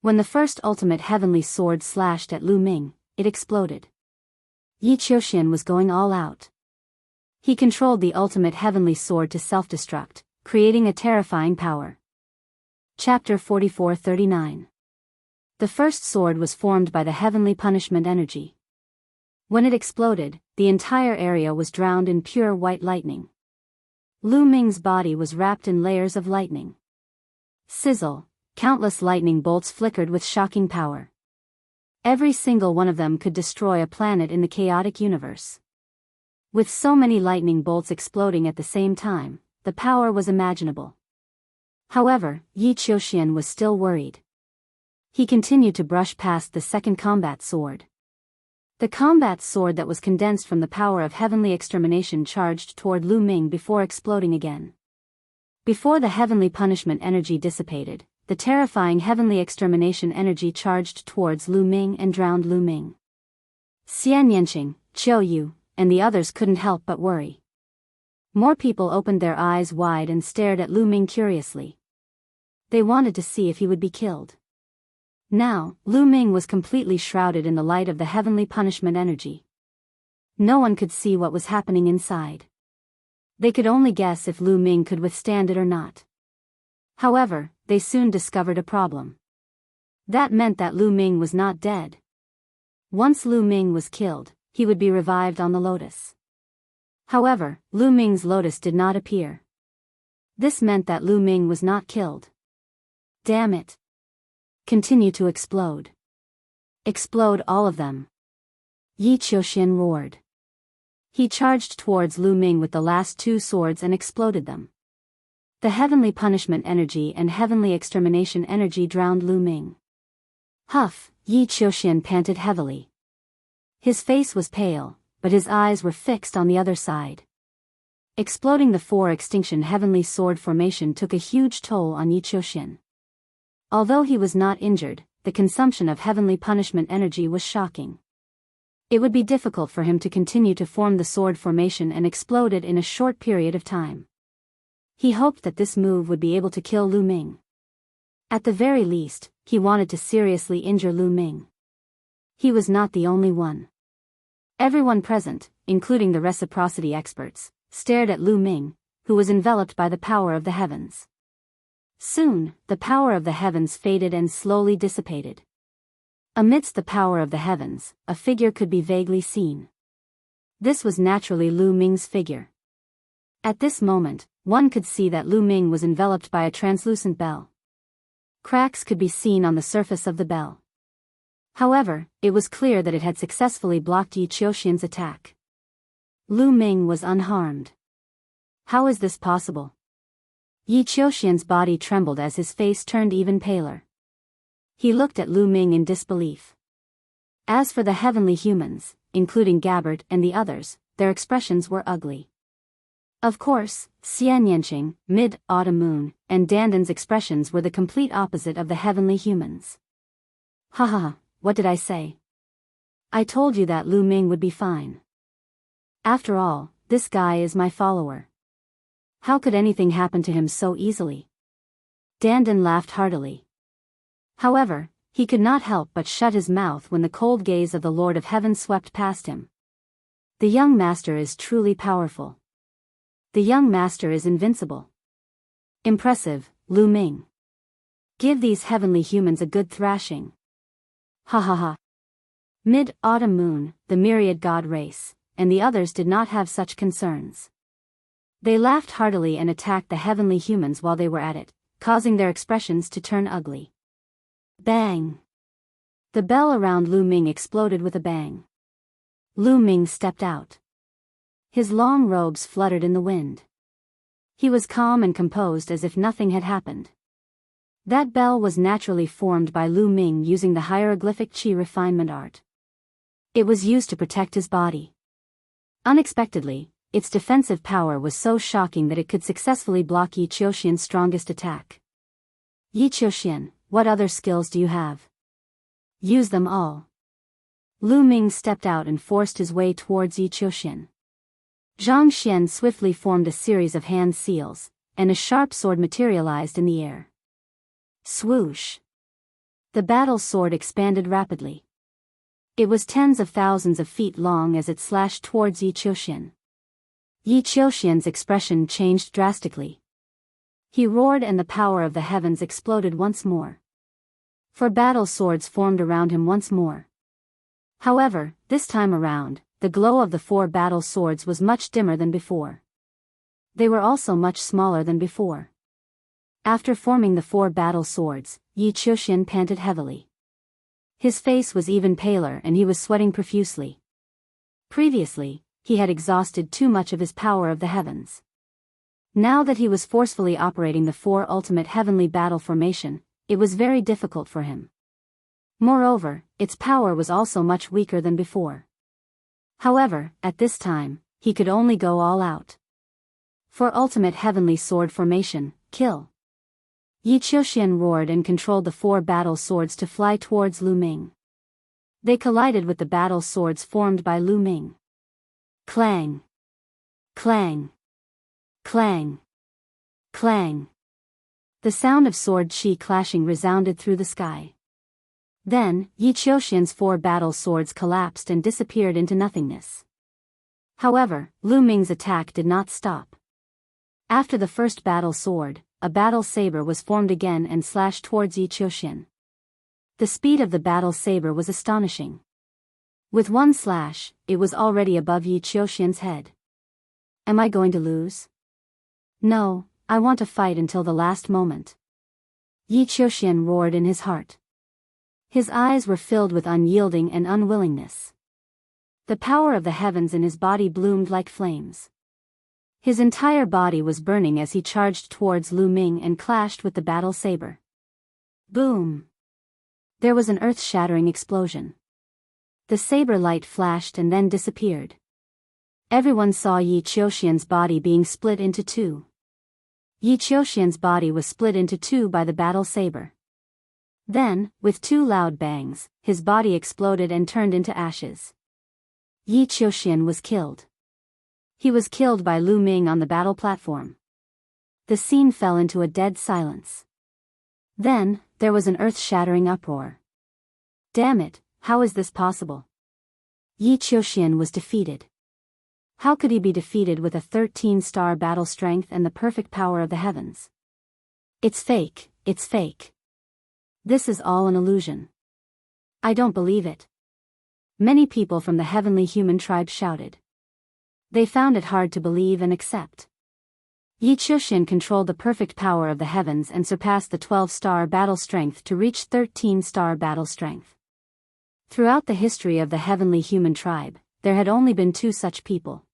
When the first ultimate heavenly sword slashed at Lu Ming, it exploded. Yi Qiuxian was going all out. He controlled the ultimate heavenly sword to self-destruct, creating a terrifying power. Chapter 44-39. The first sword was formed by the heavenly punishment energy. When it exploded, the entire area was drowned in pure white lightning. Lu Ming's body was wrapped in layers of lightning. Sizzle, countless lightning bolts flickered with shocking power. Every single one of them could destroy a planet in the chaotic universe. With so many lightning bolts exploding at the same time, the power was imaginable. However, Yi Qiuxian was still worried. He continued to brush past the second combat sword. The combat sword that was condensed from the power of heavenly extermination charged toward Lu Ming before exploding again. Before the heavenly punishment energy dissipated, the terrifying heavenly extermination energy charged towards Lu Ming and drowned Lu Ming. Xian Yanqing, Qiu Yu, and the others couldn't help but worry. More people opened their eyes wide and stared at Lu Ming curiously. They wanted to see if he would be killed. Now, Lu Ming was completely shrouded in the light of the heavenly punishment energy. No one could see what was happening inside. They could only guess if Lu Ming could withstand it or not. However, they soon discovered a problem. That meant that Lu Ming was not dead. Once Lu Ming was killed, he would be revived on the lotus. However, Lu Ming's lotus did not appear. This meant that Lu Ming was not killed. Damn it! Continue to explode. Explode all of them. Yi Qiuxian roared. He charged towards Lu Ming with the last 2 swords and exploded them. The heavenly punishment energy and heavenly extermination energy drowned Lu Ming. Huff, Yi Qiuxian panted heavily. His face was pale, but his eyes were fixed on the other side. Exploding the four extinction heavenly sword formation took a huge toll on Yi Qiuxian. Although he was not injured, the consumption of heavenly punishment energy was shocking. It would be difficult for him to continue to form the sword formation and explode it in a short period of time. He hoped that this move would be able to kill Lu Ming. At the very least, he wanted to seriously injure Lu Ming. He was not the only one. Everyone present, including the reciprocity experts, stared at Lu Ming, who was enveloped by the power of the heavens. Soon, the power of the heavens faded and slowly dissipated. Amidst the power of the heavens, a figure could be vaguely seen. This was naturally Lu Ming's figure. At this moment, one could see that Lu Ming was enveloped by a translucent bell. Cracks could be seen on the surface of the bell. However, it was clear that it had successfully blocked Yi Qiuxian's attack. Lu Ming was unharmed. How is this possible? Yi Qiuxian's body trembled as his face turned even paler. He looked at Lu Ming in disbelief. As for the heavenly humans, including Gabbard and the others, their expressions were ugly. Of course, Xianyanqing, Mid-Autumn Moon, and Dandan's expressions were the complete opposite of the heavenly humans. Ha ha ha, what did I say? I told you that Lu Ming would be fine. After all, this guy is my follower. How could anything happen to him so easily? Dandan laughed heartily. However, he could not help but shut his mouth when the cold gaze of the Lord of Heaven swept past him. The young master is truly powerful. The young master is invincible. Impressive, Lu Ming. Give these heavenly humans a good thrashing. Ha ha ha. Mid-Autumn Moon, the myriad god race, and the others did not have such concerns. They laughed heartily and attacked the heavenly humans while they were at it, causing their expressions to turn ugly. Bang! The bell around Lu Ming exploded with a bang. Lu Ming stepped out. His long robes fluttered in the wind. He was calm and composed as if nothing had happened. That bell was naturally formed by Lu Ming using the hieroglyphic qi refinement art. It was used to protect his body. Unexpectedly, its defensive power was so shocking that it could successfully block Yi Qiuxian's strongest attack. Yi Qiuxian, what other skills do you have? Use them all. Lu Ming stepped out and forced his way towards Yi Qiuxian. Zhang Xian swiftly formed a series of hand seals, and a sharp sword materialized in the air. Swoosh! The battle sword expanded rapidly. It was tens of thousands of feet long as it slashed towards Yi Qiuxian. Yi Qiuxian's expression changed drastically. He roared and the power of the heavens exploded once more. Four battle swords formed around him once more. However, this time around, the glow of the four battle swords was much dimmer than before. They were also much smaller than before. After forming the four battle swords, Yi Qiuxian panted heavily. His face was even paler and he was sweating profusely. Previously, he had exhausted too much of his power of the heavens. Now that he was forcefully operating the four ultimate heavenly battle formation, it was very difficult for him. Moreover, its power was also much weaker than before. However, at this time, he could only go all out. For ultimate heavenly sword formation, kill. Yi Qiuxian roared and controlled the four battle swords to fly towards Lu Ming. They collided with the battle swords formed by Lu Ming. Clang! Clang! Clang! Clang! The sound of sword qi clashing resounded through the sky. Then, Yi Qiuxian's four battle swords collapsed and disappeared into nothingness. However, Lu Ming's attack did not stop. After the first battle sword, a battle saber was formed again and slashed towards Yi Qiuxian. The speed of the battle saber was astonishing. With one slash, it was already above Yi Qiuxian's head. Am I going to lose? No, I want to fight until the last moment. Yi Qiuxian roared in his heart. His eyes were filled with unyielding and unwillingness. The power of the heavens in his body bloomed like flames. His entire body was burning as he charged towards Lu Ming and clashed with the battle saber. Boom! There was an earth-shattering explosion. The saber light flashed and then disappeared. Everyone saw Yi Qiuxian's body being split into two. Yi Qiuxian's body was split into two by the battle saber. Then, with two loud bangs, his body exploded and turned into ashes. Yi Qiuxian was killed. He was killed by Lu Ming on the battle platform. The scene fell into a dead silence. Then, there was an earth-shattering uproar. Damn it, how is this possible? Yi Qiuxian was defeated. How could he be defeated with a 13-star battle strength and the perfect power of the heavens? It's fake, it's fake. This is all an illusion. I don't believe it. Many people from the heavenly human tribe shouted. They found it hard to believe and accept. Yi Qiuxian controlled the perfect power of the heavens and surpassed the 12-star battle strength to reach 13-star battle strength. Throughout the history of the heavenly human tribe, there had only been two such people.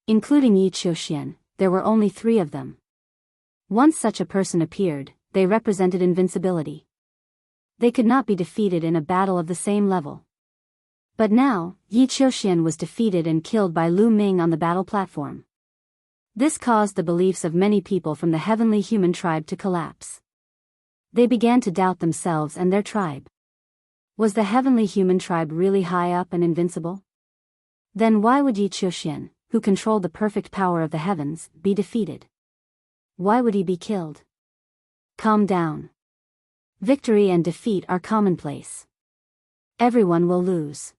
Including Yi Qiuxian, there were only 3 of them. Once such a person appeared, they represented invincibility. They could not be defeated in a battle of the same level. But now, Yi Qiuxian was defeated and killed by Lu Ming on the battle platform. This caused the beliefs of many people from the heavenly human tribe to collapse. They began to doubt themselves and their tribe. Was the heavenly human tribe really high up and invincible? Then why would Yi Qiuxian, who controlled the perfect power of the heavens, be defeated? Why would he be killed? Calm down. Victory and defeat are commonplace. Everyone will lose.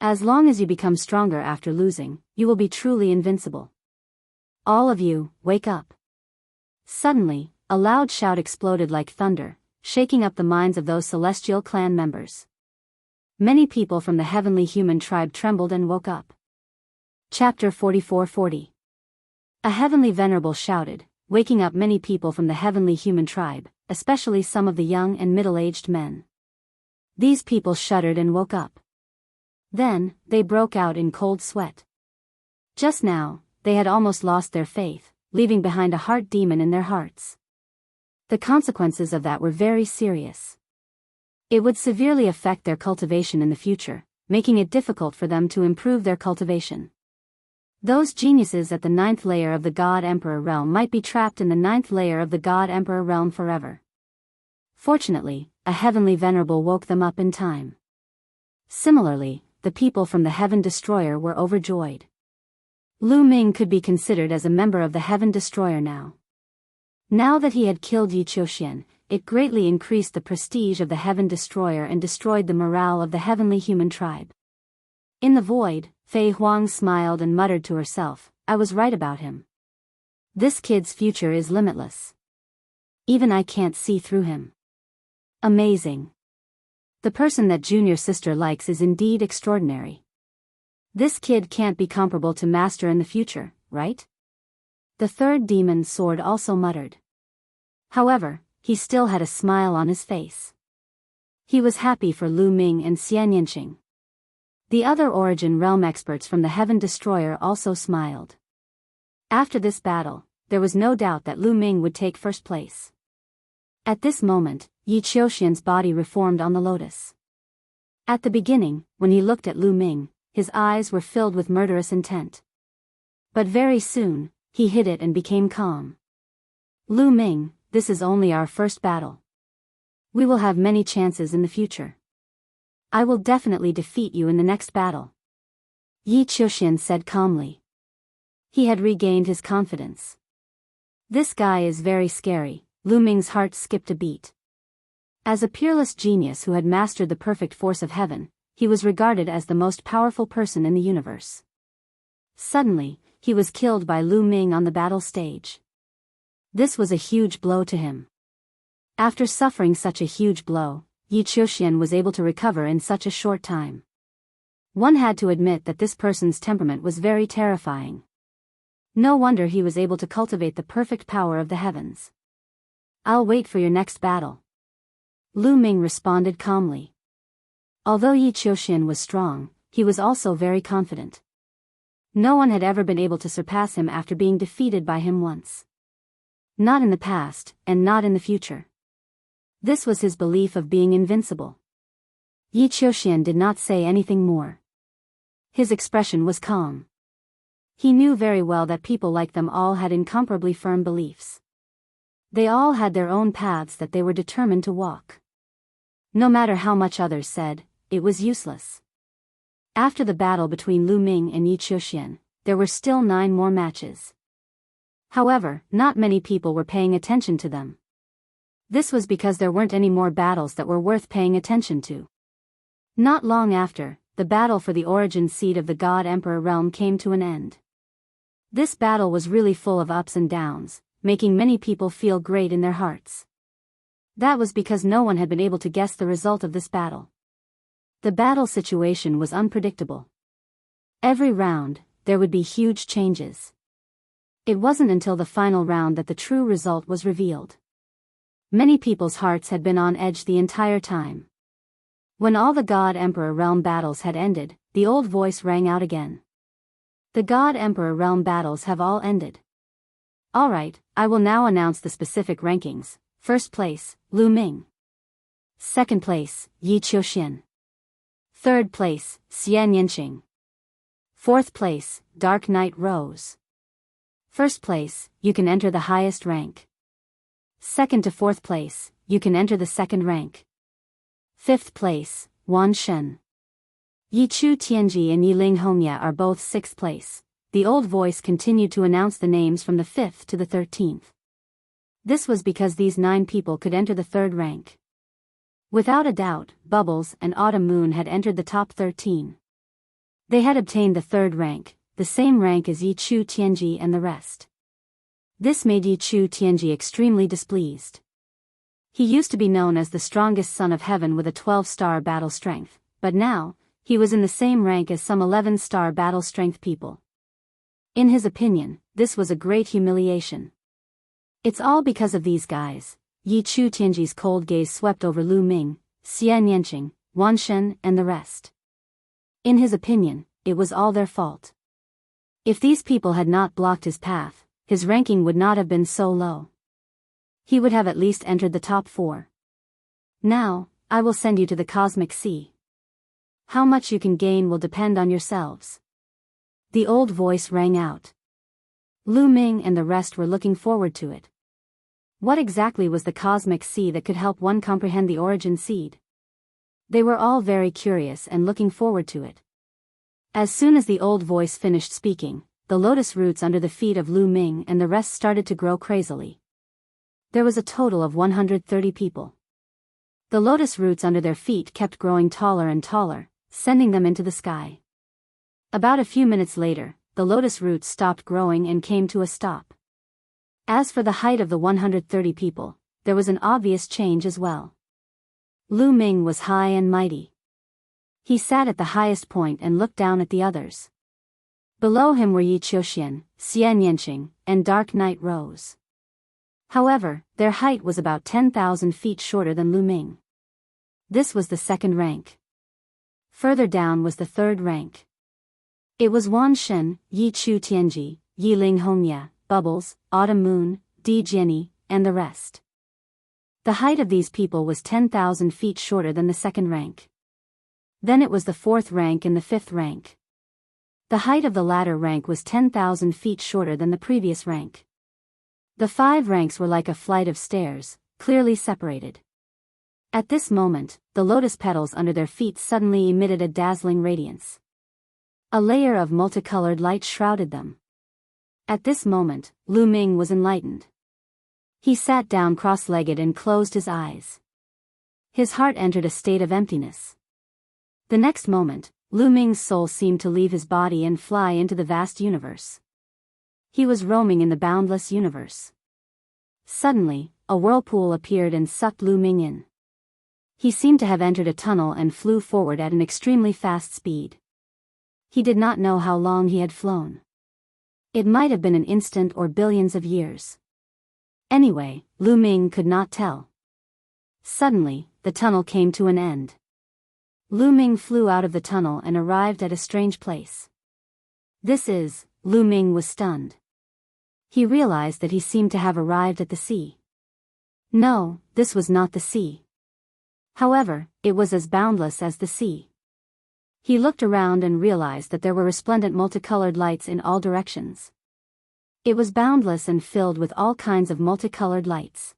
As long as you become stronger after losing, you will be truly invincible. All of you, wake up. Suddenly, a loud shout exploded like thunder, shaking up the minds of those celestial clan members. Many people from the heavenly human tribe trembled and woke up. Chapter 44:40. A heavenly venerable shouted, waking up many people from the heavenly human tribe, especially some of the young and middle-aged men. These people shuddered and woke up. Then, they broke out in cold sweat. Just now, they had almost lost their faith, leaving behind a heart demon in their hearts. The consequences of that were very serious. It would severely affect their cultivation in the future, making it difficult for them to improve their cultivation. Those geniuses at the 9th layer of the God Emperor realm might be trapped in the 9th layer of the God Emperor realm forever. Fortunately, a heavenly venerable woke them up in time. Similarly, the people from the Heaven Destroyer were overjoyed. Lu Ming could be considered as a member of the Heaven Destroyer now. Now that he had killed Yi Qiuxian, it greatly increased the prestige of the Heaven Destroyer and destroyed the morale of the heavenly human tribe. In the void, Fei Huang smiled and muttered to herself, I was right about him. This kid's future is limitless. Even I can't see through him. Amazing. The person that junior sister likes is indeed extraordinary. This kid can't be comparable to Master in the future, right? The third demon sword also muttered. However, he still had a smile on his face. He was happy for Lu Ming and Xian Yinqing. The other Origin Realm experts from the Heaven Destroyer also smiled. After this battle, there was no doubt that Lu Ming would take first place. At this moment, Yi Qiuxian's body reformed on the lotus. At the beginning, when he looked at Lu Ming, his eyes were filled with murderous intent. But very soon, he hid it and became calm. Lu Ming, this is only our first battle. We will have many chances in the future. I will definitely defeat you in the next battle. Yi Qiuxian said calmly. He had regained his confidence. This guy is very scary. Lu Ming's heart skipped a beat. As a peerless genius who had mastered the perfect force of heaven, he was regarded as the most powerful person in the universe. Suddenly, he was killed by Lu Ming on the battle stage. This was a huge blow to him. After suffering such a huge blow, Yi Qiuxian was able to recover in such a short time. One had to admit that this person's temperament was very terrifying. No wonder he was able to cultivate the perfect power of the heavens. I'll wait for your next battle. Lu Ming responded calmly. Although Yi Qiuxian was strong, he was also very confident. No one had ever been able to surpass him after being defeated by him once. Not in the past, and not in the future. This was his belief of being invincible. Yi Qiuxian did not say anything more. His expression was calm. He knew very well that people like them all had incomparably firm beliefs. They all had their own paths that they were determined to walk. No matter how much others said, it was useless. After the battle between Lu Ming and Yi Qiuxian, there were still 9 more matches. However, not many people were paying attention to them. This was because there weren't any more battles that were worth paying attention to. Not long after, the battle for the origin seed of the God Emperor realm came to an end. This battle was really full of ups and downs, making many people feel great in their hearts. That was because no one had been able to guess the result of this battle. The battle situation was unpredictable. Every round, there would be huge changes. It wasn't until the final round that the true result was revealed. Many people's hearts had been on edge the entire time. When all the God Emperor realm battles had ended, the old voice rang out again. The God Emperor realm battles have all ended. Alright, I will now announce the specific rankings. First place, Lu Ming. Second place, Yi Qiuxian. Third place, Enchanting. Fourth place, Dark Knight Rose. First place, you can enter the highest rank. Second to fourth place, you can enter the second rank. Fifth place, Wan Shen. Yi Chu Tianji and Yi Ling Hongya are both sixth place. The old voice continued to announce the names from the 5th to the 13th. This was because these 9 people could enter the third rank. Without a doubt, Bubbles and Autumn Moon had entered the top 13. They had obtained the third rank, the same rank as Yi Chu Tianji and the rest. This made Yi Chu Tianji extremely displeased. He used to be known as the strongest son of heaven with a 12-star battle strength, but now, he was in the same rank as some 11-star battle strength people. In his opinion, this was a great humiliation. It's all because of these guys. Yi Chu Tianji's cold gaze swept over Lu Ming, Enchanting, Wan Shen and the rest. In his opinion, it was all their fault. If these people had not blocked his path, his ranking would not have been so low. He would have at least entered the top 4. Now, I will send you to the Cosmic Sea. How much you can gain will depend on yourselves. The old voice rang out. Lu Ming and the rest were looking forward to it. What exactly was the Cosmic Sea that could help one comprehend the origin seed? They were all very curious and looking forward to it. As soon as the old voice finished speaking, the lotus roots under the feet of Lu Ming and the rest started to grow crazily. There was a total of 130 people. The lotus roots under their feet kept growing taller and taller, sending them into the sky. About a few minutes later, the lotus roots stopped growing and came to a stop. As for the height of the 130 people, there was an obvious change as well. Lu Ming was high and mighty. He sat at the highest point and looked down at the others. Below him were Yi Qiuxian, Enchanting, and Dark Knight Rose. However, their height was about 10,000 feet shorter than Lu Ming. This was the second rank. Further down was the third rank. It was Wan Shen, Yi Chu Tianji, Yi Ling Hongya, Bubbles, Autumn Moon, Di Jianyi, and the rest. The height of these people was 10,000 feet shorter than the second rank. Then it was the fourth rank and the fifth rank. The height of the latter rank was 10,000 feet shorter than the previous rank. The 5 ranks were like a flight of stairs, clearly separated. At this moment, the lotus petals under their feet suddenly emitted a dazzling radiance. A layer of multicolored light shrouded them. At this moment, Lu Ming was enlightened. He sat down cross-legged and closed his eyes. His heart entered a state of emptiness. The next moment, Lu Ming's soul seemed to leave his body and fly into the vast universe. He was roaming in the boundless universe. Suddenly, a whirlpool appeared and sucked Lu Ming in. He seemed to have entered a tunnel and flew forward at an extremely fast speed. He did not know how long he had flown. It might have been an instant or billions of years. Anyway, Lu Ming could not tell. Suddenly, the tunnel came to an end. Lu Ming flew out of the tunnel and arrived at a strange place. Lu Ming was stunned. He realized that he seemed to have arrived at the sea. No, this was not the sea. However, it was as boundless as the sea. He looked around and realized that there were resplendent multicolored lights in all directions. It was boundless and filled with all kinds of multicolored lights.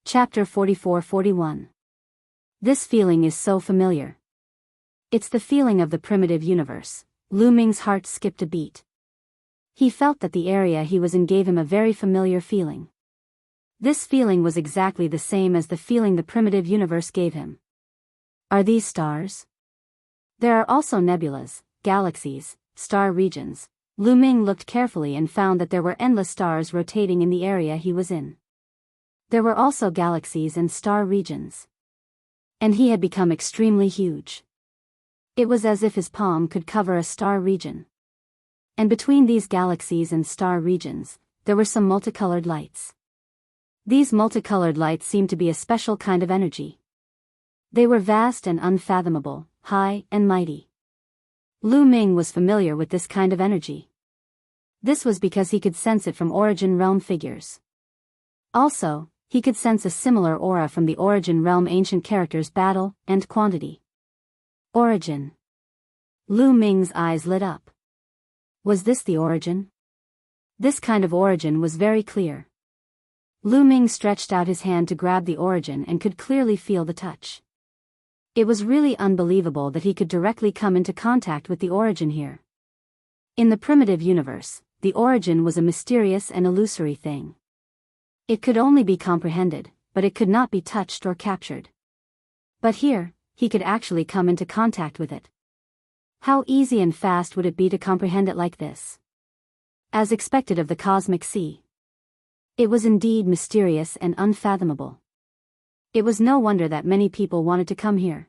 Chapter 44-41. This feeling is so familiar. It's the feeling of the primitive universe. Lu Ming's heart skipped a beat. He felt that the area he was in gave him a very familiar feeling. This feeling was exactly the same as the feeling the primitive universe gave him. Are these stars? There are also nebulas, galaxies, star regions. Lu Ming looked carefully and found that there were endless stars rotating in the area he was in. There were also galaxies and star regions. And he had become extremely huge. It was as if his palm could cover a star region. And between these galaxies and star regions, there were some multicolored lights. These multicolored lights seemed to be a special kind of energy. They were vast and unfathomable, high and mighty. Lu Ming was familiar with this kind of energy. This was because he could sense it from Origin Realm figures. Also, he could sense a similar aura from the Origin Realm ancient characters Battle and Quantity. Origin. Lu Ming's eyes lit up. Was this the origin? This kind of origin was very clear. Lu Ming stretched out his hand to grab the origin and could clearly feel the touch. It was really unbelievable that he could directly come into contact with the origin here. In the primitive universe, the origin was a mysterious and illusory thing. It could only be comprehended, but it could not be touched or captured. But here, he could actually come into contact with it. How easy and fast would it be to comprehend it like this? As expected of the cosmic sea. It was indeed mysterious and unfathomable. It was no wonder that many people wanted to come here.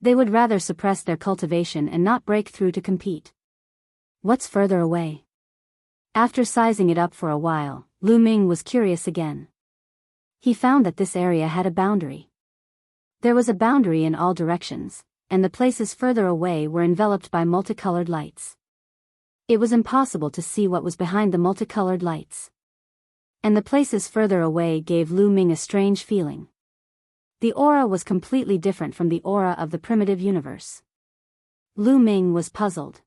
They would rather suppress their cultivation and not break through to compete. What's further away? After sizing it up for a while, Lu Ming was curious again. He found that this area had a boundary. There was a boundary in all directions, and the places further away were enveloped by multicolored lights. It was impossible to see what was behind the multicolored lights. And the places further away gave Lu Ming a strange feeling. The aura was completely different from the aura of the primitive universe. Lu Ming was puzzled.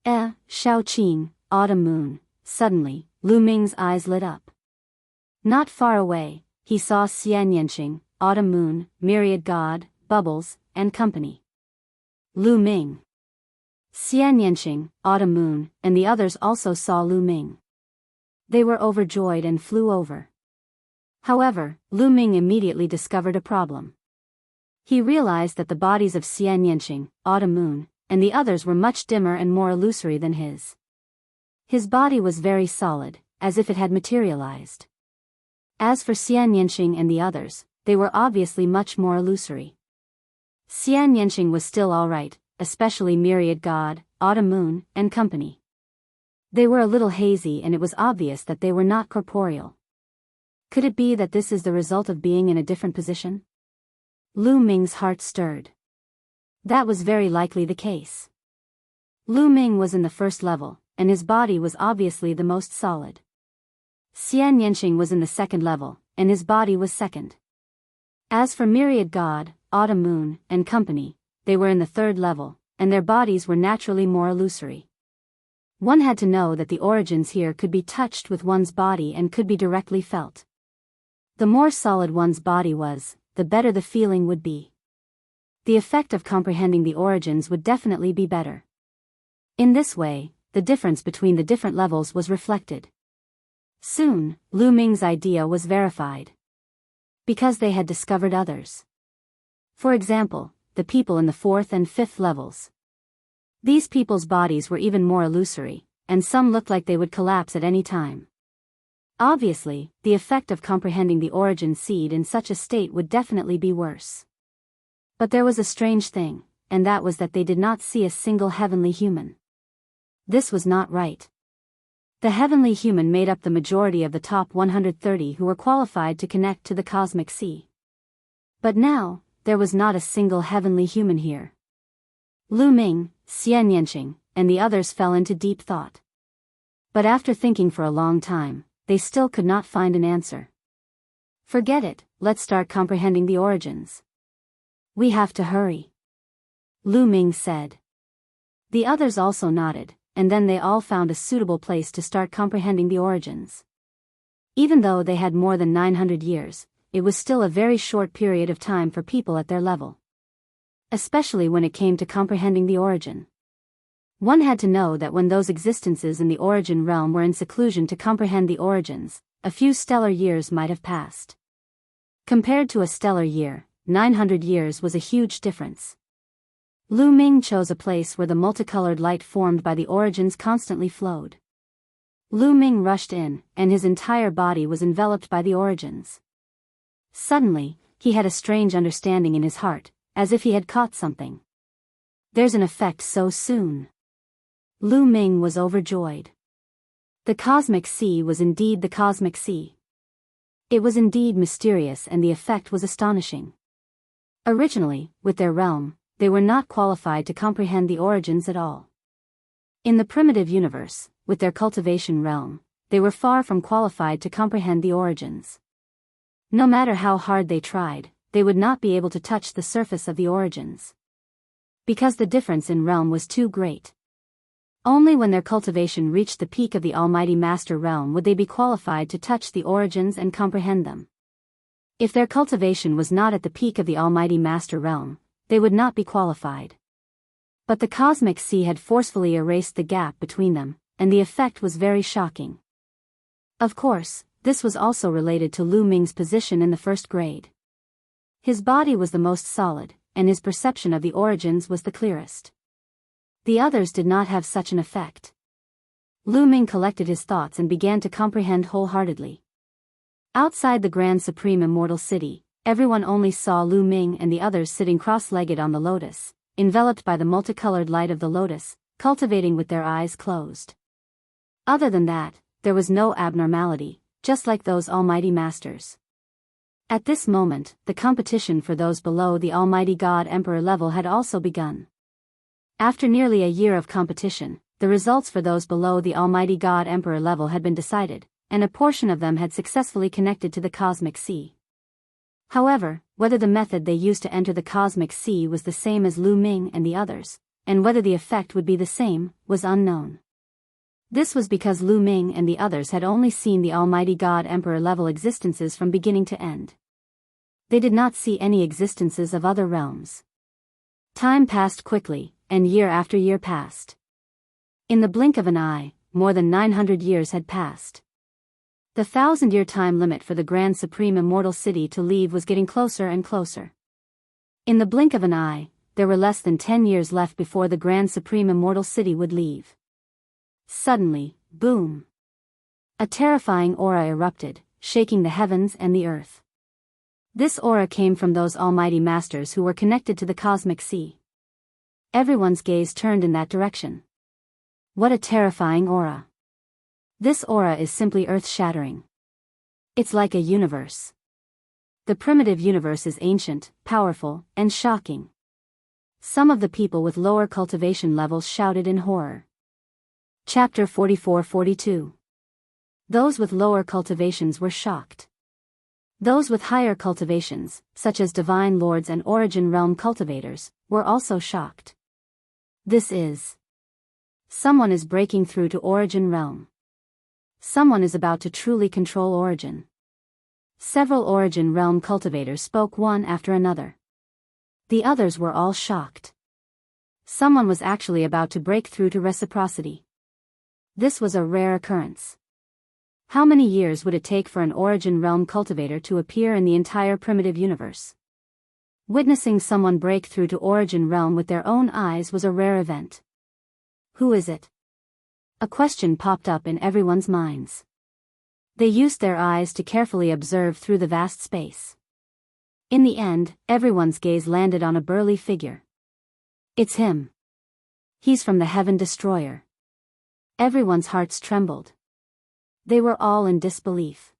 Shaoqing, autumn moon. Suddenly, Lu Ming's eyes lit up. Not far away, he saw Xianyanqing, autumn moon, myriad god, bubbles, and company. Lu Ming. Xianyanqing, autumn moon, and the others also saw Lu Ming. They were overjoyed and flew over. However, Lu Ming immediately discovered a problem. He realized that the bodies of Xianyanqing, autumn moon, and the others were much dimmer and more illusory than his. His body was very solid, as if it had materialized. As for Xianyanqing and the others, they were obviously much more illusory. Xianyanqing was still alright, especially myriad god, autumn moon, and company. They were a little hazy and it was obvious that they were not corporeal. Could it be that this is the result of being in a different position? Lu Ming's heart stirred. That was very likely the case. Lu Ming was in the first level, and his body was obviously the most solid. Xianyanqing was in the second level, and his body was second. As for myriad god, autumn moon, and company, they were in the third level, and their bodies were naturally more illusory. One had to know that the origins here could be touched with one's body and could be directly felt. The more solid one's body was, the better the feeling would be. The effect of comprehending the origins would definitely be better. In this way, the difference between the different levels was reflected. Soon, Lu Ming's idea was verified. Because they had discovered others. For example, the people in the fourth and fifth levels. These people's bodies were even more illusory, and some looked like they would collapse at any time. Obviously, the effect of comprehending the origin seed in such a state would definitely be worse. But there was a strange thing, and that was that they did not see a single heavenly human. This was not right. The heavenly human made up the majority of the top 130 who were qualified to connect to the cosmic sea. But now, there was not a single heavenly human here. Lu Ming, Xianyanqing, and the others fell into deep thought. But after thinking for a long time, they still could not find an answer. Forget it, let's start comprehending the origins. We have to hurry. Lu Ming said. The others also nodded, and then they all found a suitable place to start comprehending the origins. Even though they had more than 900 years, it was still a very short period of time for people at their level. Especially when it came to comprehending the origin. One had to know that when those existences in the origin realm were in seclusion to comprehend the origins, a few stellar years might have passed. Compared to a stellar year, 900 years was a huge difference. Lu Ming chose a place where the multicolored light formed by the origins constantly flowed. Lu Ming rushed in, and his entire body was enveloped by the origins. Suddenly, he had a strange understanding in his heart, as if he had caught something. There's an effect so soon. Lu Ming was overjoyed. The cosmic sea was indeed the cosmic sea. It was indeed mysterious, and the effect was astonishing. Originally, with their realm, they were not qualified to comprehend the origins at all. In the primitive universe, with their cultivation realm, they were far from qualified to comprehend the origins. No matter how hard they tried, they would not be able to touch the surface of the origins. Because the difference in realm was too great. Only when their cultivation reached the peak of the Almighty Master realm would they be qualified to touch the origins and comprehend them. If their cultivation was not at the peak of the Almighty Master realm, they would not be qualified. But the cosmic sea had forcefully erased the gap between them, and the effect was very shocking. Of course, this was also related to Lu Ming's position in the first grade. His body was the most solid, and his perception of the origins was the clearest. The others did not have such an effect. Lu Ming collected his thoughts and began to comprehend wholeheartedly. Outside the Grand Supreme Immortal City, everyone only saw Lu Ming and the others sitting cross-legged on the lotus, enveloped by the multicolored light of the lotus, cultivating with their eyes closed. Other than that, there was no abnormality, just like those Almighty Masters. At this moment, the competition for those below the Almighty God Emperor level had also begun. After nearly a year of competition, the results for those below the Almighty God Emperor level had been decided, and a portion of them had successfully connected to the cosmic sea. However, whether the method they used to enter the cosmic sea was the same as Lu Ming and the others, and whether the effect would be the same, was unknown. This was because Lu Ming and the others had only seen the Almighty God Emperor level existences from beginning to end. They did not see any existences of other realms. Time passed quickly, and year after year passed. In the blink of an eye, more than 900 years had passed. The 1,000-year time limit for the Grand Supreme Immortal City to leave was getting closer and closer. In the blink of an eye, there were less than 10 years left before the Grand Supreme Immortal City would leave. Suddenly, boom! A terrifying aura erupted, shaking the heavens and the earth. This aura came from those Almighty Masters who were connected to the cosmic sea. Everyone's gaze turned in that direction. What a terrifying aura! This aura is simply earth-shattering. It's like a universe. The primitive universe is ancient, powerful, and shocking. Some of the people with lower cultivation levels shouted in horror. Chapter 44-42. Those with lower cultivations were shocked. Those with higher cultivations, such as Divine Lords and Origin Realm cultivators, were also shocked. This is. Someone is breaking through to Origin Realm. Someone is about to truly control Origin. Several Origin Realm cultivators spoke one after another. The others were all shocked. Someone was actually about to break through to reciprocity. This was a rare occurrence. How many years would it take for an Origin Realm cultivator to appear in the entire primitive universe? Witnessing someone break through to Origin Realm with their own eyes was a rare event. Who is it? A question popped up in everyone's minds. They used their eyes to carefully observe through the vast space. In the end, everyone's gaze landed on a burly figure. It's him. He's from the Heaven Destroyer. Everyone's hearts trembled. They were all in disbelief.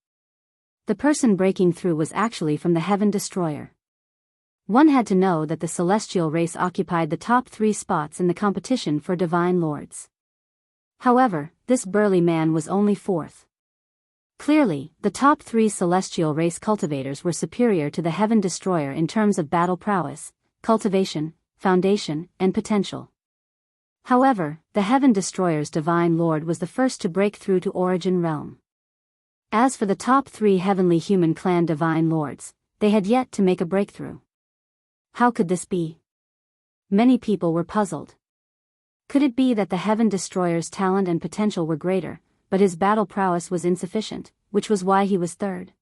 The person breaking through was actually from the Heaven Destroyer. One had to know that the celestial race occupied the top 3 spots in the competition for Divine Lords. However, this burly man was only 4th. Clearly, the top 3 celestial race cultivators were superior to the Heaven Destroyer in terms of battle prowess, cultivation, foundation, and potential. However, the Heaven Destroyer's Divine Lord was the first to break through to Origin Realm. As for the top 3 Heavenly Human Clan Divine Lords, they had yet to make a breakthrough. How could this be? Many people were puzzled. Could it be that the Heaven Destroyer's talent and potential were greater, but his battle prowess was insufficient, which was why he was third?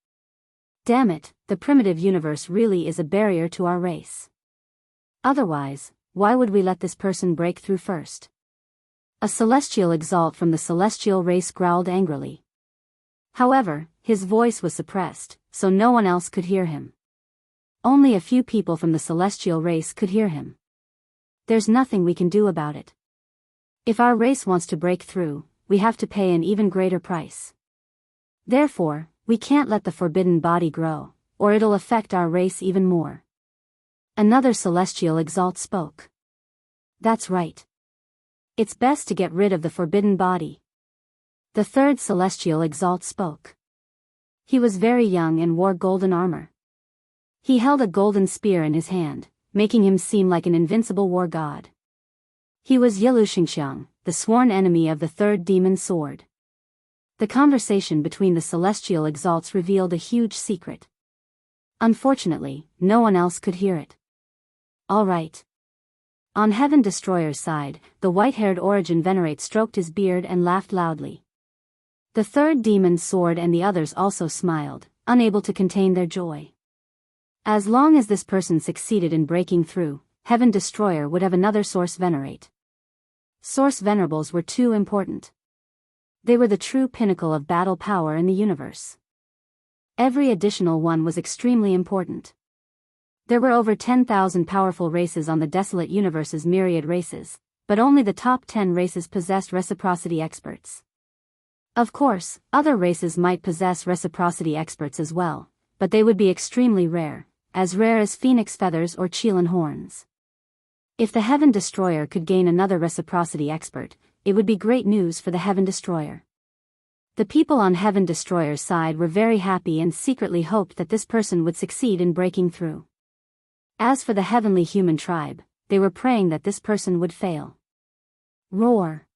Damn it, the primitive universe really is a barrier to our race. Otherwise, why would we let this person break through first? A celestial exalt from the celestial race growled angrily. However, his voice was suppressed, so no one else could hear him. Only a few people from the celestial race could hear him. There's nothing we can do about it. If our race wants to break through, we have to pay an even greater price. Therefore, we can't let the forbidden body grow, or it'll affect our race even more. Another celestial exalt spoke. That's right. It's best to get rid of the forbidden body. The third celestial exalt spoke. He was very young and wore golden armor. He held a golden spear in his hand, making him seem like an invincible war god. He was Yelushingxiang, the sworn enemy of the third demon sword. The conversation between the celestial exalts revealed a huge secret. Unfortunately, no one else could hear it. All right. On Heaven Destroyer's side, the white-haired Origin Venerate stroked his beard and laughed loudly. The third demon sword and the others also smiled, unable to contain their joy. As long as this person succeeded in breaking through, Heaven Destroyer would have another Source Venerate. Source Venerables were too important. They were the true pinnacle of battle power in the universe. Every additional one was extremely important. There were over 10,000 powerful races on the desolate universe's myriad races, but only the top 10 races possessed reciprocity experts. Of course, other races might possess reciprocity experts as well, but they would be extremely rare as phoenix feathers or Qilin horns. If the Heaven Destroyer could gain another reciprocity expert, it would be great news for the Heaven Destroyer. The people on Heaven Destroyer's side were very happy and secretly hoped that this person would succeed in breaking through. As for the Heavenly Human Tribe, they were praying that this person would fail. Roar!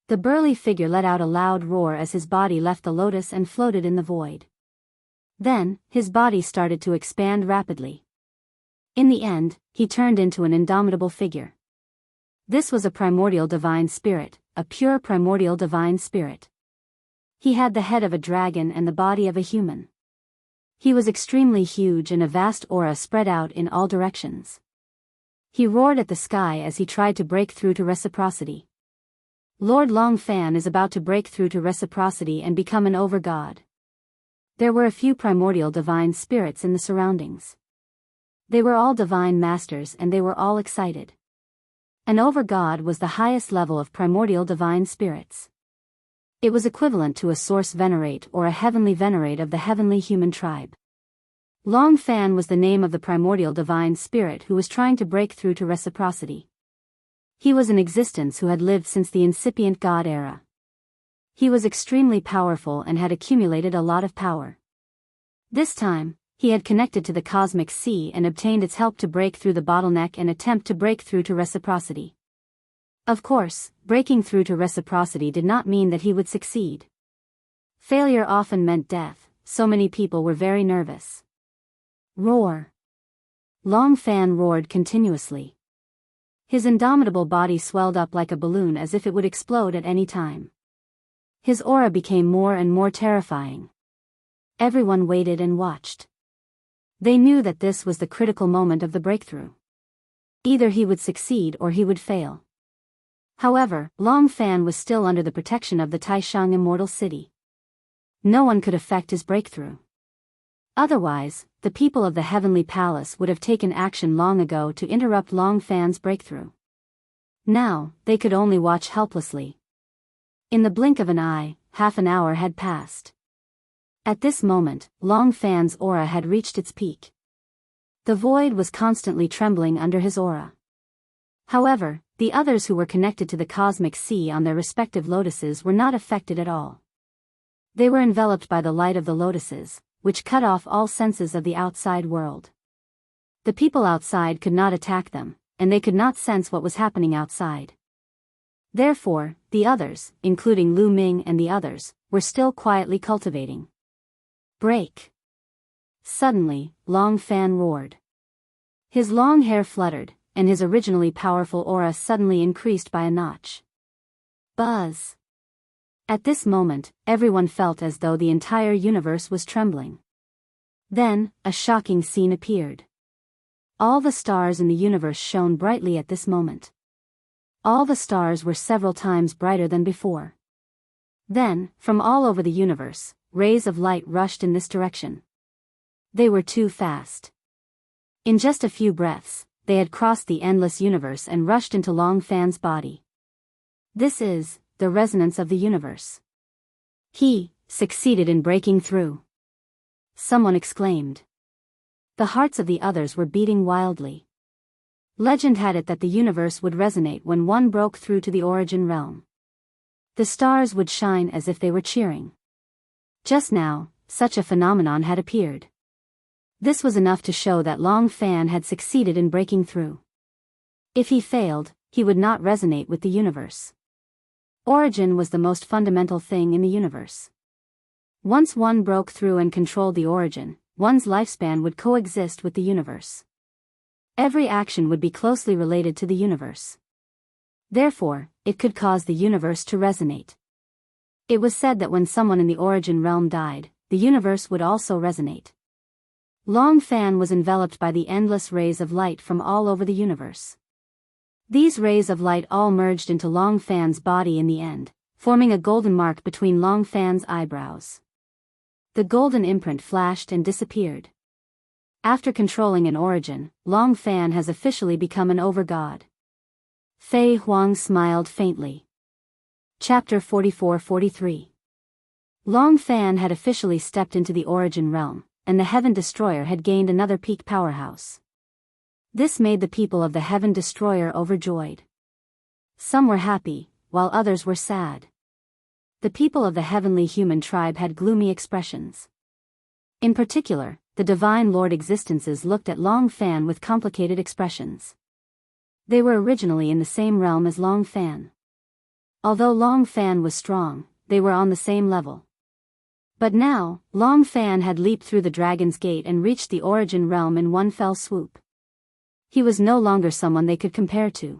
The burly figure let out a loud roar as his body left the lotus and floated in the void. Then, his body started to expand rapidly. In the end, he turned into an indomitable figure. This was a primordial divine spirit, a pure primordial divine spirit. He had the head of a dragon and the body of a human. He was extremely huge and a vast aura spread out in all directions. He roared at the sky as he tried to break through to reciprocity. Lord Longfan is about to break through to reciprocity and become an over-god. There were a few primordial divine spirits in the surroundings. They were all divine masters and they were all excited. An over-god was the highest level of primordial divine spirits. It was equivalent to a source venerate or a heavenly venerate of the heavenly human tribe. Longfan was the name of the primordial divine spirit who was trying to break through to reciprocity. He was an existence who had lived since the incipient god era. He was extremely powerful and had accumulated a lot of power. This time, he had connected to the cosmic sea and obtained its help to break through the bottleneck and attempt to break through to reciprocity. Of course, breaking through to reciprocity did not mean that he would succeed. Failure often meant death, so many people were very nervous. Roar! Longfan roared continuously. His indomitable body swelled up like a balloon as if it would explode at any time. His aura became more and more terrifying. Everyone waited and watched. They knew that this was the critical moment of the breakthrough. Either he would succeed or he would fail. However, Longfan was still under the protection of the Taishang Immortal City. No one could affect his breakthrough. Otherwise, the people of the Heavenly Palace would have taken action long ago to interrupt Longfan's breakthrough. Now, they could only watch helplessly. In the blink of an eye, half an hour had passed. At this moment, Longfan's aura had reached its peak. The void was constantly trembling under his aura. However, the others who were connected to the cosmic sea on their respective lotuses were not affected at all. They were enveloped by the light of the lotuses, which cut off all senses of the outside world. The people outside could not attack them, and they could not sense what was happening outside. Therefore, the others, including Lu Ming and the others, were still quietly cultivating. Break! Suddenly, Long Fan roared. His long hair fluttered, and his originally powerful aura suddenly increased by a notch. Buzz! At this moment, everyone felt as though the entire universe was trembling. Then, a shocking scene appeared. All the stars in the universe shone brightly at this moment. All the stars were several times brighter than before. Then, from all over the universe, rays of light rushed in this direction. They were too fast. In just a few breaths, they had crossed the endless universe and rushed into Long Fan's body. This is the resonance of the universe. He succeeded in breaking through. Someone exclaimed. The hearts of the others were beating wildly. Legend had it that the universe would resonate when one broke through to the origin realm. The stars would shine as if they were cheering. Just now, such a phenomenon had appeared. This was enough to show that Long Fan had succeeded in breaking through. If he failed, he would not resonate with the universe. Origin was the most fundamental thing in the universe. Once one broke through and controlled the origin, one's lifespan would coexist with the universe. Every action would be closely related to the universe. Therefore, it could cause the universe to resonate. It was said that when someone in the origin realm died, the universe would also resonate. Long Fan was enveloped by the endless rays of light from all over the universe. These rays of light all merged into Long Fan's body in the end, forming a golden mark between Long Fan's eyebrows. The golden imprint flashed and disappeared. After controlling an origin, Long Fan has officially become an overgod. Fei Huang smiled faintly. Chapter 44-43. Long Fan had officially stepped into the origin realm, and the Heaven Destroyer had gained another peak powerhouse. This made the people of the Heaven Destroyer overjoyed. Some were happy, while others were sad. The people of the heavenly human tribe had gloomy expressions. In particular, the Divine Lord Existences looked at Long Fan with complicated expressions. They were originally in the same realm as Long Fan. Although Long Fan was strong, they were on the same level. But now, Long Fan had leaped through the Dragon's Gate and reached the origin realm in one fell swoop. He was no longer someone they could compare to.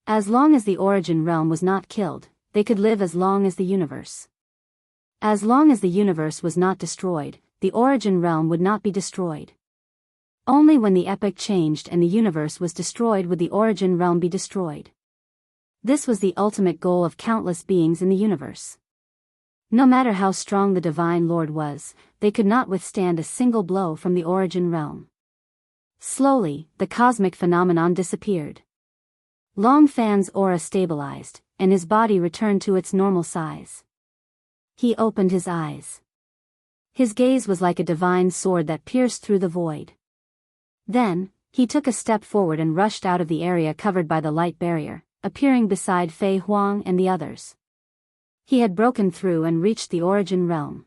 As long as the origin realm was not killed, they could live as long as the universe. As long as the universe was not destroyed, the origin realm would not be destroyed. Only when the epoch changed and the universe was destroyed would the origin realm be destroyed. This was the ultimate goal of countless beings in the universe. No matter how strong the Divine Lord was, they could not withstand a single blow from the origin realm. Slowly, the cosmic phenomenon disappeared. Long Fan's aura stabilized, and his body returned to its normal size. He opened his eyes. His gaze was like a divine sword that pierced through the void. Then, he took a step forward and rushed out of the area covered by the light barrier, appearing beside Fei Huang and the others. He had broken through and reached the origin realm.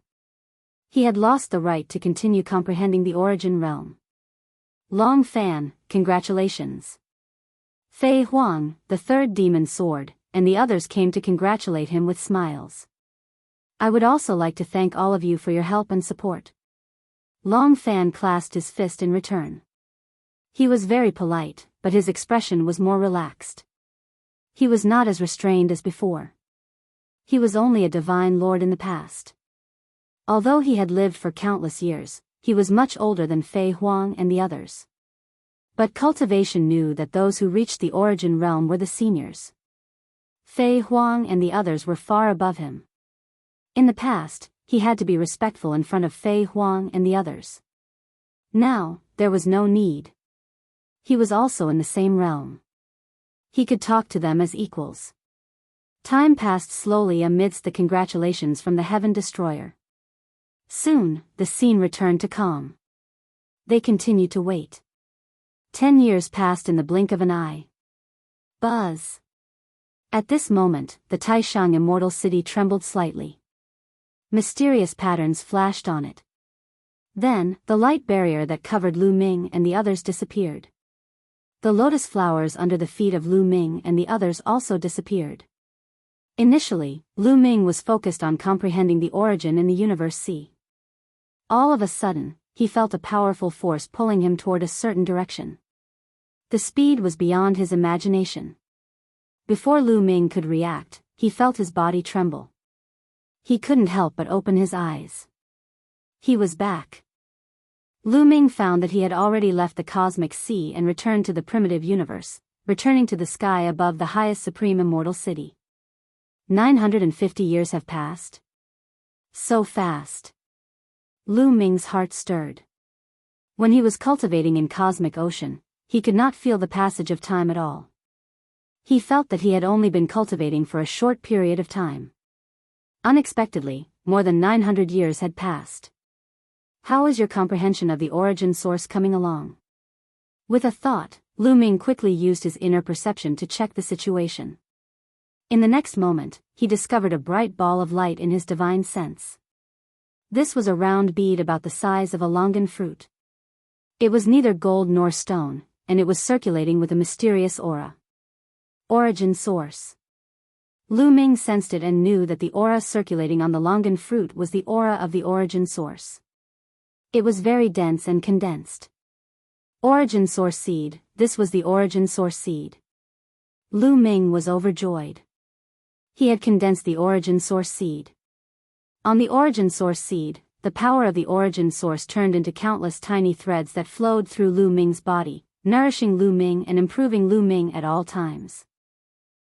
He had lost the right to continue comprehending the origin realm. Long Fan, congratulations. Fei Huang, the third demon sword, and the others came to congratulate him with smiles. I would also like to thank all of you for your help and support. Long Fan clasped his fist in return. He was very polite, but his expression was more relaxed. He was not as restrained as before. He was only a divine lord in the past. Although he had lived for countless years, he was much older than Fei Huang and the others. But cultivation knew that those who reached the origin realm were the seniors. Fei Huang and the others were far above him. In the past, he had to be respectful in front of Fei Huang and the others. Now, there was no need. He was also in the same realm. He could talk to them as equals. Time passed slowly amidst the congratulations from the Heaven Destroyer. Soon, the scene returned to calm. They continued to wait. 10 years passed in the blink of an eye. Buzz. At this moment, the Taishang Immortal City trembled slightly. Mysterious patterns flashed on it. Then, the light barrier that covered Lu Ming and the others disappeared. The lotus flowers under the feet of Lu Ming and the others also disappeared. Initially, Lu Ming was focused on comprehending the origin in the universe sea. All of a sudden, he felt a powerful force pulling him toward a certain direction. The speed was beyond his imagination. Before Lu Ming could react, he felt his body tremble. He couldn't help but open his eyes. He was back. Lu Ming found that he had already left the cosmic sea and returned to the primitive universe, returning to the sky above the highest supreme immortal city. 950 years have passed. So fast. Lu Ming's heart stirred. When he was cultivating in cosmic ocean, he could not feel the passage of time at all. He felt that he had only been cultivating for a short period of time. Unexpectedly, more than 900 years had passed. How is your comprehension of the origin source coming along? With a thought, Lu Ming quickly used his inner perception to check the situation. In the next moment, he discovered a bright ball of light in his divine sense. This was a round bead about the size of a longan fruit. It was neither gold nor stone, and it was circulating with a mysterious aura. Origin source. Lu Ming sensed it and knew that the aura circulating on the longan fruit was the aura of the origin source. It was very dense and condensed. Origin source seed, this was the origin source seed. Lu Ming was overjoyed. He had condensed the origin source seed. On the origin source seed, the power of the origin source turned into countless tiny threads that flowed through Lu Ming's body, nourishing Lu Ming and improving Lu Ming at all times.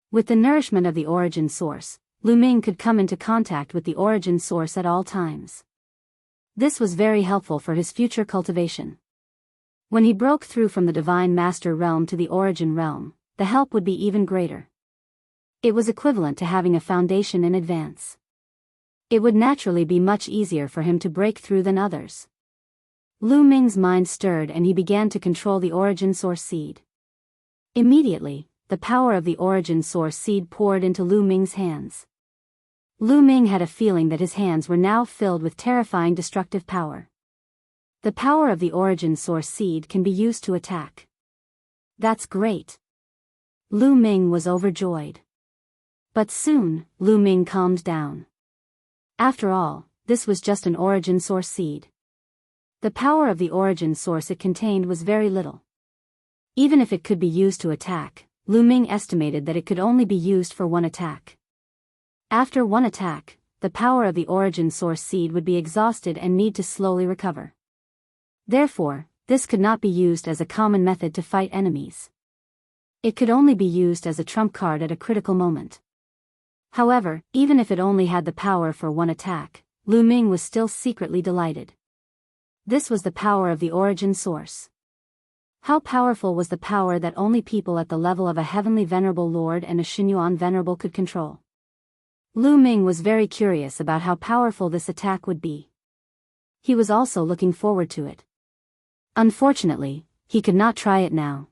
With the nourishment of the origin source, Lu Ming could come into contact with the origin source at all times. This was very helpful for his future cultivation. When he broke through from the Divine Master realm to the Origin realm, the help would be even greater. It was equivalent to having a foundation in advance. It would naturally be much easier for him to break through than others. Lu Ming's mind stirred and he began to control the origin source seed. Immediately, the power of the origin source seed poured into Lu Ming's hands. Lu Ming had a feeling that his hands were now filled with terrifying destructive power. The power of the origin source seed can be used to attack. That's great. Lu Ming was overjoyed. But soon, Lu Ming calmed down. After all, this was just an origin source seed. The power of the origin source it contained was very little. Even if it could be used to attack, Lu Ming estimated that it could only be used for one attack. After one attack, the power of the origin source seed would be exhausted and need to slowly recover. Therefore, this could not be used as a common method to fight enemies. It could only be used as a trump card at a critical moment. However, even if it only had the power for one attack, Lu Ming was still secretly delighted. This was the power of the origin source. How powerful was the power that only people at the level of a heavenly venerable lord and a Xinyuan venerable could control? Lu Ming was very curious about how powerful this attack would be. He was also looking forward to it. Unfortunately, he could not try it now.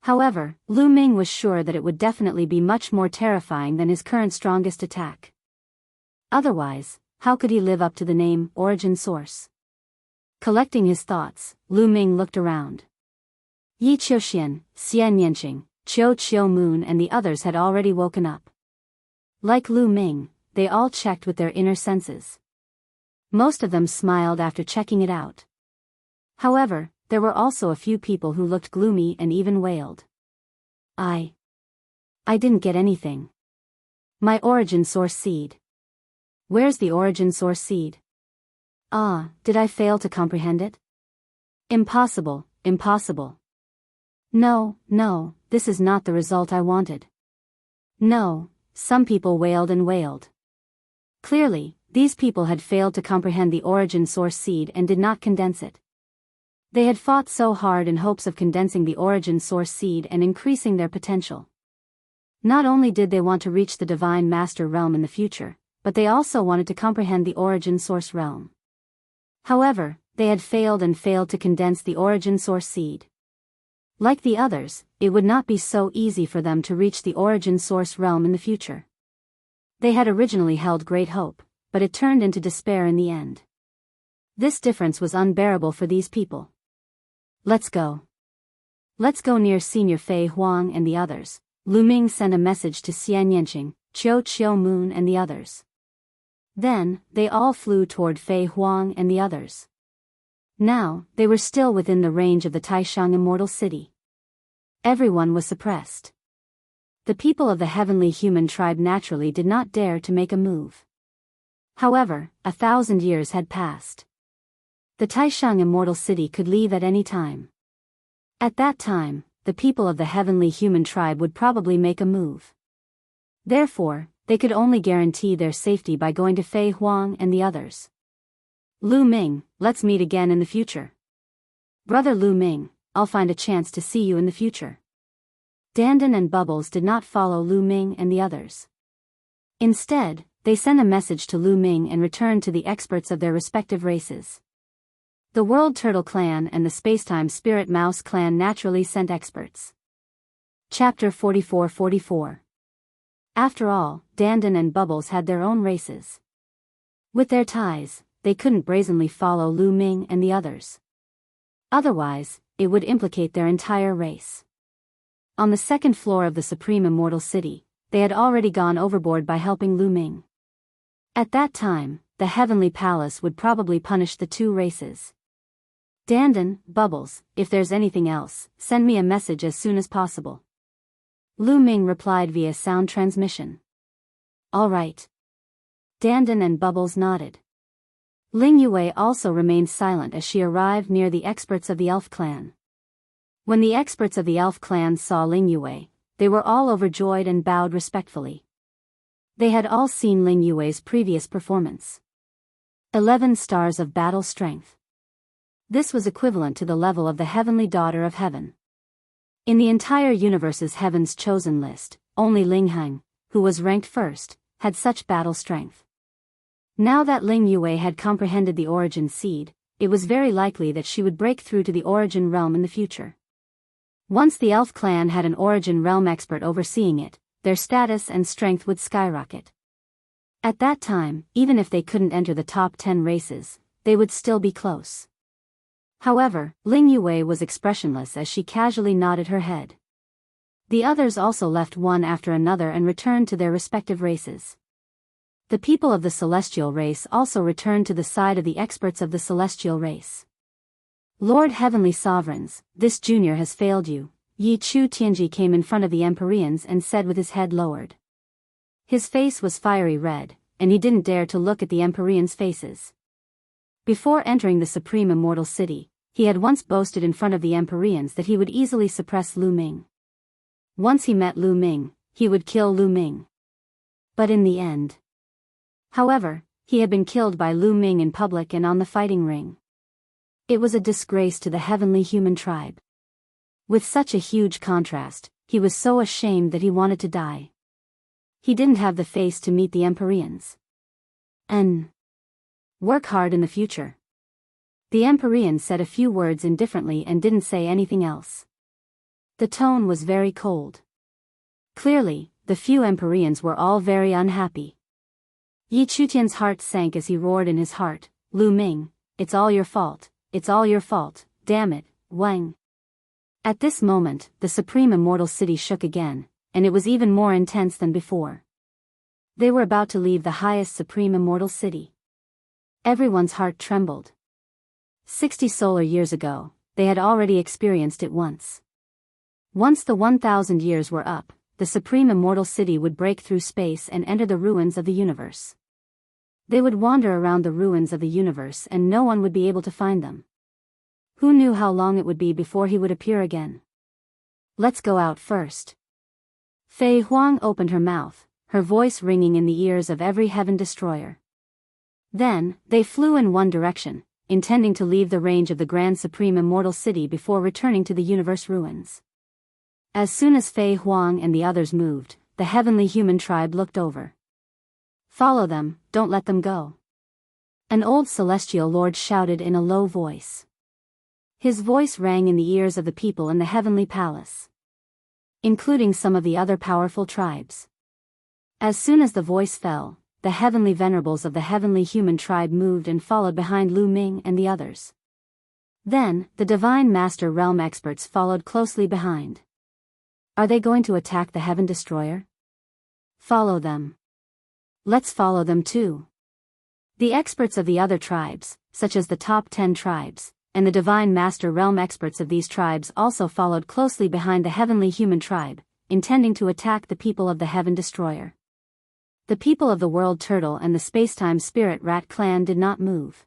However, Lu Ming was sure that it would definitely be much more terrifying than his current strongest attack. Otherwise, how could he live up to the name, Origin Source? Collecting his thoughts, Lu Ming looked around. Yi Qiuxian, Xian Yanqing, Qiu Qiu Moon and the others had already woken up. Like Lu Ming, they all checked with their inner senses. Most of them smiled after checking it out. However, there were also a few people who looked gloomy and even wailed. I didn't get anything. My origin source seed. Where's the origin source seed? Did I fail to comprehend it? Impossible, impossible. No, this is not the result I wanted. No, some people wailed and wailed. Clearly, these people had failed to comprehend the origin source seed and did not condense it. They had fought so hard in hopes of condensing the origin source seed and increasing their potential. Not only did they want to reach the Divine Master realm in the future, but they also wanted to comprehend the origin source realm. However, they had failed to condense the origin source seed. Like the others, it would not be so easy for them to reach the origin source realm in the future. They had originally held great hope, but it turned into despair in the end. This difference was unbearable for these people. Let's go. Let's go near Senior Fei Huang and the others. Lu Ming sent a message to Xian Yanqing, Chiu Moon and the others. Then, they all flew toward Fei Huang and the others. Now, they were still within the range of the Taishang Immortal City. Everyone was suppressed. The people of the heavenly human tribe naturally did not dare to make a move. However, 1,000 years had passed. The Taishang Immortal City could leave at any time. At that time, the people of the heavenly human tribe would probably make a move. Therefore, they could only guarantee their safety by going to Fei Huang and the others. Lu Ming, let's meet again in the future. Brother Lu Ming, I'll find a chance to see you in the future. Dandan and Bubbles did not follow Lu Ming and the others. Instead, they sent a message to Lu Ming and returned to the experts of their respective races. The World Turtle Clan and the Spacetime Spirit Mouse Clan naturally sent experts. Chapter 44-44. After all, Dandan and Bubbles had their own races. With their ties, they couldn't brazenly follow Lu Ming and the others. Otherwise, it would implicate their entire race. On the second floor of the Supreme Immortal City, they had already gone overboard by helping Lu Ming. At that time, the Heavenly Palace would probably punish the two races. Dandan, Bubbles, if there's anything else, send me a message as soon as possible. Lu Ming replied via sound transmission. All right. Dandan and Bubbles nodded. Ling Yue also remained silent as she arrived near the experts of the Elf Clan. When the experts of the Elf Clan saw Ling Yue, they were all overjoyed and bowed respectfully. They had all seen Ling Yue's previous performance. 11 stars of battle strength. This was equivalent to the level of the Heavenly Daughter of Heaven. In the entire universe's Heaven's Chosen list, only Ling Hang, who was ranked first, had such battle strength. Now that Ling Yue had comprehended the origin seed, it was very likely that she would break through to the origin realm in the future. Once the Elf Clan had an origin realm expert overseeing it, their status and strength would skyrocket. At that time, even if they couldn't enter the top 10 races, they would still be close. However, Ling Yue was expressionless as she casually nodded her head. The others also left one after another and returned to their respective races. The people of the celestial race also returned to the side of the experts of the celestial race. Lord Heavenly Sovereigns, this junior has failed you. Yi Chu Tianji came in front of the Empyreans and said with his head lowered. His face was fiery red, and he didn't dare to look at the Empyreans' faces. Before entering the Supreme Immortal City, he had once boasted in front of the Empyreans that he would easily suppress Lu Ming. Once he met Lu Ming, he would kill Lu Ming. But in the end. However, he had been killed by Lu Ming in public and on the fighting ring. It was a disgrace to the heavenly human tribe. With such a huge contrast, he was so ashamed that he wanted to die. He didn't have the face to meet the Empyreans. Work hard in the future. The Empyrean said a few words indifferently and didn't say anything else. The tone was very cold. Clearly, the few Empyreans were all very unhappy. Yi Chutian's heart sank as he roared in his heart, Lu Ming, it's all your fault. It's all your fault, damn it, Wang. At this moment, the Supreme Immortal City shook again, and it was even more intense than before. They were about to leave the highest Supreme Immortal City. Everyone's heart trembled. 60 solar years ago, they had already experienced it once. Once the 1,000 years were up, the Supreme Immortal City would break through space and enter the ruins of the universe. They would wander around the ruins of the universe and no one would be able to find them. Who knew how long it would be before he would appear again? Let's go out first. Fei Huang opened her mouth, her voice ringing in the ears of every heaven destroyer. Then, they flew in one direction, intending to leave the range of the Grand Supreme Immortal City before returning to the universe ruins. As soon as Fei Huang and the others moved, the heavenly human tribe looked over. Follow them, don't let them go. An old celestial lord shouted in a low voice. His voice rang in the ears of the people in the heavenly palace, including some of the other powerful tribes. As soon as the voice fell, the heavenly venerables of the heavenly human tribe moved and followed behind Lu Ming and the others. Then, the Divine Master Realm experts followed closely behind. Are they going to attack the Heaven Destroyer? Follow them. Let's follow them too. The experts of the other tribes, such as the top 10 tribes, and the Divine Master Realm experts of these tribes also followed closely behind the Heavenly Human tribe, intending to attack the people of the Heaven Destroyer. The people of the World Turtle and the Spacetime Spirit Rat clan did not move.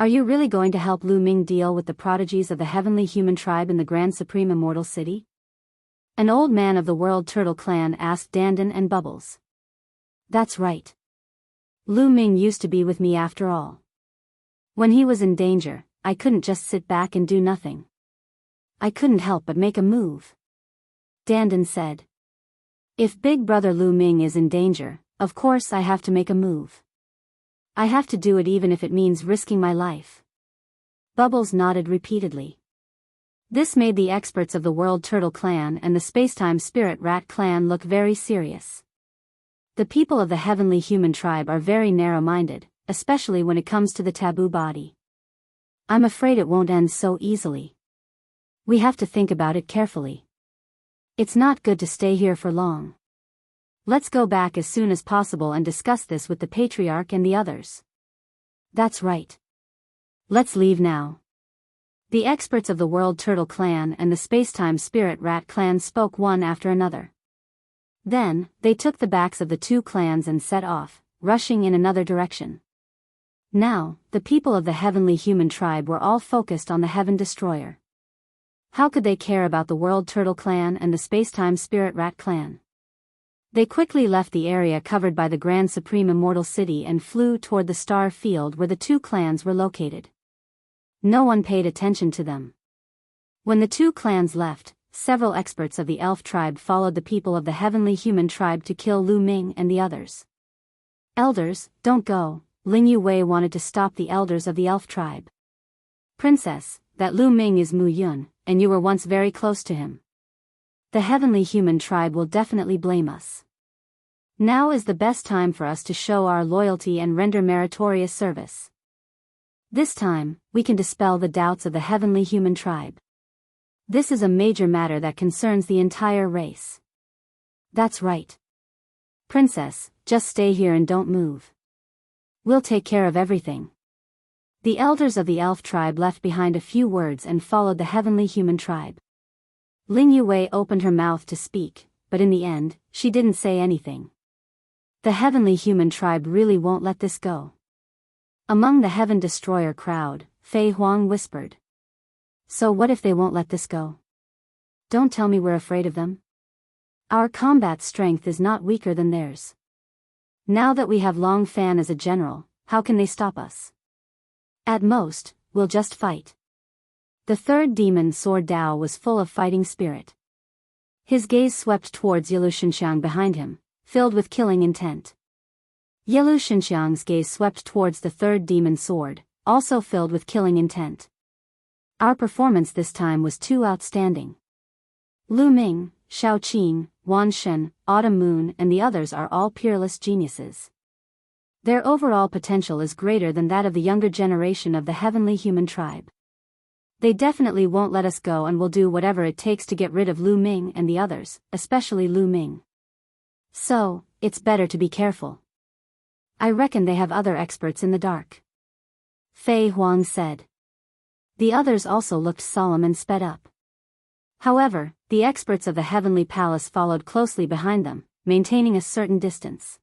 Are you really going to help Lu Ming deal with the prodigies of the Heavenly Human tribe in the Grand Supreme Immortal City? An old man of the World Turtle clan asked Dandan and Bubbles. That's right. Lu Ming used to be with me after all. When he was in danger, I couldn't just sit back and do nothing. I couldn't help but make a move. Dandan said. If Big Brother Lu Ming is in danger, of course I have to make a move. I have to do it even if it means risking my life. Bubbles nodded repeatedly. This made the experts of the World Turtle clan and the Spacetime Spirit Rat clan look very serious. The people of the Heavenly Human tribe are very narrow-minded, especially when it comes to the taboo body. I'm afraid it won't end so easily. We have to think about it carefully. It's not good to stay here for long. Let's go back as soon as possible and discuss this with the Patriarch and the others. That's right. Let's leave now. The experts of the World Turtle clan and the Spacetime Spirit Rat clan spoke one after another. Then, they took the backs of the two clans and set off, rushing in another direction. Now, the people of the Heavenly Human tribe were all focused on the Heaven Destroyer. How could they care about the World Turtle clan and the Spacetime Spirit Rat clan? They quickly left the area covered by the Grand Supreme Immortal City and flew toward the star field where the two clans were located. No one paid attention to them. When the two clans left, several experts of the Elf tribe followed the people of the Heavenly Human tribe to kill Lu Ming and the others. Elders, don't go, Ling Yue wanted to stop the elders of the Elf tribe. Princess, that Lu Ming is Mu Yun, and you were once very close to him. The Heavenly Human tribe will definitely blame us. Now is the best time for us to show our loyalty and render meritorious service. This time, we can dispel the doubts of the Heavenly Human tribe. This is a major matter that concerns the entire race. That's right. Princess, just stay here and don't move. We'll take care of everything. The elders of the Elf tribe left behind a few words and followed the Heavenly Human tribe. Ling Yue opened her mouth to speak, but in the end, she didn't say anything. The Heavenly Human tribe really won't let this go. Among the Heaven Destroyer crowd, Fei Huang whispered. So what if they won't let this go? Don't tell me we're afraid of them. Our combat strength is not weaker than theirs. Now that we have Long Fan as a general, how can they stop us? At most, we'll just fight. The third demon Sword Dao was full of fighting spirit. His gaze swept towards Yilu Xinxiang behind him, filled with killing intent. Yilu Xinxiang's gaze swept towards the third demon sword, also filled with killing intent. Our performance this time was too outstanding. Lu Ming, Shao Qing, Wan Shen, Autumn Moon and the others are all peerless geniuses. Their overall potential is greater than that of the younger generation of the Heavenly Human tribe. They definitely won't let us go and will do whatever it takes to get rid of Lu Ming and the others, especially Lu Ming. So, it's better to be careful. I reckon they have other experts in the dark. Fei Huang said. The others also looked solemn and sped up. However, the experts of the Heavenly Palace followed closely behind them, maintaining a certain distance.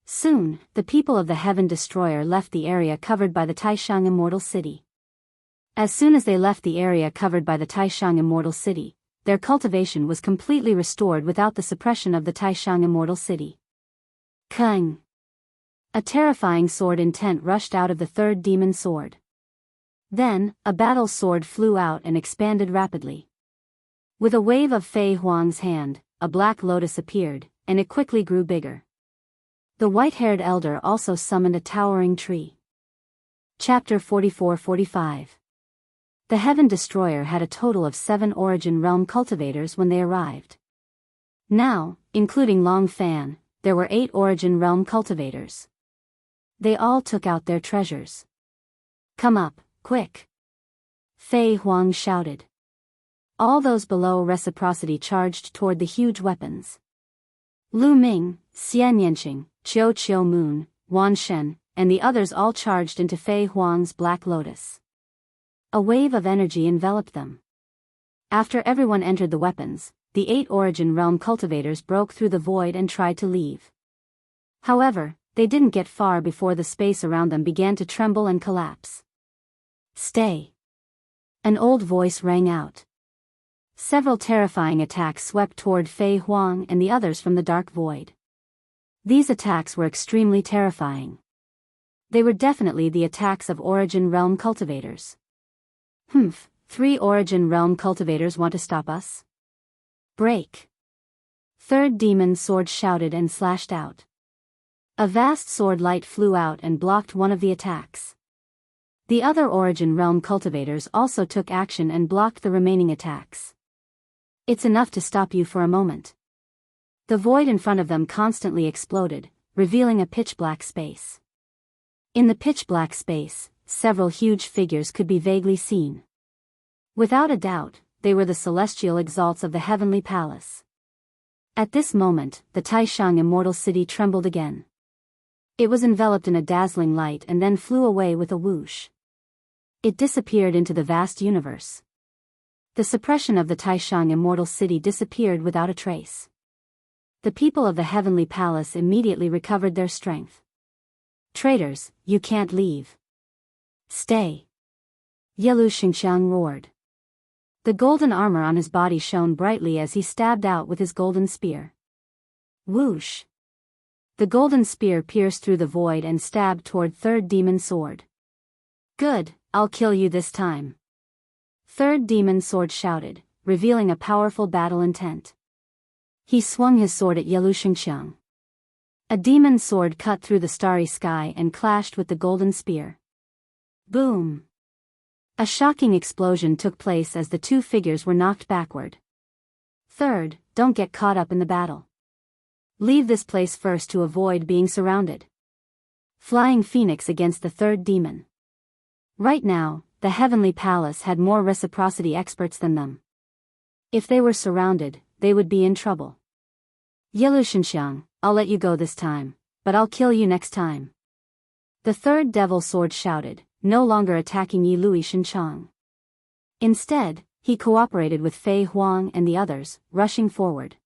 Soon, the people of the Heaven Destroyer left the area covered by the Taishang Immortal City. As soon as they left the area covered by the Taishang Immortal City, their cultivation was completely restored without the suppression of the Taishang Immortal City. Kang! A terrifying sword intent rushed out of the third demon sword. Then, a battle sword flew out and expanded rapidly. With a wave of Fei Huang's hand, a black lotus appeared, and it quickly grew bigger. The white-haired elder also summoned a towering tree. Chapter 44-45. The Heaven Destroyer had a total of 7 Origin Realm cultivators when they arrived. Now, including Long Fan, there were 8 Origin Realm cultivators. They all took out their treasures. Come up, quick! Fei Huang shouted. All those below reciprocity charged toward the huge weapons. Lu Ming, Xian Yanqing, Qiu Qiu Moon, Wan Shen, and the others all charged into Fei Huang's Black Lotus. A wave of energy enveloped them. After everyone entered the weapons, the 8 Origin Realm cultivators broke through the void and tried to leave. However, they didn't get far before the space around them began to tremble and collapse. Stay! An old voice rang out. Several terrifying attacks swept toward Fei Huang and the others from the dark void. These attacks were extremely terrifying. They were definitely the attacks of Origin Realm cultivators. 3 Origin Realm cultivators want to stop us? Break! Third Demon Sword shouted and slashed out. A vast sword light flew out and blocked one of the attacks. The other Origin Realm cultivators also took action and blocked the remaining attacks. It's enough to stop you for a moment. The void in front of them constantly exploded, revealing a pitch-black space. In the pitch-black space, several huge figures could be vaguely seen. Without a doubt, they were the celestial exalts of the heavenly palace. At this moment, the Taishang immortal city trembled again. It was enveloped in a dazzling light and then flew away with a whoosh. It disappeared into the vast universe. The suppression of the Taishang immortal city disappeared without a trace. The people of the heavenly palace immediately recovered their strength. Traitors, you can't leave. Stay! Yelu Xingxiang roared. The golden armor on his body shone brightly as he stabbed out with his golden spear. Whoosh! The golden spear pierced through the void and stabbed toward Third Demon Sword. Good, I'll kill you this time. Third Demon Sword shouted, revealing a powerful battle intent. He swung his sword at Yelu Xingxiang. A demon sword cut through the starry sky and clashed with the golden spear. Boom! A shocking explosion took place as the 2 figures were knocked backward. Third, don't get caught up in the battle. Leave this place first to avoid being surrounded. Flying Phoenix against the third demon. Right now, the Heavenly Palace had more reciprocity experts than them. If they were surrounded, they would be in trouble. Yelu Xingxiang, I'll let you go this time, but I'll kill you next time. The third Devil Sword shouted, no longer attacking Yelu Xingxiang. Instead, he cooperated with Fei Huang and the others, rushing forward.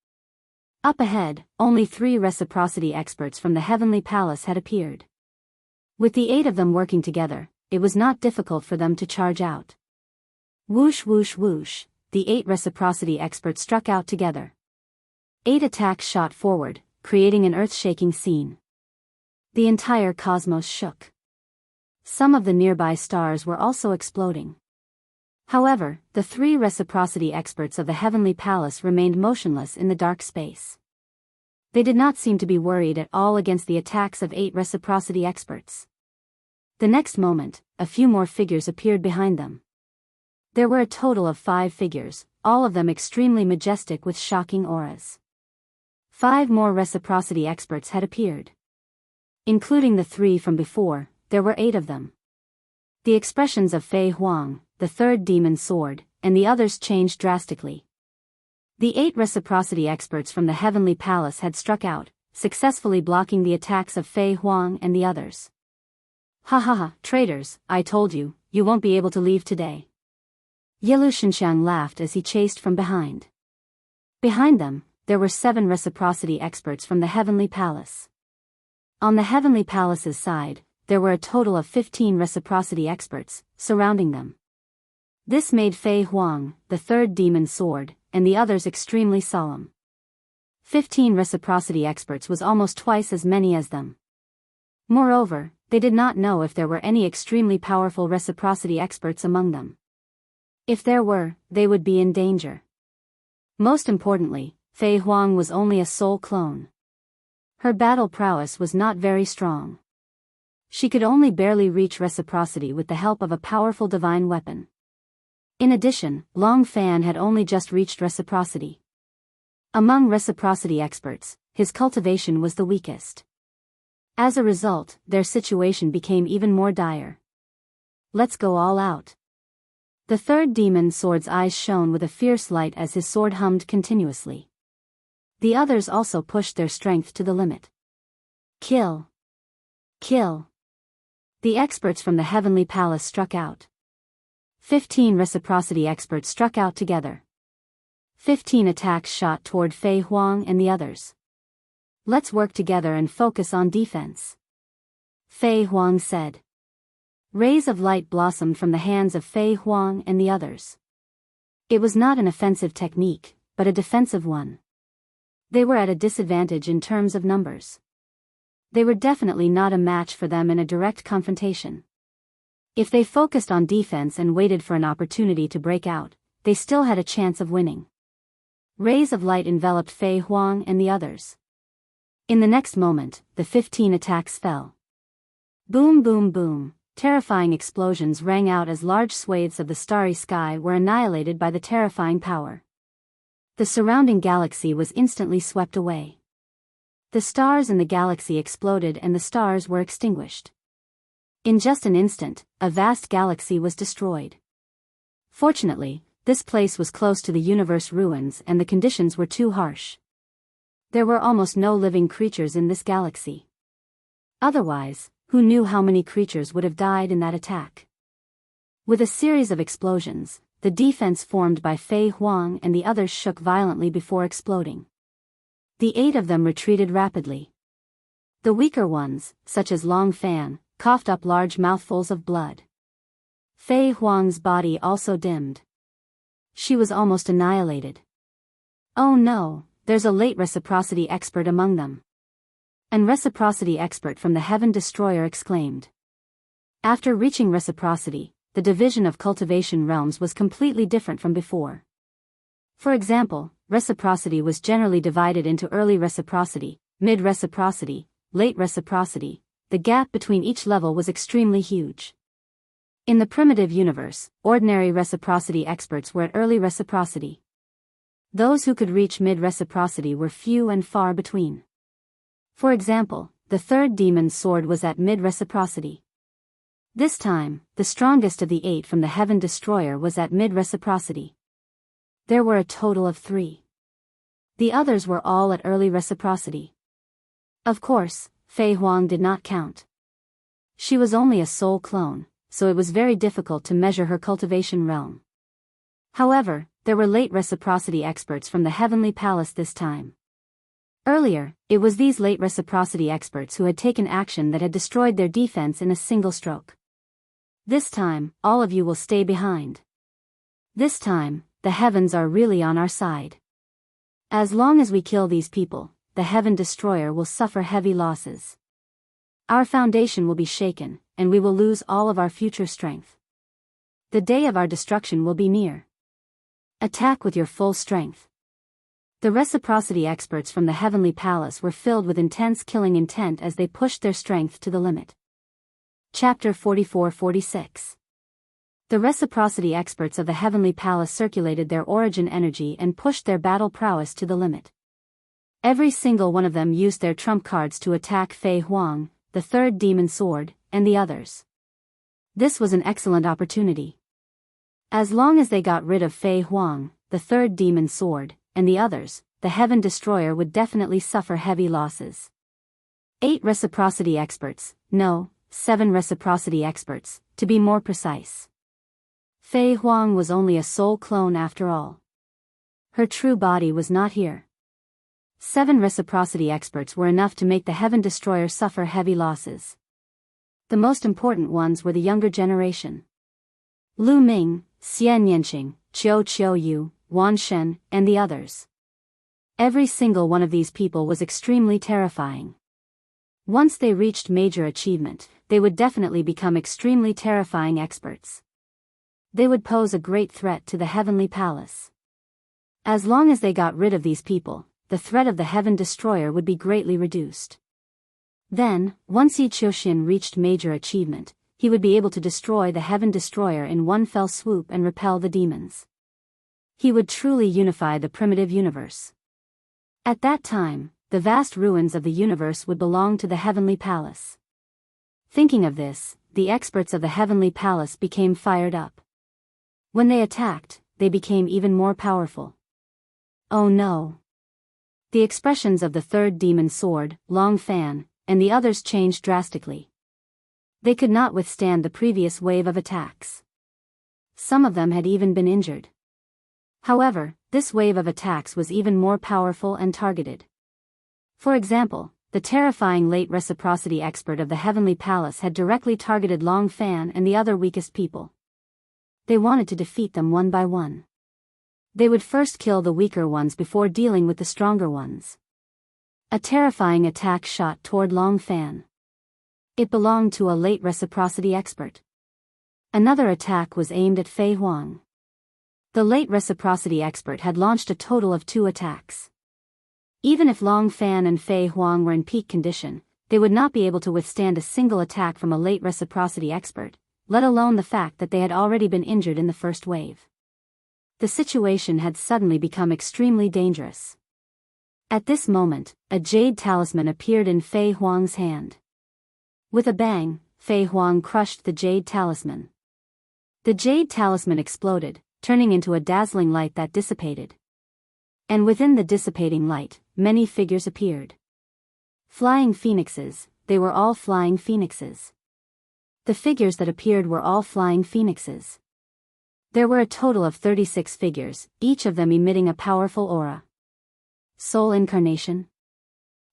Up ahead, only 3 reciprocity experts from the Heavenly Palace had appeared. With the 8 of them working together, it was not difficult for them to charge out. Whoosh whoosh whoosh, the 8 reciprocity experts struck out together. 8 attacks shot forward, creating an earth-shaking scene. The entire cosmos shook. Some of the nearby stars were also exploding. However, the 3 reciprocity experts of the Heavenly Palace remained motionless in the dark space. They did not seem to be worried at all against the attacks of 8 reciprocity experts. The next moment, a few more figures appeared behind them. There were a total of 5 figures, all of them extremely majestic with shocking auras. 5 more reciprocity experts had appeared. Including the 3 from before, there were 8 of them. The expressions of Fei Huang, the third demon sword, and the others changed drastically. The 8 reciprocity experts from the Heavenly Palace had struck out, successfully blocking the attacks of Fei Huang and the others. Ha ha ha, traitors, I told you, you won't be able to leave today. Yelu Xingxiang laughed as he chased from behind. Behind them, there were 7 reciprocity experts from the Heavenly Palace. On the Heavenly Palace's side, there were a total of 15 reciprocity experts, surrounding them. This made Fei Huang, the third demon sword, and the others extremely solemn. 15 reciprocity experts was almost twice as many as them. Moreover, they did not know if there were any extremely powerful reciprocity experts among them. If there were, they would be in danger. Most importantly, Fei Huang was only a soul clone. Her battle prowess was not very strong. She could only barely reach reciprocity with the help of a powerful divine weapon. In addition, Long Fan had only just reached reciprocity. Among reciprocity experts, his cultivation was the weakest. As a result, their situation became even more dire. Let's go all out. The third demon sword's eyes shone with a fierce light as his sword hummed continuously. The others also pushed their strength to the limit. Kill! Kill! The experts from the heavenly palace struck out. 15 reciprocity experts struck out together. 15 attacks shot toward Fei Huang and the others. Let's work together and focus on defense, Fei Huang said. Rays of light blossomed from the hands of Fei Huang and the others. It was not an offensive technique, but a defensive one. They were at a disadvantage in terms of numbers. They were definitely not a match for them in a direct confrontation. If they focused on defense and waited for an opportunity to break out, they still had a chance of winning. Rays of light enveloped Fei Huang and the others. In the next moment, the 15 attacks fell. Boom boom boom, terrifying explosions rang out as large swathes of the starry sky were annihilated by the terrifying power. The surrounding galaxy was instantly swept away. The stars in the galaxy exploded and the stars were extinguished. In just an instant, a vast galaxy was destroyed. Fortunately, this place was close to the universe ruins and the conditions were too harsh. There were almost no living creatures in this galaxy. Otherwise, who knew how many creatures would have died in that attack? With a series of explosions, the defense formed by Fei Huang and the others shook violently before exploding. The 8 of them retreated rapidly. The weaker ones, such as Long Fan, coughed up large mouthfuls of blood. Fei Huang's body also dimmed. She was almost annihilated. Oh no, there's a late reciprocity expert among them. An reciprocity expert from the Heaven Destroyer exclaimed. After reaching reciprocity, the division of cultivation realms was completely different from before. For example, reciprocity was generally divided into early reciprocity, mid-reciprocity, late reciprocity. The gap between each level was extremely huge. In the primitive universe, ordinary reciprocity experts were at early reciprocity. Those who could reach mid-reciprocity were few and far between. For example, the third demon's sword was at mid-reciprocity. This time, the strongest of the 8 from the Heaven Destroyer was at mid-reciprocity. There were a total of 3. The others were all at early reciprocity. Of course, Fei Huang did not count. She was only a soul clone, so it was very difficult to measure her cultivation realm. However, there were late reciprocity experts from the Heavenly Palace this time. Earlier, it was these late reciprocity experts who had taken action that had destroyed their defense in a single stroke. This time, all of you will stay behind. This time, the heavens are really on our side. As long as we kill these people, the Heaven Destroyer will suffer heavy losses. Our foundation will be shaken, and we will lose all of our future strength. The day of our destruction will be near. Attack with your full strength. The reciprocity experts from the Heavenly Palace were filled with intense killing intent as they pushed their strength to the limit. Chapter 44-46. The reciprocity experts of the Heavenly Palace circulated their origin energy and pushed their battle prowess to the limit. Every single one of them used their trump cards to attack Fei Huang, the third demon sword, and the others. This was an excellent opportunity. As long as they got rid of Fei Huang, the third demon sword, and the others, the Heaven Destroyer would definitely suffer heavy losses. 8 reciprocity experts, no, 7 reciprocity experts, to be more precise. Fei Huang was only a soul clone after all. Her true body was not here. 7 reciprocity experts were enough to make the Heaven Destroyer suffer heavy losses. The most important ones were the younger generation. Lu Ming, Xian Yanqing, Qiu Yu, Wan Shen, and the others. Every single one of these people was extremely terrifying. Once they reached major achievement, they would definitely become extremely terrifying experts. They would pose a great threat to the Heavenly Palace. As long as they got rid of these people, the threat of the Heaven Destroyer would be greatly reduced. Then, once Yi Qiuxian reached major achievement, he would be able to destroy the Heaven Destroyer in one fell swoop and repel the demons. He would truly unify the primitive universe. At that time, the vast ruins of the universe would belong to the Heavenly Palace. Thinking of this, the experts of the Heavenly Palace became fired up. When they attacked, they became even more powerful. Oh no! The expressions of the third demon sword, Long Fan, and the others changed drastically. They could not withstand the previous wave of attacks. Some of them had even been injured. However, this wave of attacks was even more powerful and targeted. For example, the terrifying late reciprocity expert of the Heavenly Palace had directly targeted Long Fan and the other weakest people. They wanted to defeat them one by one. They would first kill the weaker ones before dealing with the stronger ones. A terrifying attack shot toward Long Fan. It belonged to a late reciprocity expert. Another attack was aimed at Fei Huang. The late reciprocity expert had launched a total of 2 attacks. Even if Long Fan and Fei Huang were in peak condition, they would not be able to withstand a single attack from a late reciprocity expert, let alone the fact that they had already been injured in the first wave. The situation had suddenly become extremely dangerous. At this moment, a jade talisman appeared in Fei Huang's hand. With a bang, Fei Huang crushed the jade talisman. The jade talisman exploded, turning into a dazzling light that dissipated. And within the dissipating light, many figures appeared. Flying phoenixes, they were all flying phoenixes. The figures that appeared were all flying phoenixes. There were a total of 36 figures, each of them emitting a powerful aura. Soul incarnation?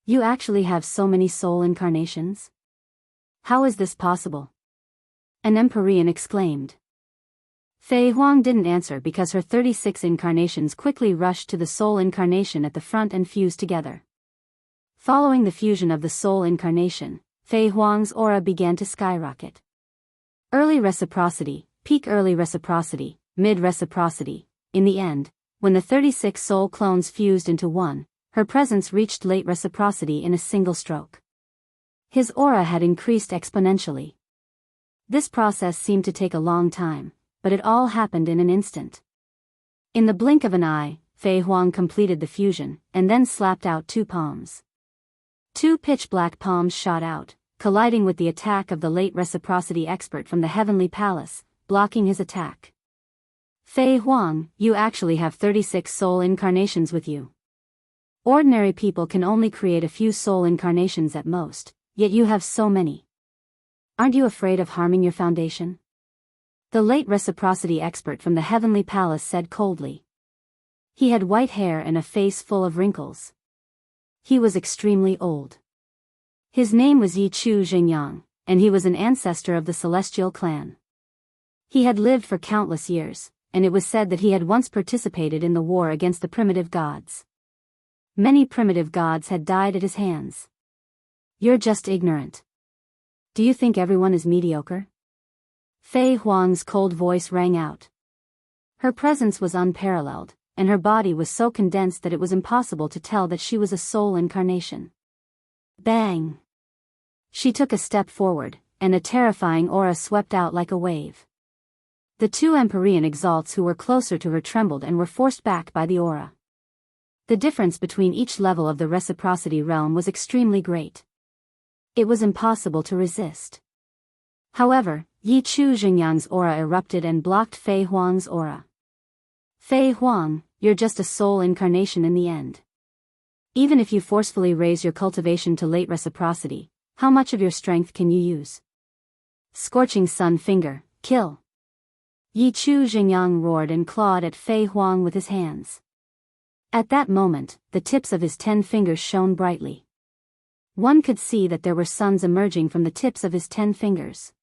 You actually have so many soul incarnations? How is this possible? An Empyrean exclaimed. Fei Huang didn't answer because her 36 incarnations quickly rushed to the soul incarnation at the front and fused together. Following the fusion of the soul incarnation, Fei Huang's aura began to skyrocket. Early reciprocity, peak early reciprocity, mid reciprocity. In the end, when the 36 soul clones fused into one, her presence reached late reciprocity in a single stroke. His aura had increased exponentially. This process seemed to take a long time, but it all happened in an instant. In the blink of an eye, Fei Huang completed the fusion, and then slapped out 2 palms. 2 pitch-black palms shot out, colliding with the attack of the late reciprocity expert from the Heavenly Palace, blocking his attack. Fei Huang, you actually have 36 soul incarnations with you. Ordinary people can only create a few soul incarnations at most, yet you have so many. Aren't you afraid of harming your foundation? The late reciprocity expert from the Heavenly Palace said coldly. He had white hair and a face full of wrinkles. He was extremely old. His name was Yi Chu Xingyang, and he was an ancestor of the Celestial clan. He had lived for countless years, and it was said that he had once participated in the war against the primitive gods. Many primitive gods had died at his hands. You're just ignorant. Do you think everyone is mediocre? Fei Huang's cold voice rang out. Her presence was unparalleled, and her body was so condensed that it was impossible to tell that she was a soul incarnation. Bang! She took a step forward, and a terrifying aura swept out like a wave. The 2 Empyrean exalts who were closer to her trembled and were forced back by the aura. The difference between each level of the reciprocity realm was extremely great. It was impossible to resist. However, Yi Chu Xingyang's aura erupted and blocked Fei Huang's aura. Fei Huang, you're just a soul incarnation in the end. Even if you forcefully raise your cultivation to late reciprocity, how much of your strength can you use? Scorching Sun Finger, kill! Yi Chu Xingyang roared and clawed at Fei Huang with his hands. At that moment, the tips of his 10 fingers shone brightly. One could see that there were suns emerging from the tips of his 10 fingers.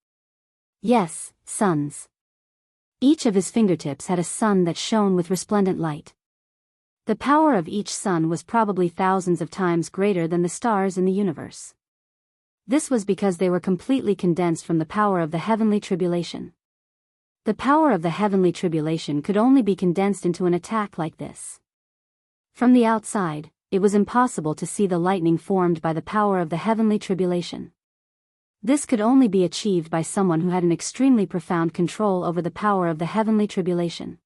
Yes, suns. Each of his fingertips had a sun that shone with resplendent light. The power of each sun was probably thousands of times greater than the stars in the universe. This was because they were completely condensed from the power of the heavenly tribulation. The power of the heavenly tribulation could only be condensed into an attack like this. From the outside, it was impossible to see the lightning formed by the power of the heavenly tribulation. This could only be achieved by someone who had an extremely profound control over the power of the heavenly tribulation.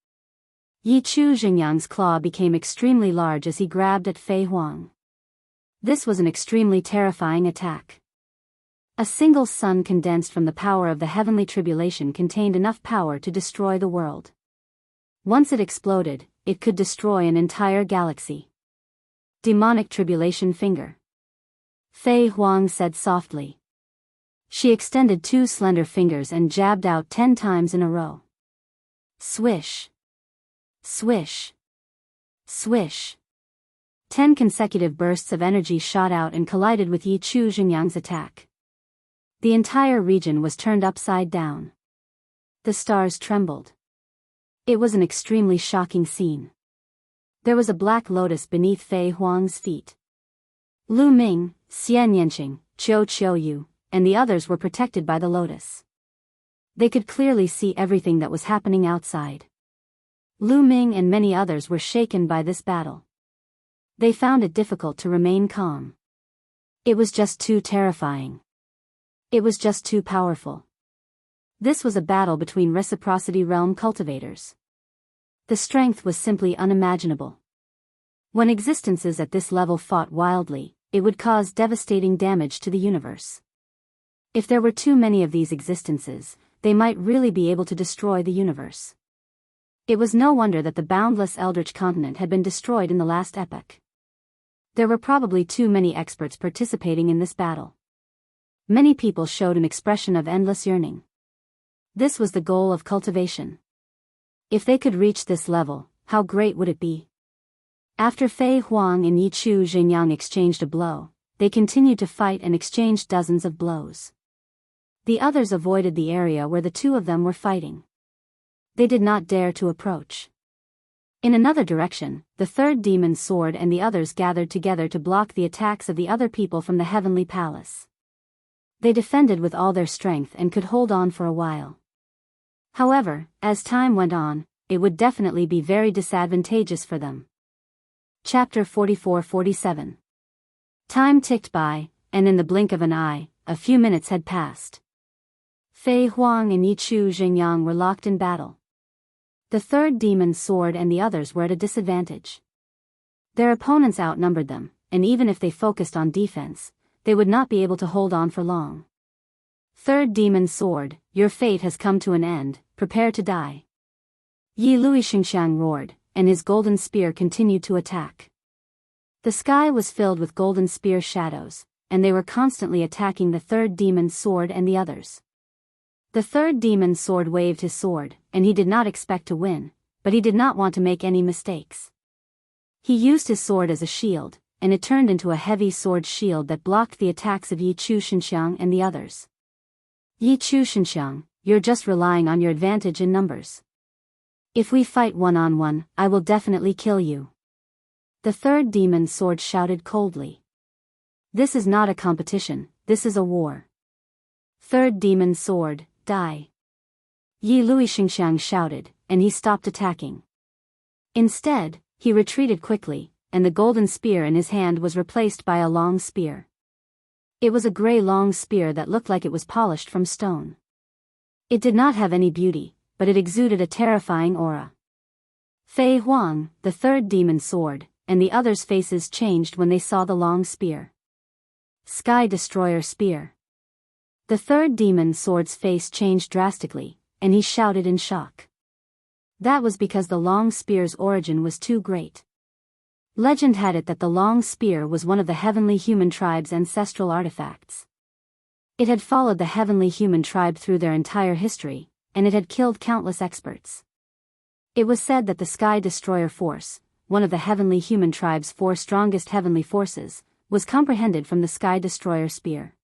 Yi Chu Xingyang's claw became extremely large as he grabbed at Fei Huang. This was an extremely terrifying attack. A single sun condensed from the power of the heavenly tribulation contained enough power to destroy the world. Once it exploded, it could destroy an entire galaxy. Demonic tribulation finger. Fei Huang said softly. She extended 2 slender fingers and jabbed out 10 times in a row. Swish. Swish. Swish. 10 consecutive bursts of energy shot out and collided with Yi Chu Xingyang's attack. The entire region was turned upside down. The stars trembled. It was an extremely shocking scene. There was a black lotus beneath Fei Huang's feet. Lu Ming, Xian Yanqing, Qiu Qiuyu, and the others were protected by the lotus. They could clearly see everything that was happening outside. Lu Ming and many others were shaken by this battle. They found it difficult to remain calm. It was just too terrifying. It was just too powerful. This was a battle between reciprocity realm cultivators. The strength was simply unimaginable. When existences at this level fought wildly, it would cause devastating damage to the universe. If there were too many of these existences, they might really be able to destroy the universe. It was no wonder that the boundless Eldritch continent had been destroyed in the last epoch. There were probably too many experts participating in this battle. Many people showed an expression of endless yearning. This was the goal of cultivation. If they could reach this level, how great would it be? After Fei Huang and Yi Chu Xingyang exchanged a blow, they continued to fight and exchanged dozens of blows. The others avoided the area where the two of them were fighting. They did not dare to approach. In another direction, the third demon's sword and the others gathered together to block the attacks of the other people from the heavenly palace. They defended with all their strength and could hold on for a while. However, as time went on, it would definitely be very disadvantageous for them. Chapter 44-47. Time ticked by, and in the blink of an eye, a few minutes had passed. Fei Huang and Yi Chu Xingyang were locked in battle. The third demon's sword and the others were at a disadvantage. Their opponents outnumbered them, and even if they focused on defense, they would not be able to hold on for long. Third demon's sword, your fate has come to an end, prepare to die. Yi Luixingxiang roared, and his golden spear continued to attack. The sky was filled with golden spear shadows, and they were constantly attacking the third demon's sword and the others. The third demon's sword waved his sword, and he did not expect to win, but he did not want to make any mistakes. He used his sword as a shield, and it turned into a heavy sword shield that blocked the attacks of Yi Chu Xinxiang and the others. Yi Chu Xinxiang, you're just relying on your advantage in numbers. If we fight one-on-one, I will definitely kill you. The third demon's sword shouted coldly. This is not a competition, this is a war. Third demon's sword, die. Yi Luixingxiang shouted, and he stopped attacking. Instead, he retreated quickly, and the golden spear in his hand was replaced by a long spear. It was a gray long spear that looked like it was polished from stone. It did not have any beauty, but it exuded a terrifying aura. Fei Huang, the third demon's sword, and the others' faces changed when they saw the long spear. Sky Destroyer Spear. The third demon's sword's face changed drastically, and he shouted in shock. That was because the long spear's origin was too great. Legend had it that the long spear was one of the heavenly human tribe's ancestral artifacts. It had followed the heavenly human tribe through their entire history, and it had killed countless experts. It was said that the Sky Destroyer Force, one of the heavenly human tribe's 4 strongest heavenly forces, was comprehended from the Sky Destroyer Spear.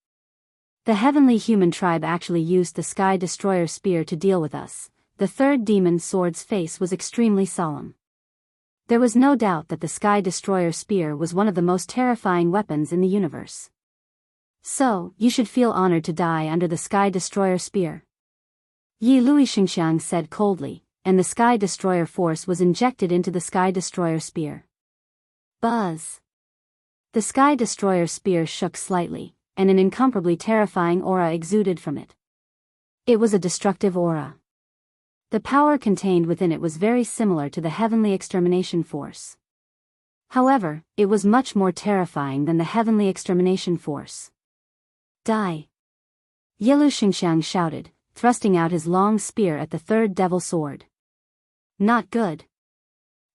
The heavenly human tribe actually used the Sky Destroyer Spear to deal with us. The third demon's sword's face was extremely solemn. There was no doubt that the Sky Destroyer Spear was one of the most terrifying weapons in the universe. So, you should feel honored to die under the Sky Destroyer Spear. Yi Luixingxiang said coldly, and the Sky Destroyer force was injected into the Sky Destroyer Spear. Buzz! The Sky Destroyer Spear shook slightly, and an incomparably terrifying aura exuded from it. It was a destructive aura. The power contained within it was very similar to the Heavenly Extermination Force. However, it was much more terrifying than the Heavenly Extermination Force. Die! Yi Luixingxiang shouted, thrusting out his long spear at the third devil sword. Not good.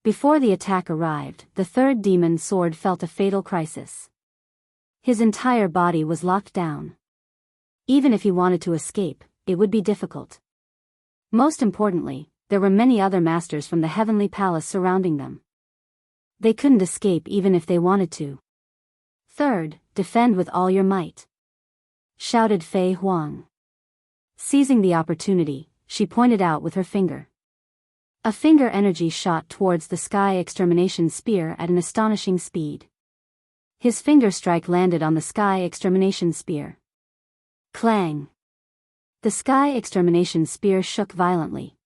Before the attack arrived, the third demon sword felt a fatal crisis. His entire body was locked down. Even if he wanted to escape, it would be difficult. Most importantly, there were many other masters from the heavenly palace surrounding them. They couldn't escape even if they wanted to. Third, defend with all your might, shouted Fei Huang. Seizing the opportunity, she pointed out with her finger. A finger energy shot towards the sky extermination spear at an astonishing speed. His finger strike landed on the sky extermination spear. Clang! The sky extermination spear shook violently.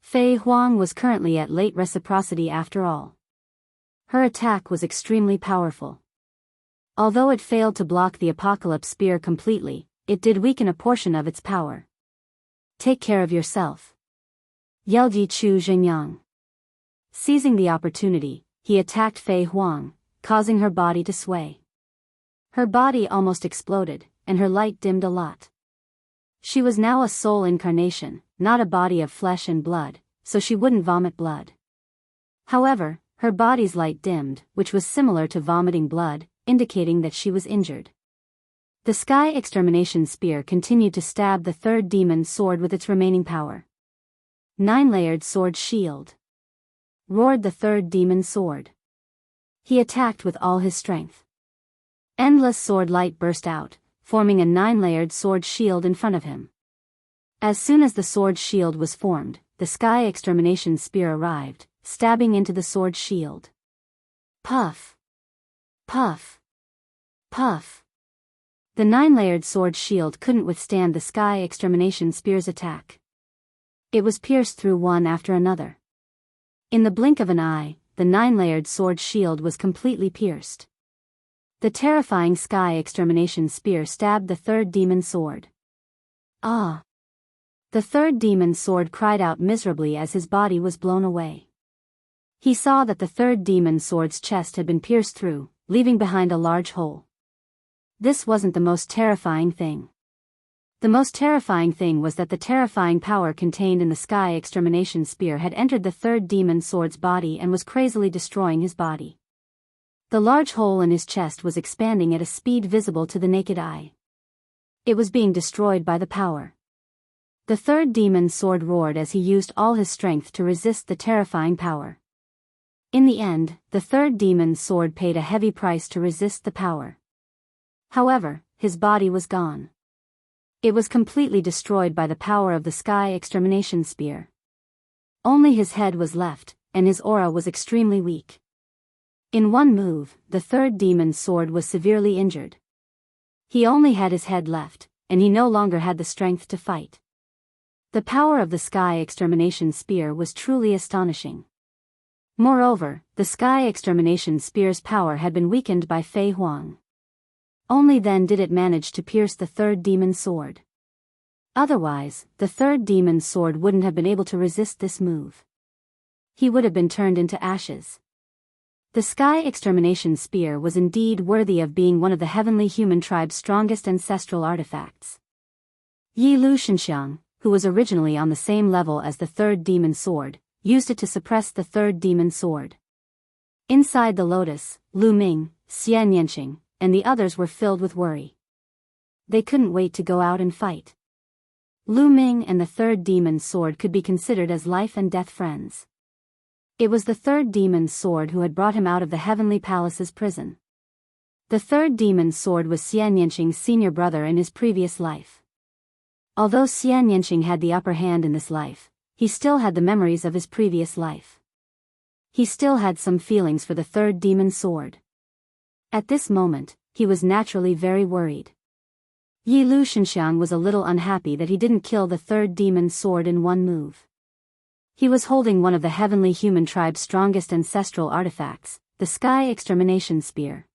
Fei Huang was currently at late reciprocity after all. Her attack was extremely powerful. Although it failed to block the apocalypse spear completely, it did weaken a portion of its power. Take care of yourself, yelled Yi Chu Xingyang. Seizing the opportunity, he attacked Fei Huang, causing her body to sway. Her body almost exploded, and her light dimmed a lot. She was now a soul incarnation, not a body of flesh and blood, so she wouldn't vomit blood. However, her body's light dimmed, which was similar to vomiting blood, indicating that she was injured. The sky extermination spear continued to stab the third demon sword with its remaining power. 9-layered sword shield, roared the third demon sword. He attacked with all his strength. Endless sword light burst out, forming a 9-layered sword shield in front of him. As soon as the sword shield was formed, the sky extermination spear arrived, stabbing into the sword shield. Puff! Puff! Puff! The 9-layered sword shield couldn't withstand the sky extermination spear's attack. It was pierced through one after another. In the blink of an eye, the 9-layered sword shield was completely pierced. The terrifying sky extermination spear stabbed the third demon sword. Ah! The third demon sword cried out miserably as his body was blown away. He saw that the third demon sword's chest had been pierced through, leaving behind a large hole. This wasn't the most terrifying thing. The most terrifying thing was that the terrifying power contained in the sky extermination spear had entered the third demon sword's body and was crazily destroying his body. The large hole in his chest was expanding at a speed visible to the naked eye. It was being destroyed by the power. The third demon sword roared as he used all his strength to resist the terrifying power. In the end, the third demon sword paid a heavy price to resist the power. However, his body was gone. It was completely destroyed by the power of the sky extermination spear. Only his head was left, and his aura was extremely weak. In one move, the third demon sword was severely injured. He only had his head left, and he no longer had the strength to fight. The power of the sky extermination spear was truly astonishing. Moreover, the sky extermination spear's power had been weakened by Fei Huang. Only then did it manage to pierce the third demon sword. Otherwise, the third demon sword wouldn't have been able to resist this move. He would have been turned into ashes. The sky extermination spear was indeed worthy of being one of the heavenly human tribe's strongest ancestral artifacts. Yi Lu Shenxiang, who was originally on the same level as the third demon sword, used it to suppress the third demon sword. Inside the lotus, Lu Ming, Xian Yanqing, and the others were filled with worry. They couldn't wait to go out and fight. Lu Ming and the third demon sword could be considered as life and death friends. It was the third demon sword who had brought him out of the heavenly palace's prison. The third demon sword was Xian Yanqing's senior brother in his previous life. Although Xian Yanqing had the upper hand in this life, he still had the memories of his previous life. He still had some feelings for the third demon sword. At this moment, he was naturally very worried. Yi Lu Shenxiang was a little unhappy that he didn't kill the third demon sword in one move. He was holding one of the heavenly human tribe's strongest ancestral artifacts, the sky extermination spear.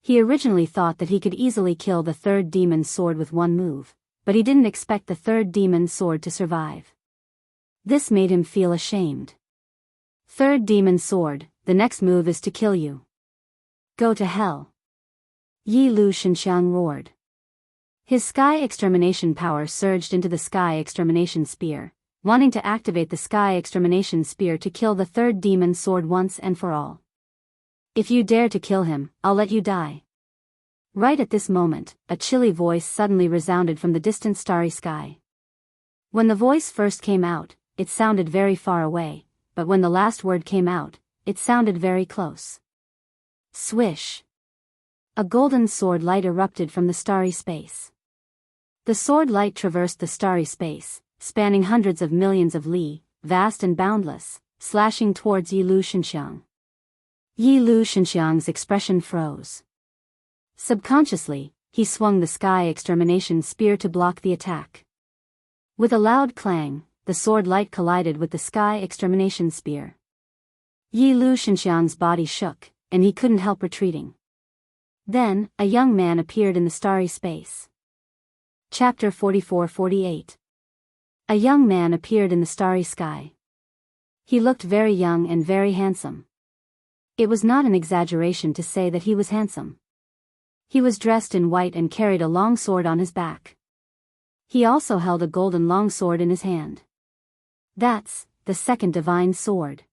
He originally thought that he could easily kill the third demon sword with one move, but he didn't expect the third demon sword to survive. This made him feel ashamed. Third demon sword, the next move is to kill you. Go to hell. Yi Lu Shenxiang roared. His sky extermination power surged into the sky extermination spear, wanting to activate the Sky Extermination Spear to kill the third demon sword once and for all. If you dare to kill him, I'll let you die. Right at this moment, a chilly voice suddenly resounded from the distant starry sky. When the voice first came out, it sounded very far away, but when the last word came out, it sounded very close. Swish! A golden sword light erupted from the starry space. The sword light traversed the starry space, spanning hundreds of millions of li, vast and boundless, slashing towards Yi Lu Shenxiang. Yi Lu Shenxiang's expression froze. Subconsciously, he swung the Sky Extermination Spear to block the attack. With a loud clang, the sword light collided with the Sky Extermination Spear. Yi Lu Shenxiang's body shook, and he couldn't help retreating. Then, a young man appeared in the starry space. Chapter 44-48. A young man appeared in the starry sky. He looked very young and very handsome. It was not an exaggeration to say that he was handsome. He was dressed in white and carried a long sword on his back. He also held a golden long sword in his hand. That's the second divine sword.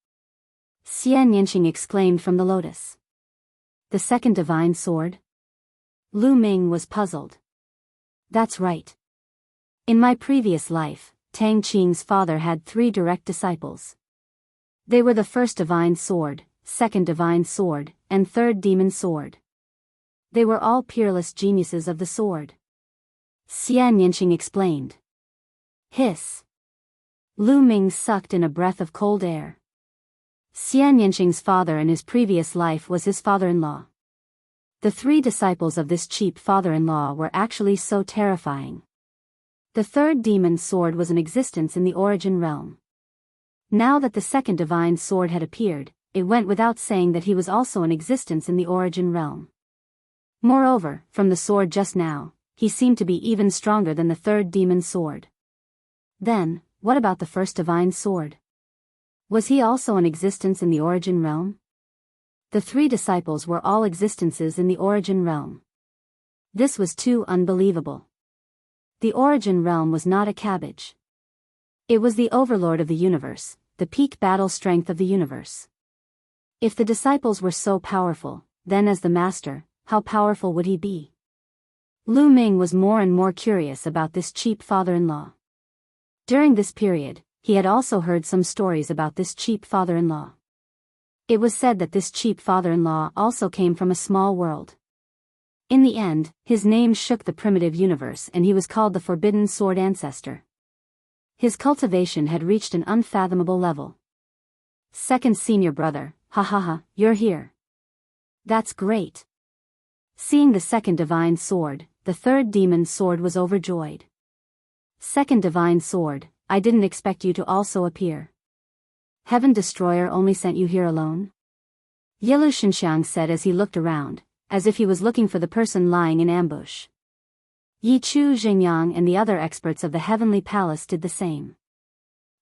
Xian Yanqing exclaimed from the lotus. The second divine sword? Lu Ming was puzzled. That's right. In my previous life, Tang Qing's father had 3 direct disciples. They were the first divine sword, second divine sword, and third demon sword. They were all peerless geniuses of the sword. Xian Yanqing explained. Hiss. Lu Ming sucked in a breath of cold air. Xian Yanqing's father in his previous life was his father-in-law. The 3 disciples of this cheap father-in-law were actually so terrifying. The third demon sword was in existence in the origin realm. Now that the second divine sword had appeared, it went without saying that he was also in existence in the origin realm. Moreover, from the sword just now, he seemed to be even stronger than the third demon sword. Then, what about the first divine sword? Was he also in existence in the origin realm? The 3 disciples were all existences in the origin realm. This was too unbelievable. The origin realm was not a cabbage. It was the overlord of the universe, the peak battle strength of the universe. If the disciples were so powerful, then as the master, how powerful would he be? Lu Ming was more and more curious about this cheap father-in-law. During this period, he had also heard some stories about this cheap father-in-law. It was said that this cheap father-in-law also came from a small world. In the end, his name shook the primitive universe and he was called the Forbidden Sword Ancestor. His cultivation had reached an unfathomable level. Second senior brother, ha ha ha, you're here. That's great. Seeing the second divine sword, the third demon sword was overjoyed. Second divine sword, I didn't expect you to also appear. Heaven Destroyer only sent you here alone? Yi Lu Shenxiang said as he looked around, as if he was looking for the person lying in ambush. Yi Chu Xingyang and the other experts of the Heavenly Palace did the same.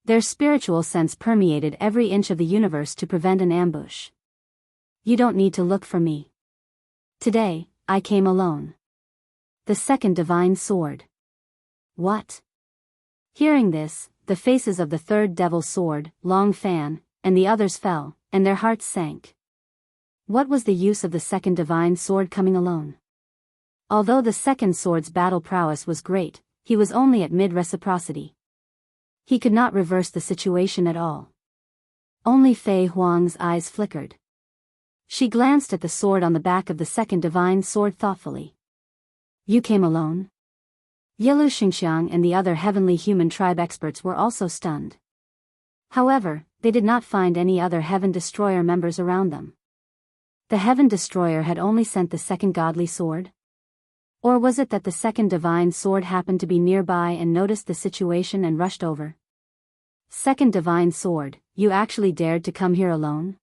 Their spiritual sense permeated every inch of the universe to prevent an ambush. You don't need to look for me. Today, I came alone. The second divine sword. What? Hearing this, the faces of the third devil sword, Long Fan, and the others fell, and their hearts sank. What was the use of the second divine sword coming alone? Although the second sword's battle prowess was great, he was only at mid-reciprocity. He could not reverse the situation at all. Only Fei Huang's eyes flickered. She glanced at the sword on the back of the second divine sword thoughtfully. You came alone? Yi Lu Shenxiang and the other heavenly human tribe experts were also stunned. However, they did not find any other Heaven Destroyer members around them. The Heaven Destroyer had only sent the second godly sword? Or was it that the second divine sword happened to be nearby and noticed the situation and rushed over? Second divine sword, you actually dared to come here alone?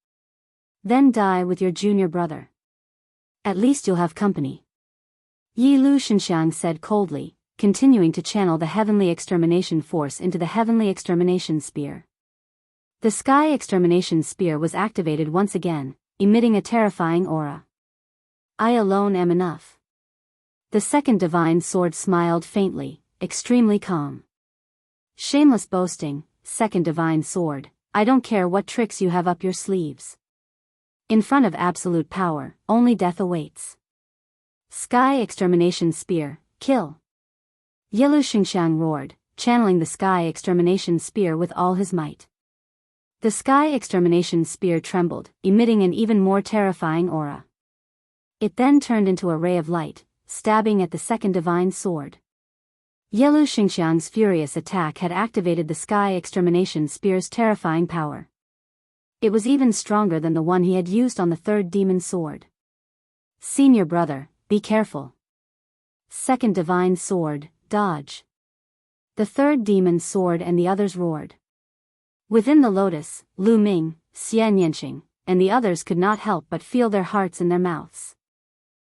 Then die with your junior brother. At least you'll have company. Yi Lu Shenxiang said coldly, continuing to channel the heavenly extermination force into the heavenly extermination spear. The Sky Extermination Spear was activated once again, emitting a terrifying aura. I alone am enough. The second divine sword smiled faintly, extremely calm. Shameless boasting, second divine sword, I don't care what tricks you have up your sleeves. In front of absolute power, only death awaits. Sky Extermination Spear, kill! Yilu Xingxiang roared, channeling the Sky Extermination Spear with all his might. The Sky Extermination Spear trembled, emitting an even more terrifying aura. It then turned into a ray of light, stabbing at the second divine sword. Yilu Xingxiang's furious attack had activated the Sky Extermination Spear's terrifying power. It was even stronger than the one he had used on the third demon sword. Senior brother, be careful. Second divine sword, dodge. The third demon sword and the others roared. Within the lotus, Lu Ming, Xian Yanqing, and the others could not help but feel their hearts in their mouths.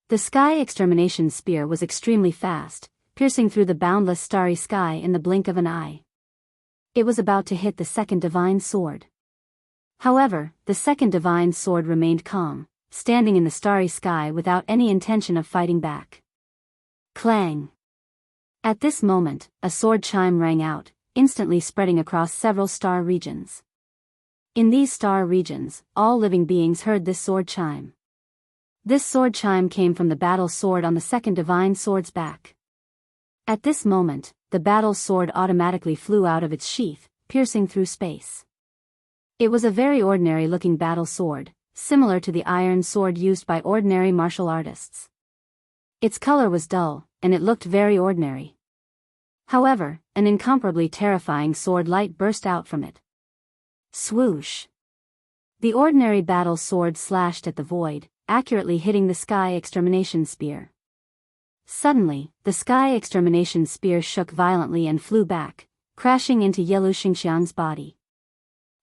The Sky Extermination Spear was extremely fast, piercing through the boundless starry sky in the blink of an eye. It was about to hit the second divine sword. However, the second divine sword remained calm, standing in the starry sky without any intention of fighting back. Clang! At this moment, a sword chime rang out, instantly spreading across several star regions. In these star regions, all living beings heard this sword chime. This sword chime came from the battle sword on the second divine sword's back. At this moment, the battle sword automatically flew out of its sheath, piercing through space. It was a very ordinary-looking battle sword, similar to the iron sword used by ordinary martial artists. Its color was dull, and it looked very ordinary. However, an incomparably terrifying sword light burst out from it. Swoosh! The ordinary battle sword slashed at the void, accurately hitting the Sky Extermination Spear. Suddenly, the Sky Extermination Spear shook violently and flew back, crashing into Yilu Xingxiang's body.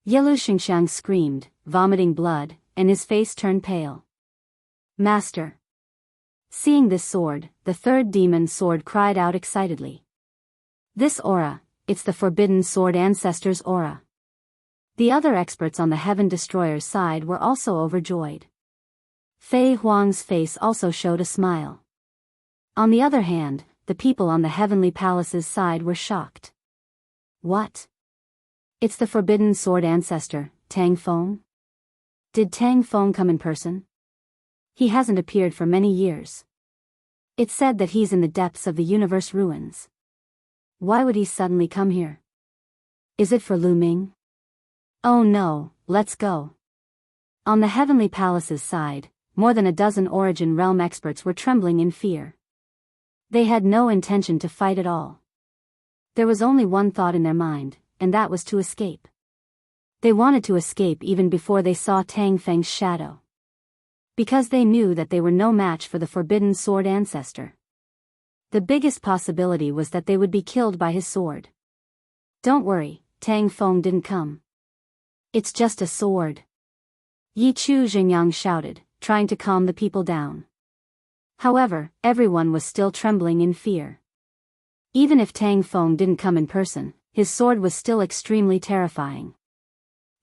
Yilu Xingxiang screamed, vomiting blood, and his face turned pale. Master! Seeing this sword, the third demon sword cried out excitedly. This aura, it's the Forbidden Sword Ancestor's aura. The other experts on the Heaven Destroyer's side were also overjoyed. Fei Huang's face also showed a smile. On the other hand, the people on the Heavenly Palace's side were shocked. What? It's the Forbidden Sword Ancestor, Tang Feng? Did Tang Feng come in person? He hasn't appeared for many years. It's said that he's in the depths of the universe ruins. Why would he suddenly come here? Is it for Lu Ming? Oh no, let's go. On the Heavenly Palace's side, more than a dozen Origin Realm experts were trembling in fear. They had no intention to fight at all. There was only one thought in their mind, and that was to escape. They wanted to escape even before they saw Tang Feng's shadow. Because they knew that they were no match for the Forbidden Sword Ancestor. The biggest possibility was that they would be killed by his sword. Don't worry, Tang Feng didn't come. It's just a sword. Yi Chu Xingyang shouted, trying to calm the people down. However, everyone was still trembling in fear. Even if Tang Feng didn't come in person, his sword was still extremely terrifying.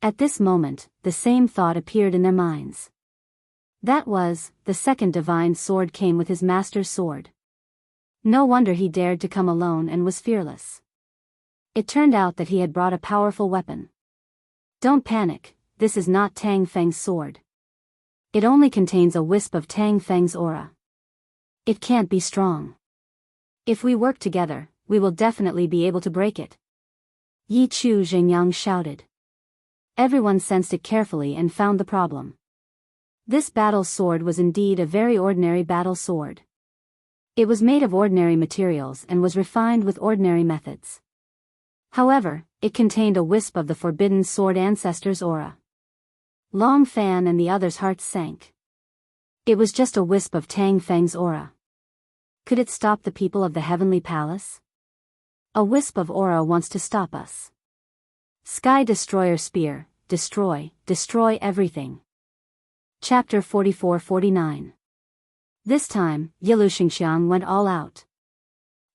At this moment, the same thought appeared in their minds. That was, the second divine sword came with his master's sword. No wonder he dared to come alone and was fearless. It turned out that he had brought a powerful weapon. Don't panic, this is not Tang Feng's sword. It only contains a wisp of Tang Feng's aura. It can't be strong. If we work together, we will definitely be able to break it. Yi Chu Xingyang shouted. Everyone sensed it carefully and found the problem. This battle sword was indeed a very ordinary battle sword. It was made of ordinary materials and was refined with ordinary methods. However, it contained a wisp of the Forbidden Sword Ancestor's aura. Long Fan and the others' hearts sank. It was just a wisp of Tang Feng's aura. Could it stop the people of the Heavenly Palace? A wisp of aura wants to stop us. Sky Destroyer Spear, destroy everything. Chapter 44-49. This time, Yilu Xingxiang went all out.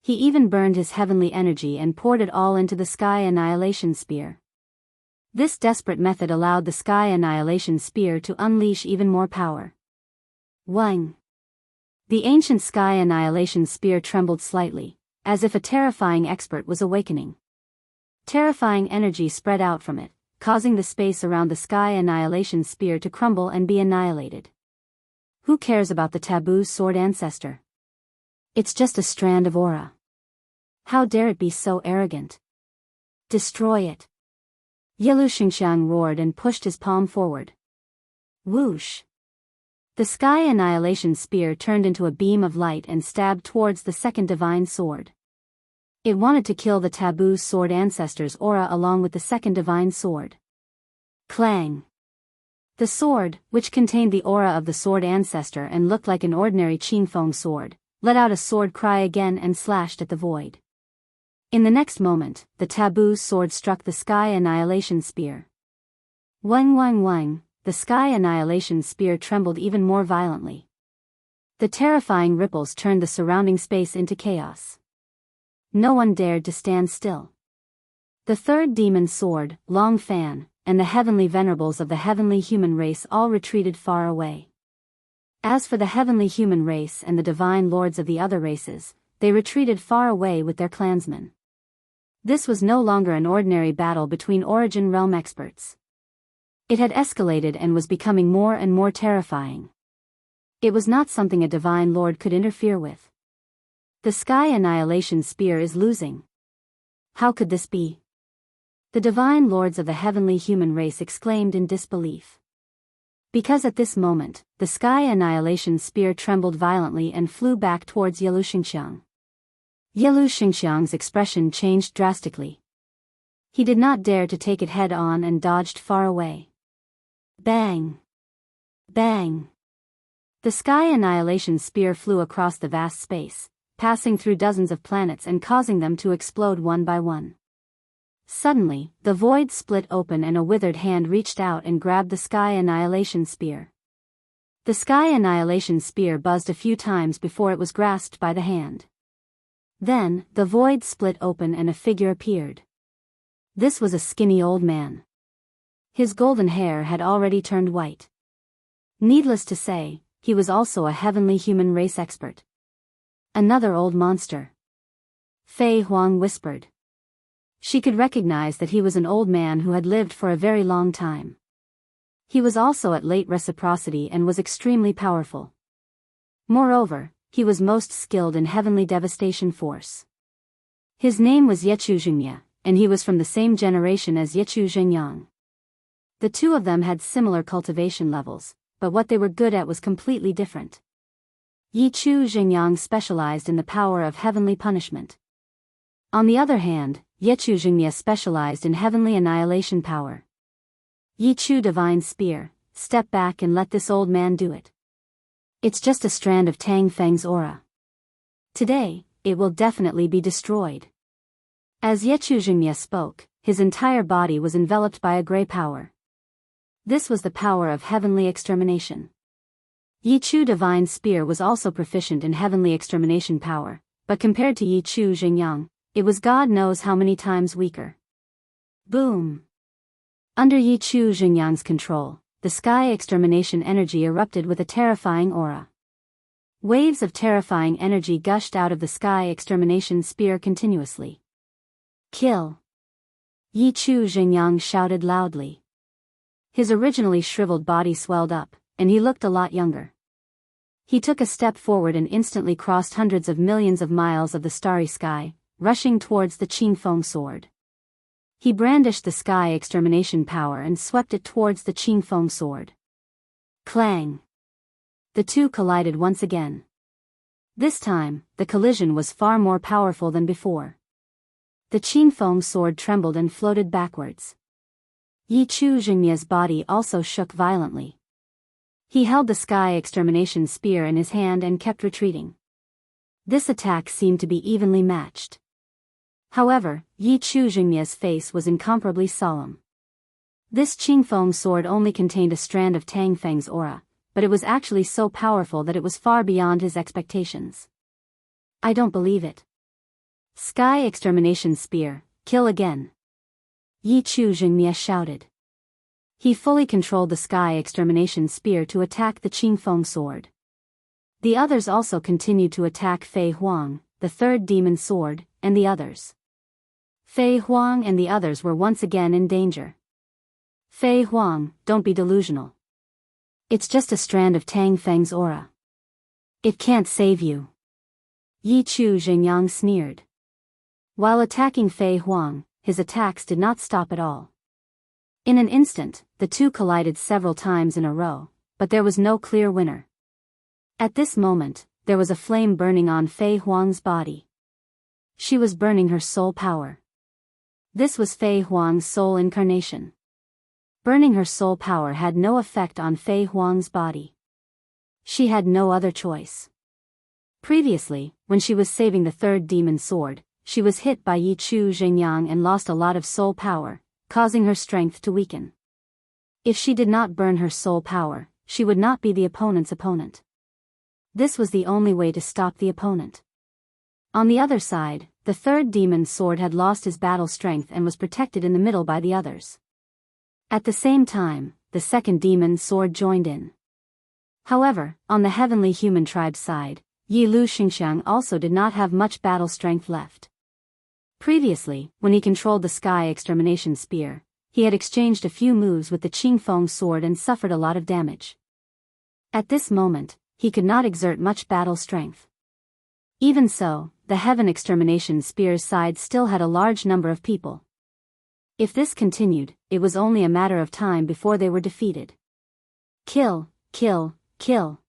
He even burned his heavenly energy and poured it all into the Sky Annihilation Spear. This desperate method allowed the Sky Annihilation Spear to unleash even more power. Wang! The ancient Sky Annihilation Spear trembled slightly, as if a terrifying expert was awakening. Terrifying energy spread out from it, causing the space around the Sky Annihilation Spear to crumble and be annihilated. Who cares about the taboo's sword ancestor? It's just a strand of aura. How dare it be so arrogant? Destroy it. Yelushengxiang roared and pushed his palm forward. Whoosh! The Sky Annihilation Spear turned into a beam of light and stabbed towards the second divine sword. It wanted to kill the taboo's sword ancestor's aura along with the second divine sword. Clang! The sword, which contained the aura of the sword ancestor and looked like an ordinary Qingfeng sword, let out a sword cry again and slashed at the void. In the next moment, the taboo's sword struck the Sky Annihilation Spear. Wang wang wang, the Sky Annihilation Spear trembled even more violently. The terrifying ripples turned the surrounding space into chaos. No one dared to stand still. The third demon sword, Long Fan, and the heavenly venerables of the heavenly human race all retreated far away. As for the heavenly human race and the divine lords of the other races, they retreated far away with their clansmen. This was no longer an ordinary battle between Origin Realm experts. It had escalated and was becoming more and more terrifying. It was not something a divine lord could interfere with. The Sky Annihilation Spear is losing. How could this be? The divine lords of the heavenly human race exclaimed in disbelief. Because at this moment, the Sky Annihilation Spear trembled violently and flew back towards Yelushengxiang. Yelushengxiang's expression changed drastically. He did not dare to take it head on and dodged far away. Bang! Bang! The Sky Annihilation Spear flew across the vast space, passing through dozens of planets and causing them to explode one by one. Suddenly, the void split open and a withered hand reached out and grabbed the Sky Annihilation Spear. The Sky Annihilation Spear buzzed a few times before it was grasped by the hand. Then, the void split open and a figure appeared. This was a skinny old man. His golden hair had already turned white. Needless to say, he was also a heavenly human race expert. Another old monster. Fei Huang whispered. She could recognize that he was an old man who had lived for a very long time. He was also at late reciprocity and was extremely powerful. Moreover, he was most skilled in heavenly devastation force. His name was Yechu Zhengye, and he was from the same generation as Yechu Zhengyang. The two of them had similar cultivation levels, but what they were good at was completely different. Yechu Zhengyang specialized in the power of heavenly punishment. On the other hand, Yechu Zhengye specialized in heavenly annihilation power. Yechu Divine Spear, step back and let this old man do it. It's just a strand of Tang Feng's aura. Today, it will definitely be destroyed. As Yechu Zhengye spoke, his entire body was enveloped by a gray power. This was the power of heavenly extermination. Yechu Divine Spear was also proficient in heavenly extermination power, but compared to Yechu Zhengyang, it was God knows how many times weaker. Boom! Under Yechu Zhengyang's control, the sky extermination energy erupted with a terrifying aura. Waves of terrifying energy gushed out of the sky extermination spear continuously. Kill! Yechu Zhengyang shouted loudly. His originally shriveled body swelled up, and he looked a lot younger. He took a step forward and instantly crossed hundreds of millions of miles of the starry sky, rushing towards the Qingfeng sword. He brandished the sky extermination power and swept it towards the Qingfeng sword. Clang! The two collided once again. This time, the collision was far more powerful than before. The Qingfeng sword trembled and floated backwards. Yechu Zhengye's body also shook violently. He held the sky extermination spear in his hand and kept retreating. This attack seemed to be evenly matched. However, Yechu Zhengye's face was incomparably solemn. This Qingfeng sword only contained a strand of Tang Feng's aura, but it was actually so powerful that it was far beyond his expectations. I don't believe it. Sky extermination spear, kill again. Yechu Zhengye shouted. He fully controlled the sky extermination spear to attack the Qingfeng sword. The others also continued to attack Fei Huang, the third demon sword, and the others. Fei Huang and the others were once again in danger. Fei Huang, don't be delusional. It's just a strand of Tang Feng's aura. It can't save you. Yi Chu Xingyang sneered. While attacking Fei Huang, his attacks did not stop at all. In an instant, the two collided several times in a row, but there was no clear winner. At this moment, there was a flame burning on Fei Huang's body. She was burning her soul power. This was Fei Huang's soul incarnation. Burning her soul power had no effect on Fei Huang's body. She had no other choice. Previously, when she was saving the third demon sword, she was hit by Yi Chu Xingyang and lost a lot of soul power, causing her strength to weaken. If she did not burn her soul power, she would not be the opponent's opponent. This was the only way to stop the opponent. On the other side, the third demon's sword had lost his battle strength and was protected in the middle by the others. At the same time, the second demon's sword joined in. However, on the heavenly human tribe's side, Yi Lu Xingxiang also did not have much battle strength left. Previously, when he controlled the Sky Extermination Spear, he had exchanged a few moves with the Qingfeng sword and suffered a lot of damage. At this moment, he could not exert much battle strength. Even so, the Heaven Extermination Spear's side still had a large number of people. If this continued, it was only a matter of time before they were defeated. Kill, kill, kill.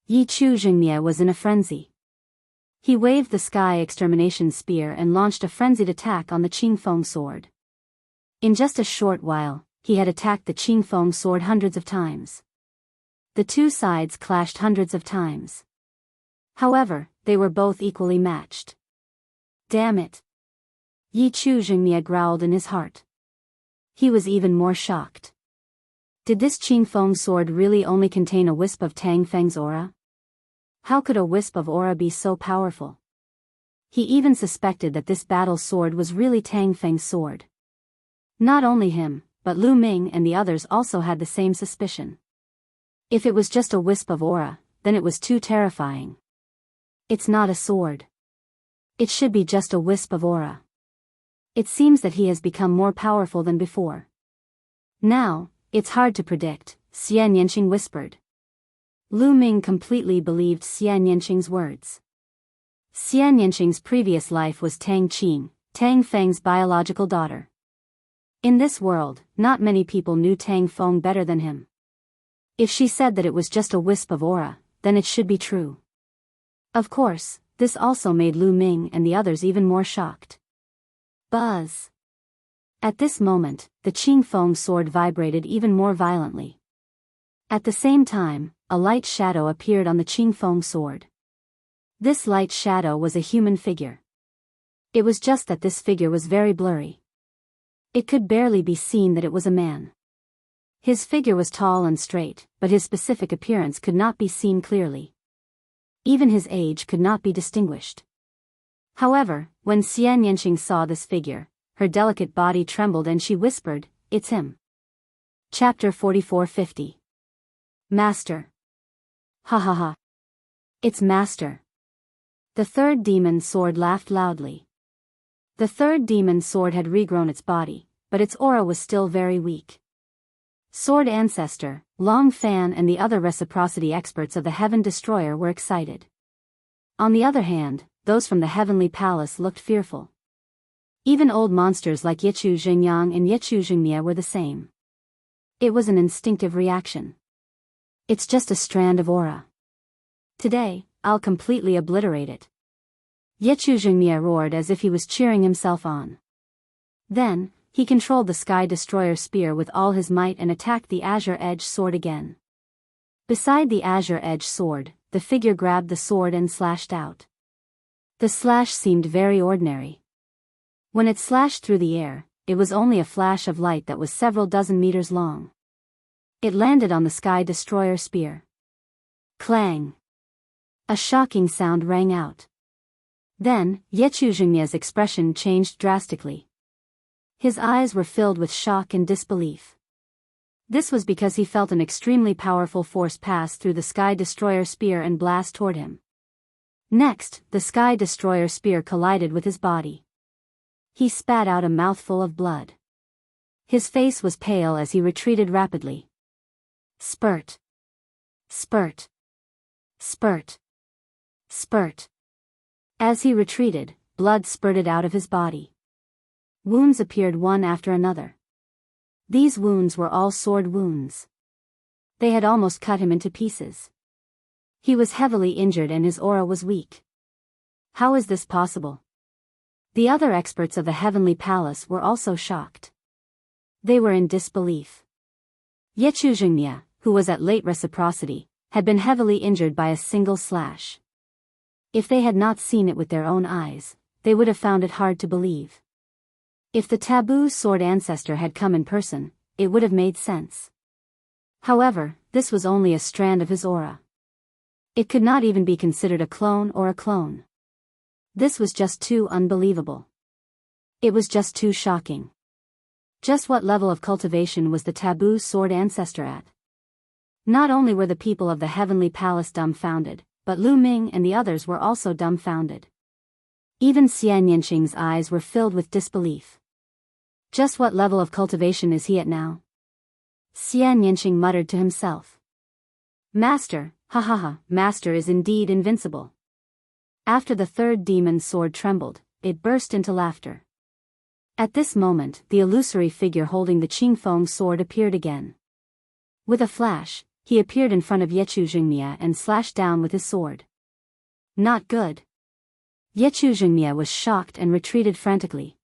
Yi Chu Xingmie was in a frenzy. He waved the Sky Extermination Spear and launched a frenzied attack on the Qingfeng sword. In just a short while, he had attacked the Qingfeng sword hundreds of times. The two sides clashed hundreds of times. However, they were both equally matched. Damn it! Yi Chu Xingmie growled in his heart. He was even more shocked. Did this Qingfeng sword really only contain a wisp of Tang Feng's aura? How could a wisp of aura be so powerful? He even suspected that this battle sword was really Tang Feng's sword. Not only him, but Lu Ming and the others also had the same suspicion. If it was just a wisp of aura, then it was too terrifying. It's not a sword. It should be just a wisp of aura. It seems that he has become more powerful than before. Now, it's hard to predict, Xian Yanqing whispered. Lu Ming completely believed Xian Yanqing's words. Xian Yanqing's previous life was Tang Qing, Tang Feng's biological daughter. In this world, not many people knew Tang Feng better than him. If she said that it was just a wisp of aura, then it should be true. Of course, this also made Lu Ming and the others even more shocked. Buzz! At this moment, the Qingfeng sword vibrated even more violently. At the same time, a light shadow appeared on the Qingfeng sword. This light shadow was a human figure. It was just that this figure was very blurry. It could barely be seen that it was a man. His figure was tall and straight, but his specific appearance could not be seen clearly. Even his age could not be distinguished. However, when Xian Yanqing saw this figure, her delicate body trembled and she whispered, "It's him." Chapter 4450. Master. Ha ha ha. It's Master. The third demon's sword laughed loudly. The third demon's sword had regrown its body, but its aura was still very weak. Sword Ancestor, Long Fan and the other reciprocity experts of the Heaven Destroyer were excited. On the other hand, those from the Heavenly Palace looked fearful. Even old monsters like Yichu Xingyang and Yichu Xingmie were the same. It was an instinctive reaction. It's just a strand of aura. Today, I'll completely obliterate it. Yichu Xingmie roared as if he was cheering himself on. Then, he controlled the Sky Destroyer spear with all his might and attacked the Azure Edge sword again. Beside the Azure Edge sword, the figure grabbed the sword and slashed out. The slash seemed very ordinary. When it slashed through the air, it was only a flash of light that was several dozen meters long. It landed on the Sky Destroyer spear. Clang! A shocking sound rang out. Then, Yichu Xingmie's expression changed drastically. His eyes were filled with shock and disbelief. This was because he felt an extremely powerful force pass through the Sky Destroyer spear and blast toward him. Next, the Sky Destroyer spear collided with his body. He spat out a mouthful of blood. His face was pale as he retreated rapidly. Spurt. Spurt. Spurt. Spurt. As he retreated, blood spurted out of his body. Wounds appeared one after another. These wounds were all sword wounds. They had almost cut him into pieces. He was heavily injured and his aura was weak. How is this possible? The other experts of the Heavenly Palace were also shocked. They were in disbelief. Yechuzhengmia, who was at late reciprocity, had been heavily injured by a single slash. If they had not seen it with their own eyes, they would have found it hard to believe. If the taboo sword ancestor had come in person, it would have made sense. However, this was only a strand of his aura. It could not even be considered a clone or a clone. This was just too unbelievable. It was just too shocking. Just what level of cultivation was the taboo sword ancestor at? Not only were the people of the Heavenly Palace dumbfounded, but Lu Ming and the others were also dumbfounded. Even Xian Yanqing's eyes were filled with disbelief. Just what level of cultivation is he at now? Xian Yanqing muttered to himself. Master, ha ha ha, Master is indeed invincible. After the third demon's sword trembled, it burst into laughter. At this moment, the illusory figure holding the Qingfeng sword appeared again. With a flash, he appeared in front of Yechuzhengmia and slashed down with his sword. Not good. Yechuzhengmia was shocked and retreated frantically.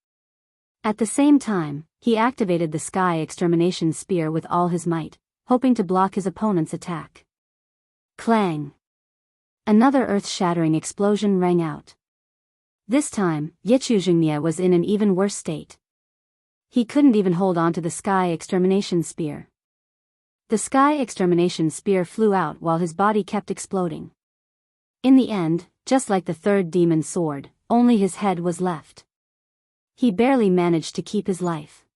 At the same time, he activated the Sky Extermination Spear with all his might, hoping to block his opponent's attack. Clang! Another earth-shattering explosion rang out. This time, Yechuzhengmia was in an even worse state. He couldn't even hold on to the Sky Extermination Spear. The Sky Extermination Spear flew out while his body kept exploding. In the end, just like the third demon's sword, only his head was left. He barely managed to keep his life.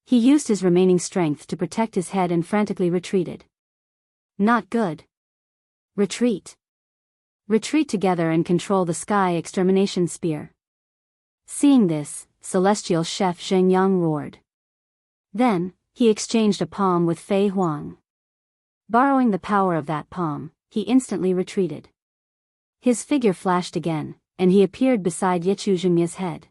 He used his remaining strength to protect his head and frantically retreated. Not good. Retreat. Retreat together and control the Sky Extermination Spear. Seeing this, Celestial Chef Zheng Yang roared. Then, he exchanged a palm with Fei Huang. Borrowing the power of that palm, he instantly retreated. His figure flashed again, and he appeared beside Yechuzhengmia's head.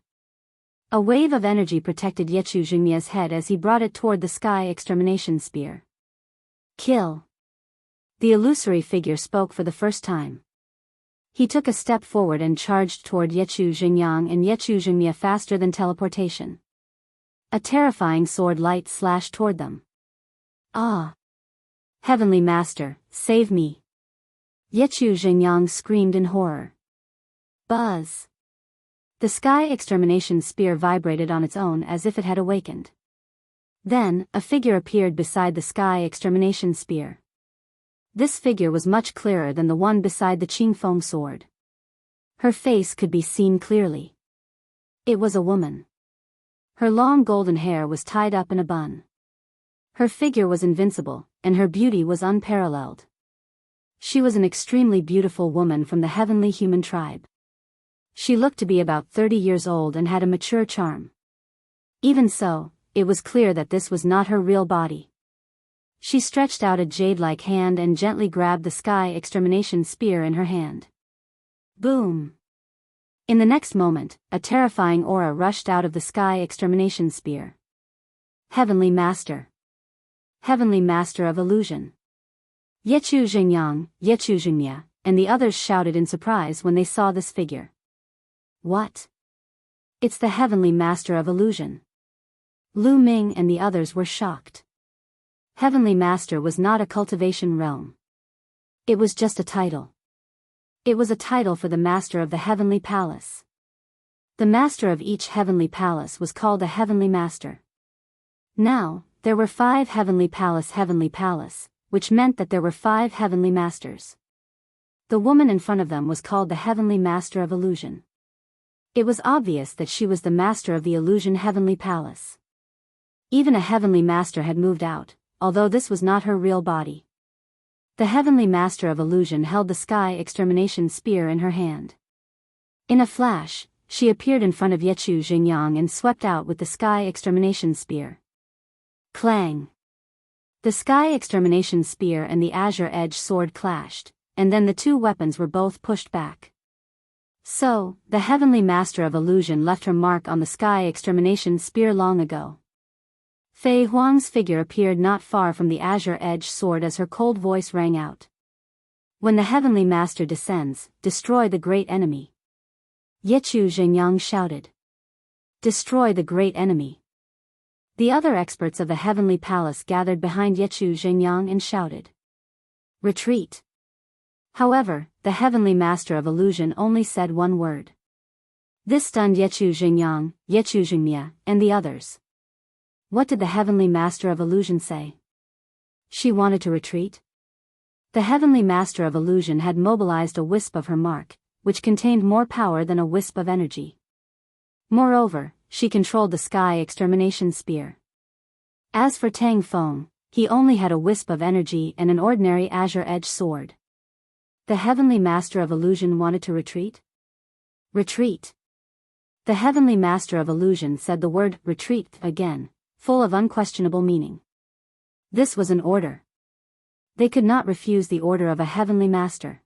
A wave of energy protected Yechuzhengmia's head as he brought it toward the Sky Extermination Spear. Kill. The illusory figure spoke for the first time. He took a step forward and charged toward Yechuzhengyang and Yechuzhengmia faster than teleportation. A terrifying sword light slashed toward them. Ah! Heavenly Master, save me! Yechuzhengyang screamed in horror. Buzz! The Sky Extermination Spear vibrated on its own as if it had awakened. Then, a figure appeared beside the Sky Extermination Spear. This figure was much clearer than the one beside the Qingfeng sword. Her face could be seen clearly. It was a woman. Her long golden hair was tied up in a bun. Her figure was invincible, and her beauty was unparalleled. She was an extremely beautiful woman from the heavenly human tribe. She looked to be about 30 years old and had a mature charm. Even so, it was clear that this was not her real body. She stretched out a jade-like hand and gently grabbed the Sky Extermination Spear in her hand. Boom! In the next moment, a terrifying aura rushed out of the Sky Extermination Spear. Heavenly Master. Heavenly Master of Illusion. Yechuzhengyang, Yechuzhengmia, and the others shouted in surprise when they saw this figure. What? It's the Heavenly Master of Illusion. Lu Ming and the others were shocked. Heavenly Master was not a cultivation realm. It was just a title. It was a title for the Master of the Heavenly Palace. The Master of each Heavenly Palace was called a Heavenly Master. Now, there were 5 Heavenly Palace, which meant that there were 5 Heavenly Masters. The woman in front of them was called the Heavenly Master of Illusion. It was obvious that she was the Master of the Illusion Heavenly Palace. Even a Heavenly Master had moved out, although this was not her real body. The Heavenly Master of Illusion held the Sky Extermination Spear in her hand. In a flash, she appeared in front of Yechu Xingyang and swept out with the Sky Extermination Spear. Clang! The Sky Extermination Spear and the Azure Edge Sword clashed, and then the two weapons were both pushed back. So, the Heavenly Master of Illusion left her mark on the Sky Extermination Spear long ago. Fei Huang's figure appeared not far from the Azure Edge Sword as her cold voice rang out. When the Heavenly Master descends, destroy the great enemy. Yechu Xingyang shouted. Destroy the great enemy. The other experts of the Heavenly Palace gathered behind Yechu Xingyang and shouted. Retreat. However, the Heavenly Master of Illusion only said one word. This stunned Yechu Xingyang, Yechu Xingmia, and the others. What did the Heavenly Master of Illusion say? She wanted to retreat? The Heavenly Master of Illusion had mobilized a wisp of her mark, which contained more power than a wisp of energy. Moreover, she controlled the Sky Extermination Spear. As for Tang Feng, he only had a wisp of energy and an ordinary Azure Edge Sword. The Heavenly Master of Illusion wanted to retreat? Retreat. The Heavenly Master of Illusion said the word retreat again, full of unquestionable meaning. This was an order. They could not refuse the order of a Heavenly Master.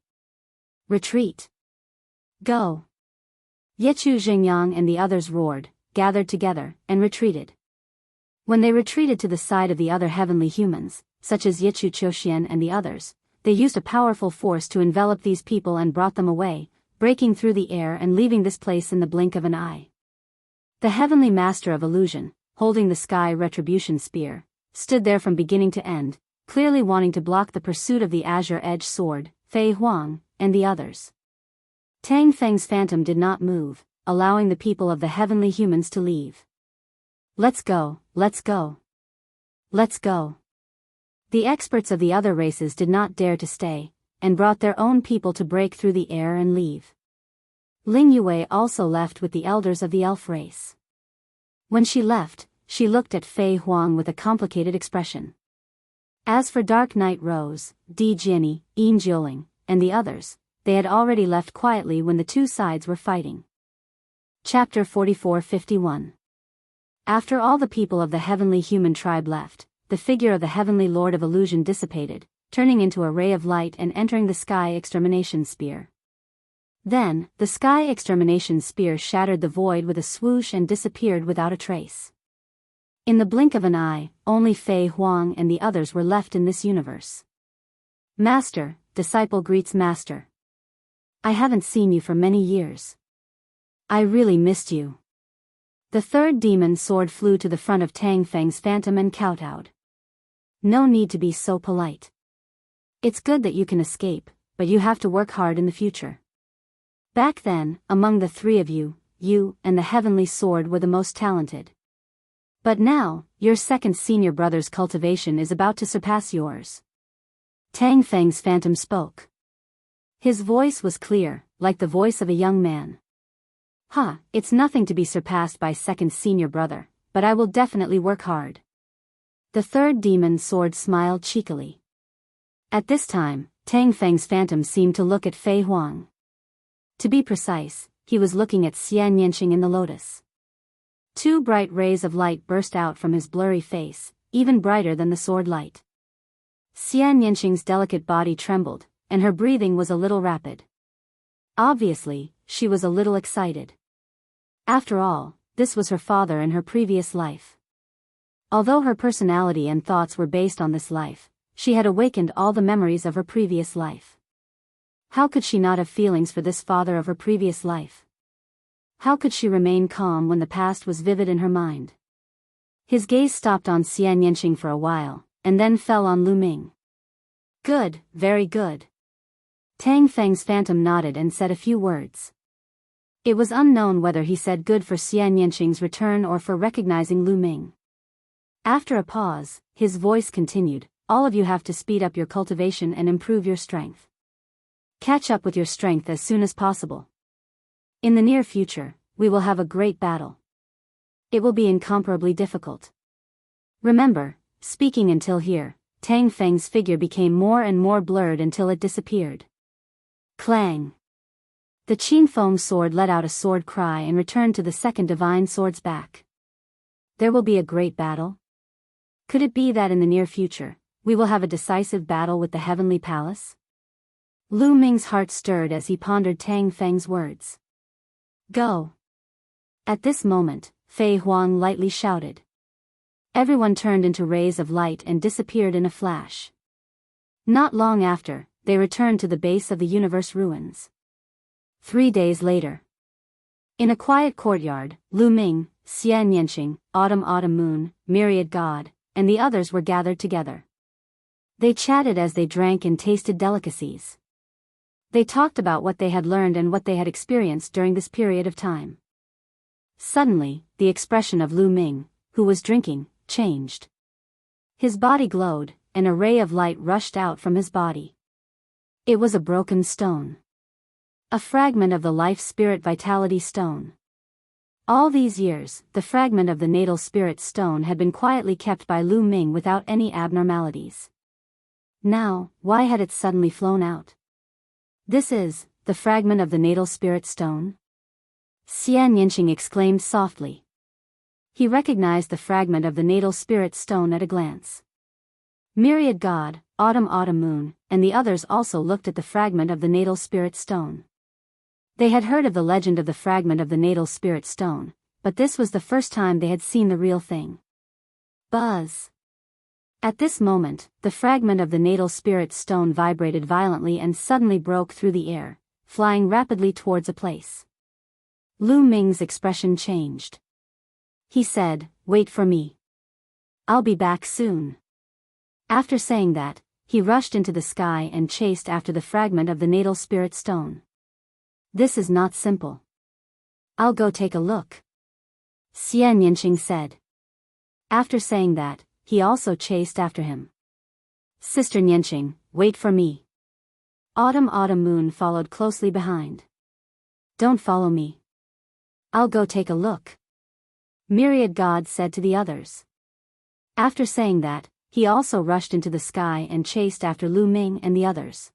Retreat. Go. Yechu Xingyang and the others roared, gathered together, and retreated. When they retreated to the side of the other heavenly humans, such as Yechu Qiuxian and the others, they used a powerful force to envelop these people and brought them away, breaking through the air and leaving this place in the blink of an eye. The Heavenly Master of Illusion, holding the Sky Retribution Spear, stood there from beginning to end, clearly wanting to block the pursuit of the Azure Edge Sword, Fei Huang, and the others. Tang Feng's phantom did not move, allowing the people of the heavenly humans to leave. Let's go, let's go. Let's go. The experts of the other races did not dare to stay, and brought their own people to break through the air and leave. Ling Yue also left with the elders of the elf race. When she left, she looked at Fei Huang with a complicated expression. As for Dark Knight Rose, Di Jiani, Yin Jioling, and the others, they had already left quietly when the two sides were fighting. Chapter 44-51. After all the people of the heavenly human tribe left, the figure of the heavenly Lord of Illusion dissipated, turning into a ray of light and entering the Sky Extermination Spear. Then, the Sky Extermination Spear shattered the void with a swoosh and disappeared without a trace. In the blink of an eye, only Fei Huang and the others were left in this universe. Master, disciple greets Master. I haven't seen you for many years. I really missed you. The third demon sword flew to the front of Tang Feng's phantom and kowtowed. No need to be so polite. It's good that you can escape, but you have to work hard in the future. Back then, among the three of you, you and the heavenly sword were the most talented. But now, your second senior brother's cultivation is about to surpass yours. Tang Feng's phantom spoke. His voice was clear, like the voice of a young man. It's nothing to be surpassed by second senior brother, but I will definitely work hard. The third demon sword smiled cheekily. At this time, Tang Feng's phantom seemed to look at Fei Huang. To be precise, he was looking at Xian Yanqing in the lotus. Two bright rays of light burst out from his blurry face, even brighter than the sword light. Xian Yanqing's delicate body trembled, and her breathing was a little rapid. Obviously, she was a little excited. After all, this was her father in her previous life. Although her personality and thoughts were based on this life, she had awakened all the memories of her previous life. How could she not have feelings for this father of her previous life? How could she remain calm when the past was vivid in her mind? His gaze stopped on Xian Yanqing for a while, and then fell on Lu Ming. Good, very good. Tang Feng's phantom nodded and said a few words. It was unknown whether he said good for Xian Yanqing's return or for recognizing Lu Ming. After a pause, his voice continued, all of you have to speed up your cultivation and improve your strength. Catch up with your strength as soon as possible. In the near future, we will have a great battle. It will be incomparably difficult. Remember, speaking until here, Tang Feng's figure became more and more blurred until it disappeared. Clang! The Qin foam sword let out a sword cry and returned to the second divine sword's back. There will be a great battle? Could it be that in the near future, we will have a decisive battle with the heavenly palace? Lu Ming's heart stirred as he pondered Tang Feng's words. Go. At this moment, Fei Huang lightly shouted. Everyone turned into rays of light and disappeared in a flash. Not long after, they returned to the base of the universe ruins. 3 days later. In a quiet courtyard, Lu Ming, Xian Yanqing, Autumn Moon, Myriad God, and the others were gathered together. They chatted as they drank and tasted delicacies. They talked about what they had learned and what they had experienced during this period of time. Suddenly, the expression of Lu Ming, who was drinking, changed. His body glowed, and a ray of light rushed out from his body. It was a broken stone. A fragment of the Life Spirit Vitality Stone. All these years, the fragment of the Natal Spirit Stone had been quietly kept by Lu Ming without any abnormalities. Now, why had it suddenly flown out? This is, the fragment of the Natal Spirit Stone? Xian Yanqing exclaimed softly. He recognized the fragment of the Natal Spirit Stone at a glance. Myriad God, Autumn Moon, and the others also looked at the fragment of the Natal Spirit Stone. They had heard of the legend of the fragment of the Natal Spirit Stone, but this was the first time they had seen the real thing. Buzz. At this moment, the fragment of the Natal Spirit Stone vibrated violently and suddenly broke through the air, flying rapidly towards a place. Lu Ming's expression changed. He said, "Wait for me. I'll be back soon." After saying that, he rushed into the sky and chased after the fragment of the Natal Spirit Stone. This is not simple. I'll go take a look, Xian Yanqing said. After saying that, he also chased after him. Sister Yanqing, wait for me. Autumn Moon followed closely behind. Don't follow me. I'll go take a look, Myriad God said to the others. After saying that, he also rushed into the sky and chased after Lu Ming and the others.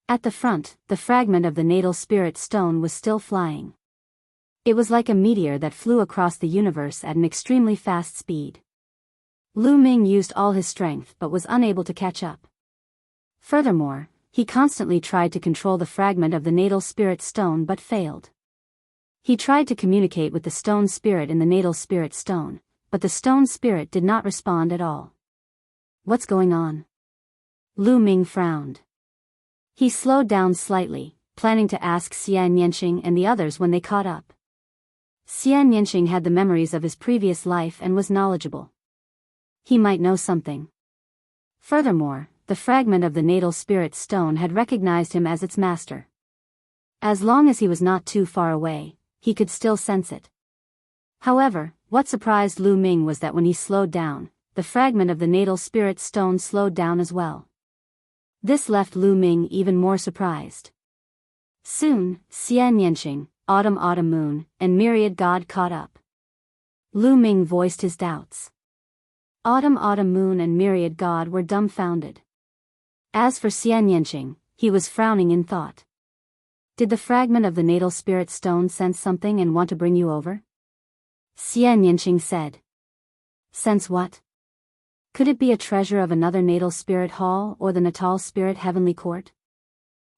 At the front, the fragment of the Natal Spirit Stone was still flying. It was like a meteor that flew across the universe at an extremely fast speed. Lu Ming used all his strength but was unable to catch up. Furthermore, he constantly tried to control the fragment of the Natal Spirit Stone but failed. He tried to communicate with the stone spirit in the Natal Spirit Stone, but the stone spirit did not respond at all. What's going on? Lu Ming frowned. He slowed down slightly, planning to ask Xian Yanqing and the others when they caught up. Xian Yanqing had the memories of his previous life and was knowledgeable. He might know something. Furthermore, the fragment of the Natal Spirit Stone had recognized him as its master. As long as he was not too far away, he could still sense it. However, what surprised Lu Ming was that when he slowed down, the fragment of the Natal Spirit Stone slowed down as well. This left Lu Ming even more surprised. Soon, Xian Yanqing, Autumn Moon, and Myriad God caught up. Lu Ming voiced his doubts. Autumn Moon and Myriad God were dumbfounded. As for Xian Yanqing, he was frowning in thought. Did the fragment of the Natal Spirit Stone sense something and want to bring you over? Xian Yanqing said. Sense what? Could it be a treasure of another Natal Spirit Hall or the Natal Spirit Heavenly Court?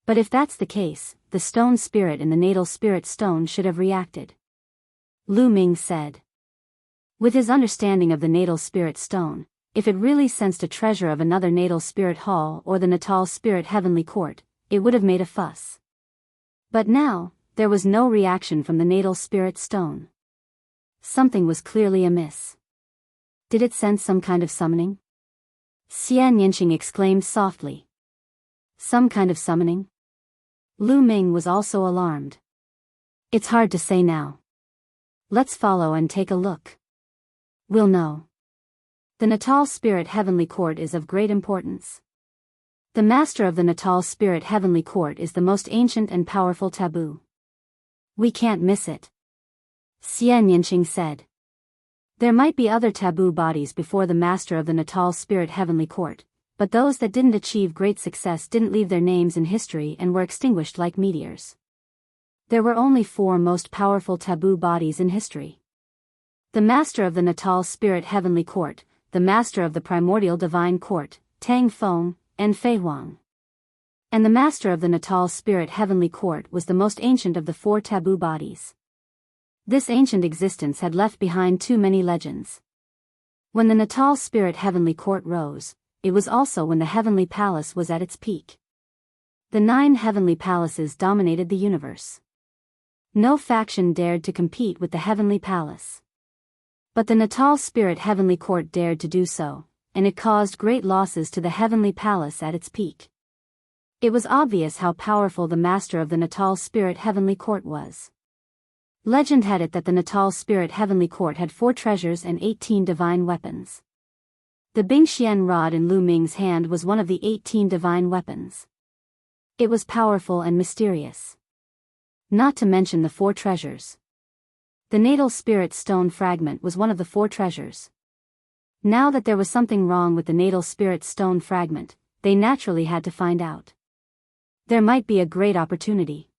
But if that's the case, the stone spirit in the Natal Spirit Stone should have reacted. Lu Ming said. With his understanding of the Natal Spirit Stone, if it really sensed a treasure of another Natal Spirit Hall or the Natal Spirit Heavenly Court, it would have made a fuss. But now, there was no reaction from the Natal Spirit Stone. Something was clearly amiss. Did it sense some kind of summoning? Xian Yanqing exclaimed softly. Some kind of summoning? Lu Ming was also alarmed. It's hard to say now. Let's follow and take a look. We'll know. The Natal Spirit Heavenly Court is of great importance. The master of the Natal Spirit Heavenly Court is the most ancient and powerful taboo. We can't miss it, Xian Yanqing said. There might be other taboo bodies before the master of the Natal Spirit Heavenly Court, but those that didn't achieve great success didn't leave their names in history and were extinguished like meteors. There were only 4 most powerful taboo bodies in history. The Master of the Natal Spirit Heavenly Court, the Master of the Primordial Divine Court, Tang Feng, and Fei Huang. And the Master of the Natal Spirit Heavenly Court was the most ancient of the 4 taboo bodies. This ancient existence had left behind too many legends. When the Natal Spirit Heavenly Court rose, it was also when the Heavenly Palace was at its peak. The 9 heavenly palaces dominated the universe. No faction dared to compete with the Heavenly Palace. But the Natal Spirit Heavenly Court dared to do so, and it caused great losses to the Heavenly Palace at its peak. It was obvious how powerful the Master of the Natal Spirit Heavenly Court was. Legend had it that the Natal Spirit Heavenly Court had 4 treasures and 18 divine weapons. The Bingxian rod in Lu Ming's hand was one of the 18 divine weapons. It was powerful and mysterious. Not to mention the 4 treasures. The Natal Spirit Stone Fragment was one of the 4 treasures. Now that there was something wrong with the Natal Spirit Stone Fragment, they naturally had to find out. There might be a great opportunity.